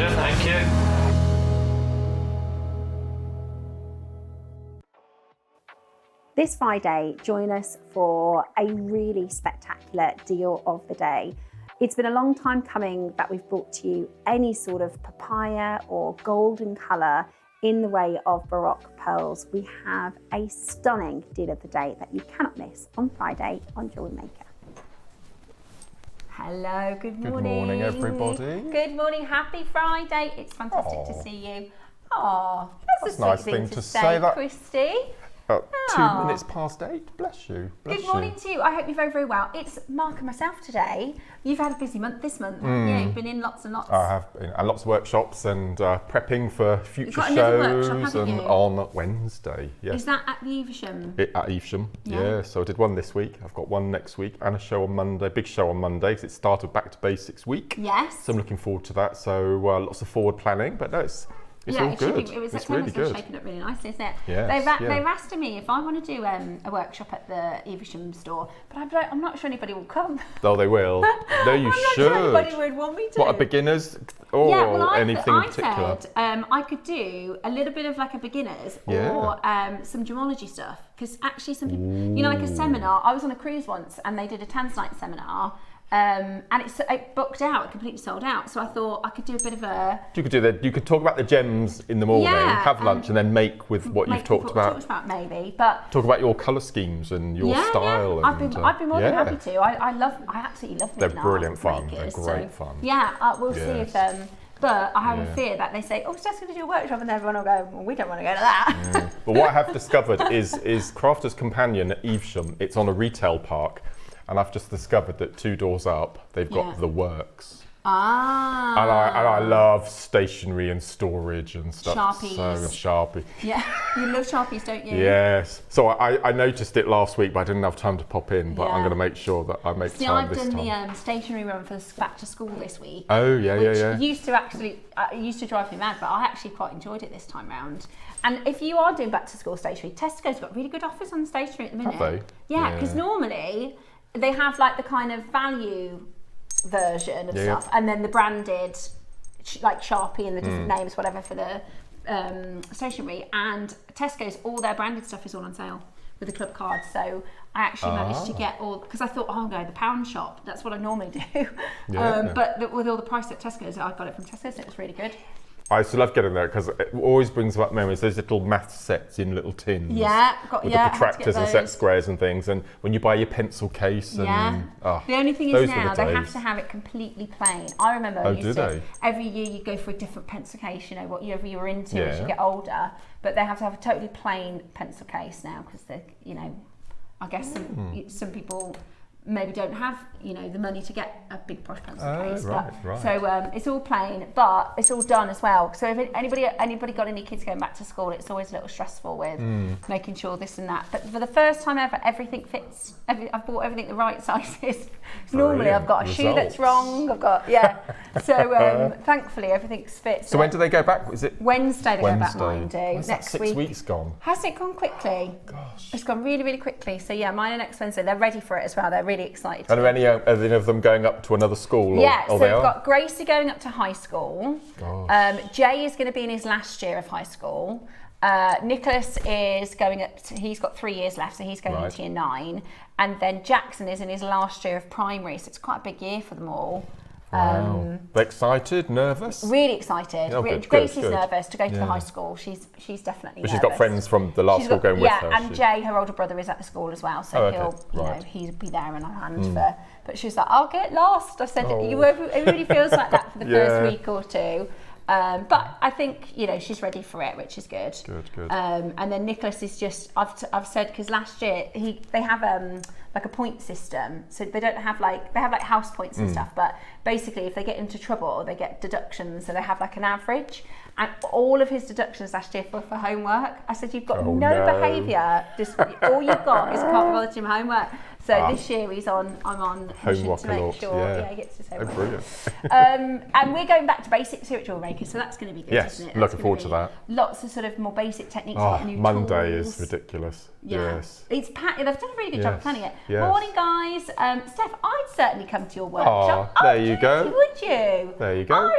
Brilliant, thank you. This Friday, join us for a really spectacular deal of the day. It's been a long time coming that we've brought to you any sort of papaya or golden colour in the way of Baroque pearls. We have a stunning deal of the day that you cannot miss on Friday on JewelleryMaker. Hello, good morning. Good morning, everybody. Good morning, happy Friday. It's fantastic to see you. Oh, that's a nice sweet thing to say that. Christy. 2 minutes past 8, bless you. Good morning to you. I hope you're very, very well. It's Mark and myself today. You've had a busy month this month, haven't you? You've been in lots and lots. I have been, and lots of workshops and prepping for future You've got another shows workshop, haven't you? on Wednesday. Yes. Is that at the Evesham? At Evesham, yeah. So I did one this week. I've got one next week and a show on Monday, big show on Monday because it started Back to Basics week. Yes. So I'm looking forward to that. So lots of forward planning, but no, it's all good. It was it's really good. Shaping up really nicely, isn't it? Yes, They've asked me if I want to do a workshop at the Evesham store, but I'm not sure anybody will come. Oh, they will. No, you should. I'm not sure anybody would want me to. What, a beginners or anything in particular? I said I could do a little bit of like a beginners or some gemology stuff, because actually some people, you know, like a seminar. I was on a cruise once and they did a tanzanite seminar. And it booked out, it completely sold out. So I thought I could do a bit of a. You could do that. You could talk about the gems in the morning, have lunch, and then make with what you've talked about. Maybe, but talk about your colour schemes and your style. Yeah. I'd be more than happy to. I absolutely love them. They're brilliant fun. They're great fun. Yeah, we'll see if. But I have a fear that they say, "Oh, Steph's going to do a workshop," and everyone will go, "Well, we don't want to go to that." But what I have discovered is Crafter's Companion at Evesham. It's on a retail park. And I've just discovered that 2 doors up, they've got the works. And I love stationery and storage and stuff. Sharpies. So Sharpie. Yeah, you love Sharpies, don't you? Yes. So I noticed it last week, but I didn't have time to pop in. But I'm going to make sure that I make time this time. I've done the stationery run for back to school this week. Oh, yeah. Used to drive me mad, but I actually quite enjoyed it this time round. And if you are doing back to school stationery, Tesco's got really good offers on the stationery at the minute. Have they? Yeah, because normally they have like the kind of value version of stuff, and then the branded like Sharpie and the different names, whatever, for the stationery. And Tesco's, all their branded stuff is all on sale with the club card. So I actually managed to get all, because I thought, I'll go to the pound shop. That's what I normally do. But with all the price at Tesco's, I got it from Tesco's, and it was really good. I still love getting there because it always brings back memories. Those little math sets in little tins. With the protractors and set squares and things. And when you buy your pencil case. And, the only thing is now they have to have it completely plain. I remember every year you go for a different pencil case, you know, whatever you were into as you get older. But they have to have a totally plain pencil case now because they, you know, I guess some people maybe don't have, you know, the money to get a big posh pencil case. Right. So it's all plain, but it's all done as well. So if anybody got any kids going back to school, it's always a little stressful with making sure this and that. But for the first time ever, everything fits. I've bought everything the right sizes. Normally I've got a shoe that's wrong. I've got So thankfully everything's fit. So when do they go back? Is it Wednesday? They go back. Mine do next week. 6 weeks gone. Has it gone quickly? Gosh, it's gone really, really quickly. So yeah, mine are next Wednesday. They're ready for it as well. They're really excited. And are any of them going up to another school? So we've got Gracie going up to high school. Jay is going to be in his last year of high school. Nicholas is going up he's got 3 years left, so he's going into year 9. And then Jackson is in his last year of primary, so it's quite a big year for them all. Wow. Excited, nervous? Really excited. Gracie's nervous to go to the high school. She's definitely nervous. She's got friends from the last school going with her. And Jay, her older brother, is at the school as well, so he'll be there in our hand for. But she was like, "I'll get lost." I said, "Everybody feels like that for the first week or two." But I think, you know, she's ready for it, which is good. Good. And then Nicholas is just, I've said, because last year they have like a point system, so they don't have they have house points and stuff, but basically if they get into trouble they get deductions, so they have like an average, and all of his deductions last year for homework. I said, you've got no behaviour, just all you've got is I can't be bothered to do my homework. So this year I'm on mission to make sure he gets his homework. Oh, brilliant. And we're going back to basics here at JewelleryMaker, so that's going to be good, isn't it? Looking forward to that. Lots of sort of more basic techniques, new Monday tools. is ridiculous. Yeah. Yes. They've done a really good job of planning it. Yes. Morning, guys. Steph, I'd certainly come to your workshop. There you go. Would you? There you go.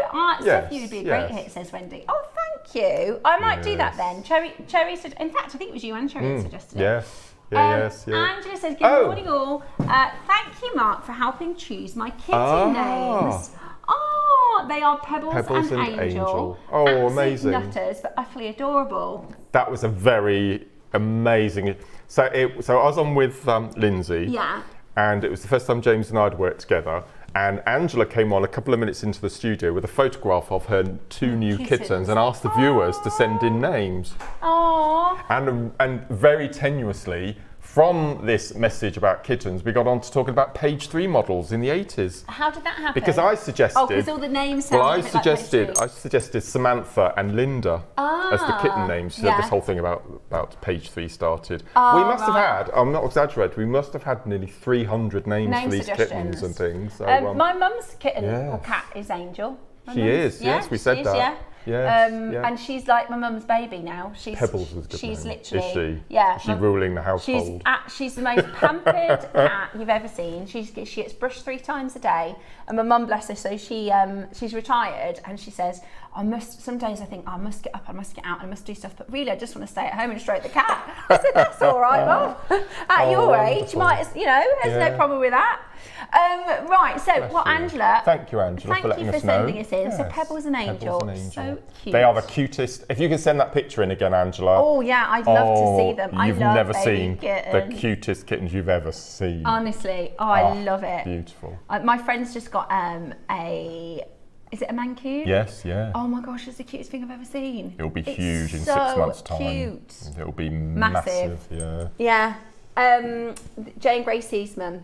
Steph, you would be a great hit, says Wendy. Oh, thank you. I might do that then. Cherry said, in fact, I think it was you and Cherry that suggested it. Yes. Yes. Angela says, good morning all. Thank you, Mark, for helping choose my kitten names. Oh, they are Pebbles and Angel. Oh, absolute amazing. Nutters, but utterly adorable. That was a very amazing. So I was on with Lindsay. Yeah. And it was the first time James and I had worked together. And Angela came on a couple of minutes into the studio with a photograph of her 2 new kittens and asked the viewers to send in names. Aww. And very tenuously, from this message about kittens, we got on to talking about page 3 models in the 80s. How did that happen? Because I suggested... Oh, because all the names sound I suggested Samantha and Linda as the kitten names. So this whole thing about page 3 started. We must have had, I'm not exaggerating, we must have had nearly 300 names for these kittens and things. So, my mum's kitten or cat is Angel. She is, yes, we said that. Yeah. Yes, And she's like my mum's baby now. Pebbles is good. She's name. literally. Is she? Yeah. Is she ruling the household? She's the most pampered cat you've ever seen. She gets brushed 3 times a day. And my mum, bless her, so she's retired, and she says, some days I think, I must get up, I must get out, I must do stuff, but really I just want to stay at home and stroke the cat. I said, that's all right, Mum. At your age, you might, there's no problem with that. Right, so Angela. Thank you, Angela, for letting us know. Thank you for sending us in. Yes. So Pebbles and Angel, so cute. They are the cutest. If you can send that picture in again, Angela. Oh yeah, I'd love to see them. You've never seen the cutest kittens you've ever seen. Honestly, I love it. Beautiful. My friend's just got is it a Mancoon? Yes, yeah. Oh my gosh, it's the cutest thing I've ever seen. It'll be huge in 6 months' time. Cute. It'll be massive. Yeah. Jane Gracie's mum.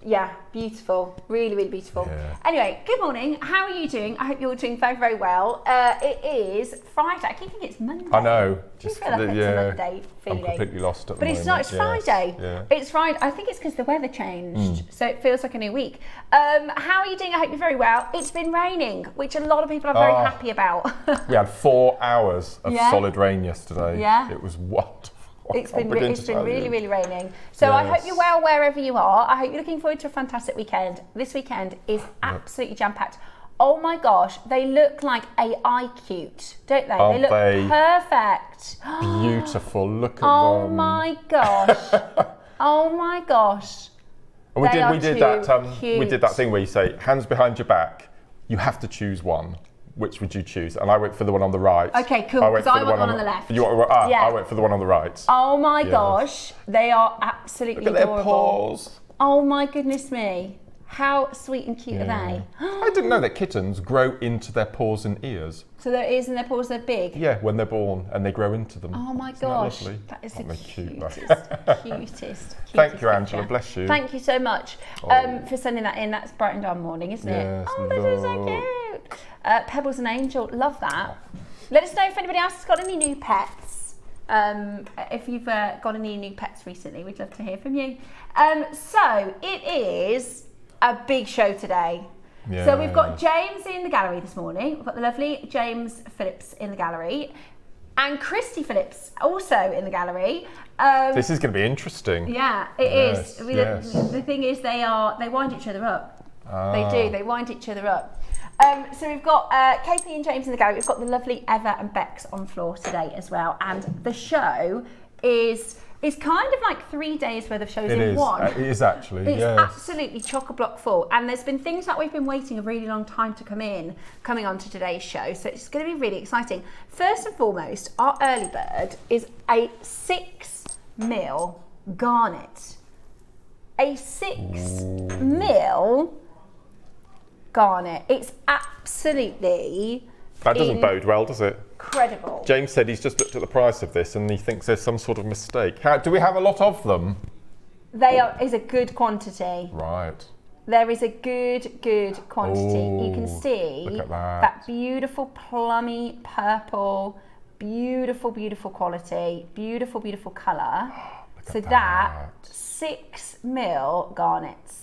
Yeah, beautiful. Really, really beautiful. Yeah. Anyway, good morning. How are you doing? I hope you're doing very, very well. It is Friday. I keep thinking it's Monday. I know. Do you feel like it's a Monday feeling? I'm completely lost at the moment. But it's not. It's Friday. Yeah. It's Friday. I think it's because the weather changed, so it feels like a new week. How are you doing? I hope you're very well. It's been raining, which a lot of people are very happy about. We had 4 hours of solid rain yesterday. Yeah. It was wonderful. It's been really, really raining. So I hope you're well wherever you are. I hope you're looking forward to a fantastic weekend. This weekend is absolutely jam-packed. Oh my gosh, they look like AI cute, don't they? They look perfect. Beautiful. Look at them. Oh my gosh. Oh my gosh. And we did that thing where you say, hands behind your back, you have to choose one. Which would you choose? And I went for the one on the right. Okay, cool, because I went one on the left. I went for the one on the right. Oh my gosh, they are absolutely adorable. Look at their paws. Oh my goodness me. How sweet and cute are they? I didn't know that kittens grow into their paws and ears. So their ears and their paws are big? Yeah, when they're born and they grow into them. Oh my gosh, that is the cutest. Thank you, Angela, bless you. Thank you so much for sending that in. That's brightened our morning, isn't it? Yes, oh, that is so cute. Pebbles and Angel, love that. Let us know if anybody else has got any new pets. If you've got any new pets recently, we'd love to hear from you. So it is a big show today. Yeah. So we've got James in the gallery this morning. We've got the lovely James Phillips in the gallery, and Christy Phillips also in the gallery. This is going to be interesting. Yeah, it is. The thing is, they wind each other up. They do. They wind each other up. So we've got KP and James in the gallery. We've got the lovely Eva and Bex on floor today as well. And the show is kind of like 3 days worth of shows in one. It is actually. It's absolutely chock-a-block full. And there's been things that we've been waiting a really long time to coming on to today's show. So it's going to be really exciting. First and foremost, our early bird is a 6mm garnet. A 6mm garnet. It's absolutely that doesn't bode well, does it? Incredible. James said he's just looked at the price of this and he thinks there's some sort of mistake. Do we have a lot of them? Is a good quantity. Right. There is a good quantity. You can see look at that beautiful plummy purple, beautiful quality, beautiful colour. So that 6mm garnets.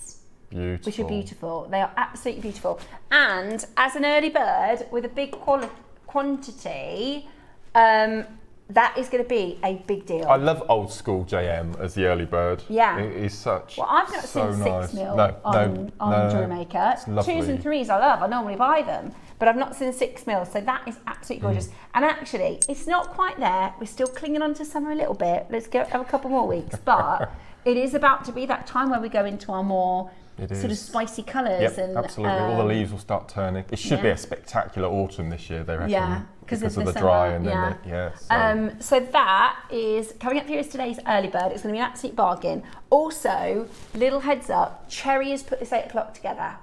Beautiful. Which are beautiful. They are absolutely beautiful. And as an early bird with a big quantity, that is going to be a big deal. I love old school JM as the early bird. Yeah. It is such. Well, I've not so seen nice. 6mm on JewelleryMaker. It's lovely. 2s and 3s I love. I normally buy them. But I've not seen 6mm, so that is absolutely gorgeous. And actually, it's not quite there. We're still clinging on to summer a little bit. Let's go have a couple more weeks. But it is about to be that time where we go into our more sort of spicy colours. Yep, and absolutely. All the leaves will start turning. It should be a spectacular autumn this year, they reckon. Yeah, because of the summer, dry and then so that is coming up for you as today's early bird. It's going to be an absolute bargain. Also, little heads up, Cherry has put this 8 o'clock together,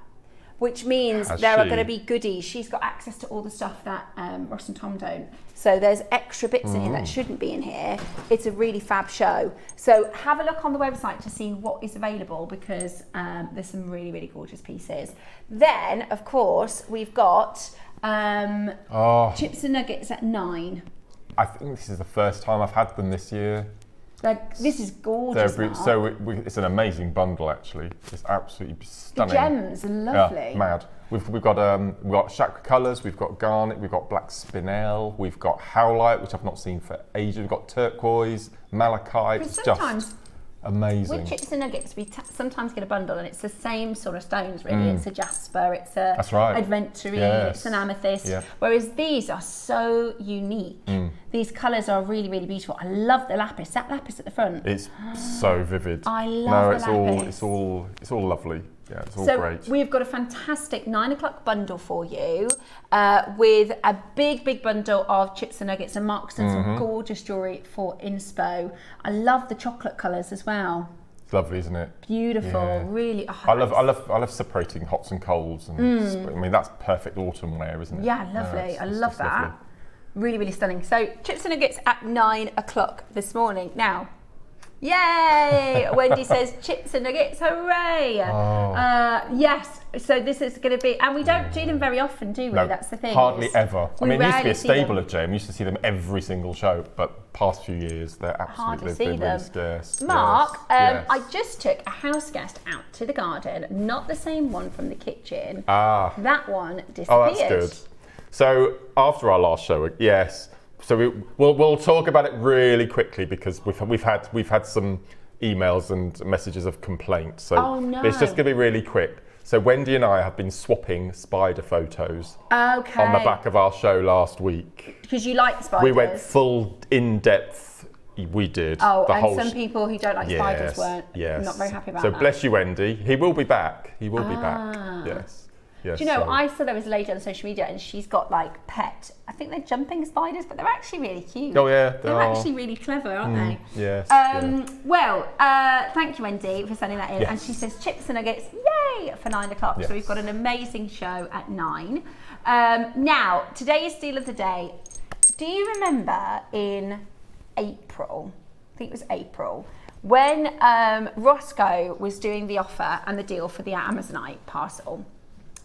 which means there are going to be goodies. She's got access to all the stuff that Ross and Tom don't. So there's extra bits in here that shouldn't be in here. It's a really fab show. So have a look on the website to see what is available, because there's some really, really gorgeous pieces. Then, of course, we've got chips and nuggets at 9. I think this is the first time I've had them this year. This is gorgeous. So it's an amazing bundle, actually. It's absolutely stunning. The gems are lovely. Yeah, mad. We've got chakra colours, we've got garnet, we've got black spinel, we've got howlite, which I've not seen for ages. We've got turquoise, malachite. It's just amazing. With chips and nuggets, we sometimes get a bundle, and it's the same sort of stones, really. It's a jasper, it's a adventure, it's an amethyst. Yeah. Whereas these are so unique. These colours are really, really beautiful. I love the lapis. That lapis at the front. It's so vivid. I love the lapis. It's all lovely. Yeah, it's all great. We've got a fantastic 9 o'clock bundle for you with a big bundle of chips and nuggets, and Mark's done some gorgeous jewellery for inspo. I love the chocolate colours as well. It's lovely, isn't it? Beautiful, really. I love separating hots and colds, and I mean that's perfect autumn wear, isn't it? Yeah, lovely. I love that. Lovely. Really, really stunning. So chips and nuggets at 9 o'clock this morning. Now, yay! Wendy says chips and nuggets, hooray! Yes, so this is going to be, and we don't do them very often, do we? No, that's the thing. Hardly ever. I mean, it used to be a staple of JM. We used to see them every single show, but past few years they're absolutely been really scarce. Mark, I just took a house guest out to the garden, not the same one from the kitchen. That one disappeared. Oh, that's good. So after our last show, yes. So we'll talk about it really quickly, because we've had some emails and messages of complaints. So it's just going to be really quick. So Wendy and I have been swapping spider photos on the back of our show last week. Because you like spiders. We went full in-depth. We did. Some people who don't like spiders weren't not very happy about that. So bless you, Wendy. He will be back. He will be back. Yes. Yes, do you know, I saw there was a lady on social media, and she's got like pet, I think they're jumping spiders, but they're actually really cute. Oh yeah, they're actually really clever, aren't they? Yes. Well, thank you, Wendy, for sending that in. And she says chips and nuggets, yay, for 9 o'clock. Yes. So we've got an amazing show at 9. Now, today's deal of the day. Do you remember in April, I think it was April, when Roscoe was doing the offer and the deal for the Amazonite parcel?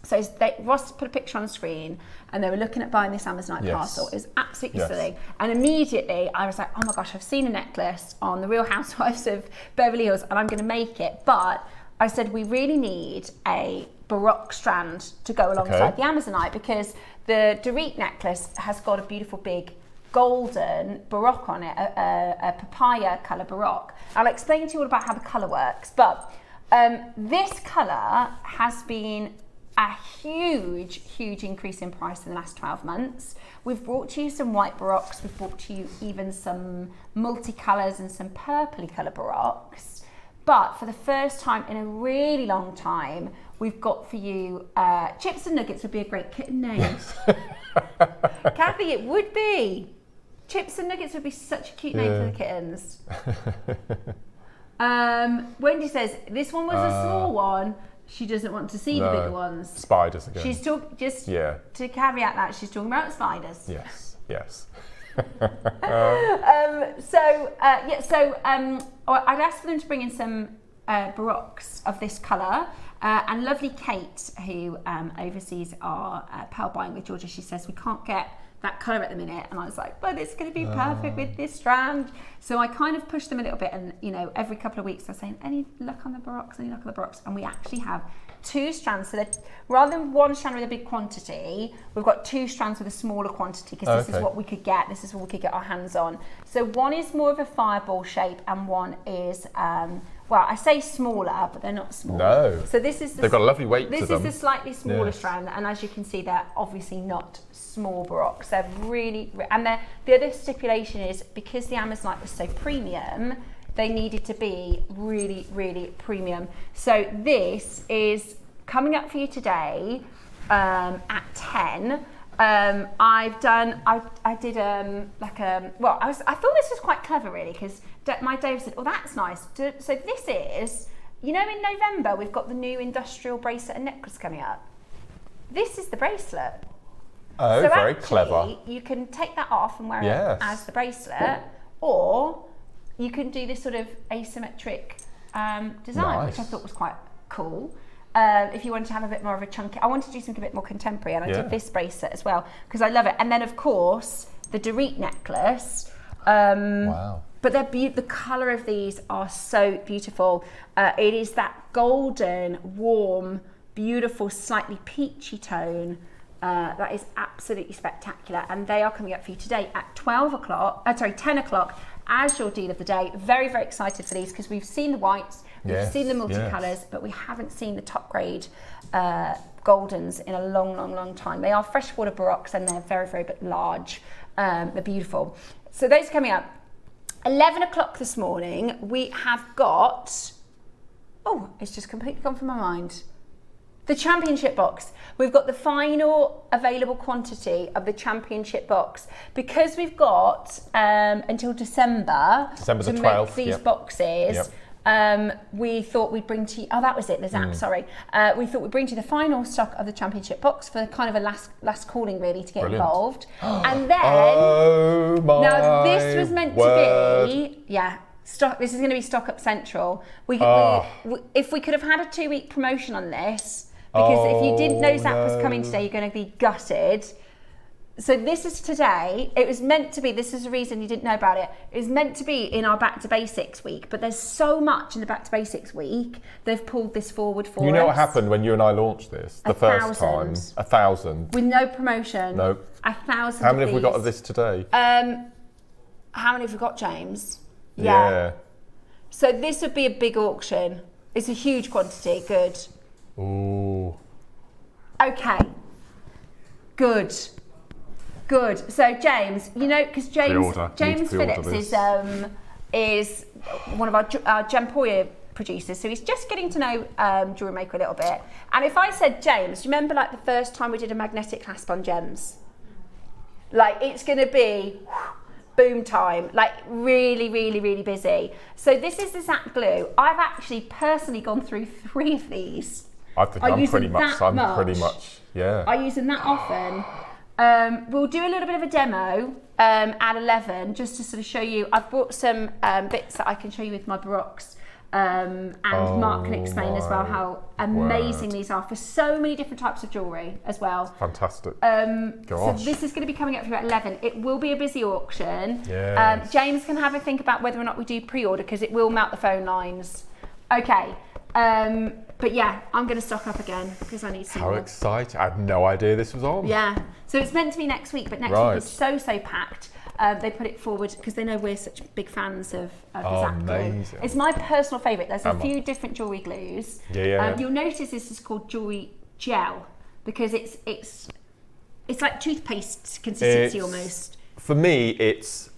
So Ross put a picture on the screen, and they were looking at buying this Amazonite parcel. It was absolutely stunning. And immediately I was like, oh my gosh, I've seen a necklace on the Real Housewives of Beverly Hills, and I'm going to make it. But I said, we really need a Baroque strand to go alongside the Amazonite, because the Dorit necklace has got a beautiful big golden Baroque on it, a papaya colour Baroque. I'll explain to you all about how the colour works. But this colour has been a huge increase in price in the last 12 months. We've brought to you some white Baroques, we've brought to you even some multicolours and some purpley colour Baroques. But for the first time in a really long time, we've got for you, Chips and Nuggets would be a great kitten name. Yes. Kathy, it would be. Chips and Nuggets would be such a cute name for the kittens. Wendy says, this one was a small one. She doesn't want to see the bigger ones. Spiders again. She's to caveat that, she's talking about spiders. Yes. I'd asked for them to bring in some Baroques of this colour. And lovely Kate, who oversees our pearl buying with Georgia, she says we can't get that colour at the minute, and I was like, but it's going to be perfect with this strand. So I kind of pushed them a little bit, and every couple of weeks they're saying, any luck on the Baroques, any luck on the Baroques, and we actually have 2 strands, so that rather than 1 strand with a big quantity, we've got 2 strands with a smaller quantity, because this is what we could get, this is what we could get our hands on. So one is more of a fireball shape, and one is well, I say smaller, but they're not small. No. So this is they've got a lovely weight to them. This is the slightly smaller strand, and as you can see, they're obviously not small Baroques. They're really, and the other stipulation is because the Amazonite was so premium, they needed to be really, really premium. So this is coming up for you today at 10. I did well, I thought this was quite clever really, because my Dave said, oh, that's nice. So this is, in November, we've got the new industrial bracelet and necklace coming up. This is the bracelet. Oh, so very actually, clever. You can take that off and wear it as the bracelet, or you can do this sort of asymmetric design, which I thought was quite cool. If you wanted to have a bit more of a chunky, I wanted to do something a bit more contemporary, and I did this bracelet as well because I love it. And then of course the Dorit necklace. Wow! But the colour of these are so beautiful. It is that golden, warm, beautiful, slightly peachy tone. That is absolutely spectacular, and they are coming up for you today at 10 o'clock as your deal of the day. Very, very excited for these because we've seen the whites. We've seen the multicolours, but we haven't seen the top grade goldens in a long, long, long time. They are freshwater Baroques, and they're very, very large. They're beautiful. So those are coming up. 11 o'clock this morning, we have got, it's just completely gone from my mind. The championship box. We've got the final available quantity of the championship box. Because we've got until December the 12th, make these boxes. We thought we'd bring to you, that was it, the Zap, sorry. We thought we'd bring to you the final stock of the championship box for kind of a last calling really to get involved. And then, now this was meant to be, stock. This is going to be stock up central. If we could have had a 2-week promotion on this, because if you didn't know Zap was coming today, you're going to be gutted. So this is today. It was meant to be, this is the reason you didn't know about it. It was meant to be in our Back to Basics week, but there's so much in the Back to Basics week, they've pulled this forward for us. You know what happened when you and I launched this the first time? 1,000. With no promotion. No. 1,000. How many have we got of this today? How many have we got, James? Yeah. So this would be a big auction. It's a huge quantity. Good. Ooh. Okay. Good. So James, because James Phillips is one of our Gemporia producers, so he's just getting to know JewelleryMaker a little bit. And if I said, James, do you remember like the first time we did a magnetic clasp on gems? Like it's going to be boom time, like really, really, really busy. So this is the Zap glue. I've actually personally gone through 3 of these. I think I'm pretty much, I use them that often. We'll do a little bit of a demo at 11 just to sort of show you. I've brought some bits that I can show you with my Baroques, and Mark can explain as well how amazing these are for so many different types of jewellery as well. Fantastic. So this is going to be coming up for you at 11. It will be a busy auction. Yes. James can have a think about whether or not we do pre-order because it will melt the phone lines. Okay. But yeah, I'm going to stock up again because I need some more. How exciting. I had no idea this was on. Yeah. So it's meant to be next week, but next week is so packed. They put it forward because they know we're such big fans of the Zap glue. It's my personal favourite. There's a few different jewellery glues. You'll notice this is called jewellery gel because it's like toothpaste consistency almost. For me, it's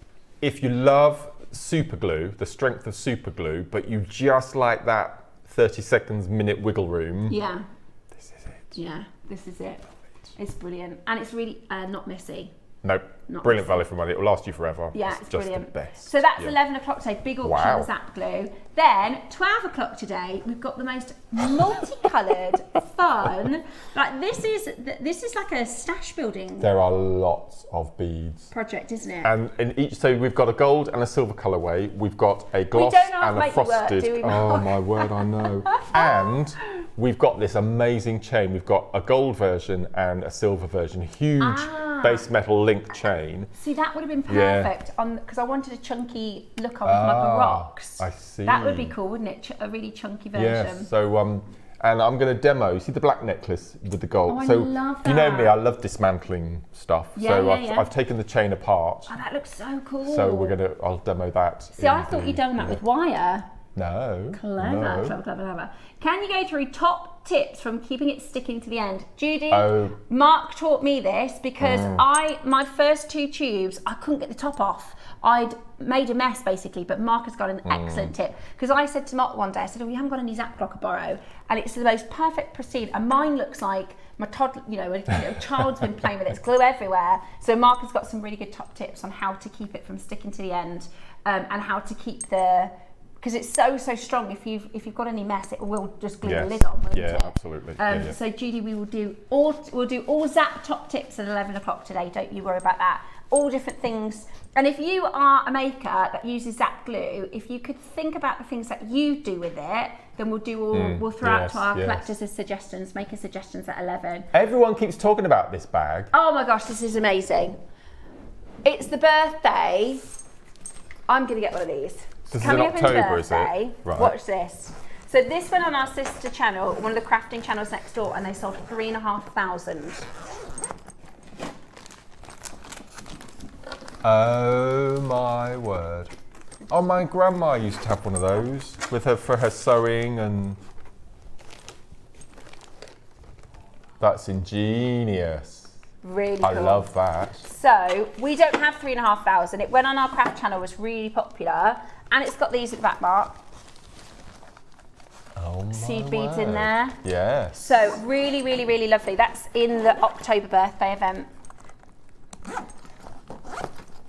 if you love super glue, the strength of super glue, but you just like that 30 seconds, minute wiggle room. Yeah. This is it. Yeah, this is it. It's brilliant. And it's really not messy. Nope. Brilliant value for money. It will last you forever. Yeah, it's it's just brilliant. the best. So that's 11 o'clock today, big auction Wow. of Zap Glue. Then 12 o'clock today, we've got the most multicoloured, fun. Like this is like a stash building. There are lots of beads. Project, isn't it? And in each, so we've got a gold and a silver colourway. We've got a gloss and a frosted. Do we, oh my word, I know. And we've got this amazing chain. We've got a gold version and a silver version. Huge base metal link chain. See, that would have been perfect because I wanted a chunky look on with my Baroques. I see. That would be cool, wouldn't it? A really chunky version. Yes. So and I'm going to demo. You see the black necklace with the gold. Oh, I so love that. You know me, I love dismantling stuff. So I've taken the chain apart. Oh, that looks so cool. So I'll demo that. See, I thought you'd done that with wire. No. Clever, clever. Can you go through top tips from keeping it sticking to the end? Judy, Mark taught me this because my first 2 tubes, I couldn't get the top off. I'd made a mess basically, but Mark has got an excellent tip. Because I said to Mark one day, I said, oh, we haven't got any Zap Glock to borrow. And it's the most perfect pristine. And mine looks like my toddler, a child's been playing with it. It's glue everywhere. So Mark has got some really good top tips on how to keep it from sticking to the end and how to keep because it's so strong. If you've got any mess, it will just glue the lid on, won't it? Yeah, absolutely. So Judy, we'll do all Zap top tips at 11 o'clock today. Don't you worry about that. All different things. And if you are a maker that uses Zap glue, if you could think about the things that you do with it, then we'll throw out to our collectors as suggestions, maker suggestions at 11. Everyone keeps talking about this bag. Oh my gosh, this is amazing. It's the birthday. I'm going to get one of these. This is in October, is it? Right. Watch this. So this went on our sister channel, one of the crafting channels next door, and they sold 3,500. Oh my word. Oh, my grandma used to have one of those for her sewing, and that's ingenious. Really cool. I love that. So we don't have 3,500. It went on our craft channel, was really popular, and it's got these at the back, Mark. Oh my Seed beads word. in there. Yes. So really, really, really lovely. That's in the October birthday event.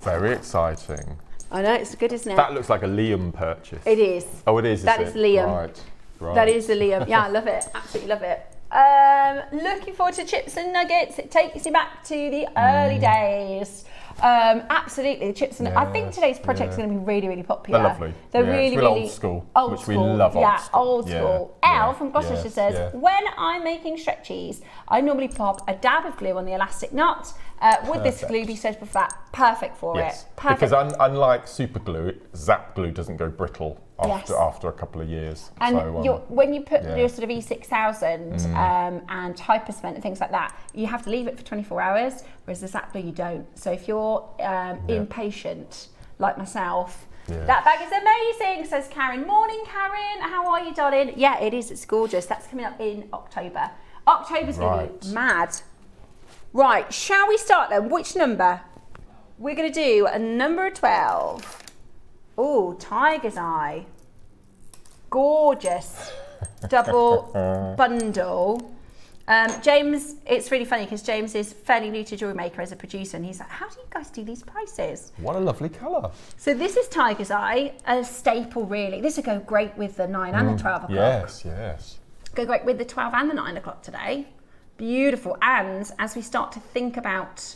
Very exciting. I know, it's good, isn't it? That looks like a Liam purchase. It is. Oh, it is. That is Liam. Right. That is a Liam. Yeah, I love it. Absolutely love it. Looking forward to chips and nuggets. It takes you back to the early days. Absolutely, chips and I think today's project is going to be really, really popular. They're lovely. They're really, really old school, which we love. Old school. Elle from Gloucestershire says, when I'm making stretchies, I normally pop a dab of glue on the elastic knot. Would this glue be suitable for that? Perfect for it. Perfect. Because unlike super glue, Zap glue doesn't go brittle after a couple of years. And when you put your sort of E6000 and hyper cement and things like that, you have to leave it for 24 hours, whereas the Zap glue you don't. So if you're impatient, like myself, that bag is amazing, says Karen. Morning, Karen. How are you, darling? Yeah, it is. It's gorgeous. That's coming up in October. October's going to be mad. Right, shall we start then? Which number? We're going to do a number 12. Oh, Tiger's Eye. Gorgeous. Double bundle. James, it's really funny because James is fairly new to JewelleryMaker as a producer, and he's like, how do you guys do these prices? What a lovely colour. So this is Tiger's Eye, a staple really. This would go great with the 9 and the 12 o'clock. Yes. Go great with the 12 and the 9 o'clock today. Beautiful. And as we start to think about,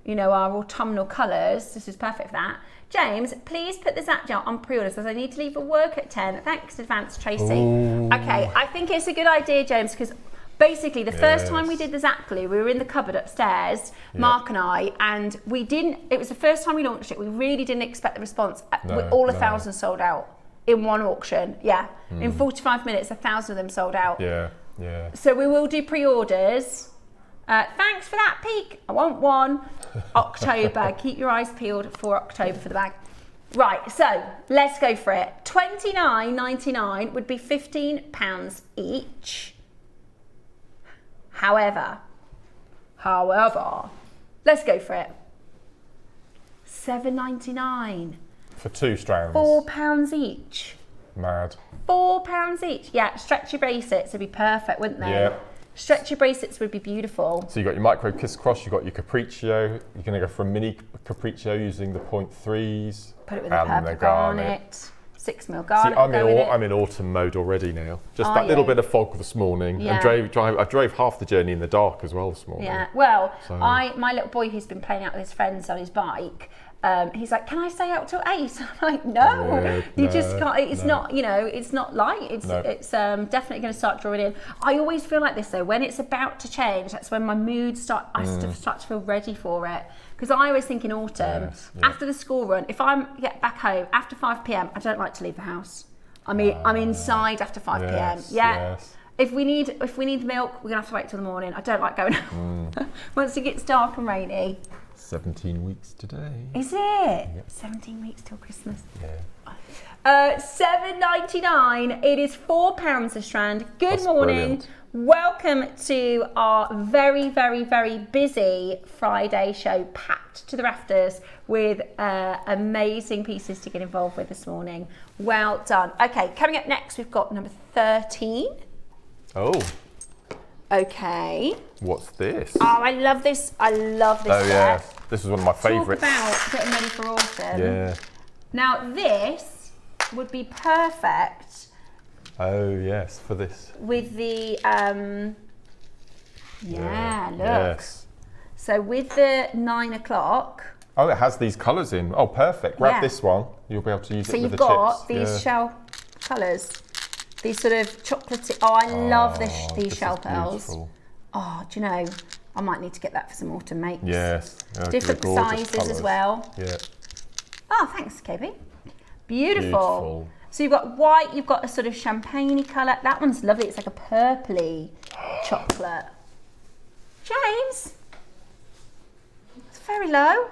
our autumnal colours, this is perfect for that. James, please put the Zap gel on pre-orders as I need to leave for work at 10. Thanks in advance, Tracy. Ooh. Okay, I think it's a good idea, James, because basically the first time we did the Zap glue, we were in the cupboard upstairs, Mark and I, and it was the first time we launched it. We really didn't expect the response. All 1,000 sold out in one auction. In 45 minutes, 1,000 of them sold out. Yeah. So we will do pre-orders. Thanks for that peek. I want one. October. Keep your eyes peeled for October for the bag. Right, so let's go for it. $29.99 would be £15 each. However, let's go for it. $7.99 for 2 strands. £4 each. Mad. £4 each. Yeah, stretchy bracelets would be perfect, wouldn't they? Yeah. Stretchy bracelets would be beautiful. So you've got your micro kiss cross, you've got your capriccio. You're going to go for a mini capriccio using the 0.3s. Put it with a purple garnet. 6mm garnet. See, I'm in autumn mode already now. Just that little bit of fog this morning. Yeah. And I drove half the journey in the dark as well this morning. Yeah. Well, my little boy who's been playing out with his friends on his bike, he's like, can I stay out till 8? I'm like, no, you just can't. It's not, it's not light. It's definitely going to start drawing in. I always feel like this though, when it's about to change, that's when my mood I start to feel ready for it. Because I always think in autumn, after the school run, if I get back home after 5 p.m, I don't like to leave the house. I mean, I'm inside after 5 p.m. Yeah. Yes. If we need milk, we're gonna have to wait till the morning. I don't like going out once it gets dark and rainy. 17 weeks today. Is it? Yep. 17 weeks till Christmas. Yeah. $7.99. It is £4 a strand. Good morning. Brilliant. Welcome to our very, very, very busy Friday show, packed to the rafters with amazing pieces to get involved with this morning. Well done. Okay, coming up next, we've got number 13. Oh. Okay. What's this? Oh, I love this. I love this. Oh, yeah. This is one of my favourites. Talk about getting ready for autumn. Yeah. Now, this would be perfect. Oh, yes, for this. With the, look. Yes. So with the 9 o'clock. Oh, it has these colours in. Oh, perfect. Grab this one. You'll be able to use it with the chips. So you've got these shell colours. These sort of chocolatey. Oh, I love these shell pearls. Beautiful. Oh, do you know, I might need to get that for some autumn makes. Yes. Different sizes colours as well. Yeah. Oh, thanks, KB. Beautiful. So you've got white, you've got a sort of champagne-y colour. That one's lovely. It's like a purpley chocolate. James, it's very low.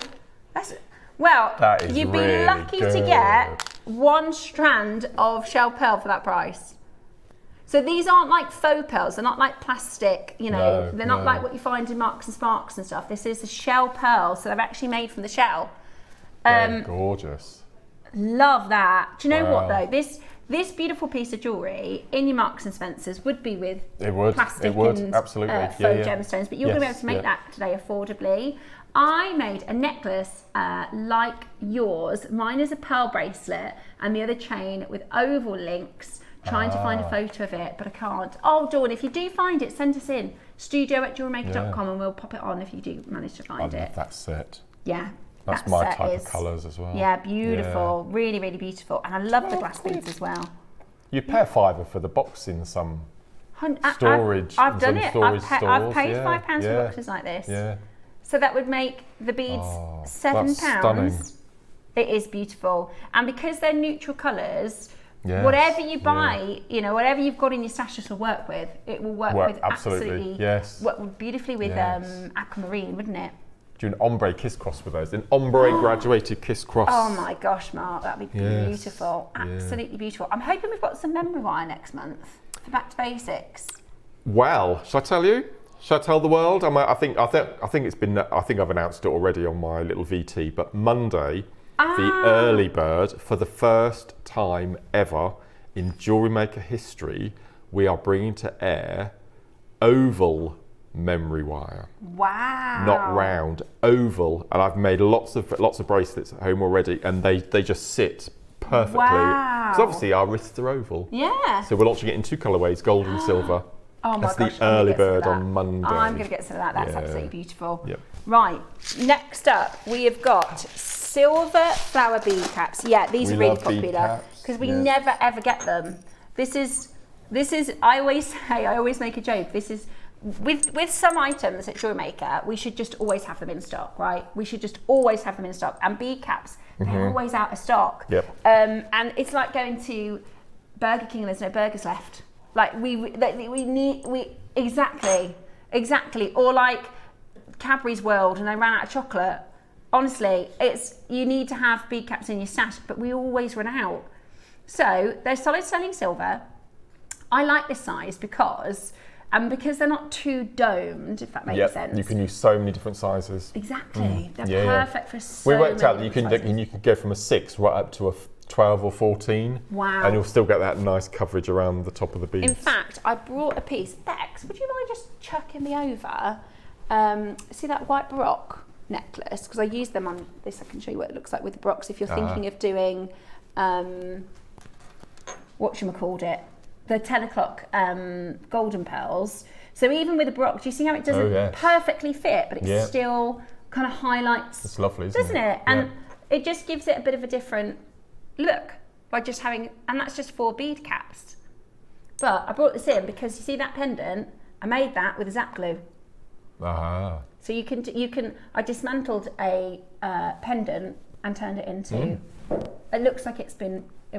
You'd be really lucky to get 1 strand of shell pearl for that price. So these aren't like faux pearls. They're not like plastic, they're not like what you find in Marks and Sparks and stuff. This is a shell pearl, so they're actually made from the shell. Gorgeous. Love that. Do you know what though? This beautiful piece of jewellery in your Marks and Spencers would be with plastic and absolutely. faux gemstones, but you're going to be able to make that today affordably. I made a necklace like yours. Mine is a pearl bracelet and the other chain with oval links. Trying to find a photo of it, but I can't. Oh, Dawn, if you do find it, send us in. studio@jewellerymaker.com and we'll pop it on if you do manage to find it. I love that set. Yeah. That's my type of colours as well. Yeah, beautiful. Yeah. Really, really beautiful. And I love the glass beads as well. You'd pay $5 for the box in some storage. I've done it. I've paid £5 for boxes like this. Yeah. So that would make the beads £7. Stunning. It is beautiful. And because they're neutral colours, whatever you buy, whatever you've got in your stash will work with. It will work with absolutely. Yes. Work beautifully with aquamarine, wouldn't it? Do an ombre kiss cross with those? An ombre graduated kiss cross. Oh my gosh, Mark, that'd be beautiful. Absolutely beautiful. I'm hoping we've got some memory wire next month for Back to Basics. Well, shall I tell you? Shall I tell the world? I think it's been. I think I've announced it already on my little VT. But Monday, the early bird, for the first time ever in JewelleryMaker history, we are bringing to air oval memory wire. Wow. Not round, oval. And I've made lots of bracelets at home already, and they just sit perfectly. Wow. Because obviously our wrists are oval. Yeah. So we're launching it in 2 colourways, gold and silver. Oh my gosh. That's the early bird on Monday. I'm going to get some of that. That's absolutely beautiful. Yep. Right. Next up, we have got silver flower bead caps. Yeah, these are really popular because we never ever get them. This is. I always make a joke. This is. With some items at JewelleryMaker, we should just always have them in stock, right? We should just always have them in stock. And bead caps, they're always out of stock. Yep. And it's like going to Burger King and there's no burgers left. Like exactly. Or like Cadbury's World and they ran out of chocolate. Honestly, you need to have bead caps in your stash, but we always run out. So they're solid sterling silver. I like this size because they're not too domed, if that makes sense. You can use so many different sizes. Exactly. They're perfect for so many We worked out that you can go from a 6 right up to a 12 or 14. Wow. And you'll still get that nice coverage around the top of the beads. In fact, I brought a piece. Bex, would you mind just chucking me over? See that white Baroque necklace? Because I use them on this. I can show you what it looks like with the Baroques if you're thinking of doing, whatchamacallit, the 10 o'clock golden pearls. So even with the Baroque, do you see how it doesn't perfectly fit, but it still kind of highlights. It's lovely, isn't it? And it just gives it a bit of a different look by just having, and that's just 4 bead caps. But I brought this in because you see that pendant, I made that with a Zap glue. So you can. I dismantled a pendant and turned it into. It looks like it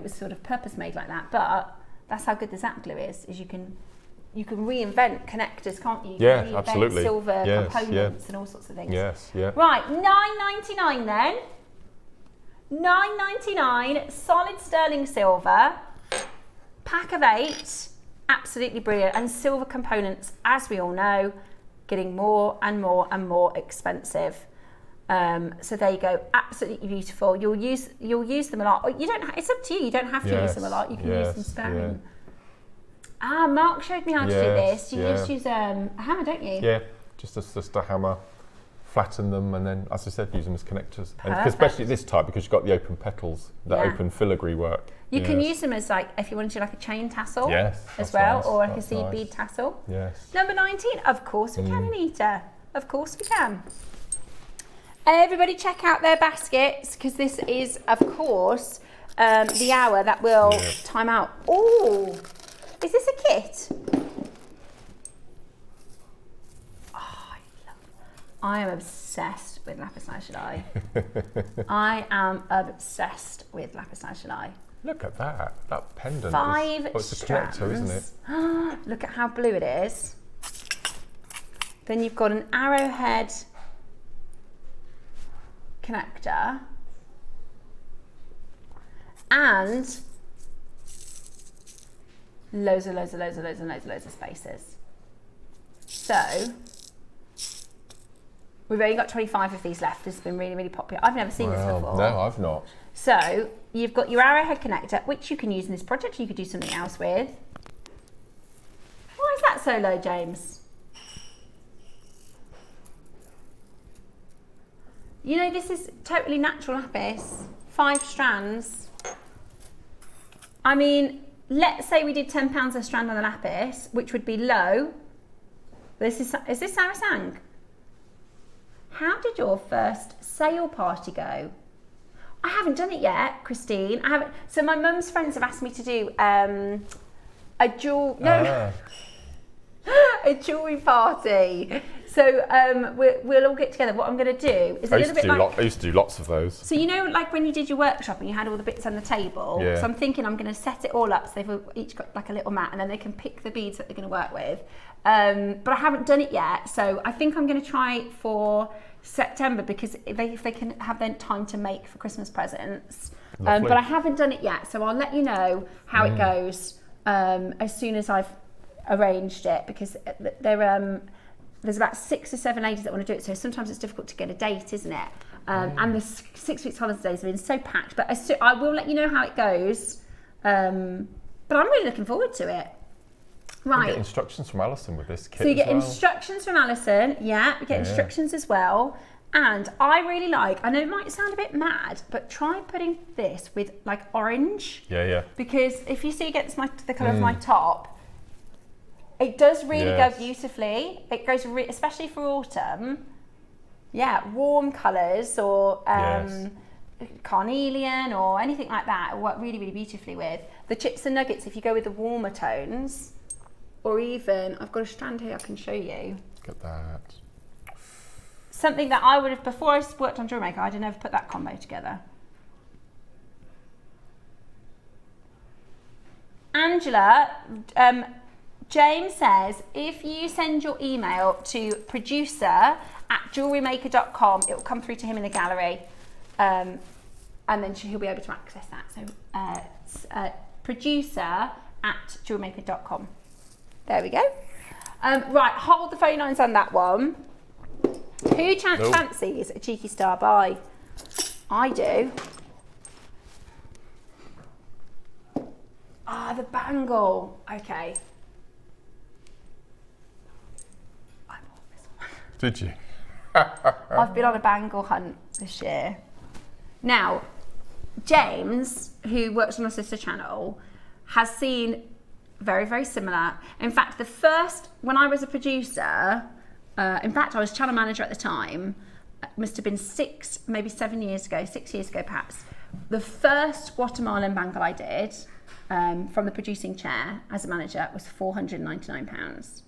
was sort of purpose made like that, but that's how good the Zap glue is you can reinvent connectors, can't you? You can reinvent absolutely. Silver components and all sorts of things. Yes, yeah. Right, $9.99 then. $9.99, solid sterling silver, pack of 8, absolutely brilliant, and silver components, as we all know, getting more and more and more expensive. So there you go, absolutely beautiful. You'll use them a lot. You don't. It's up to you. You don't have to use them a lot. You can use them sparingly. Mark showed me how to do this. You just use a hammer, don't you? Yeah, just a hammer. Flatten them, and then, as I said, use them as connectors. And especially this type, because you've got the open petals, the open filigree work. You can use them as if you want to do like a chain tassel as well, nice. or like a seed bead tassel. Yes. Number 19, of course we can, Anita. Of course we can. Everybody check out their baskets, because this is, of course, the hour that will time out. Oh, is this a kit? I am obsessed with lapis lazuli. I am obsessed with lapis lazuli. Look at that pendant. 5 it's a connector, isn't it? Look at how blue it is. Then you've got an arrowhead connector and loads of spaces. So we've only got 25 of these left. This has been really, really popular. I've never seen this before. No, I've not. So you've got your arrowhead connector, which you can use in this project. You could do something else with. Why is that so low, James? You know, this is totally natural lapis. 5 strands. I mean, let's say we did £10 a strand on the lapis, which would be low. Is this Sarah Sang? How did your first sale party go? I haven't done it yet, Christine. I haven't. So my mum's friends have asked me to do a jewellery party. So we'll all get together. What I'm going to do is I used to do lots of those. So you know, like when you did your workshop and you had all the bits on the table. Yeah. So I'm thinking I'm going to set it all up so they've each got like a little mat, and then they can pick the beads that they're going to work with. But I haven't done it yet, so I think I'm going to try it for September, because if they can have their time to make for Christmas presents. But I haven't done it yet, so I'll let you know how it goes as soon as I've arranged it, because there's about 6 or 7 ladies that want to do it, so sometimes it's difficult to get a date, isn't it? And the 6 weeks holidays have been so packed, but I will let you know how it goes. But I'm really looking forward to it. Right. You get instructions from Alison with this kit. So you get instructions from Alison, we get instructions as well. And I really like, I know it might sound a bit mad, but try putting this with like orange. Yeah. Because if you see against the colour of my top, it does really go beautifully. It goes, especially for autumn. Yeah, warm colours or carnelian or anything like that will work really, really beautifully with. The chips and nuggets, if you go with the warmer tones, or even, I've got a strand here I can show you. Look at that. Something that I would have, before I worked on JewelleryMaker, I'd have never put that combo together. Angela, James says, if you send your email to producer@jewellerymaker.com, it will come through to him in the gallery. And then he'll be able to access that. So producer@jewellerymaker.com. There we go. Right, hold the phone lines on that one. Who fancies a cheeky star buy? I do. the bangle. Okay. I bought this one. Did you? I've been on a bangle hunt this year. Now, James, who works on my sister channel, has seen very, very similar. In fact, when I was a producer, in fact, I was channel manager at the time, it must have been 6 years ago perhaps. The first Guatemalan bangle I did from the producing chair as a manager was £499,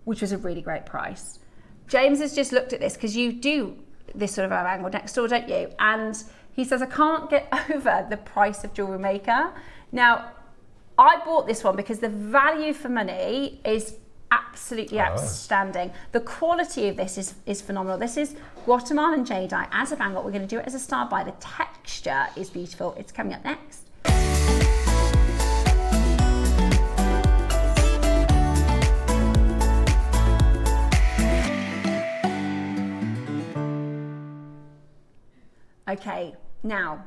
which was a really great price. James has just looked at this, because you do this sort of a bangle next door, don't you? And he says, I can't get over the price of JewelleryMaker. Now, I bought this one because the value for money is absolutely outstanding. The quality of this is phenomenal. This is Guatemalan jadeite as a bangle. We're going to do it as a star buy. The texture is beautiful. It's coming up next. Okay, now,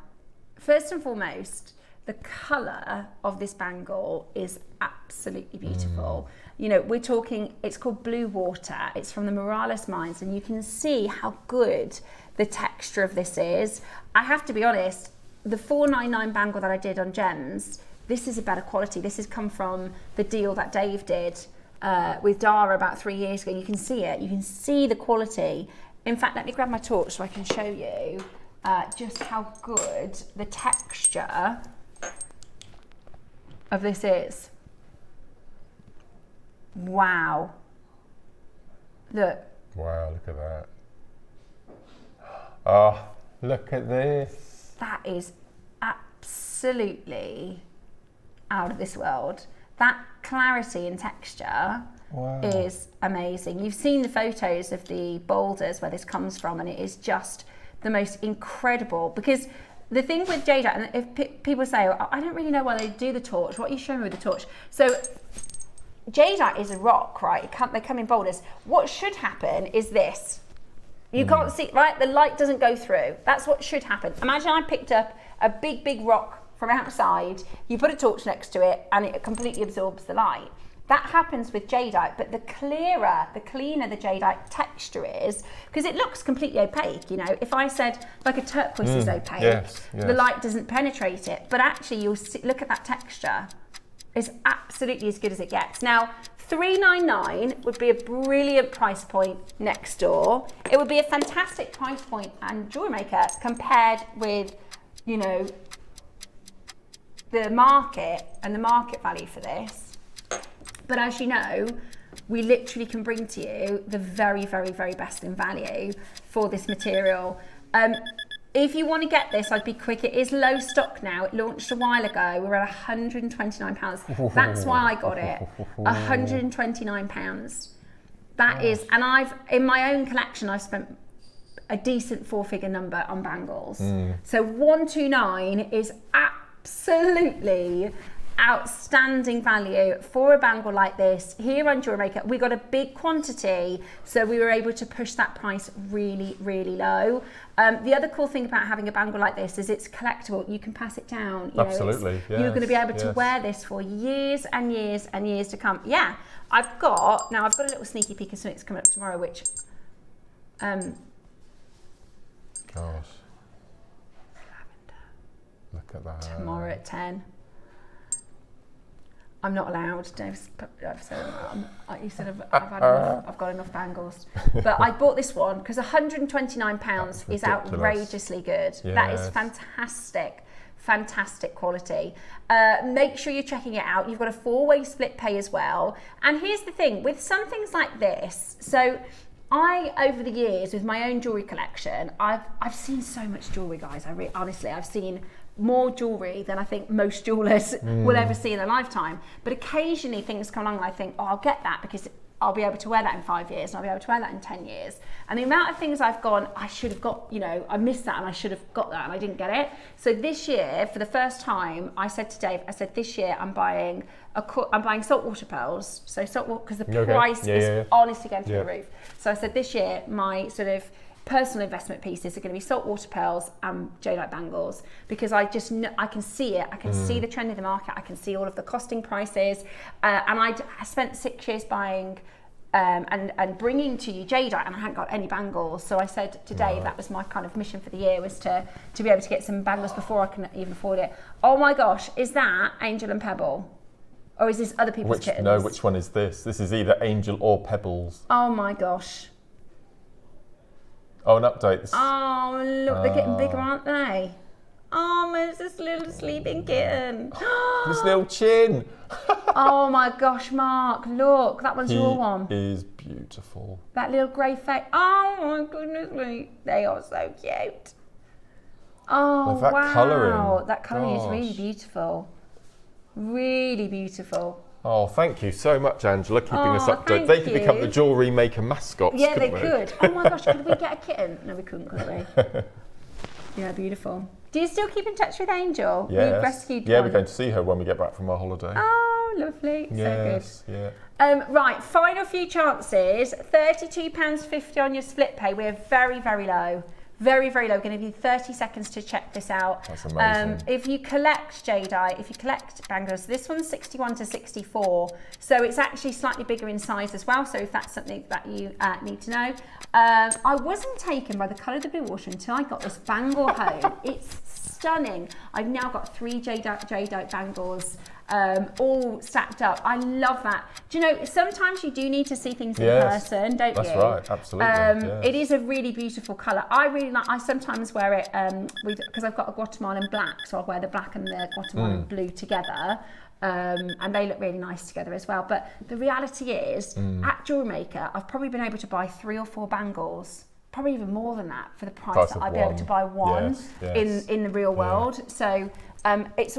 first and foremost, the colour of this bangle is absolutely beautiful. You know, we're talking, it's called Blue Water. It's from the Morales mines, and you can see how good the texture of this is. I have to be honest, the $499 bangle that I did on Gems, this is a better quality. This has come from the deal that Dave did with Dara about 3 years ago. You can see it. You can see the quality. In fact, let me grab my torch so I can show you just how good the texture of this is. Wow. Look. Wow, look at that. Oh, look at this. That is absolutely out of this world. That clarity and texture is amazing. You've seen the photos of the boulders where this comes from, and it is just the most incredible, because the thing with jadeite, and if people say, oh, I don't really know why they do the torch, what are you showing me with the torch? So jadeite is a rock, right? They come in boulders. What should happen is this. You can't see, right? The light doesn't go through. That's what should happen. Imagine I picked up a big, big rock from outside, you put a torch next to it, and it completely absorbs the light. That happens with jadeite, but the cleaner the jadeite texture is, because it looks completely opaque, you know. If I said like a turquoise is opaque, the light doesn't penetrate it, but actually you'll see, look at that texture. It's absolutely as good as it gets. Now, $399 would be a brilliant price point next door. It would be a fantastic price point and JewelleryMaker compared with, you know, the market and the market value for this. But as you know, we literally can bring to you the very, very, very best in value for this material. If you want to get this, I'd be quick. It is low stock now. It launched a while ago. We're at £129. That's why I got it. £129. That is, and in my own collection, I've spent a decent 4-figure number on bangles. So 129 is absolutely outstanding value for a bangle like this. Here on JewelleryMaker, we got a big quantity, so we were able to push that price really, really low. The other cool thing about having a bangle like this is it's collectible. You can pass it down. You Absolutely, know, you're going to be able to wear this for years and years and years to come. Yeah, I've got a little sneaky peek of something that's coming up tomorrow, which gosh, look at that. Tomorrow at 10. I'm not allowed. Dave's, I've said, he said I've had enough. I've got enough bangles. But I bought this one because £129 is outrageously good. Yes. That is fantastic. Fantastic quality. Make sure you're checking it out. You've got a 4-way split pay as well. And here's the thing, with some things like this, so over the years with my own jewellery collection, I've seen so much jewellery, guys. Honestly, I've seen more jewellery than I think most jewellers will ever see in their lifetime. But occasionally things come along and I think, oh, I'll get that because I'll be able to wear that in 5 years and I'll be able to wear that in 10 years. And the amount of things I've gone, I should have got, you know, I missed that and I should have got that and I didn't get it. So this year, for the first time, I said to Dave, this year I'm buying saltwater pearls. So saltwater, because the price is honestly going through the roof. So I said this year, my sort of personal investment pieces are going to be saltwater pearls and jadeite bangles, because I just know, I can see it. I can see the trend in the market. I can see all of the costing prices, and I spent 6 years buying and bringing to you jadeite, and I hadn't got any bangles. So I said to Dave, that was my kind of mission for the year, was to be able to get some bangles before I can even afford it. Oh my gosh, is that Angel and Pebble? Or is this other people's kittens? No, which one is this? This is either Angel or Pebbles. Oh my gosh. Oh, an update. Oh, look, they're getting bigger, aren't they? Oh, there's this little sleeping kitten. This little chin. Oh my gosh, Mark, look, that one's your one. He is beautiful. That little grey face. Oh my goodness me. They are so cute. Oh, With that wow. colouring. That colouring is really beautiful. Really beautiful. Oh, thank you so much, Angela, keeping us updated. Thank They could you. become the Jewellery Maker mascots, Yeah, they couldn't could. Oh my gosh, could we get a kitten? No, we couldn't, could we? Yeah, beautiful. Do you still keep in touch with Angel? Yes. You've rescued Yeah, one. we're going to see her when we get back from our holiday. Oh, lovely. Yes, So good. yeah. Right, final few chances. £32.50 on your split pay. We're very, very low. Very, very low. We're going to give you 30 seconds to check this out. That's amazing. If you collect jadeite, if you collect bangles, this one's 61 to 64. So it's actually slightly bigger in size as well. So if that's something that you need to know. I wasn't taken by the colour of the blue water until I got this bangle home. It's stunning. I've now got 3 jadeite bangles all stacked up. I love that. Do you know, sometimes you do need to see things in person, don't you? That's right, absolutely. It is a really beautiful colour. I really like, I sometimes wear it because I've got a Guatemalan black, so I'll wear the black and the Guatemalan blue together. And they look really nice together as well. But the reality is, at JewelleryMaker, I've probably been able to buy 3 or 4 bangles, probably even more than that, for the price that I'd be able to buy one in the real world. So it's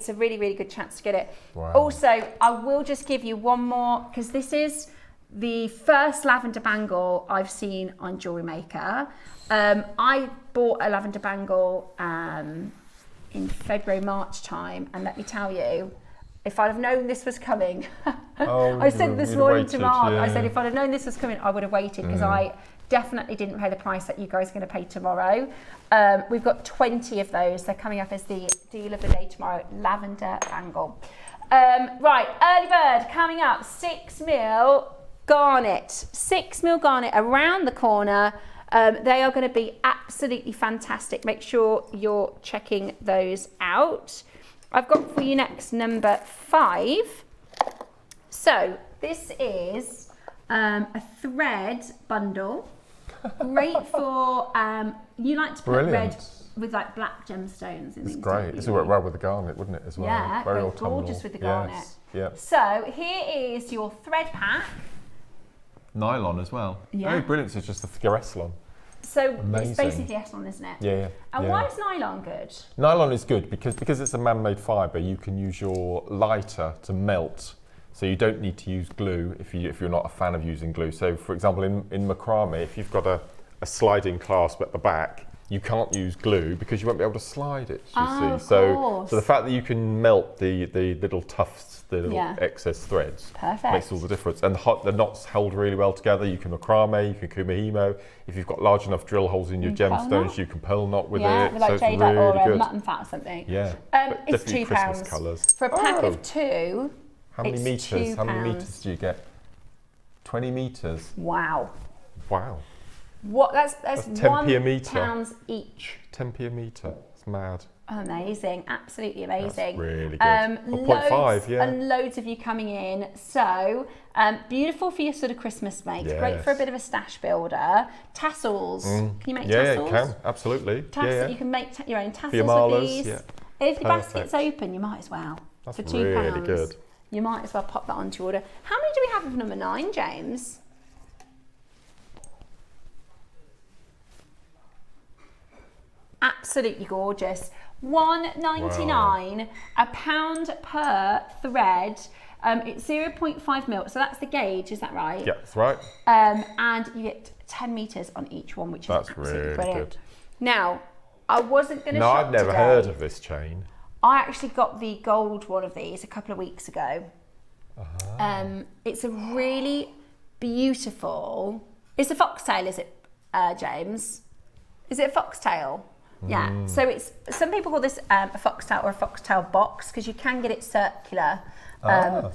a really, really good chance to get it. Wow. Also, I will just give you one more, because this is the first lavender bangle I've seen on JewelleryMaker. I bought a lavender bangle in February, March time, and let me tell you, if I'd have known this was coming, I said this morning to Mark, I said if I'd have known this was coming, I would have waited, because I definitely didn't pay the price that you guys are going to pay tomorrow. We've got 20 of those. They're coming up as the deal of the day tomorrow. Lavender bangle. Right, early bird coming up. 6 mil garnet. 6 mil garnet around the corner. They are going to be absolutely fantastic. Make sure you're checking those out. I've got for you next number 5. So this is a thread bundle. Great for, you like to put red with like black gemstones. It's great. This would work well with the garnet, wouldn't it, as well? Yeah, very gorgeous with the garnet. Yes. Yeah. So here is your thread pack. Nylon as well. Yeah. Oh, brilliant. So it's just the Fioressalon. So Amazing. it's basically Essilon, isn't it? Yeah. And why is nylon good? Nylon is good because it's a man-made fibre. You can use your lighter to melt. So you don't need to use glue if you're not a fan of using glue. So for example, in macrame, if you've got a sliding clasp at the back, you can't use glue because you won't be able to slide it, you see. So the fact that you can melt the little tufts, the little excess threads, makes all the difference. And the knots held really well together. You can macrame, you can kumihimo. If you've got large enough drill holes in your gemstones, you can pearl knot with it. With like so it's jadeite really or good. mutton fat or something. Yeah. It's £2 Christmas colours. for a pack of 2. How many meters? How many meters do you get? 20 meters. Wow. Wow. What? That's 10p a metre. £1 each. 10p a metre. It's mad. Amazing, absolutely amazing. That's really good. 0.5, yeah. And loads of you coming in. So beautiful for your sort of Christmas make. Yes. Great for a bit of a stash builder. Tassels. Can you make tassels? Yeah, you can. Absolutely. You can make your own tassels for your malas, with these. Yeah. If the basket's open, you might as well. That's for £2. really good. You might as well pop that onto your order. How many do we have of number 9, James? Absolutely gorgeous. £1.99, £1 per thread. It's 0.5 mil, so that's the gauge, is that right? Yeah, that's right. And you get 10 meters on each one, which is absolutely really brilliant. Good. Now, I wasn't going to No, shop I've never today. heard of this chain. I actually got the gold one of these a couple of weeks ago. It's a really beautiful, it's a foxtail, is it? James? Is it a foxtail? Yeah. So it's, some people call this a foxtail or a foxtail box because you can get it circular. But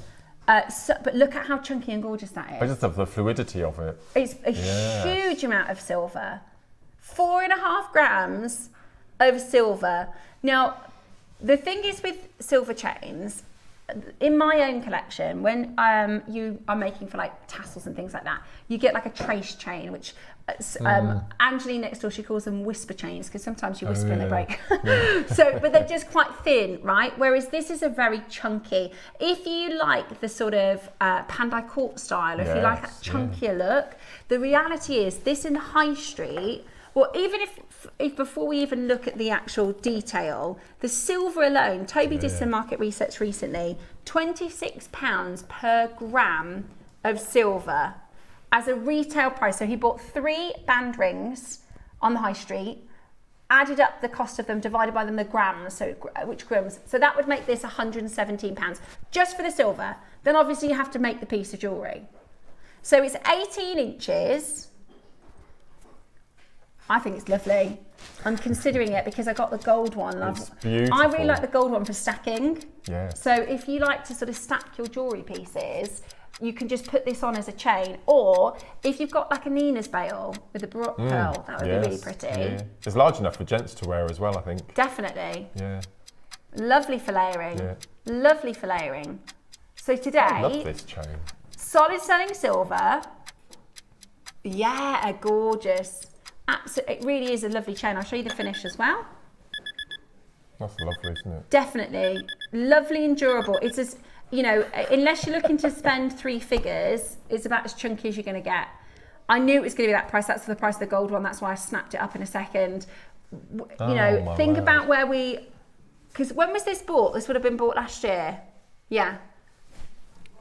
look at how chunky and gorgeous that is. I just love the fluidity of it. It's a huge amount of silver. 4.5 grams of silver. Now, the thing is with silver chains, in my own collection, when you are making for like tassels and things like that, you get like a trace chain, which Angeline next door, she calls them whisper chains because sometimes you whisper and they break. But they're just quite thin, right? Whereas this is a very chunky. If you like the sort of Pandai Court style, if you like that chunkier look, the reality is this in the high street, well, even if before we even look at the actual detail, the silver alone, Toby did some market research recently, £26 per gram of silver as a retail price. So he bought 3 band rings on the high street, added up the cost of them, divided by them the grams, so which grams. So that would make this £117 just for the silver. Then obviously you have to make the piece of jewellery. So it's 18 inches. I think it's lovely. I'm considering it because I got the gold one. It's beautiful. I really like the gold one for stacking. Yeah. So if you like to sort of stack your jewellery pieces, you can just put this on as a chain. Or if you've got like a Nina's bail with a Baroque pearl, that would be really pretty. Yeah. It's large enough for gents to wear as well, I think. Definitely. Yeah. Lovely for layering. Yeah. Lovely for layering. So today, I love this chain. Solid selling silver. Yeah, gorgeous. Absolutely, it really is a lovely chain. I'll show you the finish as well. That's lovely, isn't it? Definitely. Lovely and durable. It's as, you know, unless you're looking to spend 3 figures, it's about as chunky as you're going to get. I knew it was going to be that price. That's the price of the gold one. That's why I snapped it up in a second. You know, think about where because when was this bought? This would have been bought last year. Yeah.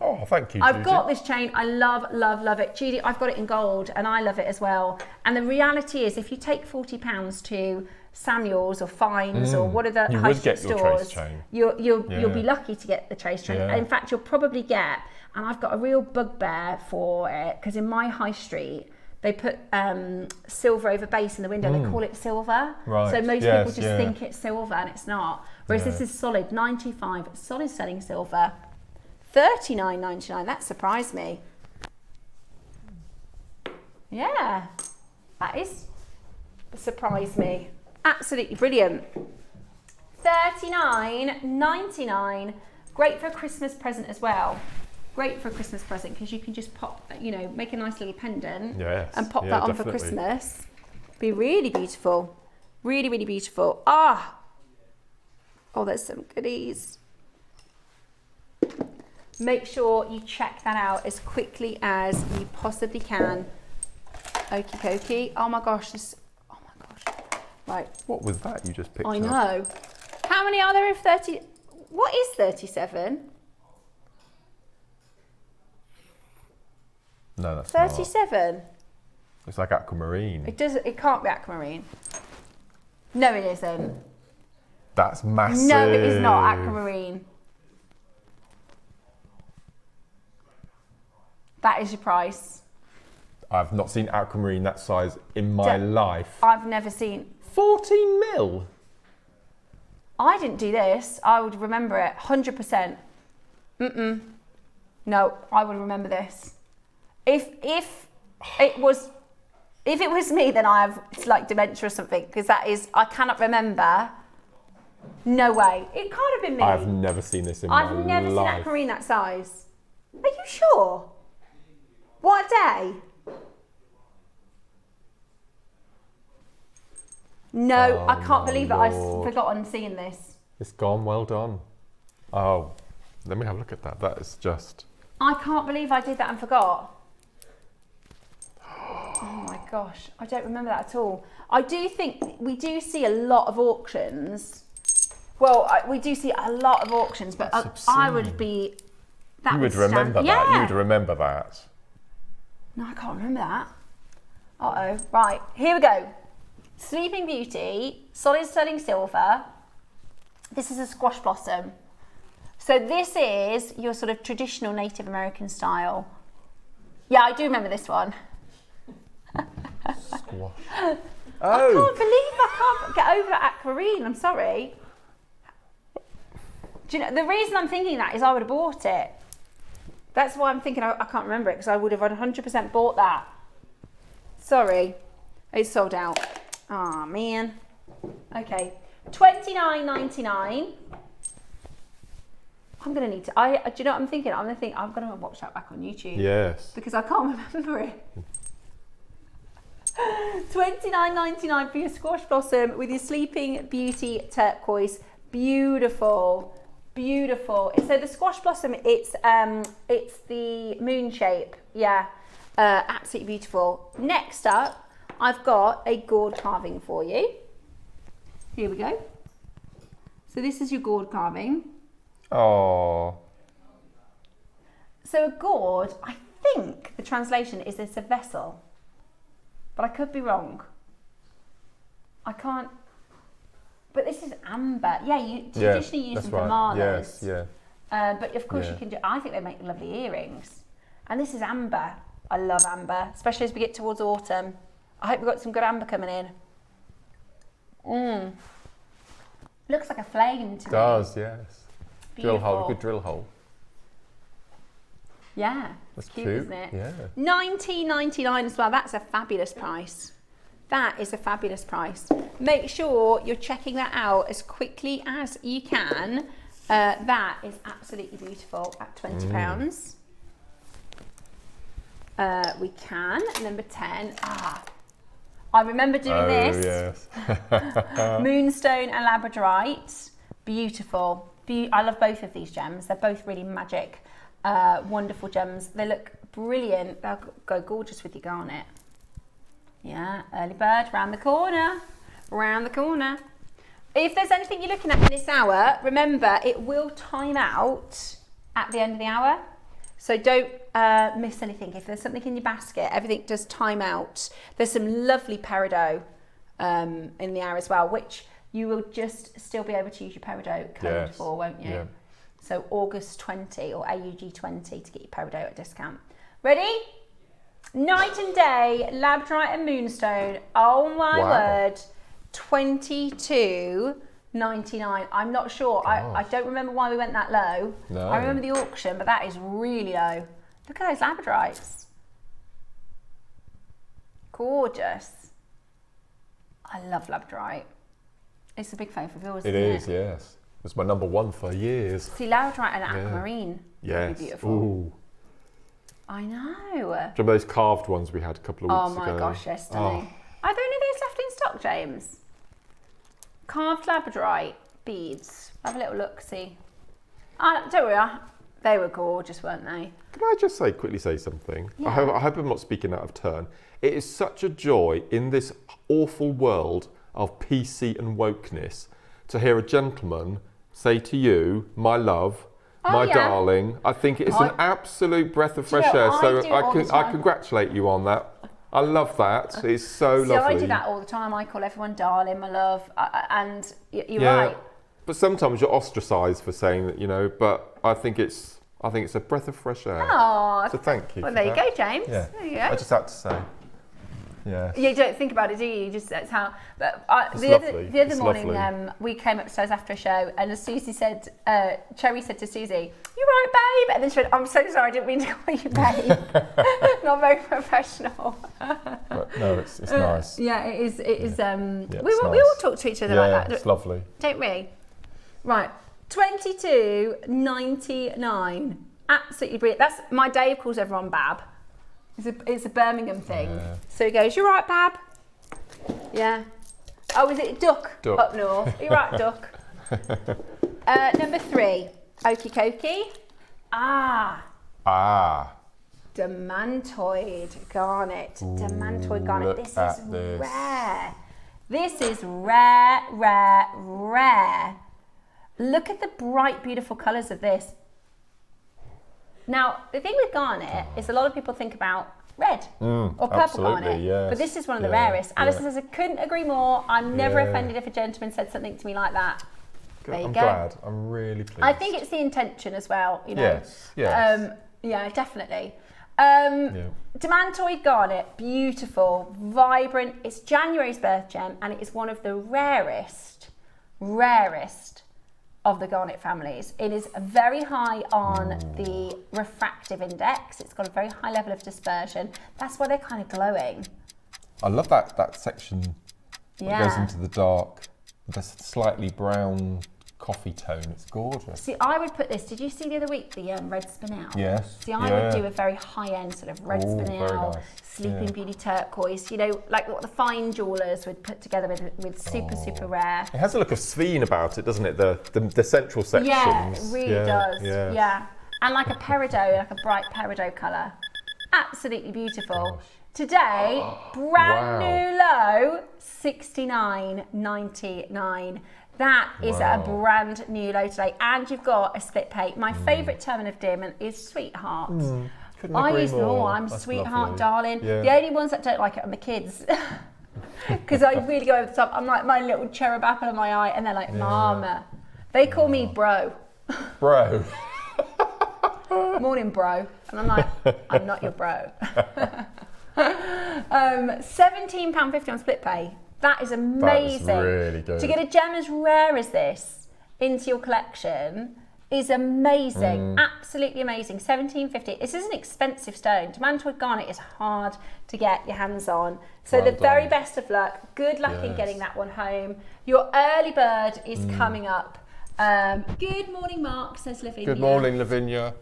Oh, thank you, I've got this chain. I love, love, love it. Judy, I've got it in gold and I love it as well. And the reality is, if you take £40 to Samuel's or Fines or one of the high street stores, you'll be lucky to get the trace chain. In fact, you'll probably get, and I've got a real bugbear for it, because in my high street, they put silver over base in the window. They call it silver. Right. So most people just think it's silver and it's not. Whereas this is solid, 95, solid selling silver. $39.99, that surprised me. Yeah, that is surprised me. Absolutely brilliant. $39.99, great for a Christmas present as well. Great for a Christmas present because you can just pop, you know, make a nice little pendant and pop that on for Christmas. Be really beautiful. Really, really beautiful. Oh, there's some goodies. Make sure you check that out as quickly as you possibly can. Okie dokie. Oh my gosh, oh my gosh. Right. What was that you just picked up? I know. How many are there of 30? What is 37? No, that's 37. Not. It's like aquamarine. It can't be aquamarine. No, it isn't. That's massive. No, it is not aquamarine. That is your price. I've not seen aquamarine that size in my life. I've never seen. 14 mil? I didn't do this. I would remember it 100%. No, I would remember this. If it was me, then I have like dementia or something, because I cannot remember. No way. It can't have been me. I've never seen this in my life. I've never seen aquamarine that size. Are you sure? What a day. No, I can't believe it. I've forgotten seeing this. It's gone, well done. Oh, let me have a look at that. That is just... I can't believe I did that and forgot. Oh my gosh, I don't remember that at all. I do think we do see a lot of auctions. Well, we do see a lot of auctions, but I would be... You would remember that. Yeah. You would remember that. No, I can't remember that. Uh-oh. Right, here we go. Sleeping Beauty, solid sterling silver. This is a squash blossom. So this is your sort of traditional Native American style. Yeah, I do remember this one. Squash. I can't believe I can't get over that aquamarine. I'm sorry. Do you know, the reason I'm thinking that is I would have bought it. That's why I'm thinking I can't remember it, because I would have 100% bought that. Sorry. It's sold out. Oh man. Okay. $29.99. I'm gonna need to. Do you know what I'm thinking? I'm gonna watch that back on YouTube. Yes. Because I can't remember it. $29.99 for your squash blossom with your Sleeping Beauty turquoise. Beautiful, beautiful. So the squash blossom, it's the moon shape. Yeah, absolutely beautiful. Next up, I've got a gourd carving for you. Here we go. So this is your gourd carving. Oh. So a gourd, I think the translation is it's a vessel, but I could be wrong. I can't. But this is amber. Yeah, you traditionally use them for malas. Yes, yeah. But of course you can do. I think they make lovely earrings. And this is amber. I love amber, especially as we get towards autumn. I hope we've got some good amber coming in. Looks like a flame to me. Does, yes. Beautiful. Drill hole, good drill hole. Yeah, that's cute, isn't it? Yeah. $19.99 as well. That's a fabulous price. That is a fabulous price. Make sure you're checking that out as quickly as you can. That is absolutely beautiful at £20. We can. Number 10. I remember doing this. Yes. Moonstone and labradorite. Beautiful. I love both of these gems. They're both really magic, wonderful gems. They look brilliant. They'll go gorgeous with your garnet. Yeah, early bird, round the corner. Round the corner. If there's anything you're looking at in this hour, remember it will time out at the end of the hour. So don't miss anything. If there's something in your basket, everything does time out. There's some lovely peridot in the hour as well, which you will just still be able to use your peridot code for, won't you? Yeah. So August 20 or AUG 20 to get your peridot at discount. Ready? Night and Day, labradorite and moonstone. Oh my word. $22.99. I'm not sure. I don't remember why we went that low. No. I remember the auction, but that is really low. Look at those labradorites. Gorgeous. I love labradorite. It's a big favourite of yours, isn't it? It is, yes. It was my number one for years. See, labradorite and aquamarine. Yes. Really beautiful. Ooh. I know. Do you remember those carved ones we had a couple of weeks ago? Oh my gosh, yes, stunning. Are there any of those left in stock, James? Carved labradorite beads. Have a little look, see. Don't worry, they were gorgeous, weren't they? Can I just quickly say something? Yeah. I hope I'm not speaking out of turn. It is such a joy in this awful world of PC and wokeness to hear a gentleman say to you, my love, my darling. I think it's an absolute breath of fresh air. So I congratulate you on that. I love that. It's so lovely. I do that all the time. I call everyone darling, my love. And you're right. But sometimes you're ostracised for saying that, but I think it's a breath of fresh air. Oh, so thank you. Well, there you go, James. Yeah. There you go. I just had to say. Yeah. You don't think about it, do you? That's how. But the other morning, we came upstairs after a show, and as Susie said, Cherry said to Susie, "You right, babe?" And then she went, "I'm so sorry, I didn't mean to call you babe." Not very professional. But no, it's nice. Yeah, it is. It is. Yeah, we all talk to each other like that. It's lovely. Don't we? Right, $22.99. Absolutely brilliant. That's my Dave calls everyone Bab. It's a Birmingham thing. Yeah. So he goes, "You right, Bab?" Yeah. Oh, is it Duck up north? You're right, Duck. Number 3, Okie Kokie. Demantoid garnet. Demantoid garnet. This is rare. This is rare, rare, rare. Look at the bright, beautiful colours of this. Now, the thing with garnet is a lot of people think about red or purple garnet, but this is one of the rarest. Alison says, I couldn't agree more. I'm never offended if a gentleman said something to me like that. Good. I'm glad. I'm really pleased. I think it's the intention as well, Yes. Yeah, definitely. Demantoid garnet, beautiful, vibrant. It's January's birth gem, and it is one of the rarest of the garnet families. It is very high on the refractive index. It's got a very high level of dispersion. That's why they're kind of glowing. I love that section that goes into the dark. The slightly brown coffee tone. It's gorgeous. See, I would put this. Did you see the other week the red spinel? Yes. See, I would do a very high-end sort of red spinel, nice. Sleeping Beauty turquoise. You know, like what the fine jewellers would put together with super rare. It has a look of Sveen about it, doesn't it? The central sections. Yeah, it really does. Yeah. And like a peridot, like a bright peridot colour. Absolutely beautiful. Gosh. Today, brand new low, $69.99. That is a brand new low today. And you've got a split pay. My favourite term of endearment is sweetheart. I use them all. I'm That's sweetheart, lovely. darling. Yeah. The only ones that don't like it are my kids. Because I really go over the top. I'm like my little cherub apple of my eye. And they're like, Mama. They call me bro. Bro. Morning, bro. And I'm like, I'm not your bro. £17.50 on split pay. That is amazing. That is really good. To get a gem as rare as this into your collection is amazing. Absolutely amazing. £17.50. This is an expensive stone. Demantoid garnet is hard to get your hands on. So the very best of luck. Good luck in getting that one home. Your early bird is coming up. Good morning, Mark, says Lavinia. Good morning, Lavinia.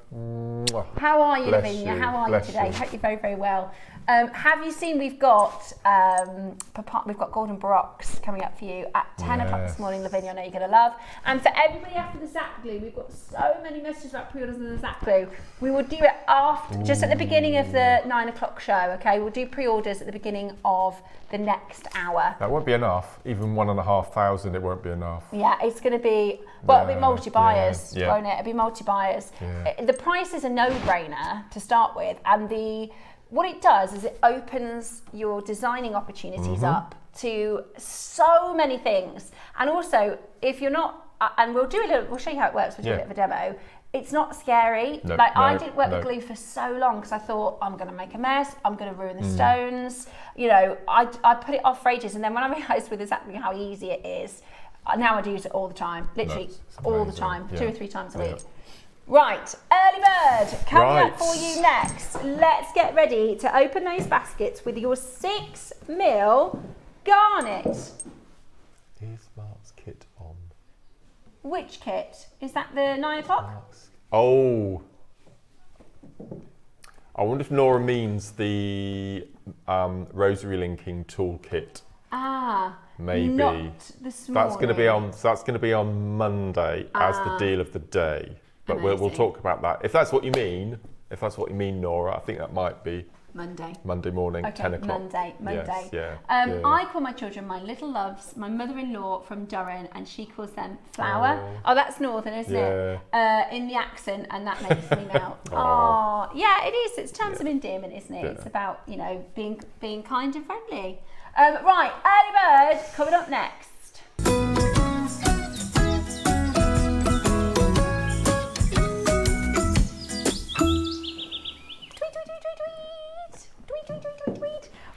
How are you, Bless Lavinia? you, How are you bless today? you. Hope you're very, very well. Have you seen we've got golden Baroques coming up for you at 10 o'clock this morning, Lavinia. I know you're going to love. And for everybody after the Zap glue, we've got so many messages about pre-orders and the Zap glue. We will do it after, just at the beginning of the 9 o'clock show. Okay, we'll do pre-orders at the beginning of the next hour. That won't be enough. Even 1,500, it won't be enough. Yeah, it's going to be, well, it'll be multi-buyers, won't it? It'll be multi-buyers. Yeah. The price is a no-brainer to start with, and what it does is it opens your designing opportunities up to so many things. And also, if you're not, and we'll show you how it works, we'll do a bit of a demo. It's not scary. I didn't work with glue for so long because I thought, I'm going to make a mess, I'm going to ruin the stones. You know, I put it off for ages, and then when I realised with exactly how easy it is, now I use it all the time, literally all the time, 2 or 3 times a week. Right, early bird coming up for you next. Let's get ready to open those baskets with your 6mm garnet. Is Mark's kit on? Which kit? Is that the 9 o'clock? Oh. I wonder if Nora means the rosary linking toolkit. Maybe. Not this morning. That's going to be on Monday as the deal of the day. But we'll talk about that. If that's what you mean, Nora, I think that might be Monday morning, 10 o'clock. Monday. Yes, I call my children my little loves. My mother-in-law from Durham, and she calls them flower. Oh, that's northern, isn't it? In the accent, and that makes me melt. Oh, yeah, it is. It's terms of endearment, isn't it? Yeah. It's about, you know, being kind and friendly. Right, early bird coming up next.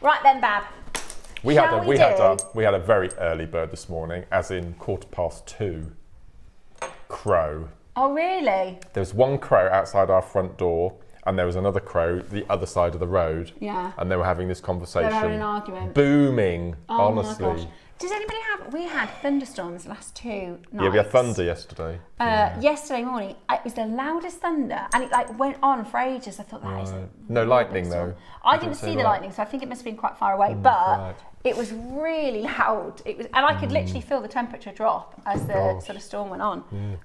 Right then, Bab. We had a very early bird this morning, as in 2:15. Crow. Oh really? There was one crow outside our front door, and there was another crow the other side of the road. Yeah. And they were having this conversation. They were having an argument. Booming, honestly. My gosh. Does anybody we had thunderstorms the last 2 nights. Yeah, we had thunder yesterday. Yesterday morning, it was the loudest thunder, and it went on for ages. I thought that is no lightning though. I didn't see the lightning, so I think it must have been quite far away. But it was really loud. It was, and I could literally feel the temperature drop as the sort of storm went on.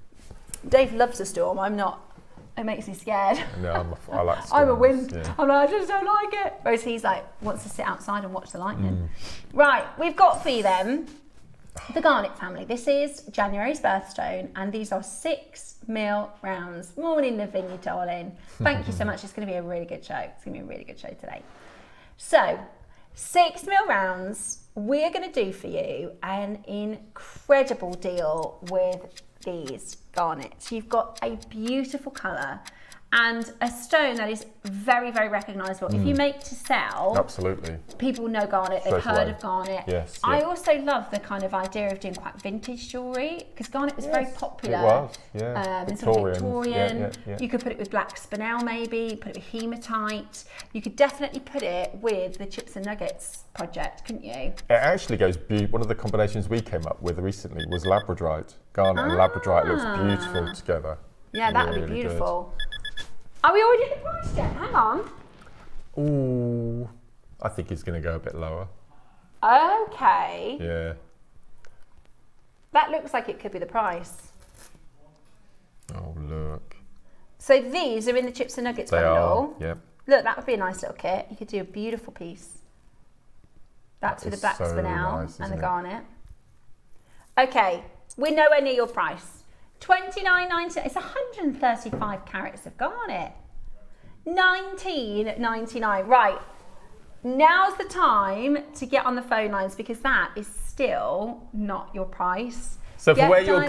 Dave loves a storm. I'm not. It makes me scared. No, I like storms. I'm a wind. Yeah. I'm like, I just don't like it. Whereas he's wants to sit outside and watch the lightning. Right, we've got for you then the Garnet family. This is January's birthstone, and these are 6mm rounds. Morning, Lavinia, darling. Thank you so much. It's going to be a really good show. It's going to be a really good show today. So, 6mm rounds. We're going to do for you an incredible deal with these garnets. You've got a beautiful colour, and a stone that is very, very recognisable. If you make to sell, absolutely, people know garnet, they've heard of garnet. Yes, I also love the kind of idea of doing quite vintage jewellery, because garnet was very popular. It was, yeah. It's sort of Victorian. You could put it with black spinel maybe, put it with hematite. You could definitely put it with the chips and nuggets project, couldn't you? It actually goes, one of the combinations we came up with recently was labradorite. Garnet and labradorite looks beautiful together. Yeah, that would be beautiful. Good. Are we already at the price yet? Hang on. Ooh, I think it's going to go a bit lower. Okay. Yeah. That looks like it could be the price. Oh, look. So these are in the chips and nuggets bundle. Yep. Look, that would be a nice little kit. You could do a beautiful piece. That's with the black spinel and the garnet. Okay, we're nowhere near your price. $29.99. It's 135 carats of garnet. $19.99. Right. Now's the time to get on the phone lines, because that is still not your price. So for where you're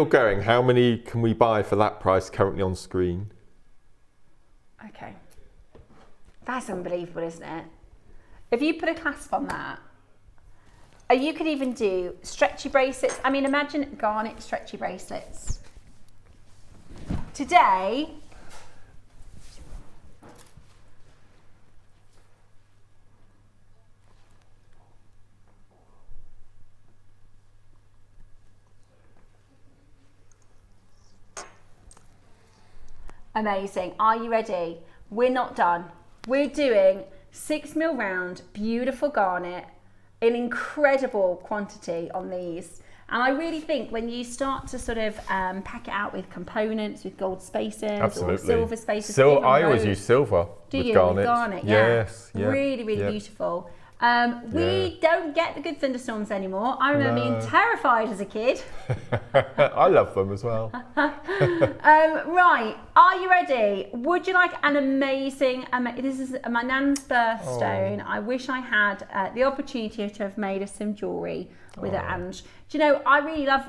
going, how many can we buy for that price currently on screen? Okay. That's unbelievable, isn't it? If you put a clasp on that, you could even do stretchy bracelets. I mean, imagine garnet stretchy bracelets. Today, amazing. Are you ready? We're not done. We're doing 6mm round, beautiful garnet, in incredible quantity on these. And I really think when you start to sort of pack it out with components, with gold spacers or silver spacers. So I always use silver with garnet. With garnet, Yes, yeah. Really, really beautiful. We don't get the good thunderstorms anymore. I remember being terrified as a kid. I love them as well. Right, are you ready? Would you like an amazing, this is my nan's birthstone. I wish I had the opportunity to have made us some jewellery with it. And do you know, I really love,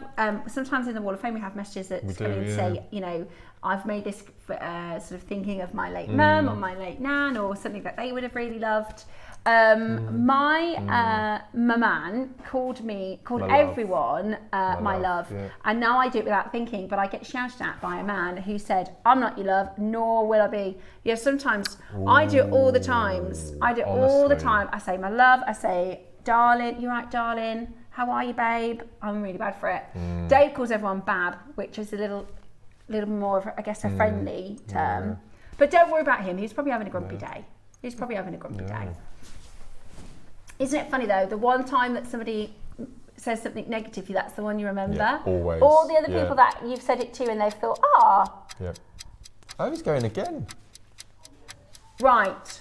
sometimes in the Wall of Fame we have messages that come in and say, you know, I've made this sort of thinking of my late mum or my late nan, or something that they would have really loved. My man called everyone my love, and now I do it without thinking, but I get shouted at by a man who said, I'm not your love, nor will I be. Yeah, sometimes I do it all the times. I do it all the time. I say my love, I say darling, you right darling, how are you babe? I'm really bad for it. Dave calls everyone bab, which is a little more of, I guess, a friendly term. But don't worry about him, he's probably having a grumpy day. He's probably having a grumpy day. Isn't it funny though, the one time that somebody says something negative, that's the one you remember? Yeah, always. All the other people that you've said it to and they've thought, Yeah. Oh, he's going again. Right.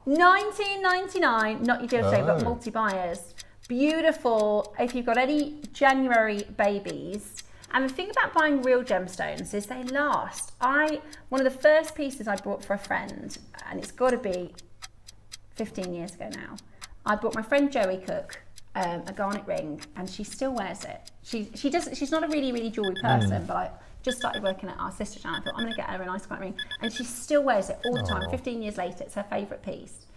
$19.99, not your deal today, but multi-buyers. Beautiful. If you've got any January babies. And the thing about buying real gemstones is they last. One of the first pieces I bought for a friend, and it's got to be 15 years ago now, I bought my friend Joey Cook a garnet ring, and she still wears it. She's not a really, really jewelry person, but I just started working at our sister channel. I thought I'm going to get her a nice garnet ring, and she still wears it all the time. 15 years later, it's her favourite piece.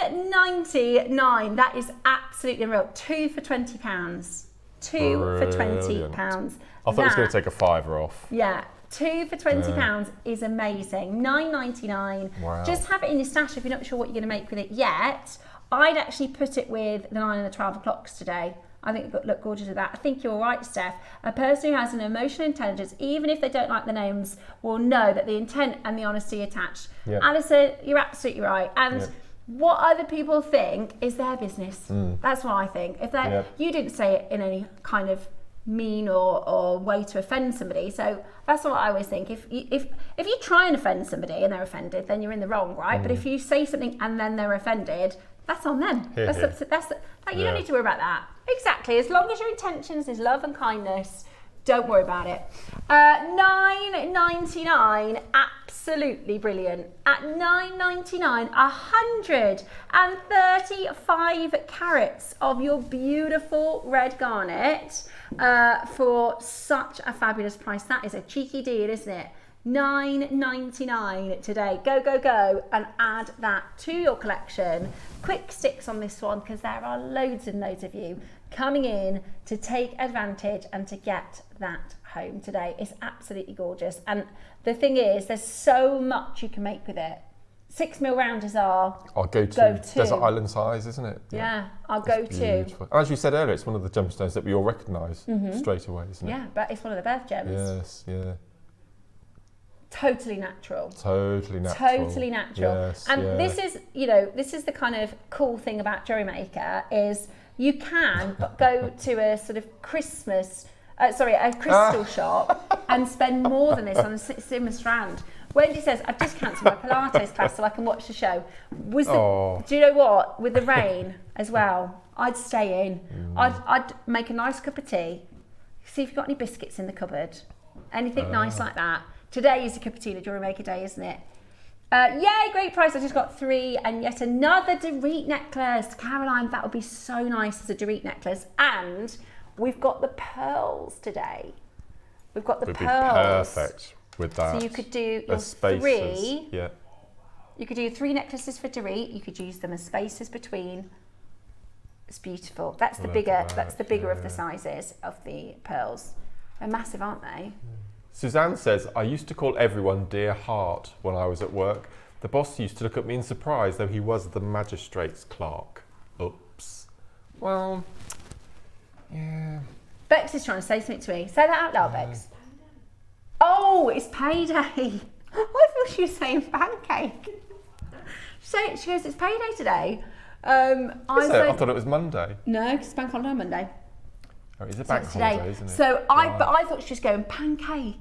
$9.99. That is absolutely unreal. 2 for £20. Two for £20. I thought it was going to take a fiver off. Yeah. 2 for £20 is amazing. $9.99. Wow. Just have it in your stash if you're not sure what you're going to make with it yet. I'd actually put it with the 9 and the 12 o'clocks today. I think it would look gorgeous with that. I think you're right, Steph. A person who has an emotional intelligence, even if they don't like the names, will know that the intent and the honesty attached. Yep. Alison, you're absolutely right. And what other people think is their business. That's what I think. If you didn't say it in any kind of mean or way to offend somebody, so that's what I always think. If you try and offend somebody and they're offended, then you're in the wrong, right? But if you say something and then they're offended, that's on them. You don't need to worry about that. Exactly. As long as your intentions is love and kindness, Don't worry about it. $9.99, absolutely brilliant. At $9.99, 135 carats of your beautiful red garnet for such a fabulous price. That is a cheeky deal, isn't it? $9.99 today. Go, go, go and add that to your collection. Quick sticks on this one because there are loads and loads of you coming in to take advantage and to get that home today. It's absolutely gorgeous. And the thing is, there's so much you can make with it. 6mm round is our go-to. Desert island size, isn't it? Yeah, our go-to. As you said earlier, it's one of the gemstones that we all recognise straight away, isn't it? Yeah, but it's one of the birth gems. Yes, yeah. Totally natural. Totally natural. Totally natural. Yes, and yeah. this is, this is the kind of cool thing about JewelleryMaker is you can go to a sort of a crystal shop and spend more than this on a Gemstone Strand. Wendy says, I've just cancelled my Pilates class so I can watch the show. Do you know what? With the rain as well, I'd stay in. I'd make a nice cup of tea, see if you've got any biscuits in the cupboard, anything nice like that. Today is a cup of tea, the JewelleryMaker day, isn't it? Yay, great price. I just got 3 and yet another Dorit necklace. Caroline, that would be so nice as a Dorit necklace. And we've got the pearls today. We've got the pearls. Be perfect with that. So you could do your 3. Yeah. You could do 3 necklaces for Dorit. You could use them as spaces between. It's beautiful. That's the bigger. That's the bigger of the sizes of the pearls. They're massive, aren't they? Suzanne says, I used to call everyone Dear Heart when I was at work. The boss used to look at me in surprise, though he was the magistrate's clerk. Oops. Well, yeah. Bex is trying to say something to me. Say that out loud, Bex. Oh, it's payday. I thought she was saying pancake. She goes, it's payday today. I thought it was Monday. No, because it's bank holiday on Monday. Oh, it's a bank holiday, isn't it? So I thought she was going pancake.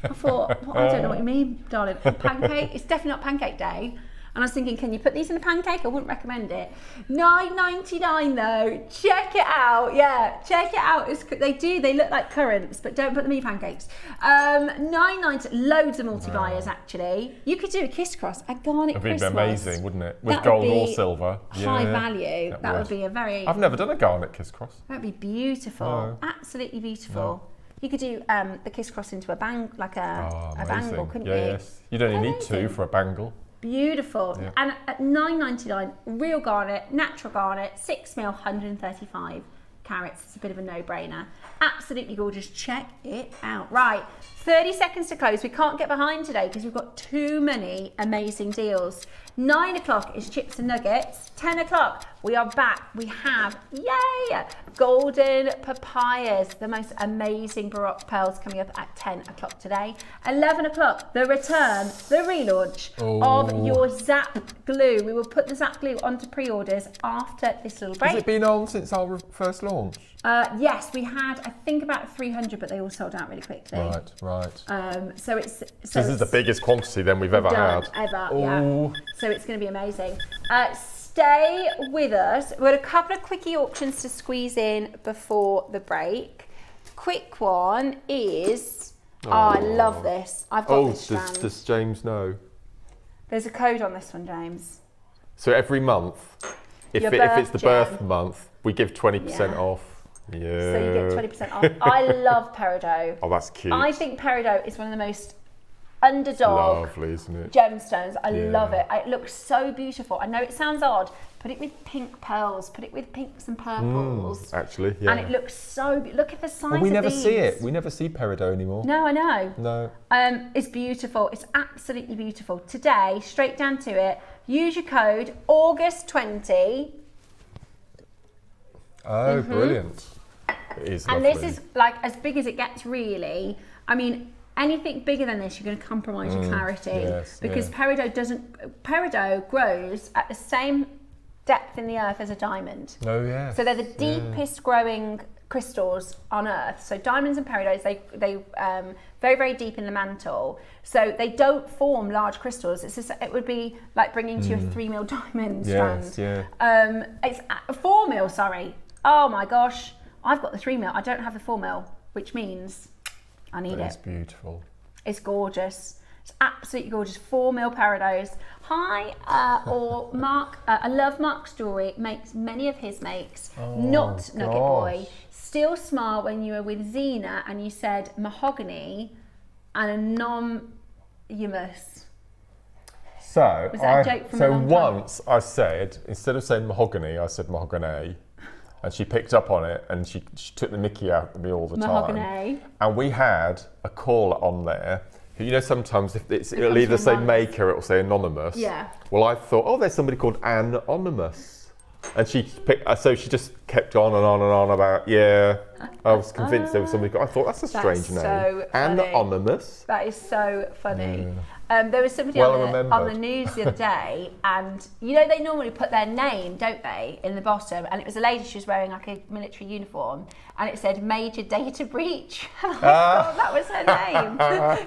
I thought, I don't know what you mean, darling. Pancake? It's definitely not pancake day. And I was thinking, can you put these in a pancake? I wouldn't recommend it. $9.99 though. Check it out. Yeah, check it out. They look like currants, but don't put them in pancakes. $9.99. Loads of multi-buyers actually. You could do a kiss cross, a garnet Christmas. It'd be amazing, wouldn't it? With gold or silver. High value. That would be a very. I've never done a garnet kiss cross. That'd be beautiful. No. Absolutely beautiful. No. You could do the kiss cross into a bangle, like a bangle, couldn't you? Yes. You don't even need 2 for a bangle. Beautiful. Yeah. And at $9.99, real garnet, natural garnet, 6mm, 135 carats. It's a bit of a no-brainer. Absolutely gorgeous. Check it out. Right, 30 seconds to close. We can't get behind today because we've got too many amazing deals. 9 o'clock is chips and nuggets. 10 o'clock, we are back. We have, yay, golden papayas, the most amazing Baroque pearls coming up at 10 o'clock today. 11 o'clock, the return, the relaunch of your Zap glue. We will put the Zap glue onto pre-orders after this little break. Has it been on since our first launch? Yes, we had, I think, about 300, but they all sold out really quickly. Right. So this is the biggest quantity then we've ever had. Yeah. So it's going to be amazing. Stay with us. We've got a couple of quickie auctions to squeeze in before the break. Quick one is, I love this. I've got this strand. Does James know? There's a code on this one, James. So every month, if it's the birth month, we give 20% off. Yeah. So you get 20% off. I love peridot. Oh, that's cute. I think peridot is one of the most underdog lovely, isn't it? Gemstones. I love it. It looks so beautiful. I know it sounds odd. Put it with pink pearls. Put it with pinks and purples. Actually, yeah. And it looks so. Look at the size of these. We never see it. We never see peridot anymore. No, I know. No. It's beautiful. It's absolutely beautiful. Today, straight down to it. Use your code August20. Oh, brilliant! It is lovely. And this is like as big as it gets, really. I mean, anything bigger than this, you're going to compromise your clarity because peridot grows at the same depth in the earth as a diamond. Oh yeah. So they're the deepest growing crystals on earth. So diamonds and peridots, they very, very deep in the mantle. So they don't form large crystals. It's just, it would be like bringing to you a 3mm diamond strand. Yeah. It's 4mm, sorry. Oh my gosh. I've got the 3mm. I don't have the 4mm, which means I need it. It's beautiful. It's gorgeous. It's absolutely gorgeous. 4 mil peridot. Hi, or Mark. I love Mark's jewellery. Makes many of his makes. Not Nugget Boy. Still smile when you were with Zena and you said mahogany and anonymous. So, Was that a joke from a long time? once I said, instead of saying mahogany, I said mahogany. And she picked up on it and she took the mickey out of me all the Mahogany. time. And we had a caller on there. You know, sometimes if it'll either say maker, it'll say anonymous. Yeah. Well, I thought, oh, there's somebody called Anonymous. And she so she just kept on and on and on about, I was convinced there was somebody called, I thought, that's a strange name. So funny. Anonymous. That is so funny. There was somebody on the news the other day, and you know they normally put their name, don't they, in the bottom? And it was a lady, she was wearing like a military uniform, and it said major data breach. And I thought that was her name,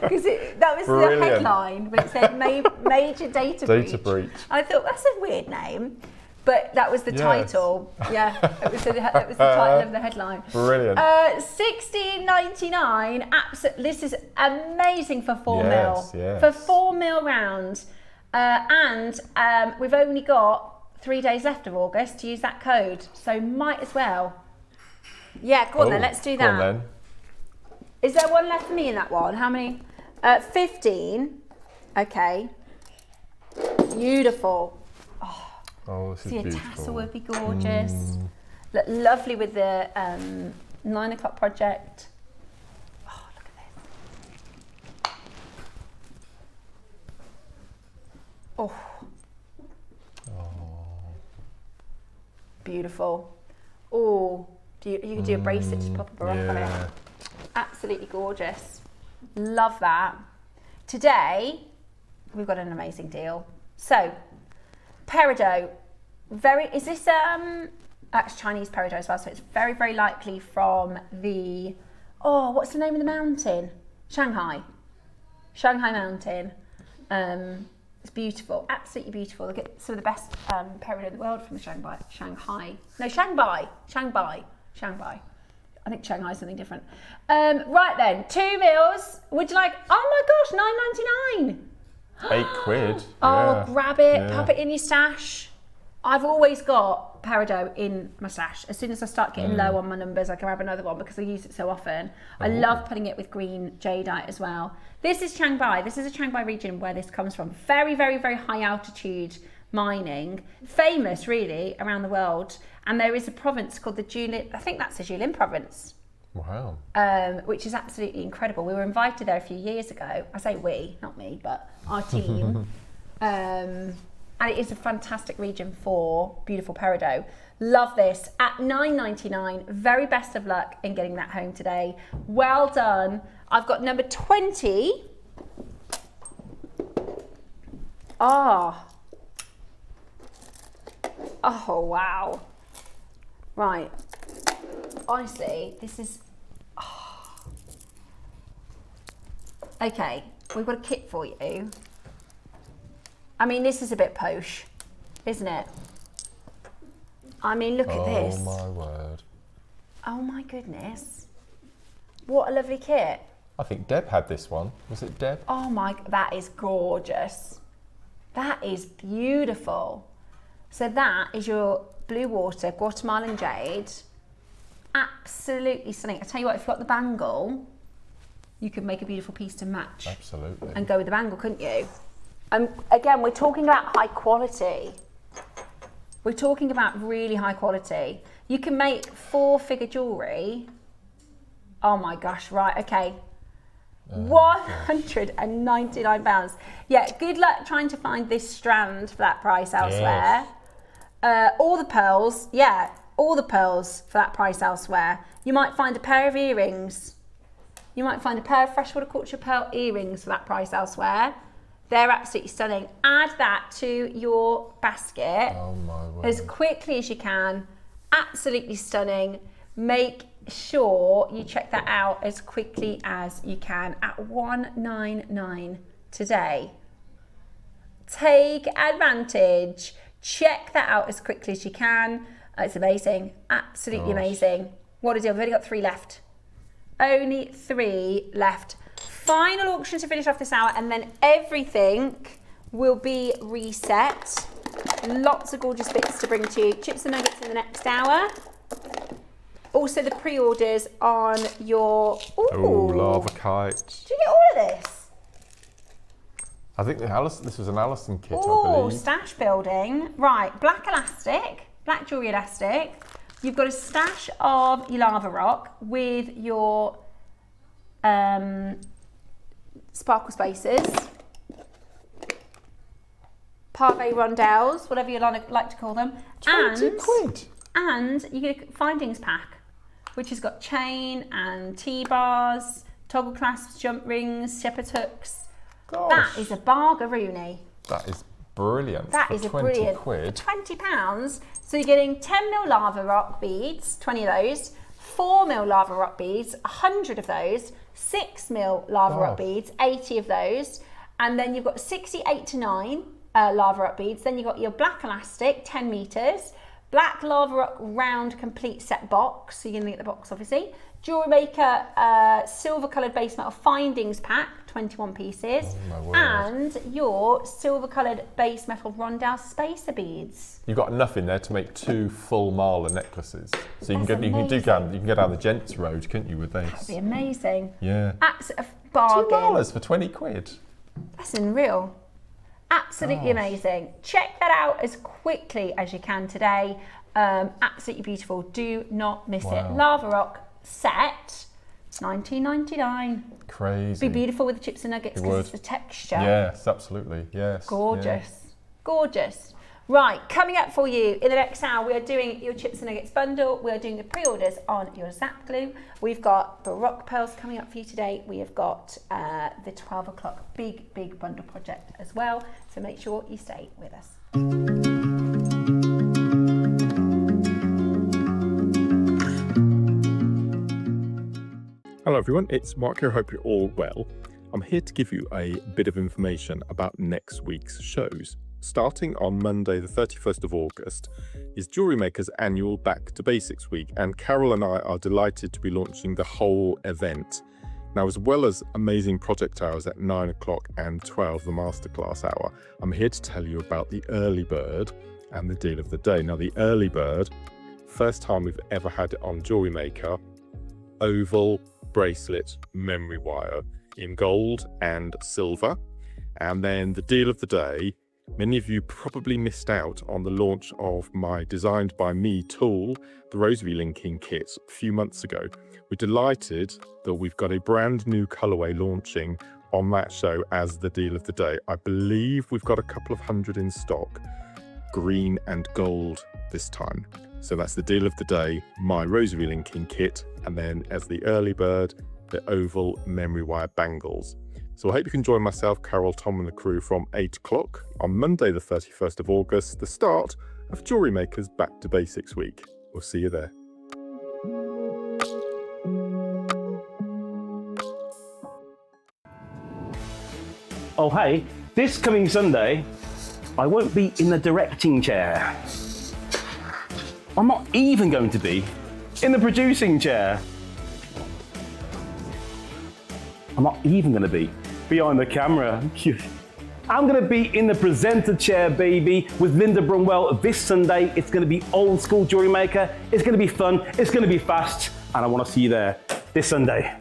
because that was the headline, but it said major data breach. And I thought that's a weird name. But that was the title. Yeah, it was the title of the headline. Brilliant. $16.99. This is amazing for 4 mil. Yes. For 4 mil round. And we've only got 3 days left of August to use that code. So might as well. Yeah, go on then, let's do that. Go on then. Is there one left for me in that one? How many? 15. Okay. Beautiful. Oh, this is beautiful. A tassel would be gorgeous. Look lovely with the 9 o'clock project. Oh, look at this. Oh. Beautiful. Oh, you can do a bracelet, just pop a Baroque on it. Absolutely gorgeous. Love that. Today, we've got an amazing deal. So, peridot, is this that's Chinese peridot as well, so it's very, very likely from the, what's the name of the mountain? Shanghai mountain. It's beautiful, absolutely beautiful. Look at some of the best peridot in the world from Shanghai. I think Shanghai is something different. Right then, 2 mils. Would you like, oh my gosh, £9.99. £8. Oh, grab it, pop it in your stash. I've always got peridot in my stash. As soon as I start getting low on my numbers, I can grab another one because I use it so often. I love putting it with green jadeite as well. This is Chiangbai. This is a Chiangbai region where this comes from. Very, very, very high altitude mining. Famous, really, around the world. And there is a province called the Jilin, I think that's the Jilin province. Wow. Which is absolutely incredible. We were invited there a few years ago. I say we, not me, but our team. And it is a fantastic region for beautiful peridot. Love this. At $9.99, very best of luck in getting that home today. Well done. I've got number 20. Oh, wow. Right. Honestly, this is... Okay, we've got a kit for you. I mean, this is a bit posh, isn't it? I mean, look at this. Oh my word. Oh my goodness. What a lovely kit. I think Deb had this one. Was it Deb? Oh my, that is gorgeous. That is beautiful. So that is your blue water Guatemalan jade. Absolutely stunning. I tell you what, if you've got the bangle, you could make a beautiful piece to match. Absolutely. And go with the bangle, couldn't you? Again, we're talking about high quality. We're talking about really high quality. You can make 4-figure jewellery. Oh my gosh, right, okay. £199. Yeah, good luck trying to find this strand for that price elsewhere. Yes. All the pearls for that price elsewhere. You might find a pair of earrings. You might find a pair of freshwater culture pearl earrings for that price elsewhere. They're absolutely stunning. Add that to your basket as quickly as you can. Absolutely stunning. Make sure you check that out as quickly as you can at $199 today. Take advantage. Check that out as quickly as you can. It's amazing. Absolutely amazing. What a deal. We've only got 3 left. only 3 left. Final auction to finish off this hour, and then everything will be reset. Lots of gorgeous bits to bring to you. Chips and nuggets in the next hour. Also the pre-orders on your... Oh, lava kite. Did you get all of this? I think this was an Alison kit, I Oh, believe. stash building. Right, black elastic, black jewellery elastic. You've got a stash of your lava rock with your sparkle spaces, parfait rondelles, whatever you like to call them. 20 quid. And you get a findings pack, which has got chain and T-bars, toggle clasps, jump rings, shepherd's hooks. Gosh. That is a bargaroony. That is brilliant. That for is a 20 brilliant. quid. For £20, so you're getting 10mm lava rock beads, 20 of those, 4mm lava rock beads, 100 of those, 6mm lava rock beads, 80 of those, and then you've got 68 to 9 lava rock beads. Then you've got your black elastic, 10 meters, black lava rock round complete set box, so you're gonna get the box obviously. JewelleryMaker silver coloured base metal findings pack, 21 pieces, and your silver coloured base metal rondelle spacer beads. You've got enough in there to make 2 full mala necklaces. So you can get down the gents road, couldn't you, with this? That'd be amazing. Yeah. Absolute bargain. 2 malas for 20 quid. That's unreal. Absolutely amazing. Check that out as quickly as you can today. Absolutely beautiful. Do not miss it. Lava rock set, £19.99. Crazy. Be beautiful with the chips and nuggets because it's the texture. Yes, absolutely. Yes. Gorgeous. Yeah. Gorgeous. Right, coming up for you in the next hour, we are doing your chips and nuggets bundle. We are doing the pre-orders on your zap glue. We've got Baroque pearls coming up for you today. We have got the 12 o'clock big bundle project as well. So make sure you stay with us. Hello everyone, it's Mark here. Hope you're all well. I'm here to give you a bit of information about next week's shows. Starting on Monday the 31st of August is JewelleryMaker's annual Back to Basics week, and Carol and I are delighted to be launching the whole event. Now, as well as amazing project hours at 9 o'clock and 12, the masterclass hour, I'm here to tell you about the early bird and the deal of the day. Now, the early bird, first time we've ever had it on JewelleryMaker, oval bracelet memory wire in gold and silver. And then the deal of the day, many of you probably missed out on the launch of my Designed by Me tool, the rosary linking kit, a few months ago. We're delighted that we've got a brand new colorway launching on that show as the deal of the day. I believe we've got a couple of hundred in stock, green and gold this time. So that's the deal of the day, my rosary linking kit, and then as the early bird, the oval memory wire bangles. So I hope you can join myself, Carol, Tom and the crew from 8 o'clock on Monday the 31st of August, the start of JewelleryMaker's Back to Basics week. We'll see you there. Oh hey, this coming Sunday, I won't be in the directing chair. I'm not even going to be in the producing chair. I'm not even going to be behind the camera. I'm going to be in the presenter chair, baby, with Linda Brunwell this Sunday. It's going to be old school JewelleryMaker. It's going to be fun. It's going to be fast. And I want to see you there this Sunday.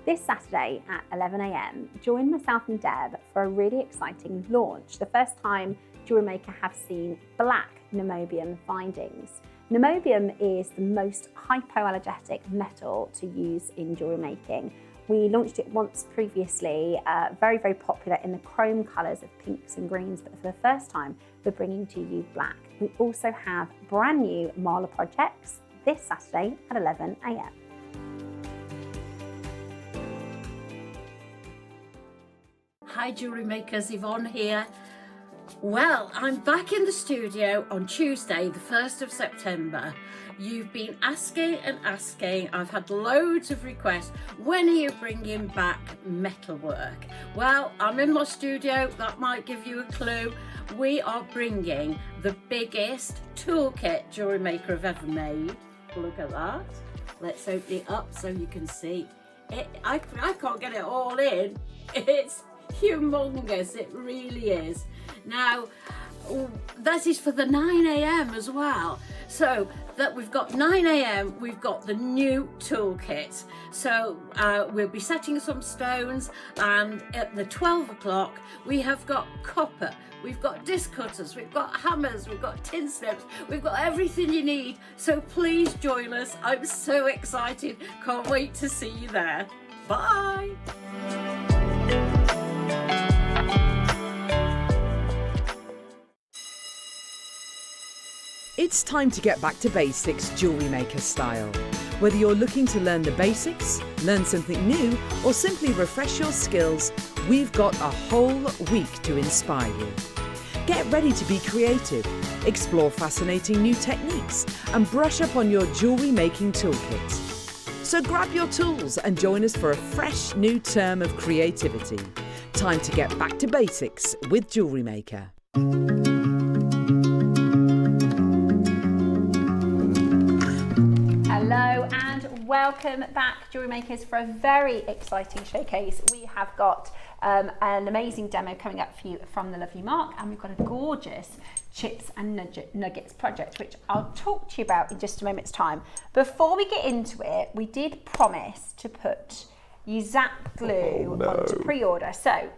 This Saturday at 11 AM, join myself and Deb for a really exciting launch. The first time JewelleryMaker have seen black niobium findings. Niobium is the most hypoallergenic metal to use in jewellery making. We launched it once previously, very, very popular in the chrome colours of pinks and greens, but for the first time, we're bringing to you black. We also have brand new Mala projects this Saturday at 11 AM. Hi Jewellery Makers, Yvonne here. Well, I'm back in the studio on Tuesday, the 1st of September. You've been asking and asking. I've had loads of requests. When are you bringing back metalwork? Well, I'm in my studio. That might give you a clue. We are bringing the biggest toolkit Jewellery Maker have ever made. Look at that. Let's open it up so you can see. I can't get it all in. It's humongous, it really is. Now, that is for the 9 a.m. as well. So that we've got 9 a.m, we've got the new toolkit. So we'll be setting some stones, and at the 12 o'clock, we have got copper, we've got disc cutters, we've got hammers, we've got tin snips, we've got everything you need. So please join us. I'm so excited. Can't wait to see you there. Bye. It's time to get back to basics Jewellery Maker style. Whether you're looking to learn the basics, learn something new, or simply refresh your skills, we've got a whole week to inspire you. Get ready to be creative, explore fascinating new techniques, and brush up on your jewellery making toolkit. So grab your tools and join us for a fresh new term of creativity. Time to get back to basics with Jewellery Maker. Hello and welcome back, Jewellery Makers, for a very exciting showcase. We have got an amazing demo coming up for you from the lovely Mark, and we've got a gorgeous chips and nuggets project, which I'll talk to you about in just a moment's time. Before we get into it, we did promise to put your Zap glue onto pre-order. So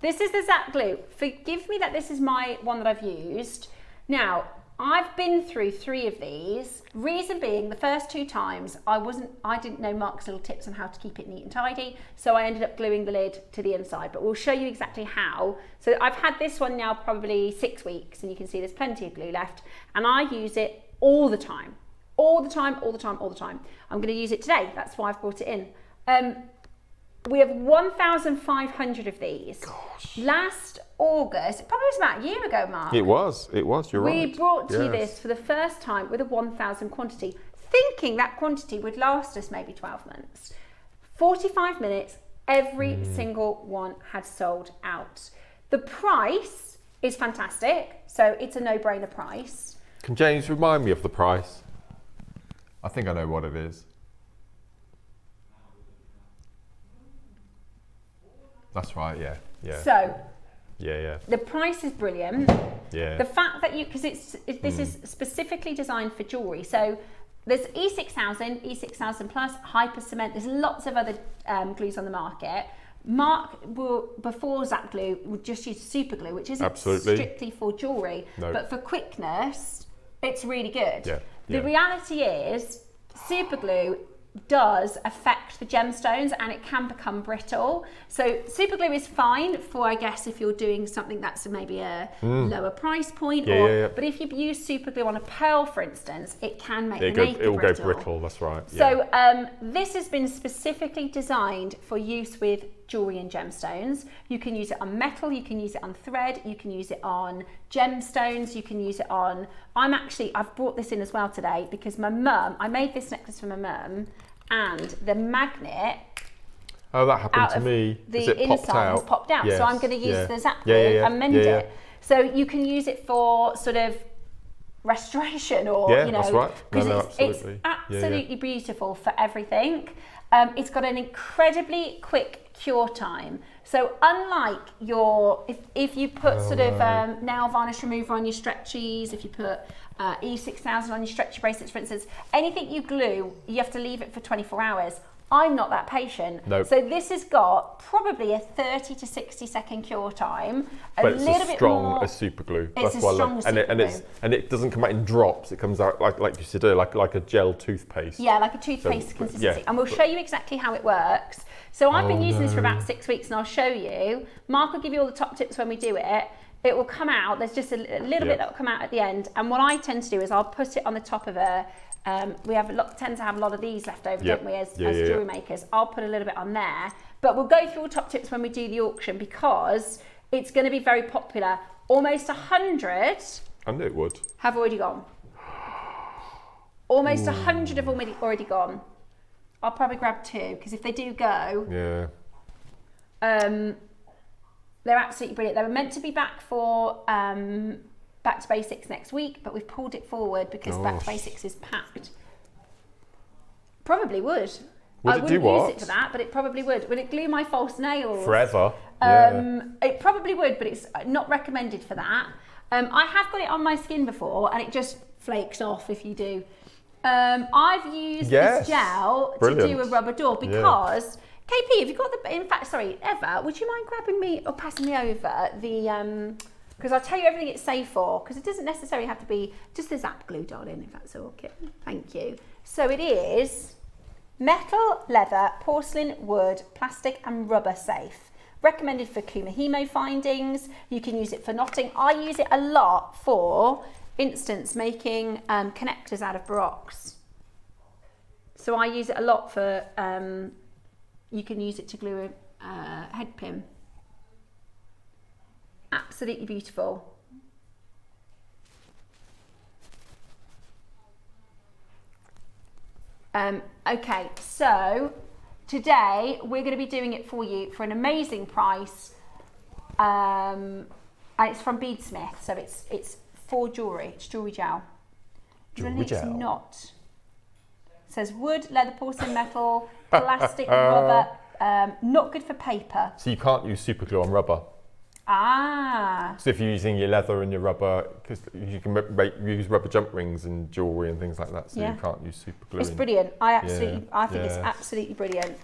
this is the Zap glue. Forgive me that this is my one that I've used. Now, I've been through 3 of these. Reason being, the first 2 times I didn't know Mark's little tips on how to keep it neat and tidy, so I ended up gluing the lid to the inside, but we'll show you exactly how. So I've had this one now probably 6 weeks, and you can see there's plenty of glue left, and I use it all the time. All the time, all the time, all the time. I'm gonna use it today, that's why I've brought it in. We have 1,500 of these. Gosh. Last August, it probably was about a year ago, Mark. It was, you're right. We brought to you this for the first time with a 1,000 quantity, thinking that quantity would last us maybe 12 months. 45 minutes, every single one had sold out. The price is fantastic, so it's a no-brainer price. Can James remind me of the price? I think I know what it is. That's right, yeah. So, yeah. the price is brilliant. Yeah. The fact that because this is specifically designed for jewellery. So there's E6000, E6000 Plus, Hyper Cement. There's lots of other glues on the market. Mark will, before Zap glue, would just use super glue, which isn't strictly for jewellery, but for quickness, it's really good. Yeah. The reality is, super glue does affect the gemstones and it can become brittle. So super glue is fine for, I guess, if you're doing something that's maybe a lower price point, but if you use super glue on a pearl, for instance, it can make it will go brittle. That's right. So this has been specifically designed for use with jewellery and gemstones. You can use it on metal, you can use it on thread, you can use it on gemstones, you can use it on, I've brought this in as well today because my mum, I made this necklace for my mum, and the magnet that happened to me. The inside has popped out. Yes. So I'm going to use the Zap glue and mend it. So you can use it for sort of restoration or, that's right. It's absolutely beautiful for everything. It's got an incredibly quick cure time. So unlike if you put nail varnish remover on your stretchies, if you put E6000 on your stretchy bracelets, for instance, anything you glue, you have to leave it for 24 hours. I'm not that patient. Nope. So this has got probably a 30 to 60 second cure time. But it's as strong as super glue. It's as strong as super glue. And it doesn't come out in drops. It comes out like you said, like a gel toothpaste. Yeah, like a toothpaste consistency. And we'll show you exactly how it works. So I've been using this for about 6 weeks, and I'll show you. Mark will give you all the top tips when we do it. It will come out, there's just a little bit that will come out at the end. And what I tend to do is I'll put it on the top of a we tend to have a lot of these left over, don't we, as Yeah. jewellery makers. I'll put a little bit on there, but we'll go through all top tips when we do the auction because it's going to be very popular. Almost 100 I knew it would. have already gone. Almost 100 have already gone. I'll probably grab 2 because if they do go, they're absolutely brilliant. They were meant to be back for Back to Basics next week, but we've pulled it forward because Back to Basics is packed. Probably would. Would I it wouldn't do what? use it for that, but it probably would. Would it glue my false nails? Forever. It probably would, but it's not recommended for that. I have got it on my skin before and it just flakes off if you do. I've used this gel to do a rubber door because, KP, have you got the, in fact, sorry, Eva, would you mind grabbing me or passing me over the, because I'll tell you everything it's safe for, because it doesn't necessarily have to be just the Zap glue, darling, if that's okay. Thank you. So it is metal, leather, porcelain, wood, plastic and rubber safe. Recommended for kumihimo findings. You can use it for knotting. I use it a lot for instance making connectors out of Baroques. So I use it a lot for, you can use it to glue a head pin. Absolutely beautiful. Okay, so today we're going to be doing it for you for an amazing price, and it's from Beadsmith, so it's for jewellery. It's jewellery gel. Jewellery gel. It's not. It says wood, leather, porcelain, metal, plastic, rubber. Not good for paper. So you can't use super glue on rubber. Ah. So if you're using your leather and your rubber, because you can use rubber jump rings in jewellery and things like that, so you can't use super glue. It's brilliant. I think it's absolutely brilliant.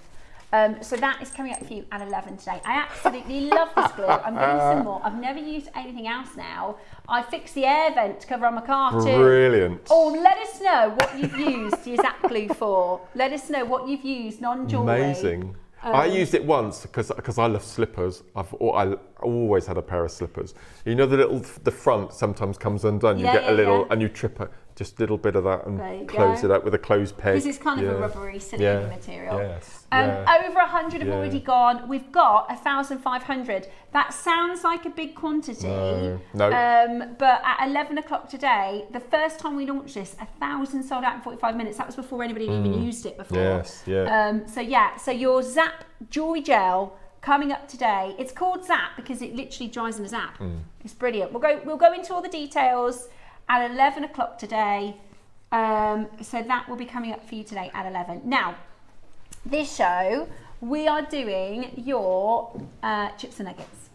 So that is coming up for you at 11 today. I absolutely love this glue. I'm getting some more. I've never used anything else now. I fixed the air vent cover on my car too. Brilliant. Oh, let us know what you've used your Zap glue for. Let us know what you've used non-jewellery. Amazing. I used it once because I love slippers. I always had a pair of slippers. You know the front sometimes comes undone. You get a little and you trip it. Just a little bit of that and close it up with a closed peg. This is kind of a rubbery silicone material. Yes. Over 100 have already gone. We've got 1,500. That sounds like a big quantity. No. But at 11 o'clock today, the first time we launched this, 1,000 sold out in 45 minutes. That was before anybody had even used it before. Yes. Yeah. So your Zap jewellery gel coming up today. It's called Zap because it literally dries in a zap. It's brilliant. We'll go into all the details at 11 o'clock today. So that will be coming up for you today at 11. Now, this show, we are doing your chips and nuggets.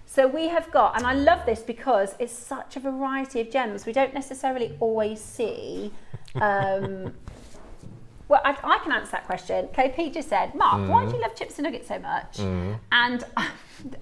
So we have got, and I love this because it's such a variety of gems. We don't necessarily always see, well, I can answer that question. KP just said, Mark, why do you love chips and nuggets so much? And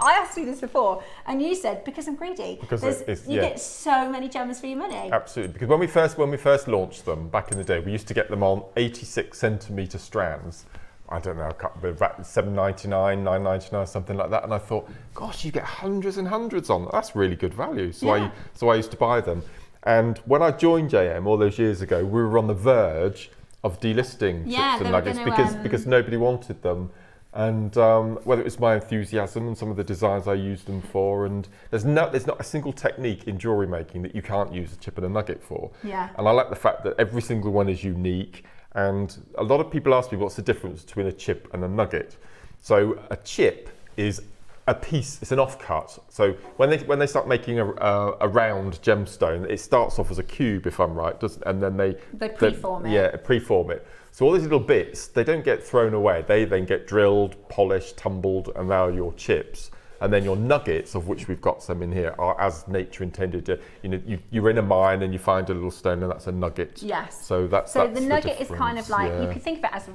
I asked you this before, and you said, because I'm greedy. Because you get so many gems for your money. Absolutely, because when we first launched them back in the day, we used to get them on 86 centimetre strands. I don't know, $7.99, $9.99, something like that. And I thought, gosh, you get hundreds and hundreds on. That's really good value. So I used to buy them. And when I joined JM all those years ago, we were on the verge of delisting chips and nuggets because nobody wanted them. And whether it was my enthusiasm and some of the designs I used them for, and there's not a single technique in jewellery making that you can't use a chip and a nugget for. Yeah. And I like the fact that every single one is unique. And a lot of people ask me what's the difference between a chip and a nugget. So a chip is a piece, it's an offcut. So when they start making a round gemstone, it starts off as a cube, if I'm right, and then they preform it. Yeah, preform it. So all these little bits, they don't get thrown away. They then get drilled, polished, tumbled, and now your chips. And then your nuggets, of which we've got some in here, are as nature intended. You're in a mine and you find a little stone, and that's a nugget. Yes. So that's the nugget is kind of like you can think of it as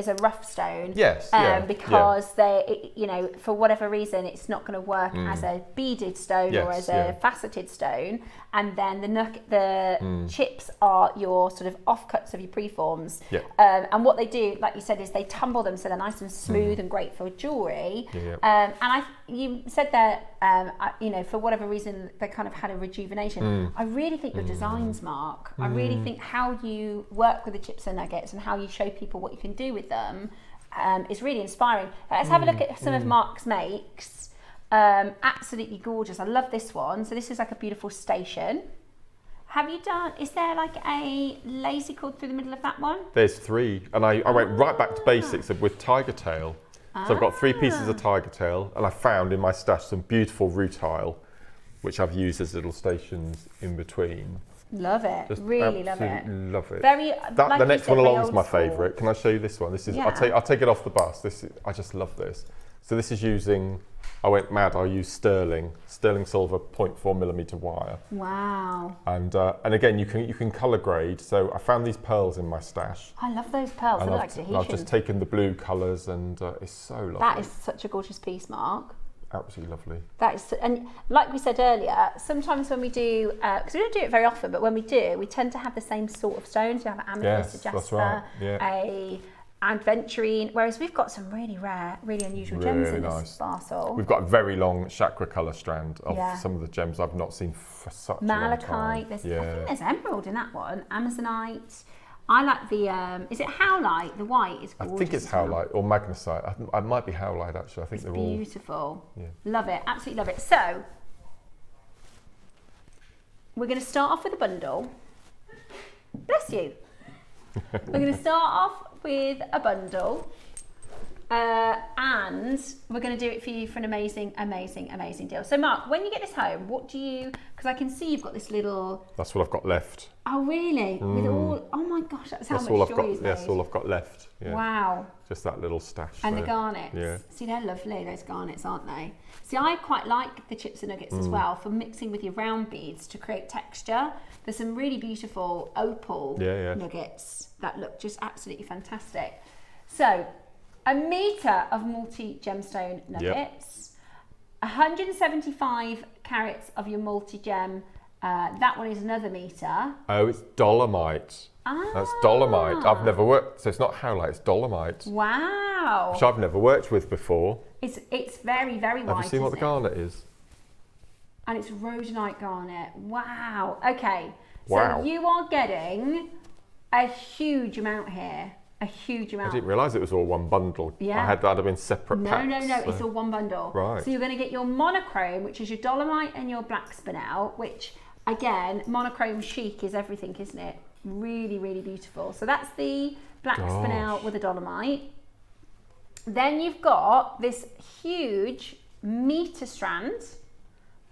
a rough stone. Yes. Because they, for whatever reason, it's not going to work as a beaded stone or as a faceted stone. And then the chips are your sort of offcuts of your preforms. Yeah. And what they do, like you said, is they tumble them so they're nice and smooth and great for jewellery. Yeah. And you said that, you know, for whatever reason, they kind of had a rejuvenation. I really think your designs, Mark, I really think how you work with the chips and nuggets and how you show people what you can do with them is really inspiring. Let's have a look at some of Mark's makes. Absolutely gorgeous. I love this one. So this is like a beautiful station. Have you done, is there like a lacy cord through the middle of that one? There's 3, and I went right back to basics with tiger tail. So I've got 3 pieces of tiger tail, and I found in my stash some beautiful rutile, which I've used as little stations in between. Love it. Just really love it. Love it. Very. Like the next one very along is my old school. favourite. Can I show you this one? This is. Yeah. I'll take it off the bus. I just love this. So this is using. I went mad. I used sterling silver 0.4mm wire. Wow. And again, you can colour grade. So I found these pearls in my stash. I love those pearls. They And look like Tahitian. I've just taken the blue colours, and it's so lovely. That is such a gorgeous piece, Mark. Absolutely lovely. That is, and like we said earlier, sometimes when we do, because we don't do it very often, but when we do, we tend to have the same sort of stones. We have an amethyst, a jasper, that's right. Yeah. a adventurine, whereas we've got some really rare, really unusual gems in this parcel. We've got a very long chakra colour strand of Yeah. some of the gems I've not seen for such a long time. Malachite, I think there's emerald in that one, Amazonite. I like the, is it howlite? The white is gorgeous. I think it's howlite or magnesite. I might be howlite actually. I think they're all beautiful. Yeah. Love it, absolutely love it. So, we're going to start off with a bundle. Bless you. We're going to start off with a bundle. And we're going to do it for you for an amazing, amazing, amazing deal. So Mark, when you get this home, what do you, because I can see you've got this little... That's what I've got left. Oh really? With all, oh my gosh, that's how That's much all I've joy got. is That's made. all I've got left. Yeah. Wow. Just that little stash. And there. the garnets. Yeah. See, they're lovely, those garnets, aren't they? See, I quite like the chips and nuggets as well for mixing with your round beads to create texture. There's some really beautiful opal nuggets that look just absolutely fantastic. So, a metre of multi-gemstone nuggets, 175 carats of your multi-gem, that one is another metre. Oh, it's dolomite. That's dolomite. I've never worked, so it's not howlite, it's dolomite. Wow. Which I've never worked with before. It's very, very white. Have you seen what the garnet is? And it's rhodonite garnet. Wow. Okay. Wow. So you are getting a huge amount here. A huge amount. I didn't realise it was all one bundle. Yeah. I had that have been separate packs. No, So. it's all one bundle. Right. So you're going to get your monochrome, which is your dolomite and your black spinel, which again, monochrome chic is everything, isn't it? Really, really beautiful. So that's the black spinel with the dolomite. Then you've got this huge metre strand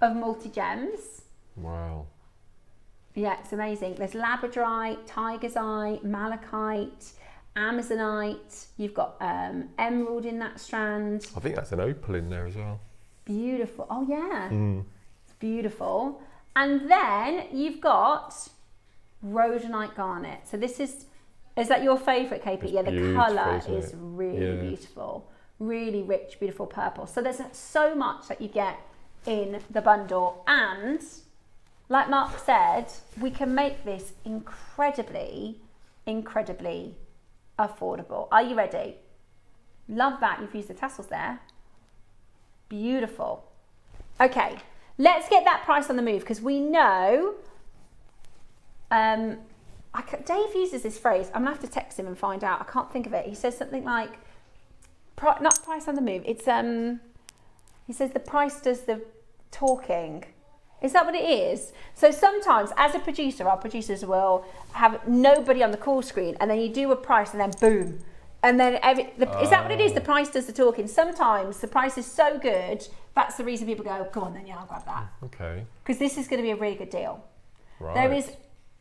of multi-gems. Wow. Yeah, it's amazing. There's labradorite, tiger's eye, malachite, Amazonite. You've got emerald in that strand. I think that's an opal in there as well. Beautiful. Oh yeah, it's beautiful. And then you've got rhodonite garnet. So this is that your favourite, KP? Yeah, the colour is really beautiful. Really rich, beautiful purple. So there's so much that you get in the bundle, and like Mark said, we can make this incredibly, incredibly affordable. Are you ready? Love that you've used the tassels there. Beautiful. Okay, let's get that price on the move, because we know Dave uses this phrase. I'm gonna have to text him and find out. I can't think of it. He says something like not price on the move, it's he says the price does the talking. Is that what it is? So sometimes as a producer, our producers will have nobody on the call screen, and then you do a price and then boom. And then is that what it is? The price does the talking. Sometimes the price is so good, that's the reason people go, go on then, yeah, I'll grab that. Okay. Because this is going to be a really good deal. Right. There is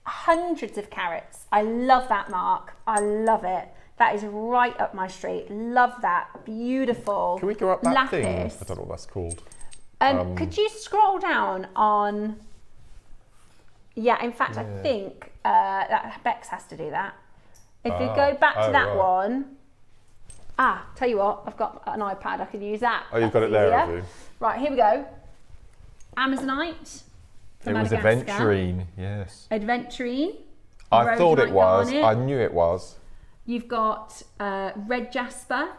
hundreds of carats. I love that, Mark. I love it. That is right up my street. Love that. Beautiful. Can we go up that lapis. thing? I don't know what that's called. Could you scroll down on... Yeah, in fact, I think that Bex has to do that. If you go back to that one... tell you what, I've got an iPad. I can use that. Oh, you've got it there, have you? Right, here we go. Amazonite. It was Aventurine, yes. Aventurine. I thought it was. Garnet. I knew it was. You've got red jasper.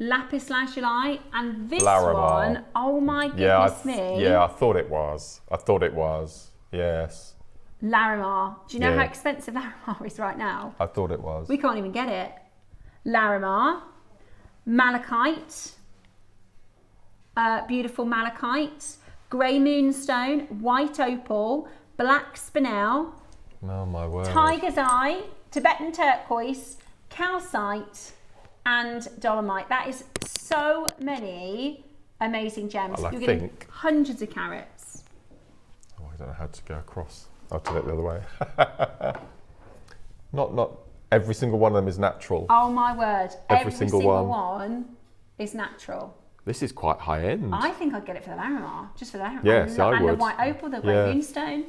lapis lazuli, and this Larimar. one, oh my goodness me. Yeah, I thought it was. Yes. Larimar. Do you know Yeah. how expensive Larimar is right now? I thought it was. We can't even get it. Larimar, malachite, beautiful malachite, grey moonstone, white opal, black spinel, Oh my word. tiger's eye, Tibetan turquoise, calcite, and dolomite. That is so many amazing gems. Well, I You're getting think- hundreds of carats. Oh, I don't know how to go across. I'll do it the other way. Not every single one of them is natural. Oh my word! Every single one is natural. This is quite high end. I think I'd get it for the Larimar, just for the Larimar. Yes, I and would. the white opal, the grey Yeah. moonstone.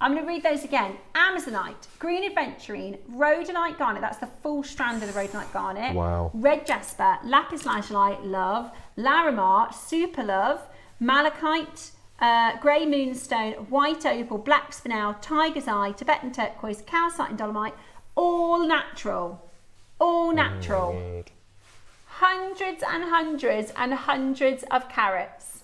I'm going to read those again. Amazonite, green aventurine, rhodonite garnet. That's the full strand of the rhodonite garnet. Wow. Red jasper, lapis lazuli, love, Larimar, super love, malachite, grey moonstone, white opal, black spinel, tiger's eye, Tibetan turquoise, calcite, and dolomite. All natural. All natural. Weird. Hundreds and hundreds and hundreds of carats.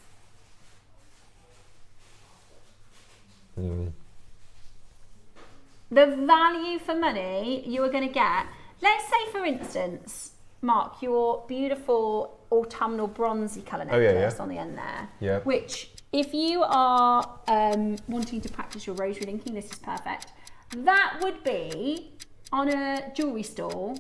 The value for money you are going to get. Let's say, for instance, Mark, your beautiful autumnal bronzy colour Oh, necklace yeah. on the end there. Yeah. Which, if you are wanting to practice your rosary linking, this is perfect. That would be, on a jewellery store,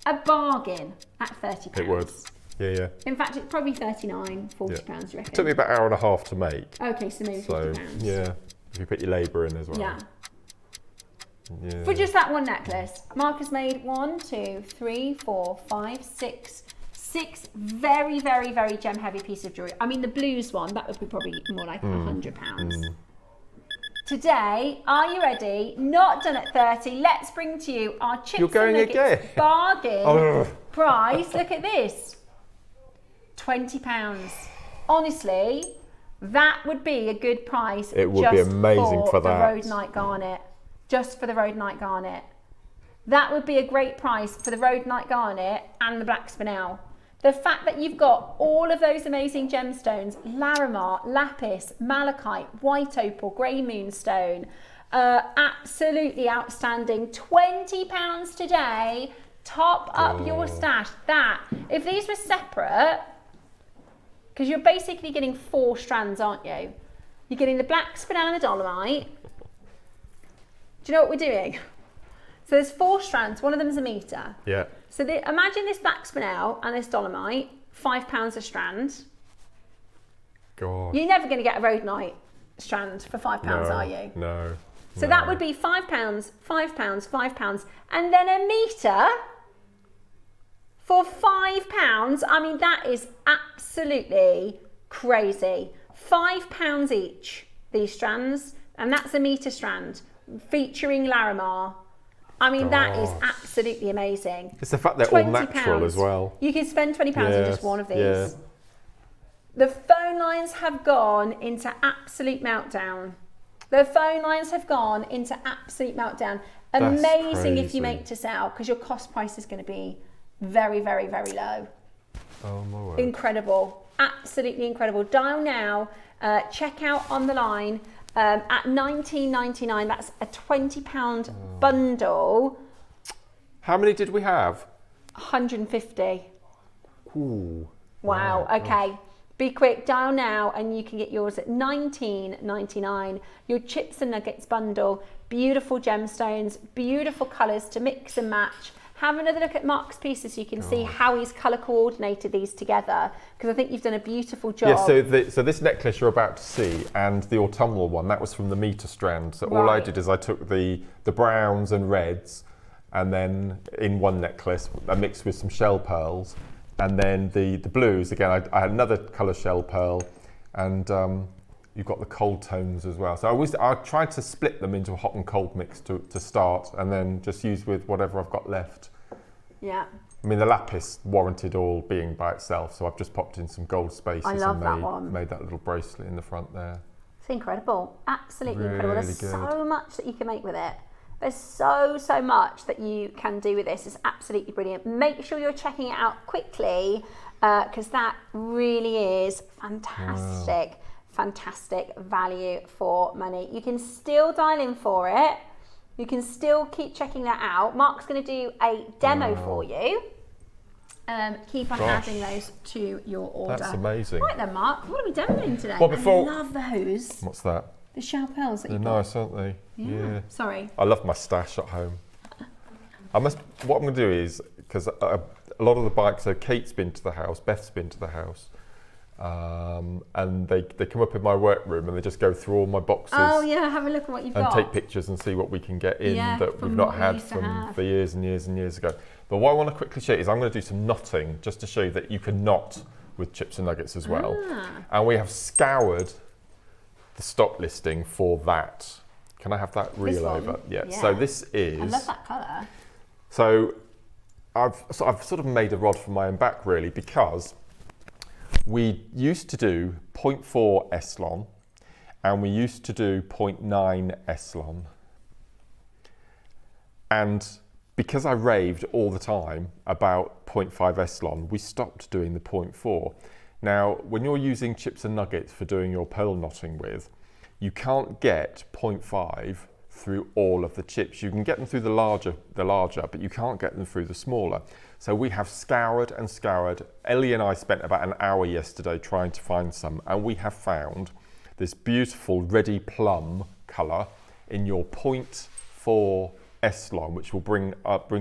a bargain at £30. It would. Yeah. In fact, it's probably £39, £40, Yeah. you reckon? It took me about an hour and a half to make. Okay, so maybe So, £50. yeah. If you put your labour in as well. Yeah. Yeah. For just that one necklace, Mark has made 1, 2, 3, 4, 5, 6 very, very, very gem heavy pieces of jewellery. I mean, the blues one, that would be probably more like £100. Today, are you ready? Not done at 30. Let's bring to you our chips You're going and nuggets again? bargain Oh. price. Look at this. £20. Honestly, that would be a good price. It would be just amazing for the that. rhodonite garnet. Just for the rhodonite garnet. That would be a great price for the rhodonite garnet and the black spinel. The fact that you've got all of those amazing gemstones, Larimar, lapis, malachite, white opal, grey moonstone, absolutely outstanding. £20 today, top up your stash. That, if these were separate, because you're basically getting 4 strands, aren't you? You're getting the black spinel and the dolomite. Do you know what we're doing? So there's 4 strands, one of them is a metre. Yeah. So imagine this black spinel and this dolomite, £5 a strand. God. You're never going to get a rhodonite strand for £5, are you? No. So that would be £5, £5, £5, and then a metre for £5. I mean, that is absolutely crazy. £5 each, these strands, and that's a metre strand featuring Larimar. I mean, that is absolutely amazing. It's the fact they're all £20. natural as well. You can spend £20 on just one of these. Yeah. The phone lines have gone into absolute meltdown. The phone lines have gone into absolute meltdown. That's Amazing if you crazy. make to sell, because your cost price is going to be very, very, very low. Oh my word. Incredible. Absolutely incredible. Dial now. Check out on the line at £19.99. That's a £20 bundle. How many did we have? 150. Ooh. Wow. Okay. Be quick, dial now, and you can get yours at £19.99. Your chips and nuggets bundle, beautiful gemstones, beautiful colours to mix and match. Have another look at Mark's pieces so you can see how he's colour coordinated these together, because I think you've done a beautiful job. Yeah, so this necklace you're about to see and the autumnal one, that was from the metre strand. So all I Right. did is I took the browns and reds, and then in one necklace I mixed with some shell pearls, and then the blues, again I had another colour shell pearl, and you've got the cold tones as well. So I tried to split them into a hot and cold mix to start, and then just use with whatever I've got left. Yeah. I mean, the lapis warranted all being by itself, so I've just popped in some gold spaces love and that one. made that little bracelet in the front there. It's incredible. Absolutely incredible. There's Really good. so much that you can make with it. There's so much that you can do with this. It's absolutely brilliant. Make sure you're checking it out quickly because that really is fantastic. Wow. Fantastic value for money. You can still dial in for it. You can still keep checking that out. Mark's going to do a demo for you. Keep on adding those to your order. That's amazing. Right then, Mark, what are we demoing today? Well, before... I love those. What's that? The sharp pearls that They're you've got. nice, aren't they? Yeah. Sorry. I love my stash at home. What I'm going to do is, because a lot of the bikes, so Kate's been to the house, Beth's been to the house, and they come up in my workroom and they just go through all my boxes. Oh yeah, have a look at what you've got. And take pictures and see what we can get in that we've not had for years and years and years ago. But what I want to quickly show you is I'm going to do some knotting just to show you that you can knot with chips and nuggets as well. And we have scoured the stock listing for that. Can I have that reel over? Yeah. So this is... I love that colour. So I've sort of made a rod for my own back really, because we used to do 0.4 Eslon and we used to do 0.9 Eslon. And because I raved all the time about 0.5 Eslon, we stopped doing the 0.4. Now, when you're using chips and nuggets for doing your pearl knotting with, you can't get 0.5 through all of the chips. You can get them through the larger, but you can't get them through the smaller. So we have scoured and scoured. Ellie and I spent about an hour yesterday trying to find some, and we have found this beautiful Ready Plum colour in your 0.4 Eslon, which will bring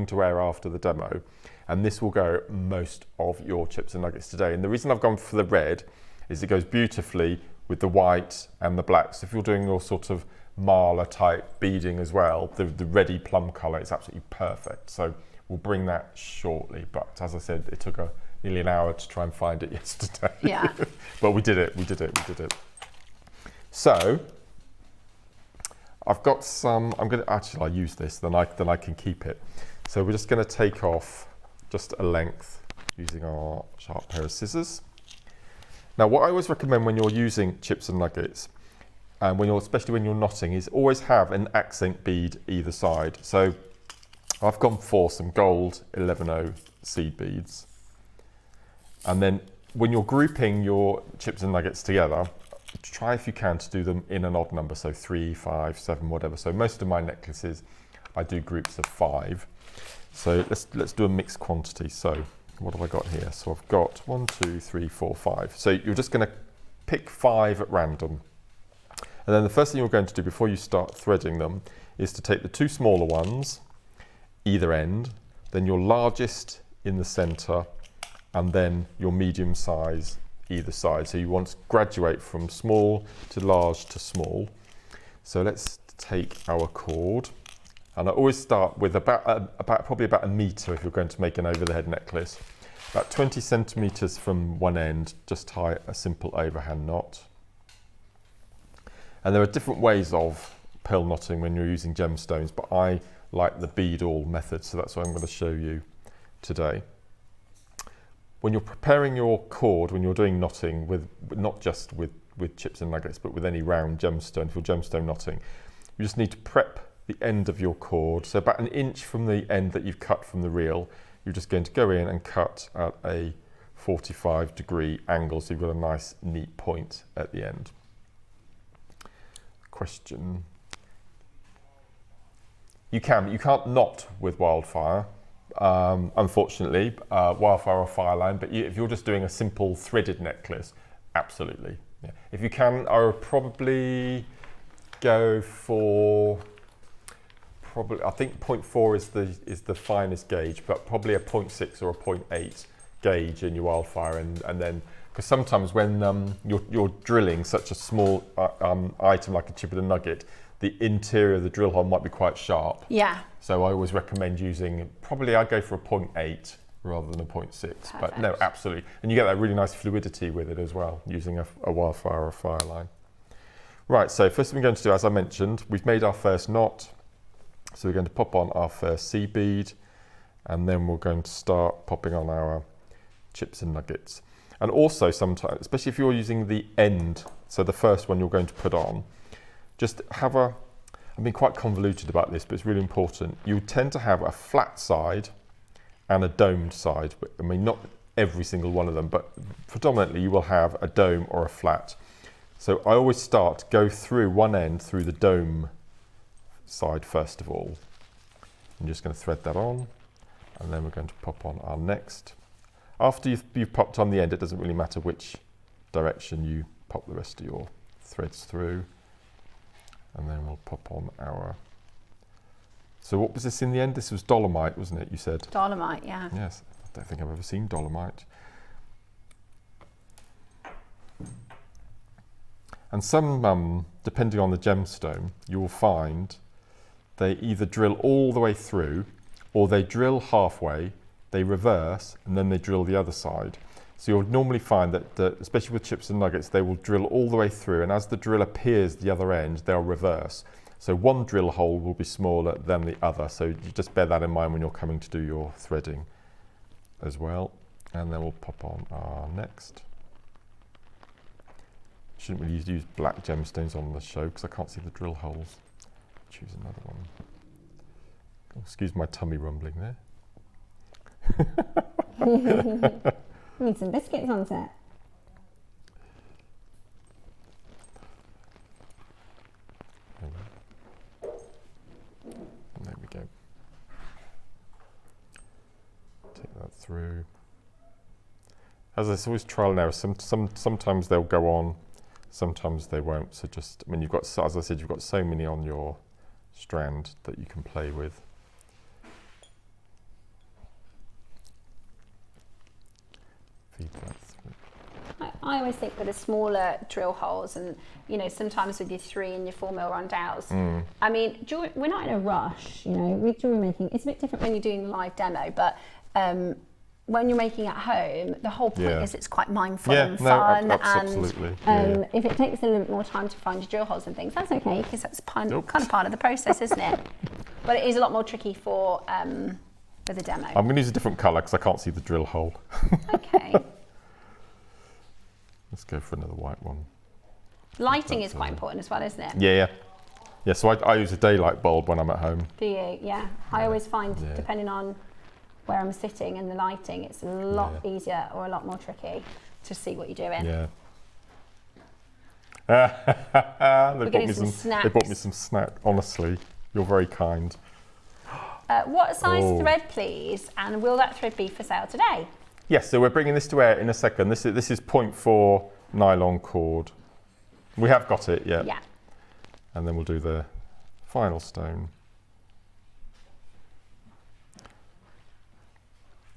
to air after the demo. And this will go most of your chips and nuggets today. And the reason I've gone for the red is it goes beautifully with the white and the black. So if you're doing your sort of Marla type beading as well, the Ready Plum colour is absolutely perfect. So we'll bring that shortly. But as I said, it took nearly an hour to try and find it yesterday. Yeah. But we did it. So I've got some, I'll use this, then I can keep it. So we're just going to take off just a length using our sharp pair of scissors. Now what I always recommend when you're using chips and nuggets, and especially when you're knotting, is always have an accent bead either side. So I've gone for some gold 11/0 seed beads. And then when you're grouping your chips and nuggets together, try if you can to do them in an odd number, so 3, 5, 7, whatever. So most of my necklaces, I do groups of 5. So let's do a mixed quantity. So what have I got here? So I've got 1, 2, 3, 4, 5. So you're just going to pick 5 at random. And then the first thing you're going to do before you start threading them is to take the 2 smaller ones, either end, then your largest in the center, and then your medium size either side. So you want to graduate from small to large to small. So let's take our cord. And I always start with probably about 1 meter if you're going to make an over the head necklace. About 20 centimeters from one end, just tie a simple overhand knot. And there are different ways of pearl knotting when you're using gemstones, but I like the bead awl method, so that's what I'm going to show you today. When you're preparing your cord, when you're doing knotting with, not just with chips and nuggets, but with any round gemstone, if you're gemstone knotting, you just need to prep the end of your cord. So about 1 inch from the end that you've cut from the reel, you're just going to go in and cut at a 45-degree angle, so you've got a nice neat point at the end. Question. You can't knot with wildfire, unfortunately, wildfire or fireline, but if you're just doing a simple threaded necklace, absolutely. Yeah. If you can, I would probably go for, I think 0.4 is the finest gauge, but probably a 0.6 or a 0.8 gauge in your wildfire, and then, because sometimes when you're drilling such a small item like a chip and a nugget, the interior of the drill hole might be quite sharp. Yeah. So I always recommend using, probably I'd go for a 0.8 rather than a 0.6. Perfect. But no, absolutely. And you get that really nice fluidity with it as well, using a wildfire or a fire line. Right, so first thing we're going to do, as I mentioned, we've made our first knot. So we're going to pop on our first seed bead, and then we're going to start popping on our chips and nuggets. And also sometimes, especially if you're using the end, so the first one you're going to put on, just have a I've been quite convoluted about this, but it's really important. You tend to have a flat side and a domed side. I mean, not every single one of them, but predominantly you will have a dome or a flat. So I always go through one end through the dome side first of all. I'm just going to thread that on, and then we're going to pop on our next. After you've popped on the end, it doesn't really matter which direction you pop the rest of your threads through. And then we'll pop on our... So what was this in the end? This was dolomite, wasn't it, you said? Dolomite, yeah. Yes, I don't think I've ever seen dolomite. And some, depending on the gemstone, you will find they either drill all the way through, or they drill halfway, they reverse, and then they drill the other side. So you'll normally find that, especially with chips and nuggets, they will drill all the way through, and as the drill appears the other end, they'll reverse. So one drill hole will be smaller than the other. So you just bear that in mind when you're coming to do your threading as well. And then we'll pop on our next. Shouldn't really use black gemstones on the show because I can't see the drill holes. Choose another one. Oh, excuse my tummy rumbling there. Need some biscuits on set. There we go. Take that through. As it's always trial and error. Sometimes they'll go on, sometimes they won't. So just, I mean, you've got, as I said, you've got so many on your strand that you can play with. Feed that through. I always think with the smaller drill holes, and you know, sometimes with your 3 and your 4 mil rondelles. I mean, we're not in a rush, you know. With jewellery making, it's a bit different when you're doing a live demo, but when you're making at home, the whole point is it's quite mindful and fun. Absolutely. And if it takes a little bit more time to find your drill holes and things, that's okay, because that's kind of part of the process, isn't it? But it is a lot more tricky for the demo. I'm going to use a different colour because I can't see the drill hole. Okay. Let's go for another white one. Lighting is quite important as well, isn't it? Yeah. So I use a daylight bulb when I'm at home. Do you? Yeah. I always find, depending on where I'm sitting and the lighting, it's a lot easier or a lot more tricky to see what you're doing. Yeah. They bought me some snack. Honestly, you're very kind. What size thread, please? And will that thread be for sale today? Yes, so we're bringing this to air in a second. This is 0.4 nylon cord. We have got it, yeah. And then we'll do the final stone.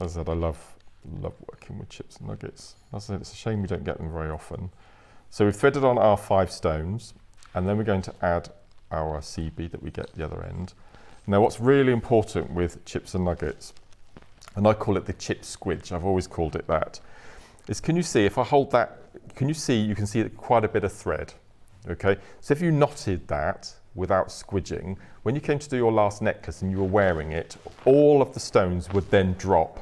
As I said, I love working with chips and nuggets. As I said, it's a shame we don't get them very often. So we've threaded on our 5 stones, and then we're going to add our seed bead that we get at the other end. Now, what's really important with chips and nuggets, and I call it the chip squidge, I've always called it that, is can you see, if I hold that, you can see quite a bit of thread, okay? So if you knotted that without squidging, when you came to do your last necklace and you were wearing it, all of the stones would then drop.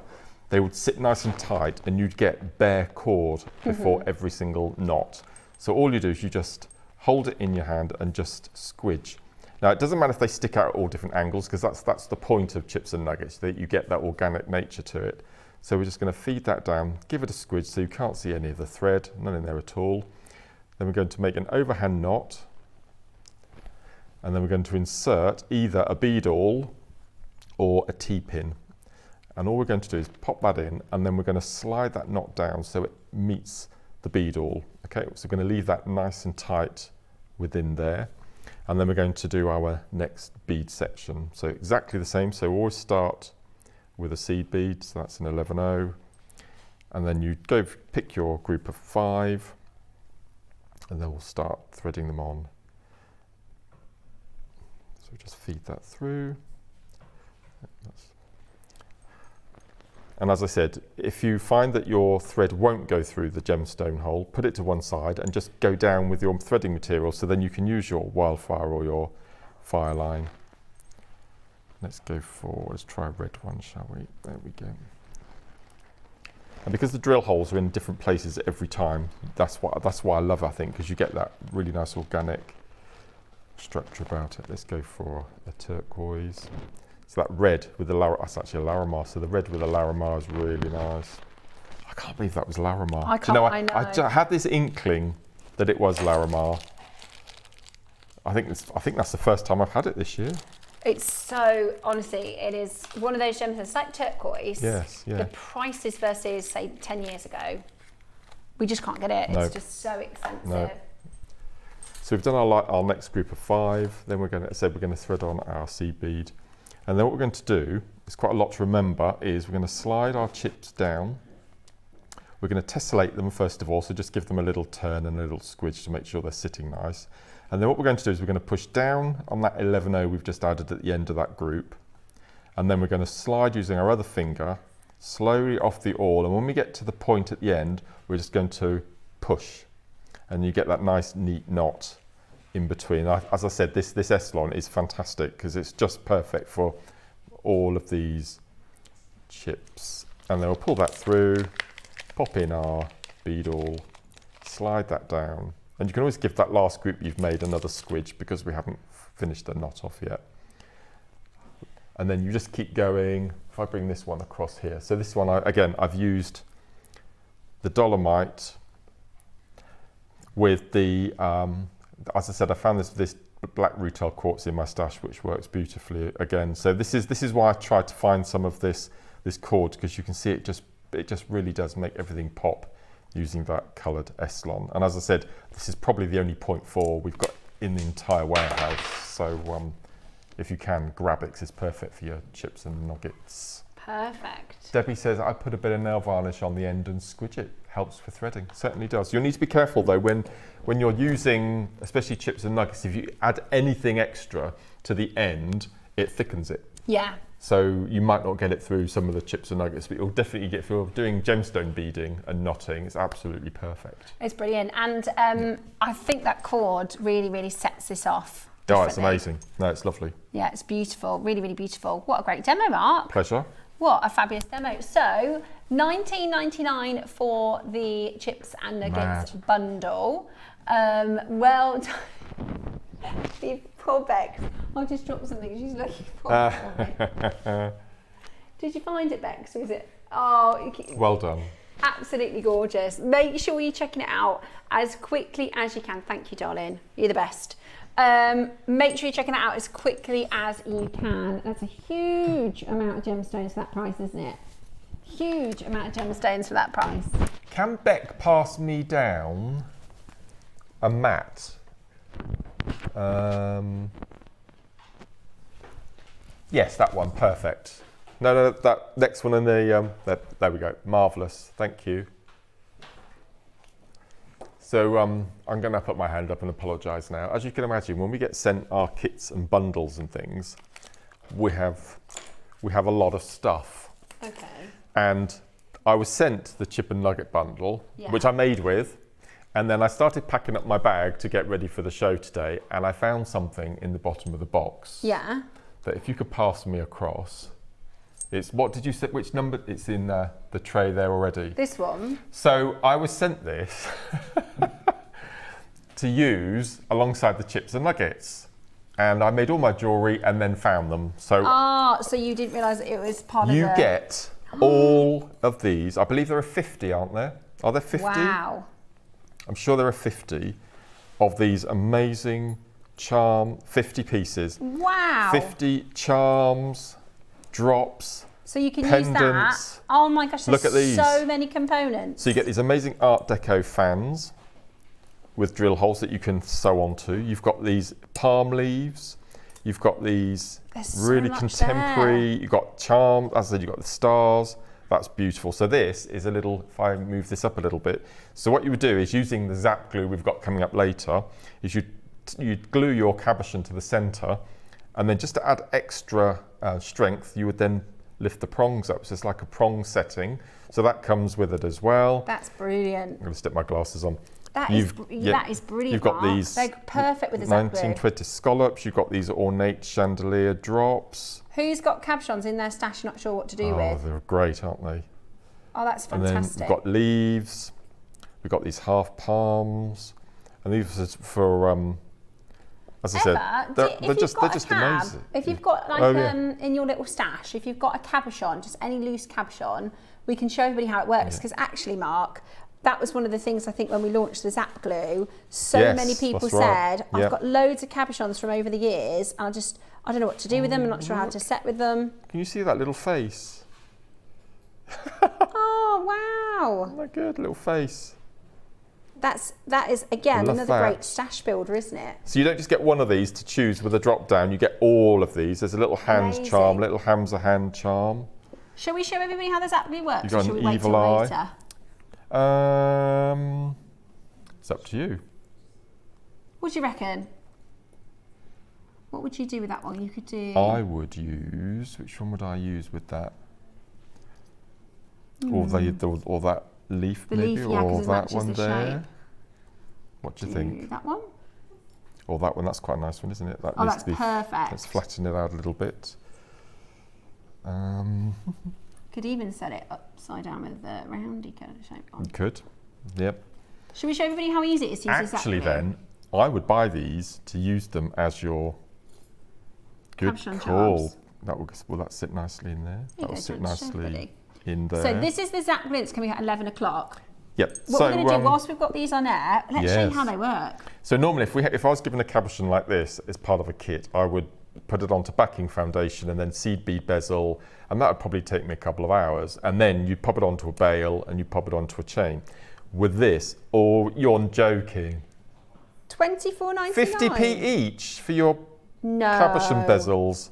They would sit nice and tight and you'd get bare cord before every single knot. So all you do is you just hold it in your hand and just squidge. Now, it doesn't matter if they stick out at all different angles, because that's the point of chips and nuggets, that you get that organic nature to it. So we're just going to feed that down, give it a squidge so you can't see any of the thread, none in there at all. Then we're going to make an overhand knot, and then we're going to insert either a bead awl or a T-pin. And all we're going to do is pop that in, and then we're going to slide that knot down so it meets the bead awl. Okay, so we're going to leave that nice and tight within there. And then we're going to do our next bead section. So exactly the same. So we always start with a seed bead. So that's an 11-0. And then you go pick your group of 5. And then we'll start threading them on. So just feed that through. And as I said, if you find that your thread won't go through the gemstone hole, put it to one side and just go down with your threading material, so then you can use your wildfire or your fire line. Let's try a red one, shall we? There we go. And because the drill holes are in different places every time, that's why I love it, I think, because you get that really nice organic structure about it. Let's go for a turquoise. So that red with the that's actually a Larimar. So the red with the Larimar is really nice. I can't believe that was Larimar. I can't. I know. I had this inkling that it was Larimar. I think that's the first time I've had it this year. It's so, honestly, it is one of those gemstones. It's like turquoise. Yes, yeah. The prices versus, say, 10 years ago, we just can't get it. No. It's just so expensive. No. So we've done our next group of 5. Then we're going to thread on our seed bead, and then what we're going to do, it's quite a lot to remember, is we're going to slide our chips down. We're going to tessellate them first of all, so just give them a little turn and a little squidge to make sure they're sitting nice. And then what we're going to do is we're going to push down on that 11O we've just added at the end of that group. And then we're going to slide using our other finger slowly off the awl. And when we get to the point at the end, we're just going to push. And you get that nice neat knot in between. As I said, this Eslon is fantastic because it's just perfect for all of these chips. And then we'll pull that through, pop in our bead awl, slide that down. And you can always give that last group you've made another squidge because we haven't finished the knot off yet. And then you just keep going. If I bring this one across here. So this one, I've used the dolomite with the, as I said, I found this black rutile quartz in my stash, which works beautifully again. So this is why I tried to find some of this cord, because you can see it just really does make everything pop using that coloured Eslon. And as I said, this is probably the only 0.4 we've got in the entire warehouse. So if you can, grab it, 'cause it's perfect for your chips and nuggets. Perfect. Debbie says, I put a bit of nail varnish on the end and squidge it. Helps for threading, certainly does. You'll need to be careful though when you're using, especially chips and nuggets, if you add anything extra to the end, it thickens it. Yeah. So you might not get it through some of the chips and nuggets, but you'll definitely get, if you're doing gemstone beading and knotting, it's absolutely perfect. It's brilliant. And I think that cord really, really sets this off. Oh, it's amazing. No, it's lovely. Yeah, it's beautiful. Really, really beautiful. What a great demo, Mark. Pleasure. What a fabulous demo. So, $19.99 for the chips and nuggets bundle. Well done. The poor Bex. I just dropped something. She's looking for it. Did you find it, Bex? Was it? Oh, well done. Absolutely gorgeous. Make sure you're checking it out as quickly as you can. Thank you, darling. You're the best. Make sure you're checking it out as quickly as you can. That's a huge amount of gemstones for that price, isn't it? Huge amount of gemstones for that price. Can Beck pass me down a mat? Yes, that one, perfect. No, that next one in the, there we go, marvellous, thank you. So I'm going to put my hand up and apologise now. As you can imagine, when we get sent our kits and bundles and things, we have a lot of stuff. Okay. And I was sent the chip and nugget bundle, which I made with, and then I started packing up my bag to get ready for the show today, and I found something in the bottom of the box. Yeah. That if you could pass me across. It's, what did you say, which number? It's in the tray there already. This one. So I was sent this to use alongside the chips and nuggets. And I made all my jewellery and then found them. So so you didn't realise it was part of you get all of these. I believe there are 50, aren't there? Are there 50? Wow. I'm sure there are 50 of these amazing 50 pieces. Wow. 50 charms, drops, so you can pendants. use that. Oh my gosh, there's Look at these. so many components. So you get these amazing Art Deco fans with drill holes that you can sew onto. You've got these palm leaves. You've got these really contemporary. You've got charms. As I said, you've got the stars. That's beautiful. So this is a little, if I move this up a little bit. So what you would do is, using the zap glue we've got coming up later, is you'd glue your cabochon to the centre, and then just to add extra strength, you would then lift the prongs up. So it's like a prong setting. So that comes with it as well. That's brilliant. I'm going to stick my glasses on. That is brilliant. You've got these. They're perfect with the zap glue. 1920 scallops. You've got these ornate chandelier drops. Who's got cabochons in their stash not sure what to do with? Oh, they're great, aren't they? Oh, that's fantastic. And then we've got leaves. We've got these half palms. And these are for as I said, they're just amazing. If you've got like in your little stash, if you've got a cabochon, just any loose cabochon, we can show everybody how it works. Because actually, Mark, that was one of the things I think when we launched the Zap Glue, many people said, I've got loads of cabochons from over the years, and I don't know what to do with them. I'm not sure how to set with them. Can you see that little face? Oh wow! Isn't that good little face? That is again another great stash builder, isn't it? So you don't just get one of these to choose with a drop down. You get all of these. There's a little hand charm, little Hamza hand charm. Shall we show everybody how the Zap Glue works? You've got or shall an we wait evil till eye. later? It's up to you. What do you reckon? What would you do with that one? You could do. I would use. Which one would I use with that? Or that leaf, the maybe, leaf, yeah, or that one the there. shape. What do you think? That one. Or that one. That's quite a nice one, isn't it? That Oh, needs that's to be. perfect. Let's flatten it out a little bit. Could even set it upside down with the roundy kind of shape on. You could. Yep. Should we show everybody how easy it is to use the Zap Glue? Actually, then I would buy these to use them as your good Cabochon call. charms. Will that sit nicely in there? That will sit nicely in there. So this is the Zap Glue that's coming at 11 o'clock. Yep. What we're going to do, whilst we've got these on air, let's show you how they work. So normally if I was given a cabochon like this as part of a kit, I would put it onto backing foundation and then seed bead bezel, and that would probably take me a couple of hours. And then you'd pop it onto a bail and you pop it onto a chain. With this, you're joking. $24.99. 50p each for your cabochon bezels.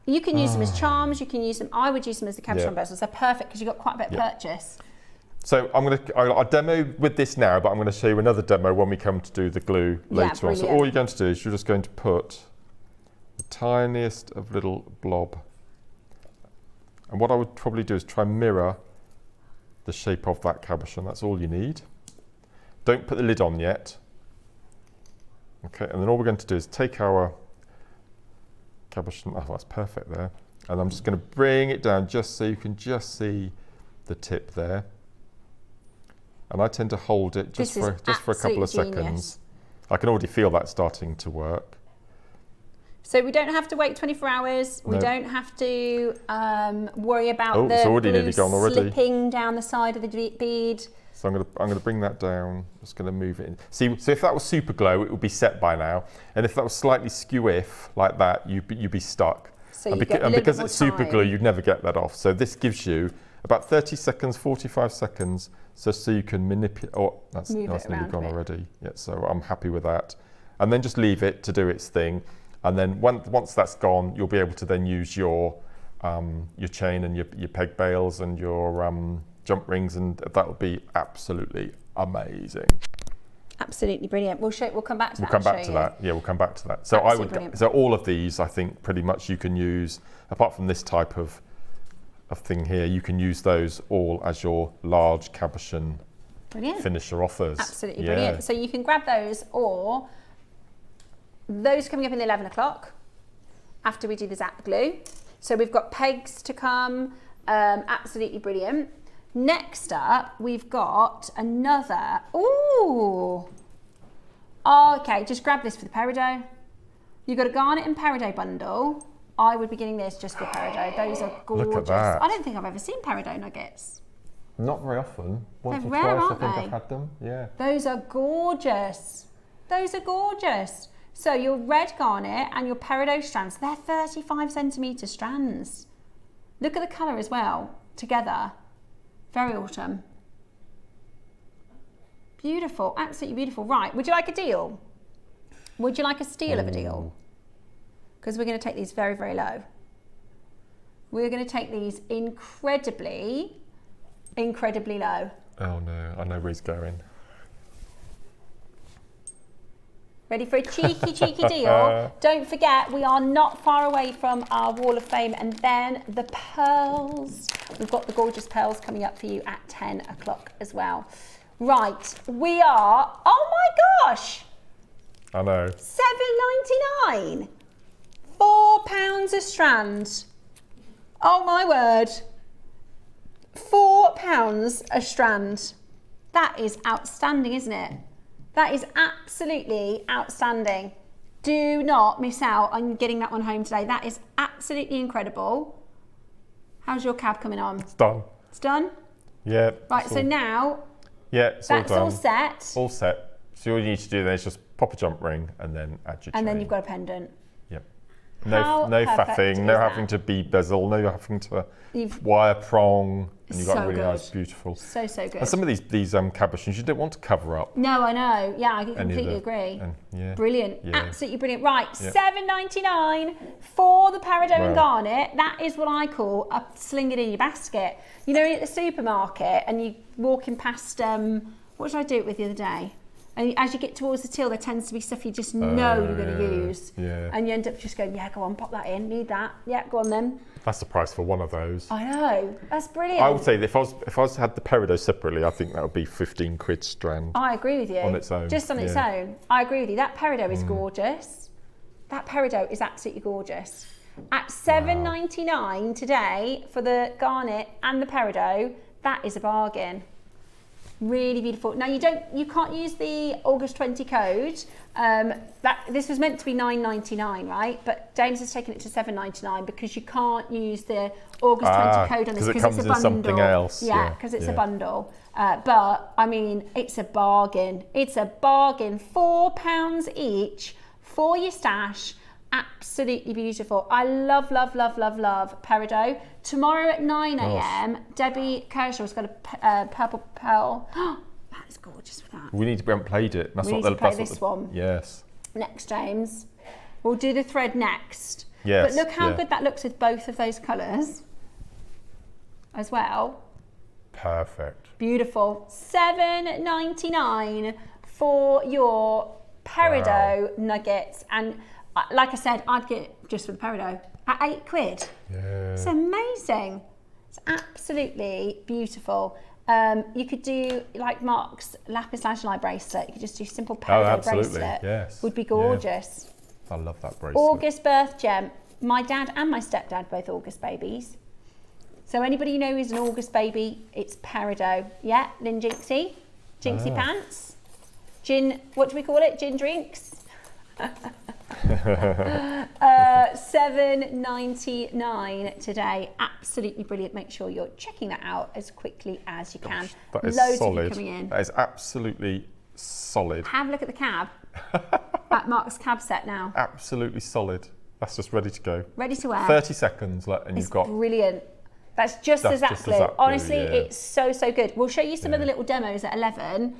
You can use them as charms, you can use them, I would use them as the cabochon bezels. They're perfect because you've got quite a bit of purchase. So I'll demo with this now, but I'm going to show you another demo when we come to do the glue later on. So all you're going to do is you're just going to put the tiniest of little blob. And what I would probably do is try and mirror the shape of that cabochon. That's all you need. Don't put the lid on yet. Okay, and then all we're going to do is take our cabochon. Oh, that's perfect there. And I'm just going to bring it down just so you can just see the tip there. And I tend to hold it just for a couple of seconds. I can already feel that starting to work. So we don't have to wait 24 hours. We don't have to worry about the glue slipping down the side of the bead. So I'm going to bring that down. Just going to move it in. See, so if that was super glow, it would be set by now. And if that was slightly skew-if like that, you'd be stuck. So and because it's super glue, you'd never get that off. So this gives you about 30 seconds, 45 seconds, just so you can manipulate. Oh, that's nearly gone already. Yeah, so I'm happy with that. And then just leave it to do its thing. And then once that's gone, you'll be able to then use your chain and your peg bails and your jump rings, and that'll be absolutely amazing. Absolutely brilliant. We'll come back to that. We'll come back to that. Yeah, we'll come back to that. So so all of these, I think, pretty much you can use, apart from this type of thing here, you can use those all as your large cabochon finisher offers. Absolutely brilliant. So you can grab those, or those coming up in the 11 o'clock after we do the Zap Glue. So we've got pegs to come. Absolutely brilliant. Next up, we've got another. Ooh. Okay, just grab this for the peridot. You've got a garnet and peridot bundle. I would be getting this just for peridot. Those are gorgeous. Look at that. I don't think I've ever seen peridot nuggets. Not very often. Once They're or rare, twice aren't I think they? I've had them. Yeah. Those are gorgeous. Those are gorgeous. So your red garnet and your peridot strands, they're 35 centimetre strands. Look at the colour as well, together. Very autumn. Beautiful, absolutely beautiful. Right, would you like a deal? Would you like a steal of a deal? Because we're going to take these very, very low. We're going to take these incredibly, incredibly low. Oh no, I know where he's going. Ready for a cheeky, cheeky deal? Don't forget, we are not far away from our Wall of Fame, and then the pearls. We've got the gorgeous pearls coming up for you at 10 o'clock as well. Right, we are, oh my gosh! I know. £7.99. £4 a strand. Oh my word. £4 a strand. That is outstanding, isn't it? That is absolutely outstanding. Do not miss out on getting that one home today. That is absolutely incredible. How's your cab coming on? It's done. It's done? Yeah. Right, so now yeah, it's all that's done. all set. All set. So all you need to do then is just pop a jump ring and then add your chain. And then you've got a pendant. Yep. How No perfect faffing, is no that? having to bead bezel, no having to wire prong, and you've got So a really good. nice, beautiful. So good. And some of these cabochons you don't want to cover up. No, I know. Yeah, I completely the- agree. and, yeah, Brilliant. yeah. Absolutely brilliant. Right, Yeah. $7.99 for the peridot and Wow. garnet. That is what I call a sling it in your basket. You know, at the supermarket and you walking past, what did I do it with the other day? And as you get towards the till, there tends to be stuff you just know you're going to use. Yeah. And you end up just going, yeah, go on, pop that in, need that. Yeah, go on then. That's the price for one of those. I know, that's brilliant. I would say that if I was had the peridot separately, I think that would be 15 quid strand. I agree with you. On its own, Just on its yeah. own. I agree with you. That peridot is gorgeous. That peridot is absolutely gorgeous. At $7.99 today for the garnet and the peridot, that is a bargain. Really beautiful. Now you can't use the August 20 code. This was meant to be $9.99, right? But James has taken it to $7.99 because you can't use the August 20 code on this 'cause it because comes it's a in bundle. something else. Yeah, because it's a yeah. bundle. But I mean, it's a bargain. It's a bargain. £4 each for your stash. Absolutely beautiful. I love peridot. Tomorrow at 9 a.m, Debbie Kershaw's got a purple pearl. That is gorgeous with that. We haven't played it. That's We what need to play that's what this one. Yes. Next, James. We'll do the thread next. Yes. But look how yeah. good that looks with both of those colours as well. Perfect. Beautiful. $7.99 for your peridot nuggets. And like I said, I'd get just for the peridot at £8. Yeah. It's amazing. It's absolutely beautiful. You could do like Mark's lapis lazuli bracelet. You could just do simple peridot absolutely. bracelet. Yes. Would be Yeah. gorgeous. I love that bracelet. August birth gem. My dad and my stepdad both August babies. So anybody you know who's an August baby, it's peridot. Yeah, Lynn Jinxie. Jinxie pants. Gin, what do we call it? Gin drinks. $7.99 today. Absolutely brilliant. Make sure you're checking that out as quickly as you can. That is Loads solid. of you coming in. That is absolutely solid. Have a look at the cab. At Mark's cab set now. Absolutely solid. That's just ready to go. Ready to wear. 30 seconds and It's you've got. brilliant. That's just as That's that just glue. as that glue, Honestly, yeah. it's so good. We'll show you some of the little demos at 11.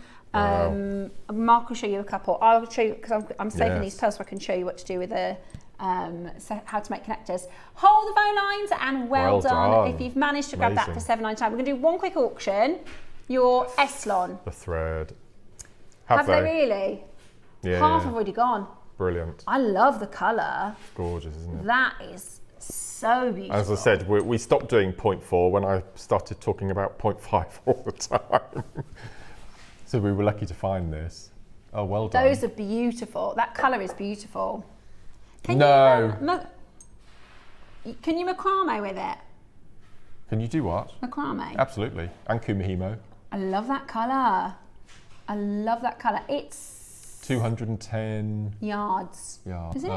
Mark will show you a couple. I'll show you because I'm saving these pearls so I can show you what to do with the how to make connectors. Hold the phone lines and well done if you've managed to grab that for $7.99. We're going to do one quick auction. Your Eslon. The thread. Have they really? Yeah. Half have already gone. Brilliant. I love the colour. Gorgeous, isn't it? That is so beautiful. As I said, we stopped doing 0.4 when I started talking about 0.5 all the time. So we were lucky to find this. Oh, well done. Those are beautiful. That colour is beautiful. Can you macrame with it? Can you do what? Macrame. Absolutely. And kumihimo. I love that colour. I love that colour. It's 210 yards. yards. Is it?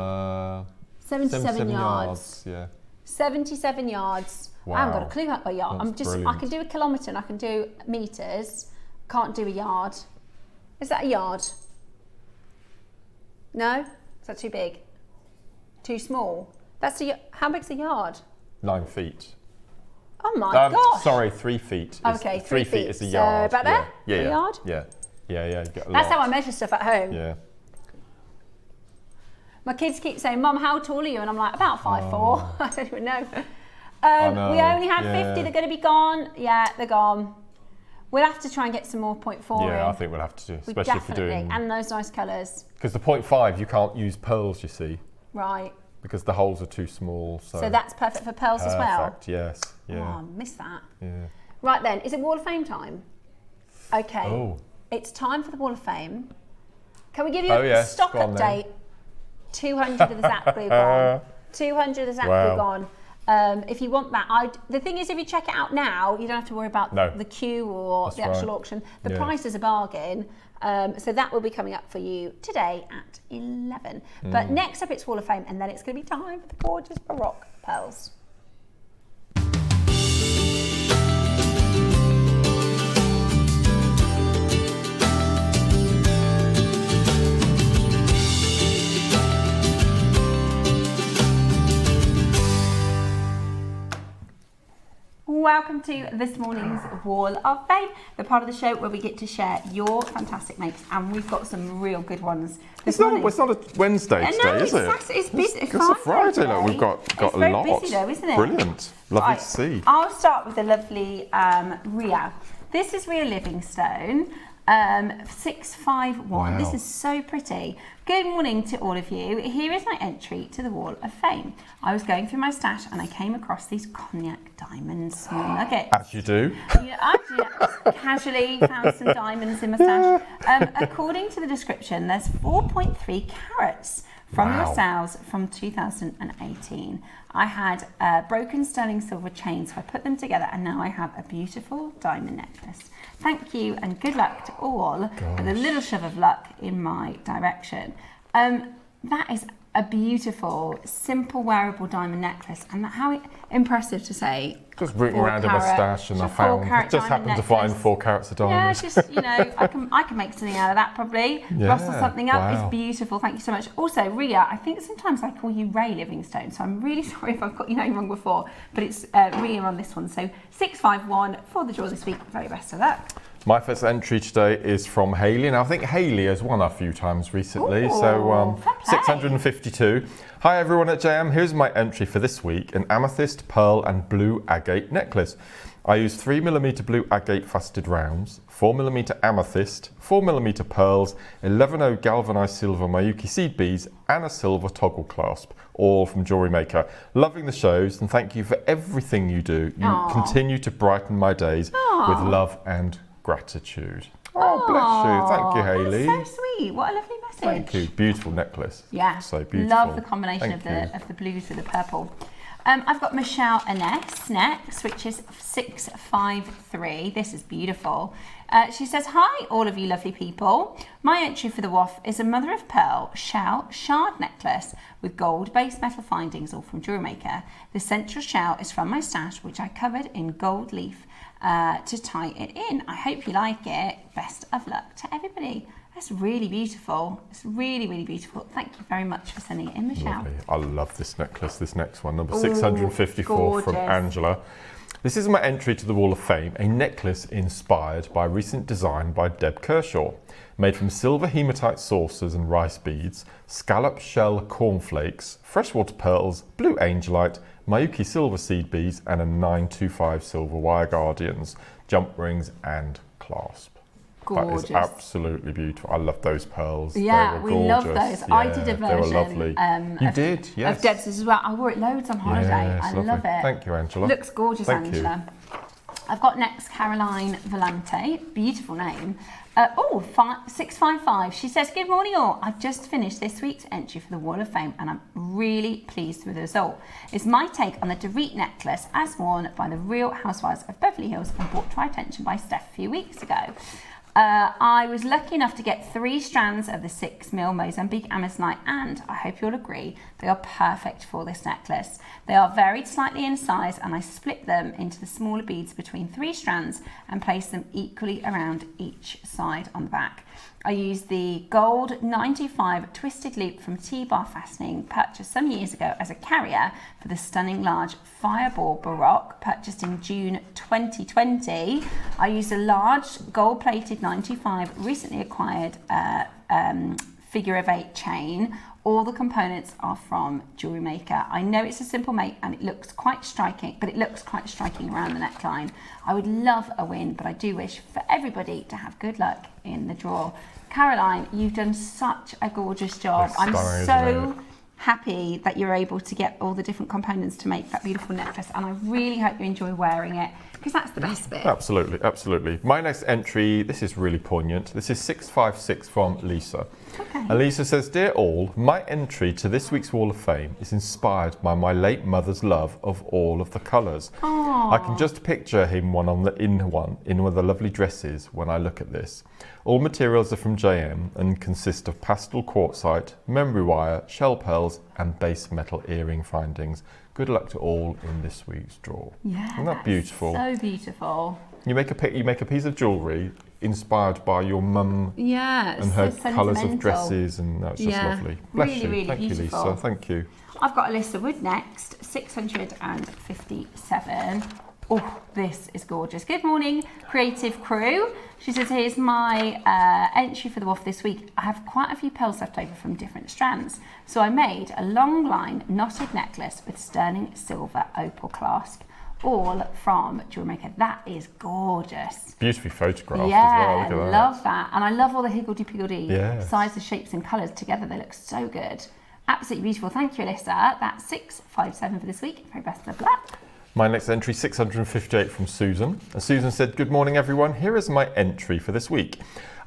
77 yards. Yeah. 77 yards. Wow. I haven't got a clue about a yard. That's I brilliant. can do a kilometre and I can do metres. Can't do a yard. Is that a yard? No? Is that too big? Too small? How big's a yard? 9 feet. Oh my gosh. Sorry, 3 feet. Okay, 3 feet. is a So yard. about there? Yeah. A yard? Yeah. Yeah. You get a That's lot. how I measure stuff at home. Yeah. My kids keep saying, Mum, how tall are you? And I'm like, about 5'4". I don't even know. know, We only had yeah. 50. They're going to be gone. Yeah, they're gone. We'll have to try and get some more 0.4 Yeah, in. I think we'll have to do, We especially if definitely. you're doing. And those nice colours. Because the 0.5, you can't use pearls, you see, Right. because the holes are too small. So that's perfect for pearls as well. Perfect, yes. Oh, Yeah. I missed that. Yeah. Right then, is it Wall of Fame time? Okay. Oh. It's time for the Wall of Fame. Can we give you Oh, a yes. stock Go on then. update? 200 of the Zap glue gone. 200 of the Zap Wow. glue gone. If you want that, the thing is, if you check it out now, you don't have to worry about the queue or the actual auction. The price is a bargain. So that will be coming up for you today at 11. But next up, it's Wall of Fame, and then it's going to be time for the gorgeous Baroque pearls. Welcome to this morning's Wall of Fame, the part of the show where we get to share your fantastic makes, and we've got some real good ones this morning. It's not a Wednesday today, is it? It's busy. It's a Friday. Look, we've got it's a very lot. Busy though, isn't it? Brilliant. Lovely to see. I'll start with the lovely Ria. This is Ria Livingstone. 651. Wow. This is so pretty. Good morning to all of you. Here is my entry to the Wall of Fame. I was going through my stash and I came across these cognac diamond small nuggets. As you do. Yeah, I just casually found some diamonds in my stash. According to the description, there's 4.3 carats from your sales from 2018. I had broken sterling silver chains, so I put them together and now I have a beautiful diamond necklace. Thank you and good luck to all with a little shove of luck in my direction. That is a beautiful, simple, wearable diamond necklace, and how impressive to say. Just rooting around in my stash and I just happened to find 4 carats of diamonds. Yeah, just, I can make something out of that probably. Rustle something up. It's beautiful. Thank you so much. Also, Ria, I think sometimes I call you Ray Livingstone, so I'm really sorry if I've got your name wrong before, but it's Ria on this one. So 651 for the draw this week. Very best of luck. My first entry today is from Hayley, and I think Hayley has won a few times recently, 652. Hi everyone at JM, here's my entry for this week, an amethyst, pearl and blue agate necklace. I used 3mm blue agate faceted rounds, 4mm amethyst, 4mm pearls, 11.0 galvanised silver Miyuki seed beads and a silver toggle clasp, all from JewelleryMaker. Loving the shows and thank you for everything you do. You continue to brighten my days with love and gratitude. Oh, bless you. Thank you, Hayley. That's so sweet. What a lovely message. Thank you. Beautiful necklace. Yeah. So beautiful. Love the combination of the blues with the purple. I've got Michelle Ines next, which is 653. This is beautiful. She says, hi, all of you lovely people. My entry for the WOF is a mother of pearl shard necklace with gold-based metal findings, all from JewelleryMaker. The central shell is from my stash, which I covered in gold leaf to tie it in. I hope you like it. Best of luck to everybody. That's really beautiful. It's really, really beautiful. Thank you very much for sending it in, Michelle. Lovely. I love this necklace, this next one, number 654 from Angela. This is my entry to the Wall of Fame, a necklace inspired by a recent design by Deb Kershaw. Made from silver hematite saucers and rice beads, scallop shell cornflakes, freshwater pearls, blue angelite, Miyuki silver seed beads and a 925 silver wire guardians, jump rings and clasp. Gorgeous. That is absolutely beautiful. I love those pearls. Yeah, they were we love gorgeous. those. Yeah, I did a version. They were lovely. You did, yes. Of Deb's as well. I wore it loads on holiday. Yes, I lovely. love it. Thank you, Angela. Looks gorgeous, Thank Angela. I've got next Caroline Volante. Beautiful name. 655. She says, good morning all. I've just finished this week's entry for the Wall of Fame and I'm really pleased with the result. It's my take on the Dorit necklace as worn by the Real Housewives of Beverly Hills and brought to our attention by Steph a few weeks ago. I was lucky enough to get 3 strands of the 6mm Mozambique amazonite, and I hope you'll agree they are perfect for this necklace. They are varied slightly in size, and I split them into the smaller beads between 3 strands and placed them equally around each side on the back. I used the gold 95 twisted loop from T-Bar Fastening, purchased some years ago as a carrier for the stunning large Fireball Baroque, purchased in June 2020. I used a large gold-plated 95 recently acquired figure of 8 chain. All the components are from JewelleryMaker. I know it's a simple make and it looks quite striking, but it looks quite striking around the neckline. I would love a win, but I do wish for everybody to have good luck in the draw. Caroline, you've done such a gorgeous job. I'm so happy that you're able to get all the different components to make that beautiful necklace, and I really hope you enjoy wearing it, because that's the best bit. Absolutely, absolutely. My next entry, this is really poignant. This is 656 from Lisa. Okay. And Lisa says, Dear all, my entry to this week's Wall of Fame is inspired by my late mother's love of all of the colours. I can just picture him in one of the lovely dresses when I look at this. All materials are from JM and consist of pastel quartzite, memory wire, shell pearls and base metal earring findings. Good luck to all in this week's draw. Yeah, Isn't that beautiful? So beautiful. You make a piece of jewellery inspired by your mum and her colours of dresses, and that's just lovely. Bless really, you. really Thank beautiful. you, Lisa. Thank you. I've got Alyssa Wood next, 657. Oh, this is gorgeous. Good morning, creative crew. She says, here's my entry for the WOF this week. I have quite a few pearls left over from different strands. So I made a long line knotted necklace with sterling silver opal clasp, all from JewelleryMaker. That is gorgeous. Beautifully photographed yeah, as well. Look at that. Love that. And I love all the higgledy-piggledy Yes. sizes, shapes and colours together. They look so good. Absolutely beautiful. Thank you, Alyssa. That's 657 for this week. Very best of luck. My next entry, 658 from Susan. And Susan said, Good morning, everyone. Here is my entry for this week.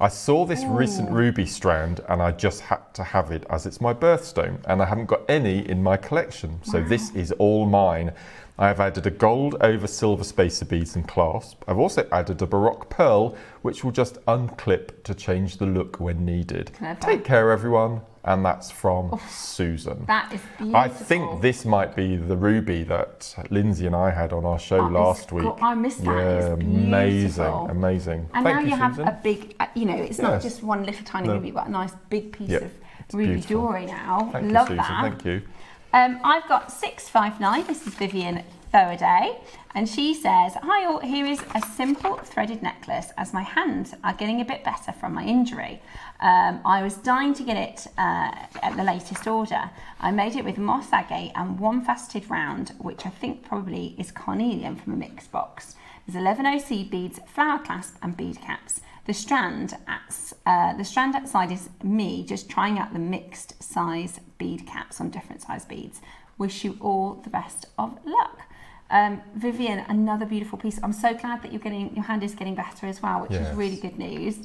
I saw this recent ruby strand and I just had to have it as it's my birthstone, and I haven't got any in my collection. So this is all mine. I have added a gold over silver spacer beads and clasp. I've also added a Baroque pearl, which will just unclip to change the look when needed. Clever. Take care, everyone. And that's from Susan. That is beautiful. I think this might be the ruby that Lindsay and I had on our show last week. I missed that. Yeah, It's beautiful. amazing. And Thank now you have Susan. a big, it's not just one little tiny ruby, but a nice big piece of ruby beautiful. jewellery now. Thank Love you, Susan. that. Thank you. I've got 659. This is Vivian Thowaday, and she says, Hi all, here is a simple threaded necklace as my hands are getting a bit better from my injury. I was dying to get it at the latest order. I made it with moss agate and one faceted round, which I think probably is carnelian from a mixed box. There's 11 OC beads, flower clasp and bead caps. The strand outside is me just trying out the mixed size bead caps on different size beads. Wish you all the best of luck. Vivian, another beautiful piece. I'm so glad that your hand is getting better as well, which is really good news.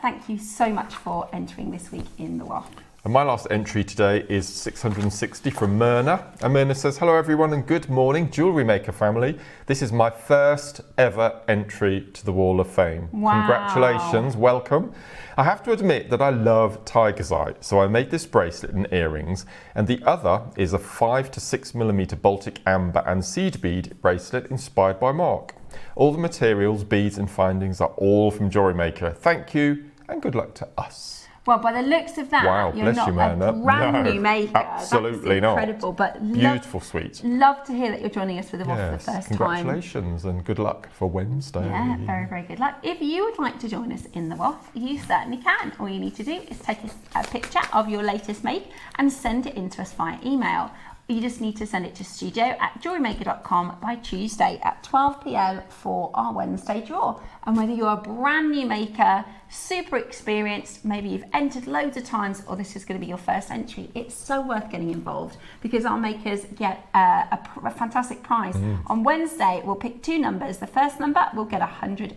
Thank you so much for entering this week in the WOF. And my last entry today is 660 from Myrna. And Myrna says, Hello everyone and good morning, JewelleryMaker family. This is my first ever entry to the Wall of Fame. Wow. Congratulations, welcome. I have to admit that I love tiger's eye, so I made this bracelet and earrings, and the other is a 5 to 6 millimeter Baltic amber and seed bead bracelet inspired by Mark. All the materials, beads and findings are all from JewelleryMaker. Thank you and good luck to us. Well, by the looks of that, Wow, you're bless not you, Myrna. a brand No, new maker. absolutely That's incredible, not. But Beautiful, sweet. Love to hear that you're joining us for the WOF for the first time. Congratulations and good luck for Wednesday. Yeah, very, very good luck. If you would like to join us in the WOF, you certainly can. All you need to do is take a picture of your latest make and send it in to us via email. You just need to send it to studio@jewellerymaker.com by Tuesday at 12 p.m. for our Wednesday draw. And whether you're a brand new maker, super experienced, maybe you've entered loads of times, or this is going to be your first entry, it's so worth getting involved because our makers get a fantastic prize. On Wednesday, we'll pick two numbers. The first number will get £100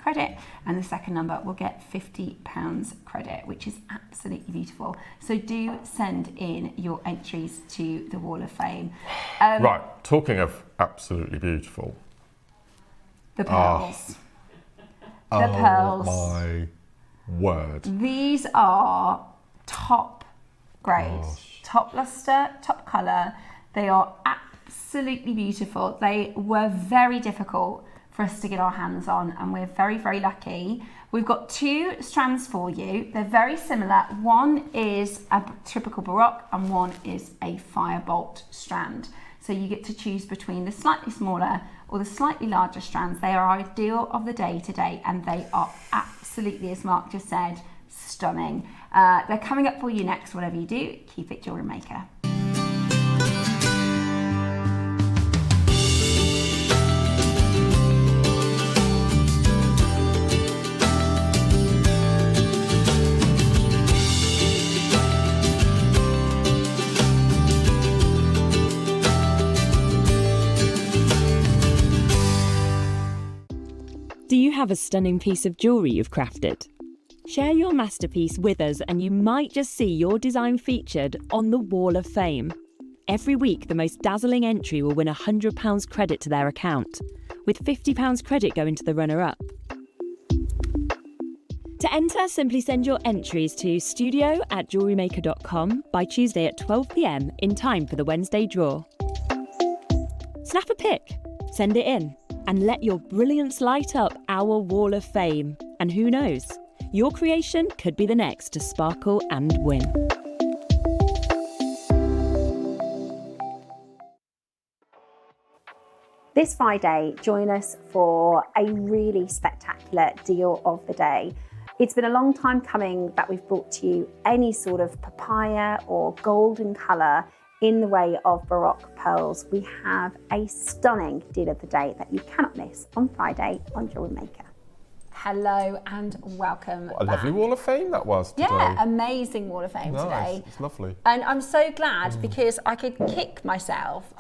credit, and the second number will get £50 credit, which is absolutely beautiful. So do send in your entries to the Wall of Fame. Right, talking of absolutely beautiful. The pearls. The pearls. My word. These are top grade, top luster, top colour. They are absolutely beautiful. They were very difficult for us to get our hands on, and we're very, very lucky. We've got two strands for you. They're very similar. One is a typical Baroque and one is a firebolt strand. So you get to choose between the slightly smaller or the slightly larger strands. They are ideal of the day today, and they are absolutely, as Mark just said, stunning. They're coming up for you next. Whatever you do, keep it JewelleryMaker. Do you have a stunning piece of jewellery you've crafted? Share your masterpiece with us and you might just see your design featured on the Wall of Fame. Every week, the most dazzling entry will win £100 credit to their account, with £50 credit going to the runner-up. To enter, simply send your entries to studio@jewellerymaker.com by Tuesday at 12 p.m. in time for the Wednesday draw. Snap a pic, send it in, and let your brilliance light up our Wall of Fame. And who knows, your creation could be the next to sparkle and win. This Friday, join us for a really spectacular deal of the day. It's been a long time coming that we've brought to you any sort of papaya or golden colour in the way of Baroque pearls. We have a stunning deal of the day that you cannot miss on Friday on JewelleryMaker. Hello and welcome What a lovely Wall of Fame that was today. Yeah, amazing Wall of Fame today. It's lovely. And I'm so glad because I could kick myself.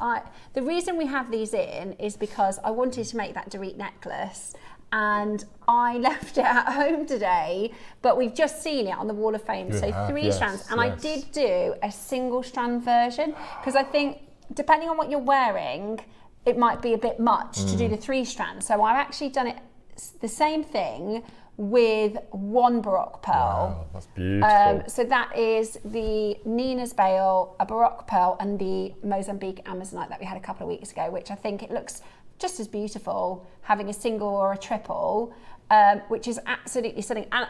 The reason we have these in is because I wanted to make that Dorit necklace and I left it at home today, but we've just seen it on the Wall of Fame. So 3 strands. And I did do a single strand version because I think depending on what you're wearing, it might be a bit much to do the 3 strands. So I've actually done it the same thing with 1 Baroque pearl. Wow, that's beautiful. So that is the Nina's Bail, a Baroque pearl, and the Mozambique Amazonite that we had a couple of weeks ago, which I think it looks just as beautiful having a single or a triple, which is absolutely stunning. And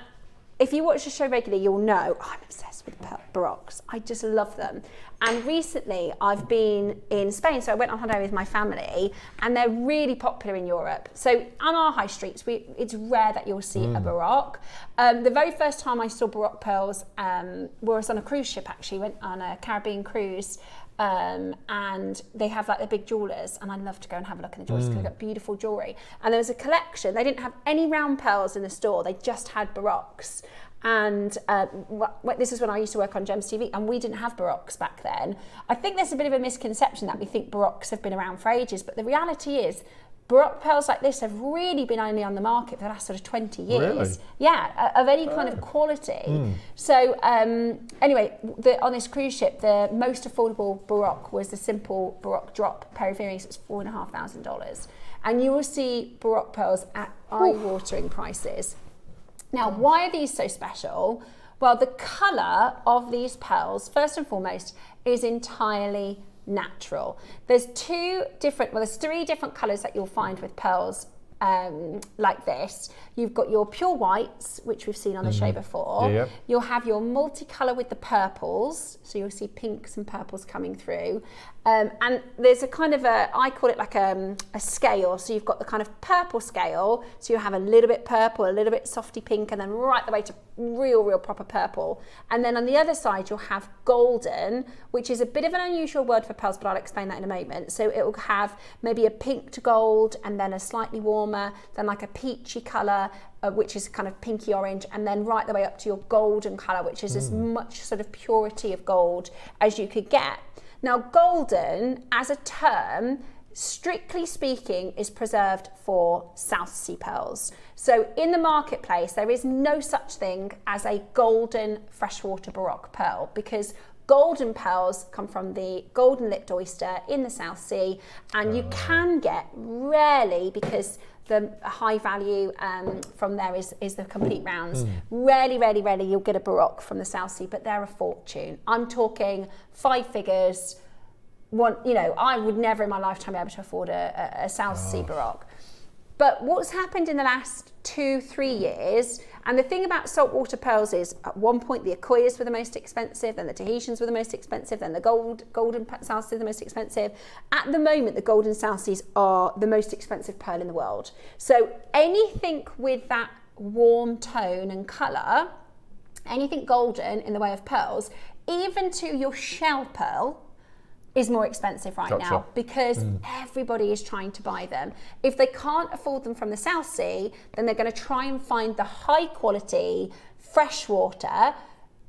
if you watch the show regularly, you'll know I'm obsessed with Baroques. I just love them. And recently I've been in Spain, so I went on holiday with my family, and they're really popular in Europe. So on our high streets, it's rare that you'll see a Baroque. The very first time I saw Baroque pearls was on a cruise ship, actually. Went on a Caribbean cruise, and they have like the big jewellers, and I love to go and have a look in the jewellers because they've got beautiful jewellery. And there was a collection. They didn't have any round pearls in the store. They just had Baroques. And this is when I used to work on Gems TV, and we didn't have Baroques back then. I think there's a bit of a misconception that we think Baroques have been around for ages, but the reality is Baroque pearls like this have really been only on the market for the last sort of 20 years. Really? Yeah, of any kind of quality. So anyway, on this cruise ship, the most affordable Baroque was the simple Baroque drop pair of earrings. It's $4,500. And you will see Baroque pearls at eye-watering prices. Now, why are these so special? Well, the colour of these pearls, first and foremost, is entirely natural. There's 3 different colours that you'll find with pearls like this. You've got your pure whites, which we've seen on the show before. Yeah. You'll have your multicolour with the purples, so you'll see pinks and purples coming through. And there's a kind of I call it like a scale. So you've got the kind of purple scale, so you have a little bit purple, a little bit softy pink, and then right the way to real proper purple. And then on the other side, you'll have golden, which is a bit of an unusual word for pearls, but I'll explain that in a moment. So it will have maybe a pink to gold, and then a slightly warmer, then like a peachy colour, which is kind of pinky orange, and then right the way up to your golden colour, which is as much sort of purity of gold as you could get. Now, golden as a term, strictly speaking, is preserved for South Sea pearls. So in the marketplace, there is no such thing as a golden freshwater Baroque pearl, because golden pearls come from the golden lipped oyster in the South Sea, and you can get, rarely, because the high value from there is the complete rounds. Rarely you'll get a Baroque from the South Sea, but they're a fortune. I'm talking 5 figures. I would never in my lifetime be able to afford a South Sea Baroque. But what's happened in the last 2-3 years, and the thing about saltwater pearls is, at one point the Akoyas were the most expensive, then the Tahitians were the most expensive, then the golden South Sea the most expensive. At the moment, the golden South Seas are the most expensive pearl in the world. So anything with that warm tone and colour, anything golden in the way of pearls, even to your shell pearl, is more expensive right now because everybody is trying to buy them. If they can't afford them from the South Sea, then they're going to try and find the high quality freshwater.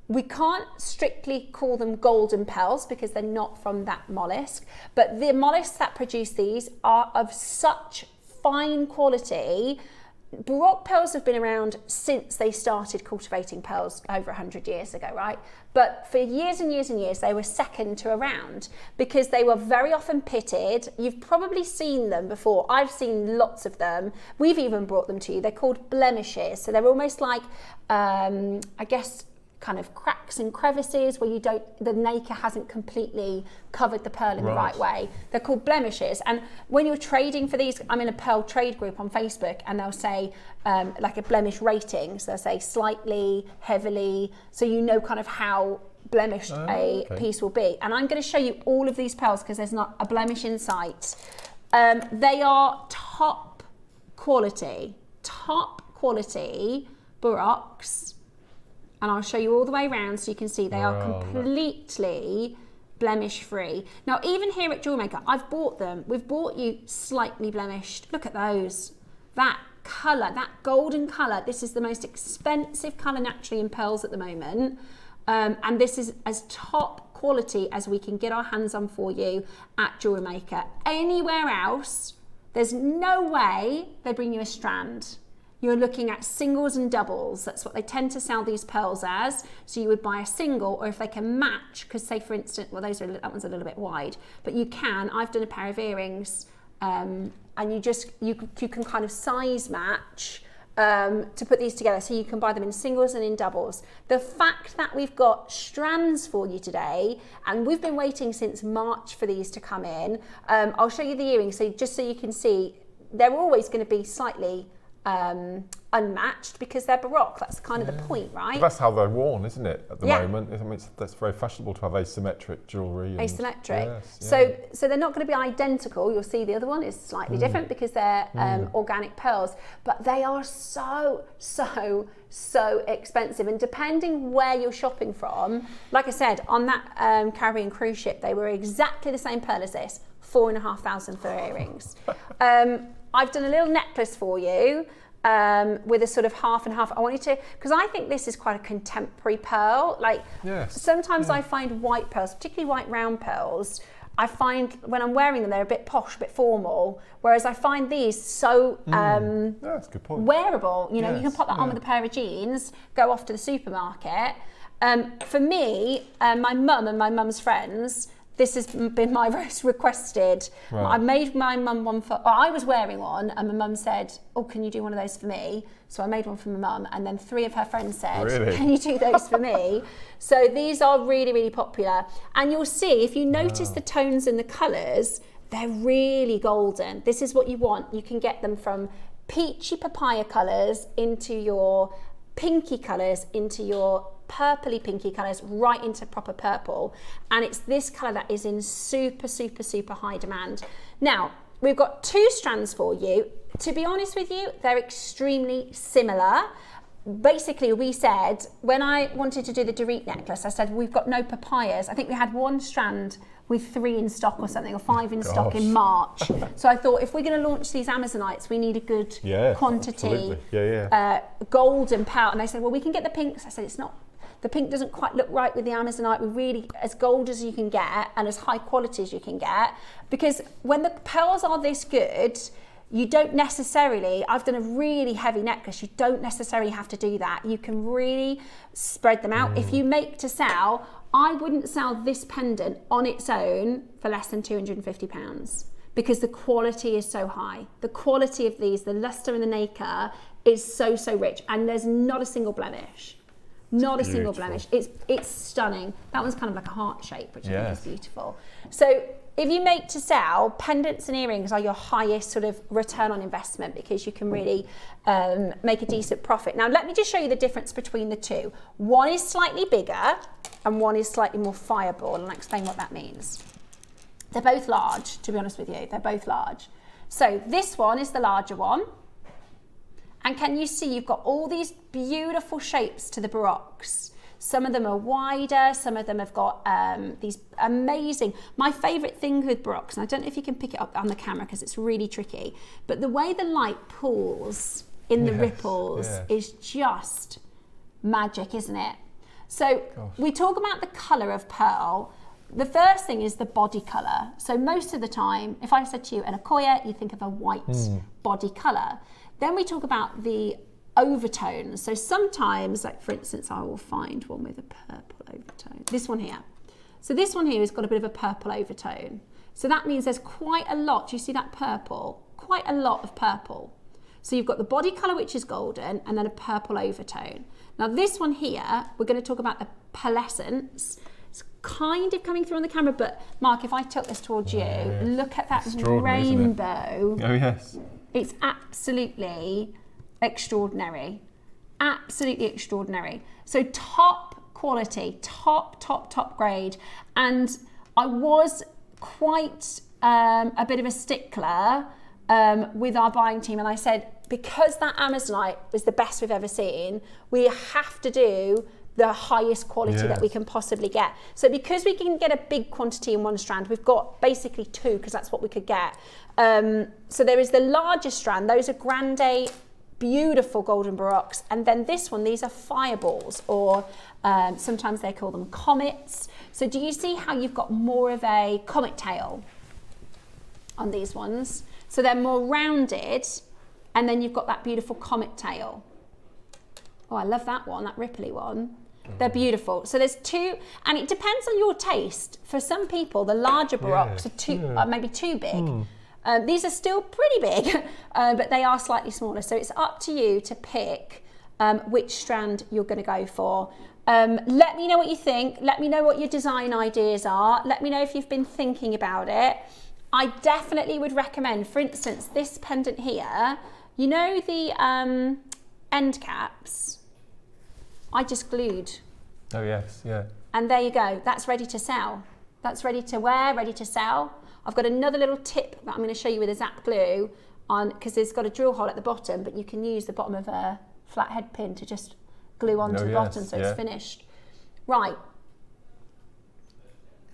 We can't strictly call them golden pearls because they're not from that mollusk, but the mollusks that produce these are of such fine quality Baroque pearls have been around since they started cultivating pearls over 100 years ago, right? But for years and years and years, they were second to a round because they were very often pitted. You've probably seen them before. I've seen lots of them. We've even brought them to you. They're called blemishes. So they're almost like, I guess, kind of cracks and crevices where the nacre hasn't completely covered the pearl in the right way. They're called blemishes. And when you're trading for these, I'm in a pearl trade group on Facebook, and they'll say like a blemish rating. So they'll say slightly, heavily, so you know kind of how blemished a piece will be. And I'm going to show you all of these pearls because there's not a blemish in sight. They are top quality Baroques. And I'll show you all the way around so you can see they are completely blemish free. Now, even here at JewelleryMaker, I've bought them. We've bought you slightly blemished. Look at those. That colour, that golden colour. This is the most expensive colour naturally in pearls at the moment. And this is as top quality as we can get our hands on for you at JewelleryMaker. Anywhere else, there's no way they bring you a strand. You're looking at singles and doubles. That's what they tend to sell these pearls as. So you would buy a single, or if they can match, because say for instance, well, that one's a little bit wide, but you can. I've done a pair of earrings, and you can kind of size match to put these together. So you can buy them in singles and in doubles. The fact that we've got strands for you today, and we've been waiting since March for these to come in. I'll show you the earrings, so just so you can see, they're always going to be slightly unmatched because they're Baroque. That's kind of the point, right? That's how they're worn, isn't it, at the moment? I mean, that's very fashionable to have asymmetric jewellery. Asymmetric. Yes, so they're not going to be identical. You'll see the other one is slightly different because they're organic pearls, but they are so expensive. And depending where you're shopping from, like I said, on that Caribbean cruise ship, they were exactly the same pearl as this, 4,500 for earrings. I've done a little necklace for you with a sort of half and half. I want you to, because I think this is quite a contemporary pearl. Like sometimes I find white pearls, particularly white round pearls, I find when I'm wearing them, they're a bit posh, a bit formal. Whereas I find these so that's a good point. Wearable. You know, you can pop that on with a pair of jeans, go off to the supermarket. For me, my mum and my mum's friends, this has been my most requested. I made my mum one I was wearing one, and my mum said, oh, can you do one of those for me? So I made one for my mum, and then 3 of her friends said, can you do those for me? So these are really, really popular. And you'll see, if you notice the tones and the colours, they're really golden. This is what you want. You can get them from peachy papaya colours into your pinky colours, into your purpley pinky colours, right into proper purple. And it's this colour that is in super high demand. Now, we've got 2 strands for you. To be honest with you, they're extremely similar. Basically, we said, when I wanted to do the Dorit necklace, I said, we've got no papayas. I think we had 1 strand with 3 in stock or something, or 5 in stock in March. So I thought, if we're going to launch these Amazonites, we need a good quantity, golden pearl. And they said, well, we can get the pinks. I said, it's not, the pink doesn't quite look right with the Amazonite. We're really as gold as you can get and as high quality as you can get. Because when the pearls are this good, you don't necessarily, I've done a really heavy necklace, you don't necessarily have to do that. You can really spread them out. If you make to sell, I wouldn't sell this pendant on its own for less than £250 because the quality is so high. The quality of these, the luster and the nacre is so rich, and there's not a single blemish. Not a single blemish. It's stunning. That one's kind of like a heart shape, which I think is beautiful. So if you make to sell, pendants and earrings are your highest sort of return on investment because you can really make a decent profit. Now, let me just show you the difference between the 2. One is slightly bigger and one is slightly more fireball, and I'll explain what that means. They're both large, to be honest with you. They're both large. So this one is the larger one. And can you see you've got all these beautiful shapes to the Baroques. Some of them are wider, some of them have got these amazing, my favourite thing with Baroques, and I don't know if you can pick it up on the camera because it's really tricky, but the way the light pools in the ripples is just magic, isn't it? So we talk about the colour of pearl. The first thing is the body colour. So most of the time, if I said to you an Akoya, you think of a white body colour. Then we talk about the overtones. So sometimes, like for instance, I will find one with a purple overtone. This one here. So this one here has got a bit of a purple overtone. So that means there's quite a lot. Do you see that purple? Quite a lot of purple. So you've got the body colour, which is golden, and then a purple overtone. Now this one here, we're going to talk about the pearlescence. It's kind of coming through on the camera, but Mark, if I tilt this towards you, look at that rainbow. Oh yes. It's absolutely extraordinary. Absolutely extraordinary. So top quality, top grade. And I was quite a bit of a stickler with our buying team, and I said, because that Amazonite was the best we've ever seen, we have to do the highest quality that we can possibly get. So because we can get a big quantity in one strand, we've got basically two, because that's what we could get. So there is the larger strand, those are grande, beautiful golden baroques, and then this one, these are fireballs, or sometimes they call them comets. So do you see how you've got more of a comet tail on these ones? So they're more rounded, and then you've got that beautiful comet tail. Oh, I love that one, that ripply one. They're beautiful. So there's two, and it depends on your taste. For some people, the larger baroques are maybe too big. These are still pretty big, but they are slightly smaller. So it's up to you to pick which strand you're going to go for. Let me know what you think. Let me know what your design ideas are. Let me know if you've been thinking about it. I definitely would recommend, for instance, this pendant here. You know the end caps? I just glued. Oh yes, yeah. And there you go. That's ready to sell. That's ready to wear, ready to sell. I've got another little tip that I'm going to show you with a zap glue on, because it's got a drill hole at the bottom, but you can use the bottom of a flathead pin to just glue onto the bottom, so it's finished. Right.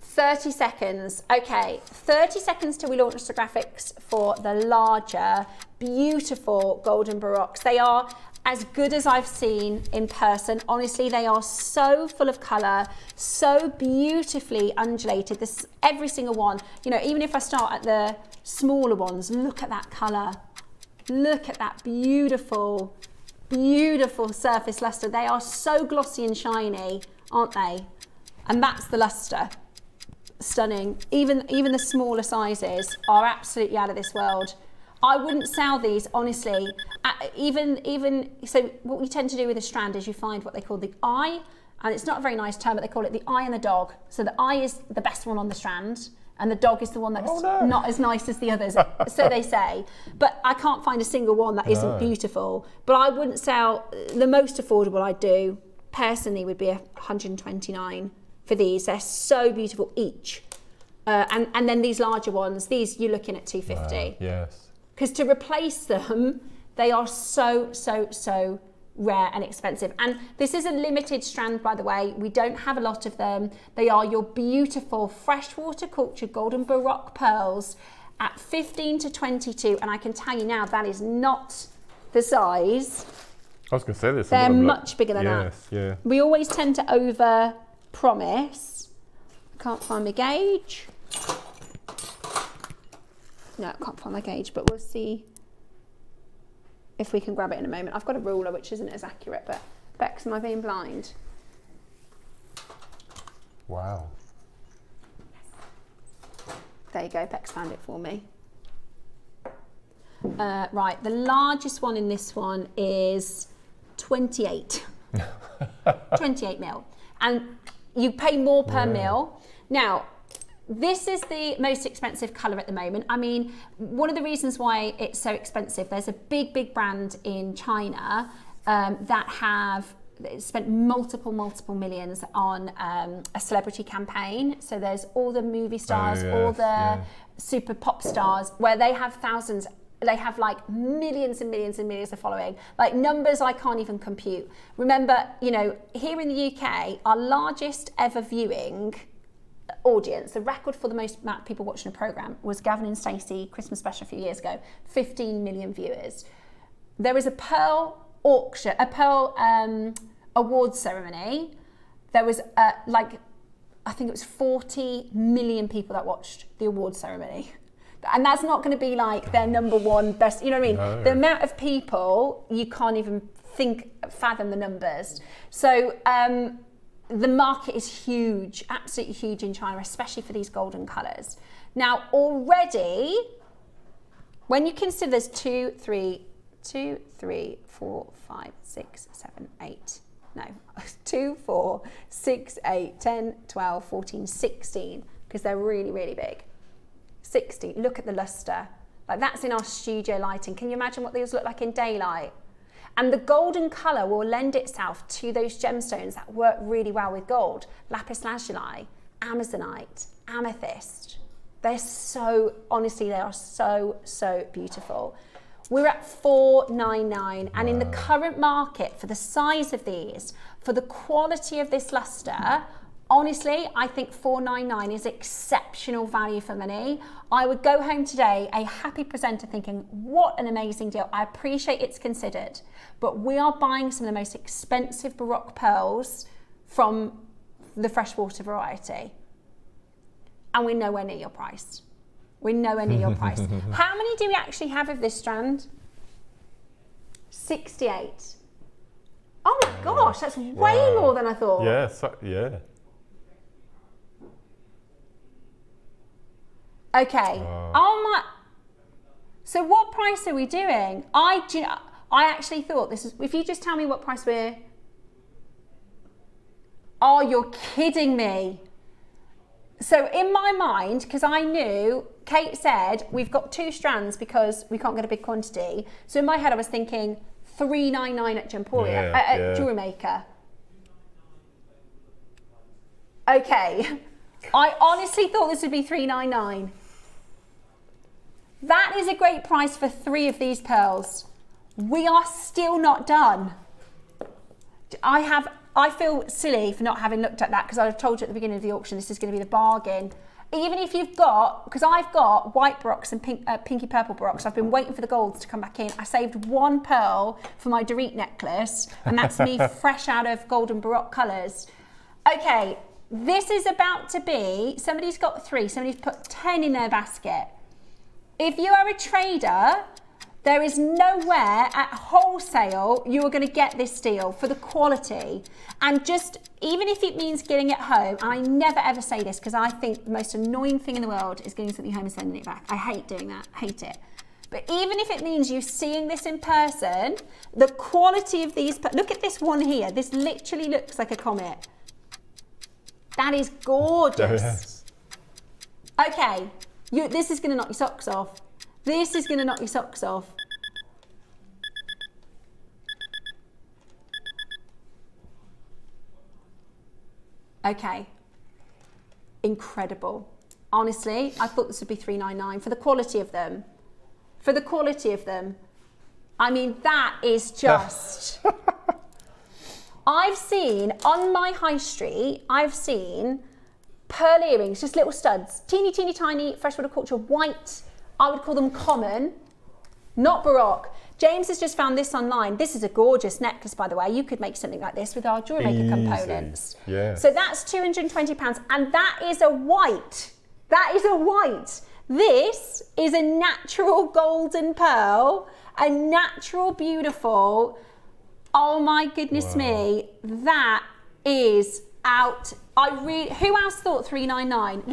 30 seconds. Okay, 30 seconds till we launch the graphics for the larger, beautiful golden baroques. They are as good as I've seen in person. Honestly, they are so full of colour, so beautifully undulated. This, every single one, you know, even if I start at the smaller ones, look at that colour. Look at that beautiful, beautiful surface lustre. They are so glossy and shiny, aren't they? And that's the lustre. Stunning. Even the smaller sizes are absolutely out of this world. I wouldn't sell these, honestly. So what we tend to do with a strand is you find what they call the eye, and it's not a very nice term, but they call it the eye and the dog. So the eye is the best one on the strand, and the dog is the one that's not as nice as the others, so they say. But I can't find a single one that isn't beautiful. But I wouldn't sell, the most affordable I'd do, personally, would be 129 for these. They're so beautiful each. And then these larger ones, these you're looking at 250. Yes. Because to replace them, they are so rare and expensive. And this is a limited strand, by the way. We don't have a lot of them. They are your beautiful freshwater cultured golden baroque pearls at 15 to 22. And I can tell you now, that is not the size. I was going to say this. They're much bigger than that. Yes, yeah. We always tend to over promise. I can't find my gauge. No, I can't find my gauge, but we'll see if we can grab it in a moment. I've got a ruler, which isn't as accurate, but Bex, am I being blind? Wow. There you go, Bex found it for me. Right, the largest one in this one is 28. 28 mil. And you pay more per mil. Now, this is the most expensive colour at the moment. I mean, one of the reasons why it's so expensive, there's a big brand in China that have spent multiple millions on a celebrity campaign. So there's all the movie stars, all the super pop stars, where they have thousands, they have like millions and millions and millions of following, like numbers I can't even compute. Remember, you know, here in the UK, our largest ever viewing audience, the record for the most amount of people watching a programme, was Gavin and Stacey Christmas special a few years ago, 15 million viewers. There was a pearl auction, a pearl awards ceremony. There was I think it was 40 million people that watched the awards ceremony. And that's not going to be like their number one best, you know what I mean? No. The amount of people, you can't even fathom the numbers. So the market is huge, absolutely huge in China, especially for these golden colours. Now already, when you consider there's 2, 3, 4, 5, 6, 7, 8, no, 2, 4, 6, 8, 10, 12, 14, 16, because they're really, really big. 16, look at the luster. Like that's in our studio lighting. Can you imagine what these look like in daylight? And the golden colour will lend itself to those gemstones that work really well with gold. Lapis lazuli, amazonite, amethyst. They're so, honestly, they are so, so beautiful. We're at $499, and in the current market, for the size of these, for the quality of this luster, honestly, I think $499 is exceptional value for money. I would go home today a happy presenter thinking, what an amazing deal. I appreciate it's considered, but we are buying some of the most expensive Baroque pearls from the freshwater variety. And we're nowhere near your price. We're nowhere near your price. How many do we actually have of this strand? 68. Oh my gosh, that's way more than I thought. Yeah, yeah. Okay. Oh my. So what price are we doing? I actually thought this is. If you just tell me what price we're. Oh, you're kidding me. So in my mind, because I knew Kate said we've got 2 strands because we can't get a big quantity. So in my head, I was thinking $399 at JewelleryMaker. Okay. I honestly thought this would be $399. That is a great price for 3 of these pearls. We are still not done. I feel silly for not having looked at that, because I told you at the beginning of the auction this is going to be the bargain. Even if you've got, because I've got white Baroques and pinky purple Baroques, I've been waiting for the golds to come back in. I saved 1 pearl for my Dorit necklace, and that's me fresh out of golden Baroque colours. Okay, this is about to be, somebody's got 3, somebody's put 10 in their basket. If you are a trader, there is nowhere at wholesale you are going to get this deal for the quality. And just, even if it means getting it home, and I never ever say this because I think the most annoying thing in the world is getting something home and sending it back. I hate doing that, hate it. But even if it means you seeing this in person, the quality of these, look at this one here. This literally looks like a comet. That is gorgeous. Yes. Okay, this is going to knock your socks off. This is going to knock your socks off. Okay, incredible. Honestly, I thought this would be $399 for the quality of them. For the quality of them. I mean, that is just... I've seen, on my high street, I've seen pearl earrings, just little studs, teeny, teeny, tiny, freshwater culture, white. I would call them common, not Baroque. James has just found this online. This is a gorgeous necklace, by the way. You could make something like this with our JewelleryMaker components. Yeah. So that's £220, and that is a white. That is a white. This is a natural golden pearl, a natural, beautiful. Oh my goodness me, that is out. Who else thought $399?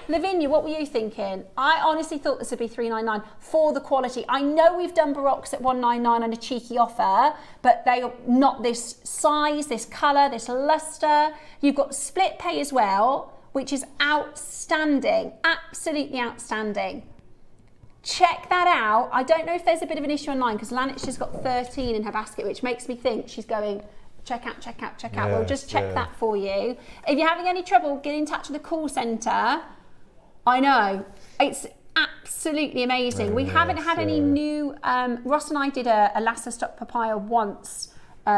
Lavinia, what were you thinking? I honestly thought this would be $399 for the quality. I know we've done Baroques at $199 on a cheeky offer, but they are not this size, this colour, this luster. You've got split pay as well, which is outstanding, absolutely outstanding. Check that out. I don't know if there's a bit of an issue online because Lanit's just got 13 in her basket, which makes me think she's going, check out, check out, check out. We'll just check that for you. If you're having any trouble, get in touch with the call centre. I know, it's absolutely amazing. We haven't had any new, Ross and I did a Lhasa stock papaya once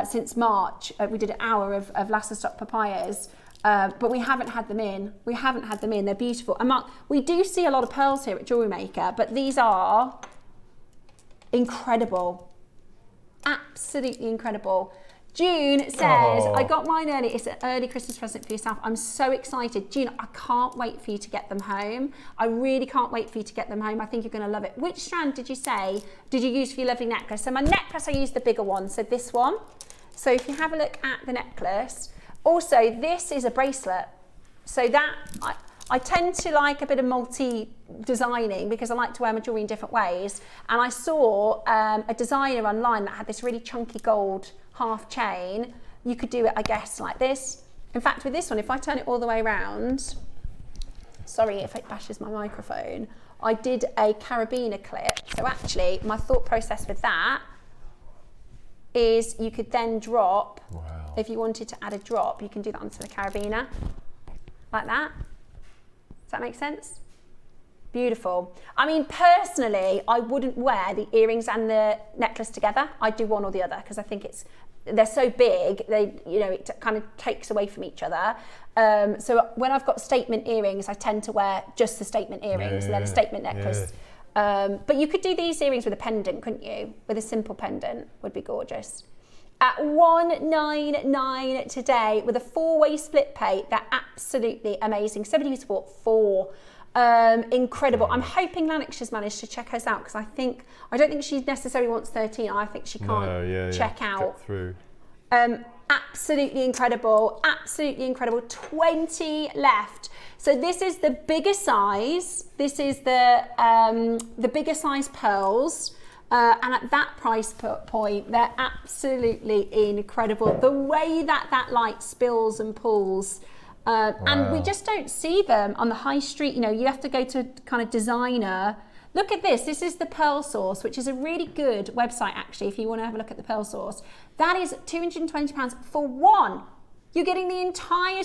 since March. We did an hour of Lhasa stock papayas. But we haven't had them in. We haven't had them in. They're beautiful. And Mark, we do see a lot of pearls here at JewelleryMaker, but these are incredible. Absolutely incredible. June says, I got mine early. It's an early Christmas present for yourself. I'm so excited. June, I can't wait for you to get them home. I really can't wait for you to get them home. I think you're going to love it. Which strand did you say did you use for your lovely necklace? So my necklace, I used the bigger one. So this one. So if you have a look at the necklace. Also, this is a bracelet. So that, I tend to like a bit of multi-designing because I like to wear my jewellery in different ways. And I saw a designer online that had this really chunky gold half chain. You could do it, I guess, like this. In fact, with this one, if I turn it all the way around, sorry if it bashes my microphone, I did a carabiner clip. So actually, my thought process with that is you could then drop, if you wanted to add a drop, you can do that onto the carabiner, like that. Does that make sense? Beautiful. I mean, personally, I wouldn't wear the earrings and the necklace together. I'd do one or the other because I think they're so big, it kind of takes away from each other. So when I've got statement earrings, I tend to wear just the statement earrings and then a statement necklace. But you could do these earrings with a pendant, couldn't you? With a simple pendant would be gorgeous. At $199 today with a 4-way split pay, they're absolutely amazing. Somebody who's bought 4. Incredible. I'm hoping Lanix has managed to check hers out because I don't think she necessarily wants 13. I think she can't check out. Get through. Absolutely incredible. Absolutely incredible. 20 left. So this is the bigger size. This is the bigger size pearls. And at that price point, they're absolutely incredible. The way that light spills and pulls. And we just don't see them on the high street. You have to go to kind of designer. Look at this. This is the Pearl Source, which is a really good website, actually, if you want to have a look at the Pearl Source. That is £220 for one. You're getting the entire...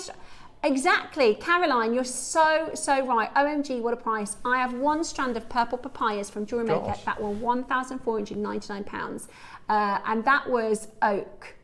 Exactly. Caroline, you're so right. OMG, what a price. I have one strand of purple papayas from JewelleryMaker that were £1,499. And that was oak.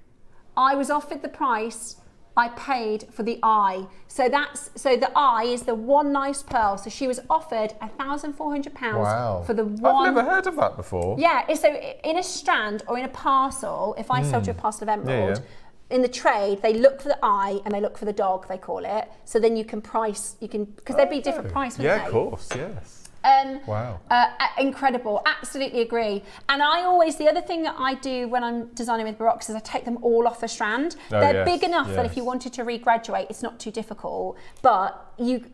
I was offered the price I paid for the eye. So the eye is the one nice pearl. So she was offered £1,400 for the one. I've never heard of that before. Yeah, so in a strand or in a parcel, if I sold you a parcel of emerald, in the trade, they look for the eye and they look for the dog, they call it. So then you can price, because there'd be different price, wouldn't they? Yeah, of course, yes. Wow. Incredible, absolutely agree. And the other thing that I do when I'm designing with Baroques is I take them all off the strand. They're big enough that if you wanted to regraduate, it's not too difficult. But you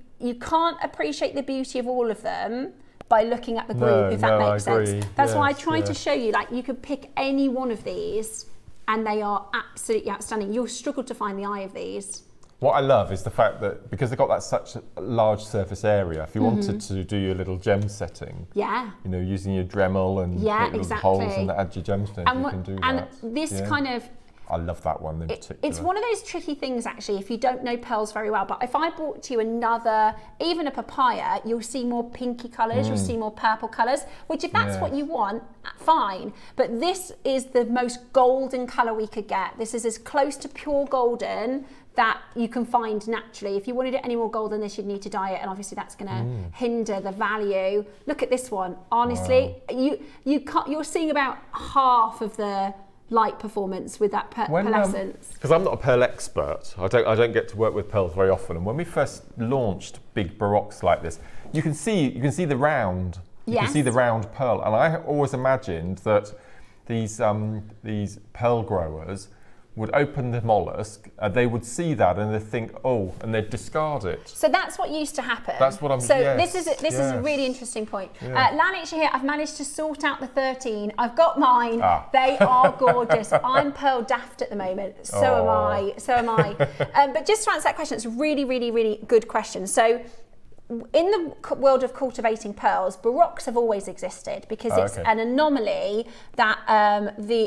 can't appreciate the beauty of all of them by looking at the group, if that makes sense. That's why I try to show you, you could pick any one of these and they are absolutely outstanding. You'll struggle to find the eye of these. What I love is the fact that because they've got such a large surface area, if you wanted to do your little gem setting, using your Dremel and little holes and add your gemstones, you can do that. And this kind of... I love that one in particular. It's one of those tricky things, actually, if you don't know pearls very well. But if I brought to you another, even a papaya, you'll see more pinky colours, you'll see more purple colours, which if that's what you want, fine. But this is the most golden colour we could get. This is as close to pure golden that you can find naturally. If you wanted it any more gold than this, you'd need to dye it, and obviously that's going to hinder the value. Look at this one. Honestly, you're seeing about half of the light performance with that pearlescence. Because I'm not a pearl expert, I don't get to work with pearls very often. And when we first launched big Baroques like this, you can see the round. You can see the round pearl, and I always imagined that these pearl growers would open the mollusk, they would see that and they'd think, and they'd discard it. So that's what used to happen. That's what I'm. So this is a really interesting point. Lanix here, I've managed to sort out the 13. I've got mine. They are gorgeous. I'm pearl daft at the moment. So am I. But just to answer that question, it's a really, really, really good question. So in the world of cultivating pearls, Baroques have always existed because it's an anomaly that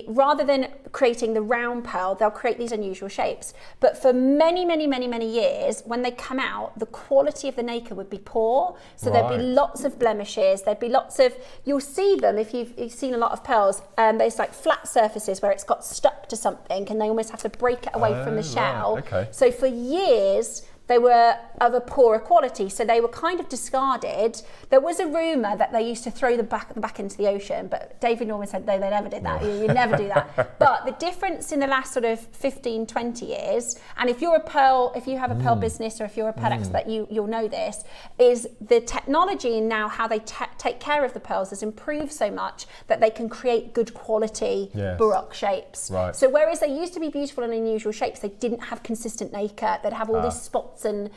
rather than creating the round pearl, they'll create these unusual shapes. But for many, many, many, many years, when they come out, the quality of the nacre would be poor. So there'd be lots of blemishes. There'd be lots of, you'll see them if you've seen a lot of pearls. There's flat surfaces where it's got stuck to something and they almost have to break it away from the shell. So for years, they were of a poorer quality, so they were kind of discarded. There was a rumour that they used to throw them back into the ocean, but David Norman said they never did that. You never do that. But the difference in the last sort of 15, 20 years, and if you have a pearl business, or if you're a pearl expert, you'll know this, is the technology and now how they take care of the pearls has improved so much that they can create good quality Baroque shapes. Right. So whereas they used to be beautiful and unusual shapes, they didn't have consistent nacre. They'd have all these spots and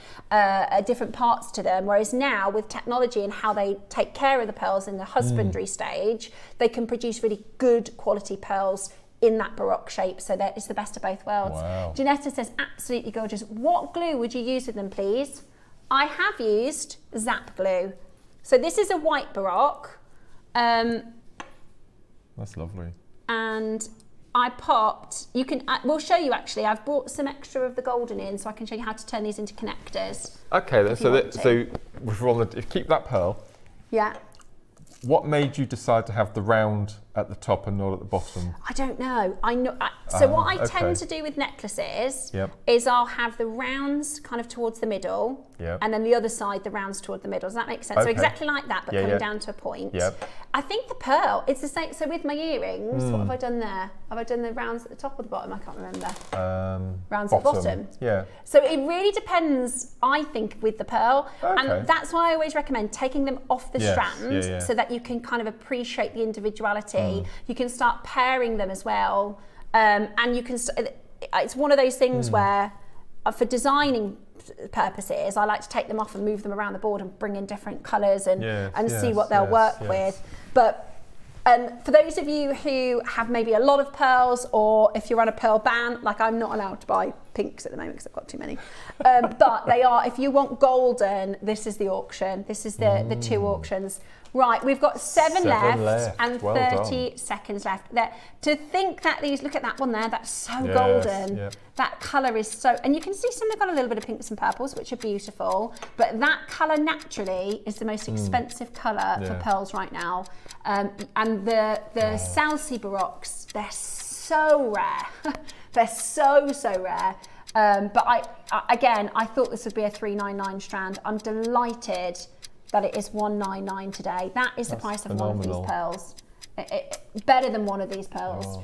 different parts to them. Whereas now, with technology and how they take care of the pearls in the husbandry stage, they can produce really good quality pearls in that Baroque shape. So that is the best of both worlds. Wow. Janetta says, absolutely gorgeous. What glue would you use with them, please? I have used Zap glue. So this is a white Baroque. That's lovely. And I popped, we'll show you actually, I've brought some extra of the golden in so I can show you how to turn these into connectors. Okay, then, keep that pearl. Yeah. What made you decide to have the round at the top and not at the bottom? I don't know. So what I tend to do with necklaces is I'll have the rounds kind of towards the middle, and then the other side, the rounds toward the middle. Does that make sense? So exactly like that, but coming down to a point. I think the pearl, it's the same. So with my earrings, what have I done there? Have I done the rounds at the top or the bottom? I can't remember. Rounds at the bottom. Yeah. So it really depends, I think, with the pearl. And that's why I always recommend taking them off the strand so that you can kind of appreciate the individuality. You can start pairing them as well. And you can, it's one of those things where for designing purposes, I like to take them off and move them around the board and bring in different colours and see what they'll work with. But for those of you who have maybe a lot of pearls, or if you're on a pearl ban, like I'm not allowed to buy pinks at the moment because I've got too many. But they are, if you want golden, this is the auction. This is the two auctions. Right, we've got seven left and 30 seconds left. To think that these, look at that one there, that's so golden. That colour is so, and you can see some have got a little bit of pinks and purples, which are beautiful, but that colour naturally is the most expensive colour for pearls right now. And the Salsi Baroques, they're so rare. They're so rare. But I thought this would be a 399 strand. I'm delighted that it is 199 today. That is the price of phenomenal. One of these pearls. Better than one of these pearls.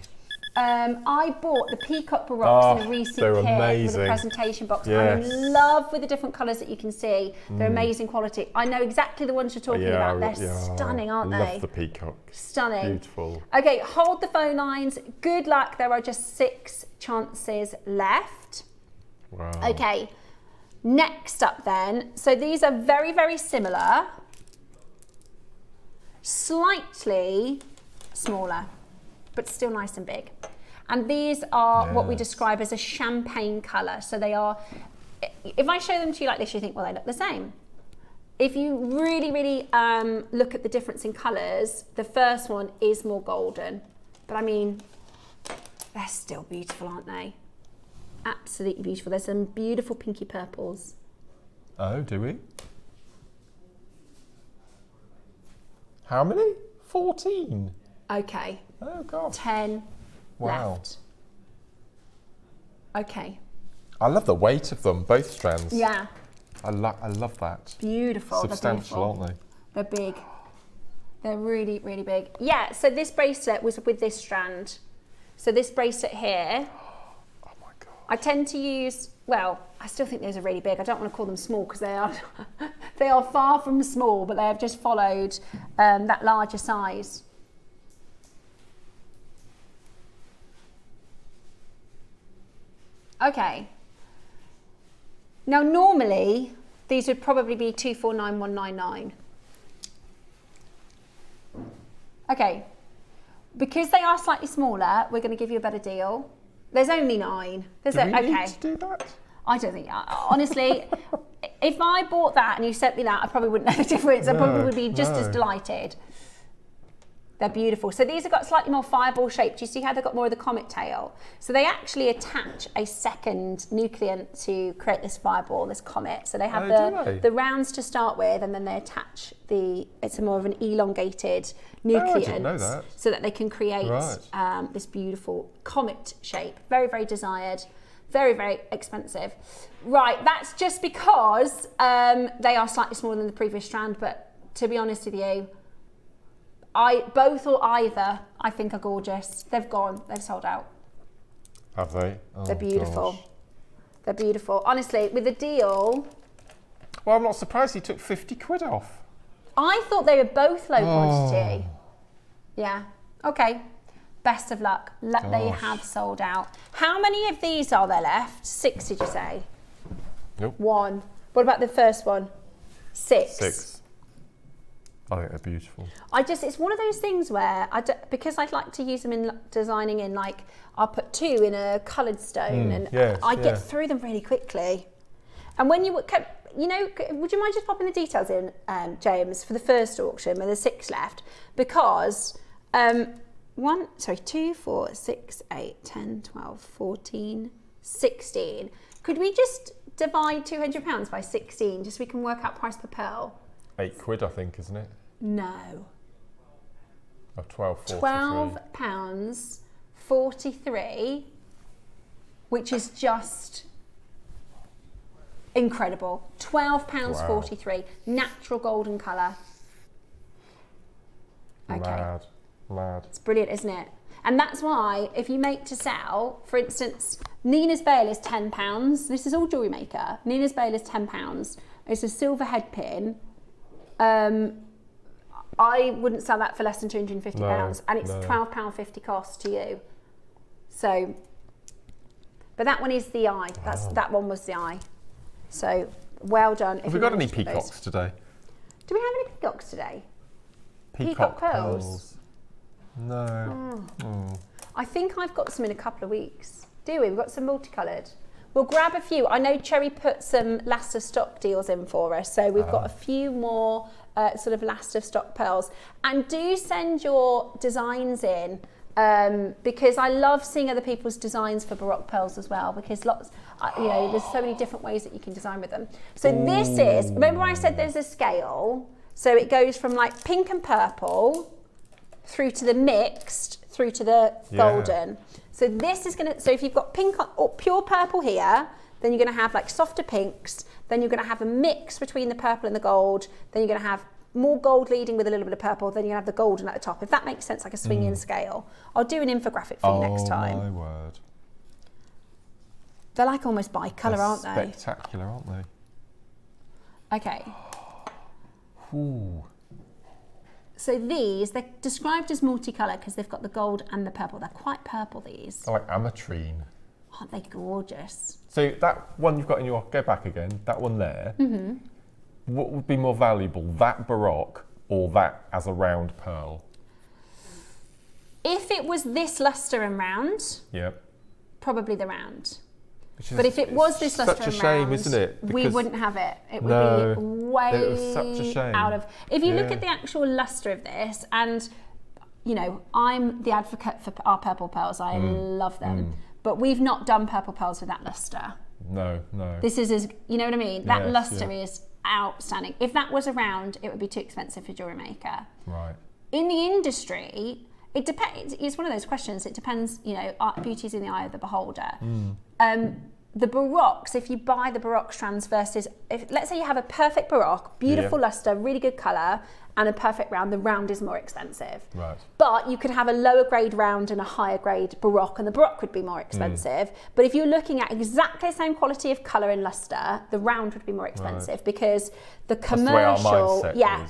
I bought the Peacock Baroques in a recent kit with a presentation box. I'm in love with the different colours that you can see. They're amazing quality. I know exactly the ones you're talking about. They're stunning, aren't they? I love the Peacock. Stunning. Beautiful. Okay, hold the phone lines. Good luck. There are just 6 chances left. Wow. Okay. Next up then, so these are very, very similar, slightly smaller, but still nice and big. And these are what we describe as a champagne colour. So they are, if I show them to you like this, you think, well, they look the same. If you really, really look at the difference in colours, the first one is more golden. But I mean, they're still beautiful, aren't they? Absolutely beautiful. There's some beautiful pinky purples. Oh, do we? How many? 14. Okay. Oh, God. 10 left. Okay. I love the weight of them, both strands. Yeah. I love that. Beautiful. Substantial, aren't they? They're big. They're really, really big. Yeah, so this bracelet was with this strand. So this bracelet here, I tend to use, well, I still think those are really big. I don't want to call them small because they are far from small, but they have just followed that larger size. Okay. Now normally these would probably be 249199. Okay. Because they are slightly smaller, we're going to give you a better deal. There's only 9. Do we need to do that? I don't think, honestly, if I bought that and you sent me that, I probably wouldn't know the difference. I probably would be just as delighted. They're beautiful. So these have got slightly more fireball shape. Do you see how they've got more of the comet tail? So they actually attach a second nucleant to create this fireball, this comet. So they have the rounds to start with, and then they attach it's more of an elongated nucleant. I didn't know that. So that they can create this beautiful comet shape. Very, very desired. Very, very expensive. Right, that's just because they are slightly smaller than the previous strand, but to be honest with you, both or either I think are gorgeous. They've gone, they've sold out. Have they? Oh, they're beautiful. Gosh. They're beautiful. Honestly, with the deal... Well, I'm not surprised he took 50 quid off. I thought they were both low quantity. Yeah, okay. Best of luck. They have sold out. How many of these are there left? 6, did you say? Nope. 1. What about the first one? 6. 6. I think they're beautiful. It's one of those things where, because I'd like to use them in designing in, like, I'll put 2 in a coloured stone and I get through them really quickly. And when you know, would you mind just popping the details in, James, for the first auction where there's 6 left? Because... 2, 4, 6, 8, 10, 12, 14, 16. Could we just divide £200 by 16 just so we can work out price per pearl? 8 quid, I think, isn't it? No. Oh, £12.43, which is just incredible. £12.43, natural golden colour. Okay. Mad. It's brilliant, isn't it? And that's why if you make to sell, for instance, Nina's Veil is £10. This is all JewelleryMaker. Nina's Veil is £10. It's a silver head pin. I wouldn't sell that for less than £250, and it's £12.50 cost to you. So, but that one is the eye. That one was the eye. So well done. Have we got any peacocks today? Do we have any peacocks today? Peacock pearls? No. I think I've got some in a couple of weeks. Do we? We've got some multicoloured. We'll grab a few. I know Cherry put some last of stock deals in for us, so we've got a few more sort of last of stock pearls. And do send your designs in, because I love seeing other people's designs for Baroque pearls as well, because there's so many different ways that you can design with them. So this is, remember I said there's a scale? So it goes from like pink and purple through to the mixed, through to the golden. So this is so if you've got pink or pure purple here, then you're gonna have like softer pinks, then you're gonna have a mix between the purple and the gold, then you're gonna have more gold leading with a little bit of purple, then you're gonna have the golden at the top. If that makes sense, like a swinging scale. I'll do an infographic for you next time. Oh my word. They're like almost bi-colour, aren't they? Spectacular, aren't they? Okay. Ooh. So they're described as multicolour because they've got the gold and the purple. They're quite purple, these. I like ametrine. Aren't they gorgeous? So that one you've got in your, go back again, that one there, what would be more valuable, that Baroque or that as a round pearl? If it was this lustre and round, probably the round. But if it was this lustre and round, such a shame, isn't it? We wouldn't have it. It would be way such a shame. out of... If you look at the actual lustre of this, and, you know, I'm the advocate for our purple pearls. I love them. But we've not done purple pearls with that lustre. No. This is, you know what I mean? That lustre is outstanding. If that was around, it would be too expensive for JewelleryMaker. Right. In the industry, it depends. It's one of those questions. It depends, you know, beauty's in the eye of the beholder. The Baroques, if you buy the Baroque strands versus, let's say you have a perfect Baroque, beautiful lustre, really good colour, and a perfect round, the round is more expensive. Right. But you could have a lower grade round and a higher grade Baroque, and the Baroque would be more expensive. But if you're looking at exactly the same quality of colour and lustre, the round would be more expensive because the commercial,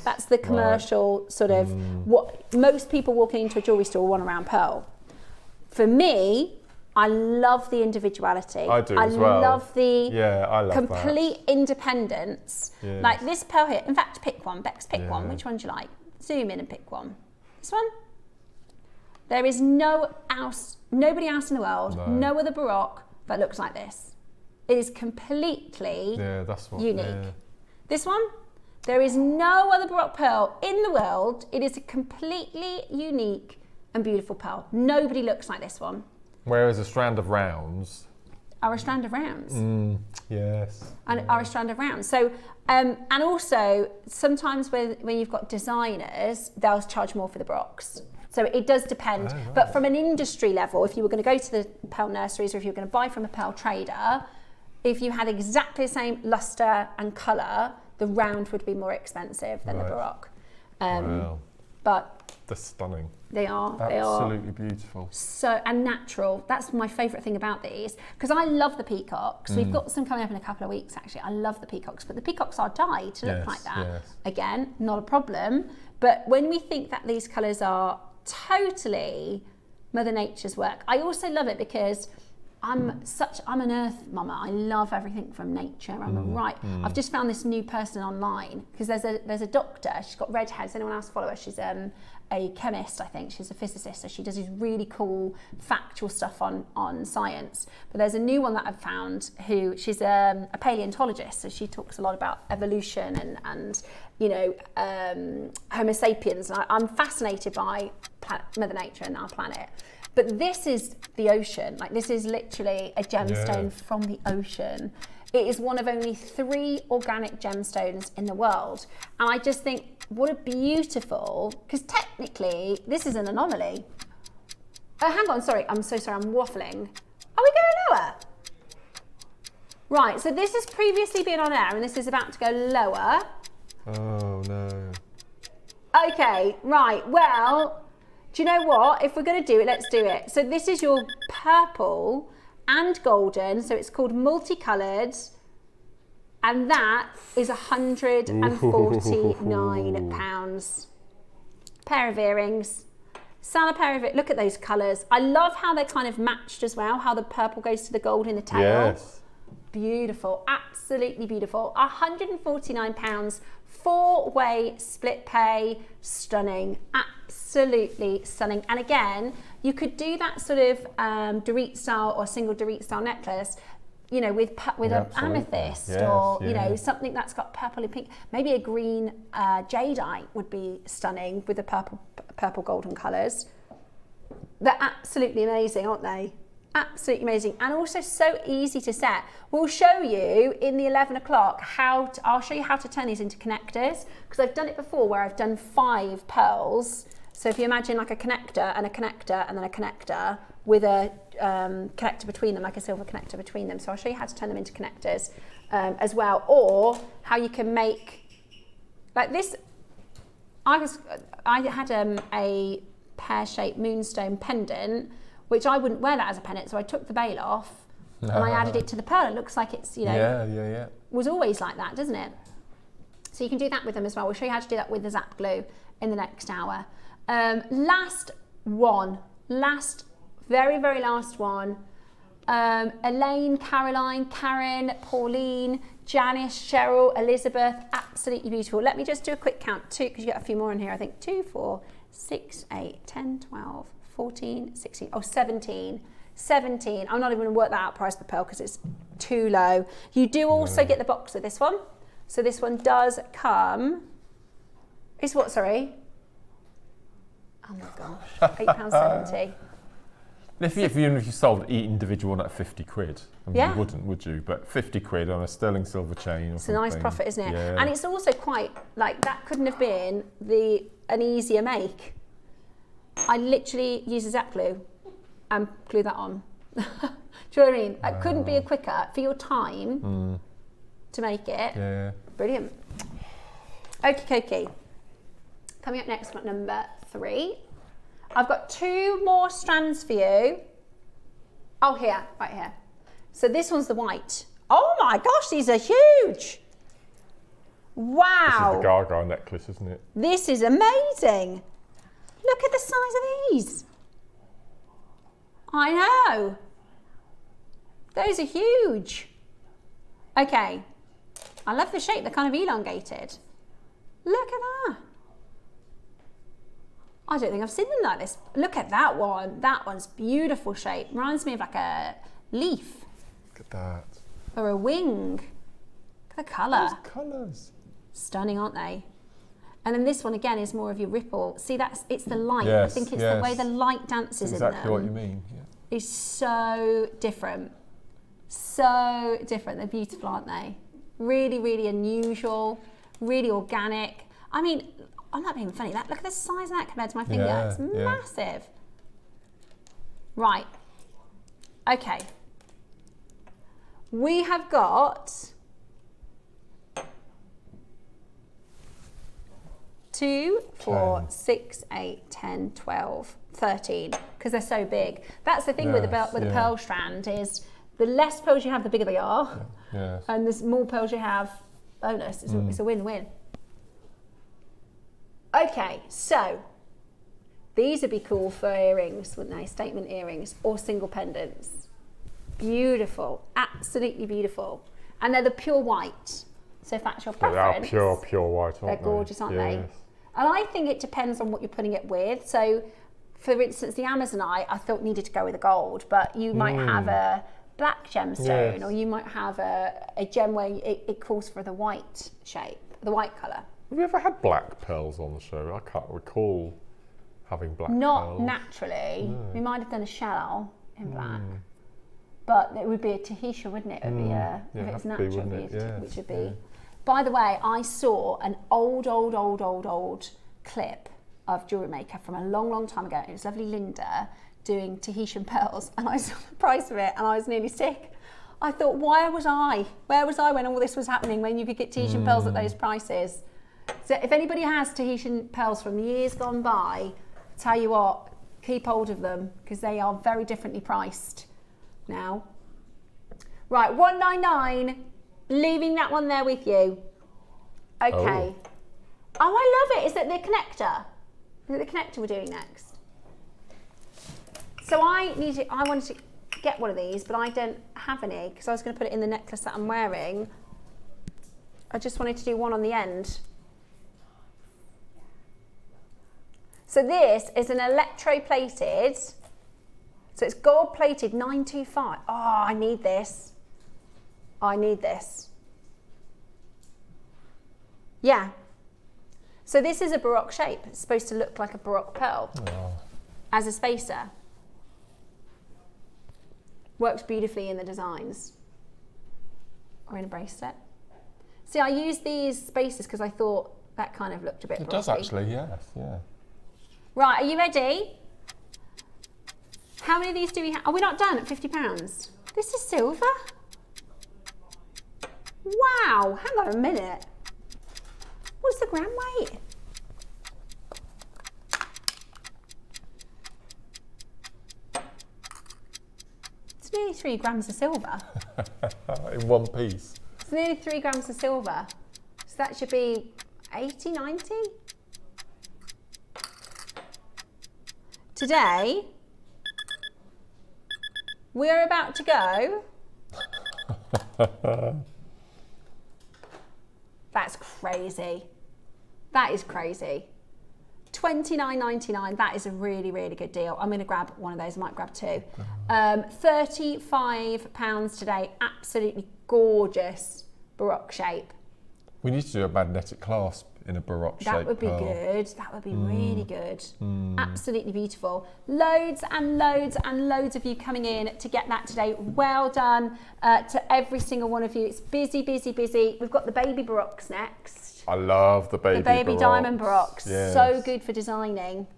that's the commercial sort of what most people walking into a jewellery store want a round pearl. For me, I love the individuality. I do as well. I love the I love complete independence. Like this pearl here. In fact, pick one. Bex, pick one. Which one do you like? Zoom in and pick one. This one? There is nobody else in the world, no other Baroque that looks like this. It is completely unique. This one? There is no other Baroque pearl in the world. It is a completely unique and beautiful pearl. Nobody looks like this one. Whereas a strand of rounds are a strand of rounds. Yes. And are a strand of rounds. So, and also sometimes when you've got designers, they'll charge more for the Baroques. So it does depend. But from an industry level, if you were going to go to the pearl nurseries or if you were going to buy from a pearl trader, if you had exactly the same luster and colour, the round would be more expensive than the Baroque. But they're stunning. They are. Absolutely beautiful. So, and natural. That's my favourite thing about these, because I love the peacocks. We've got some coming up in a couple of weeks, actually. I love the peacocks, but the peacocks are dyed to look like that. Yes. Again, not a problem. But when we think that these colours are totally Mother Nature's work, I also love it because I'm an earth mama. I love everything from nature. I've just found this new person online, because there's a doctor. She's got red hair. Does anyone else follow her? She's a chemist, I think. She's a physicist, so she does these really cool factual stuff on science. But there's a new one that I've found who she's a paleontologist, so she talks a lot about evolution and Homo sapiens. And I'm fascinated by Mother Nature and our planet. But this is the ocean. Like, this is literally a gemstone from the ocean. It is one of only 3 organic gemstones in the world. And I just think, what a beautiful, because technically this is an anomaly. Oh, hang on, sorry, I'm so sorry, I'm waffling. Are we going lower? Right, so this has previously been on air and this is about to go lower. Oh no. Okay, right, well, do you know what? If we're going to do it, let's do it. So this is your purple and golden, so it's called multicoloured, and that is £149. Pair of earrings. Sell a pair of it. Look at those colours. I love how they're kind of matched as well, how the purple goes to the gold in the tail. Yes. Beautiful, absolutely beautiful. £149, 4-way split pay, stunning, absolutely stunning. And again, you could do that sort of Dorit style or single Dorit style necklace, with an amethyst or something that's got purple and pink. Maybe a green jadeite would be stunning with the purple golden colours. They're absolutely amazing, aren't they? Absolutely amazing, and also so easy to set. We'll show you in the 11 o'clock I'll show you how to turn these into connectors, because I've done it before where I've done 5 pearls. So if you imagine like a connector and a connector and then a connector with a connector between them, like a silver connector between them. So I'll show you how to turn them into connectors as well, or how you can make like this. I had a pear-shaped moonstone pendant, which I wouldn't wear that as a pendant, so I took the bail off and I added it to the pearl. It looks like it's, was always like that, doesn't it? So you can do that with them as well. We'll show you how to do that with the Zap Glue in the next hour. Last one, very, very last one. Elaine, Caroline, Karen, Pauline, Janice, Cheryl, Elizabeth, absolutely beautiful. Let me just do a quick count, because you got a few more in here, I think. 2, 4, 6, 8, 10, 12, 14, 16, 17. I'm not even going to work that out price per pearl because it's too low. You do also get the box with this one. So this one does come, it's what, sorry? Oh my gosh, £8.70. If you sold each individual one at 50 quid, you wouldn't, would you? But 50 quid on a sterling silver chain or it's a nice profit, isn't it? Yeah. And it's also quite, like, that couldn't have been an easier make. I literally use a Zap Glue and glue that on. Do you know what I mean? It couldn't be a quicker for your time to make it. Yeah. Brilliant. Okie dokie. Coming up next, got number 3. I've got 2 more strands for you. Oh, here, right here. So this one's the white. Oh my gosh, these are huge. Wow. This is the Gaga necklace, isn't it? This is amazing. Look at the size of these. I know. Those are huge. Okay. I love the shape. They're kind of elongated. Look at that. I don't think I've seen them like this. Look at that one. That one's beautiful shape. Reminds me of like a leaf. Look at that. Or a wing. Look at the colour. Those colours. Stunning, aren't they? And then this one again is more of your ripple. See, it's the light. Yes, I think it's the way the light dances in them. Exactly what you mean. Yeah. Is so different. So different. They're beautiful, aren't they? Really, really unusual, really organic. I mean, I'm not being funny. Look at the size of that compared to my finger. Yeah, It's yeah. massive. Right. Okay. We have got 2, 4, 10. 6, 8, 10, 12, 13, because they're so big. That's the thing with the Yes, pearl strand is the less pearls you have, the bigger they are. Yes. And the more pearls you have, bonus. It's a win-win. Okay, so these would be cool for earrings, wouldn't they? Statement earrings or single pendants. Beautiful, absolutely beautiful. And they're the pure white. So if that's your preference. They are pure white, aren't They're they? gorgeous, aren't they? Yes. And I think it depends on what you're putting it with. So, for instance, the Amazonite, I thought needed to go with a gold, but you might have a black gemstone, Yes. or you might have a gem where it calls for the white shape, the white colour. Have you ever had black pearls on the show? I can't recall having black Not pearls. naturally. No. We might have done a shell in black. But it would be a Tahitian, wouldn't it? It would be if it's natural, which would be. By the way, I saw an old clip of JewelleryMaker from a long time ago. It was lovely Linda doing Tahitian pearls, and I saw the price of it and I was nearly sick. I thought, where was I when all this was happening, when you could get Tahitian pearls at those prices? So if anybody has Tahitian pearls from years gone by, tell you what, keep hold of them, because they are very differently priced now. Right, 199, leaving that one there with you. Okay. Oh, I love it. Is it the connector? Is it the connector we're doing next? So I wanted to get one of these, but I don't have any, because I was going to put it in the necklace that I'm wearing. I just wanted to do one on the end. So this is an electroplated, so it's gold plated 925. Oh, I need this. I need this. Yeah. So this is a Baroque shape. It's supposed to look like a Baroque pearl as a spacer. Works beautifully in the designs or in a bracelet. See, I used these spacers because I thought that kind of looked a bit It Baroque. does actually, yes, yeah. Right, are you ready? How many of these do we have? Are we not done at £50? This is silver? Wow, hang on a minute. What's the gram weight? It's nearly 3 grams of silver. In one piece. It's nearly 3 grams of silver. So that should be 80, 90? Today, we're about to go. That's crazy. That is crazy. $29.99. That is a really, really good deal. I'm going to grab one of those. I might grab 2. £35 today. Absolutely gorgeous Baroque shape. We need to do a magnetic clasp in a Baroque shape. That would be good. That would be really good. Absolutely beautiful. Loads and loads and loads of you coming in to get that today. Well done to every single one of you. It's busy, busy, busy. We've got the baby Baroques next. I love the baby Baroques. Diamond Baroques. Yes. So good for designing.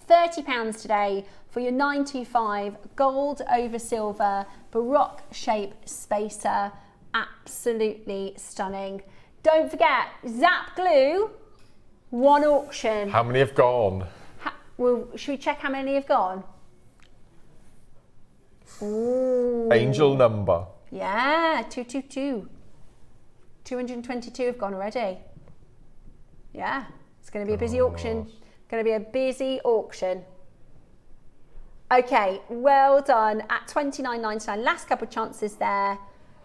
£30 today for your 925 gold over silver Baroque shape spacer. Absolutely stunning. Don't forget, Zap Glue, one auction. How many have gone? Should we check how many have gone? Ooh. Angel number. Yeah, 222. 222 have gone already. Yeah, it's going to be a busy auction. Going to be a busy auction. Okay, well done at $29.99. Last couple of chances there.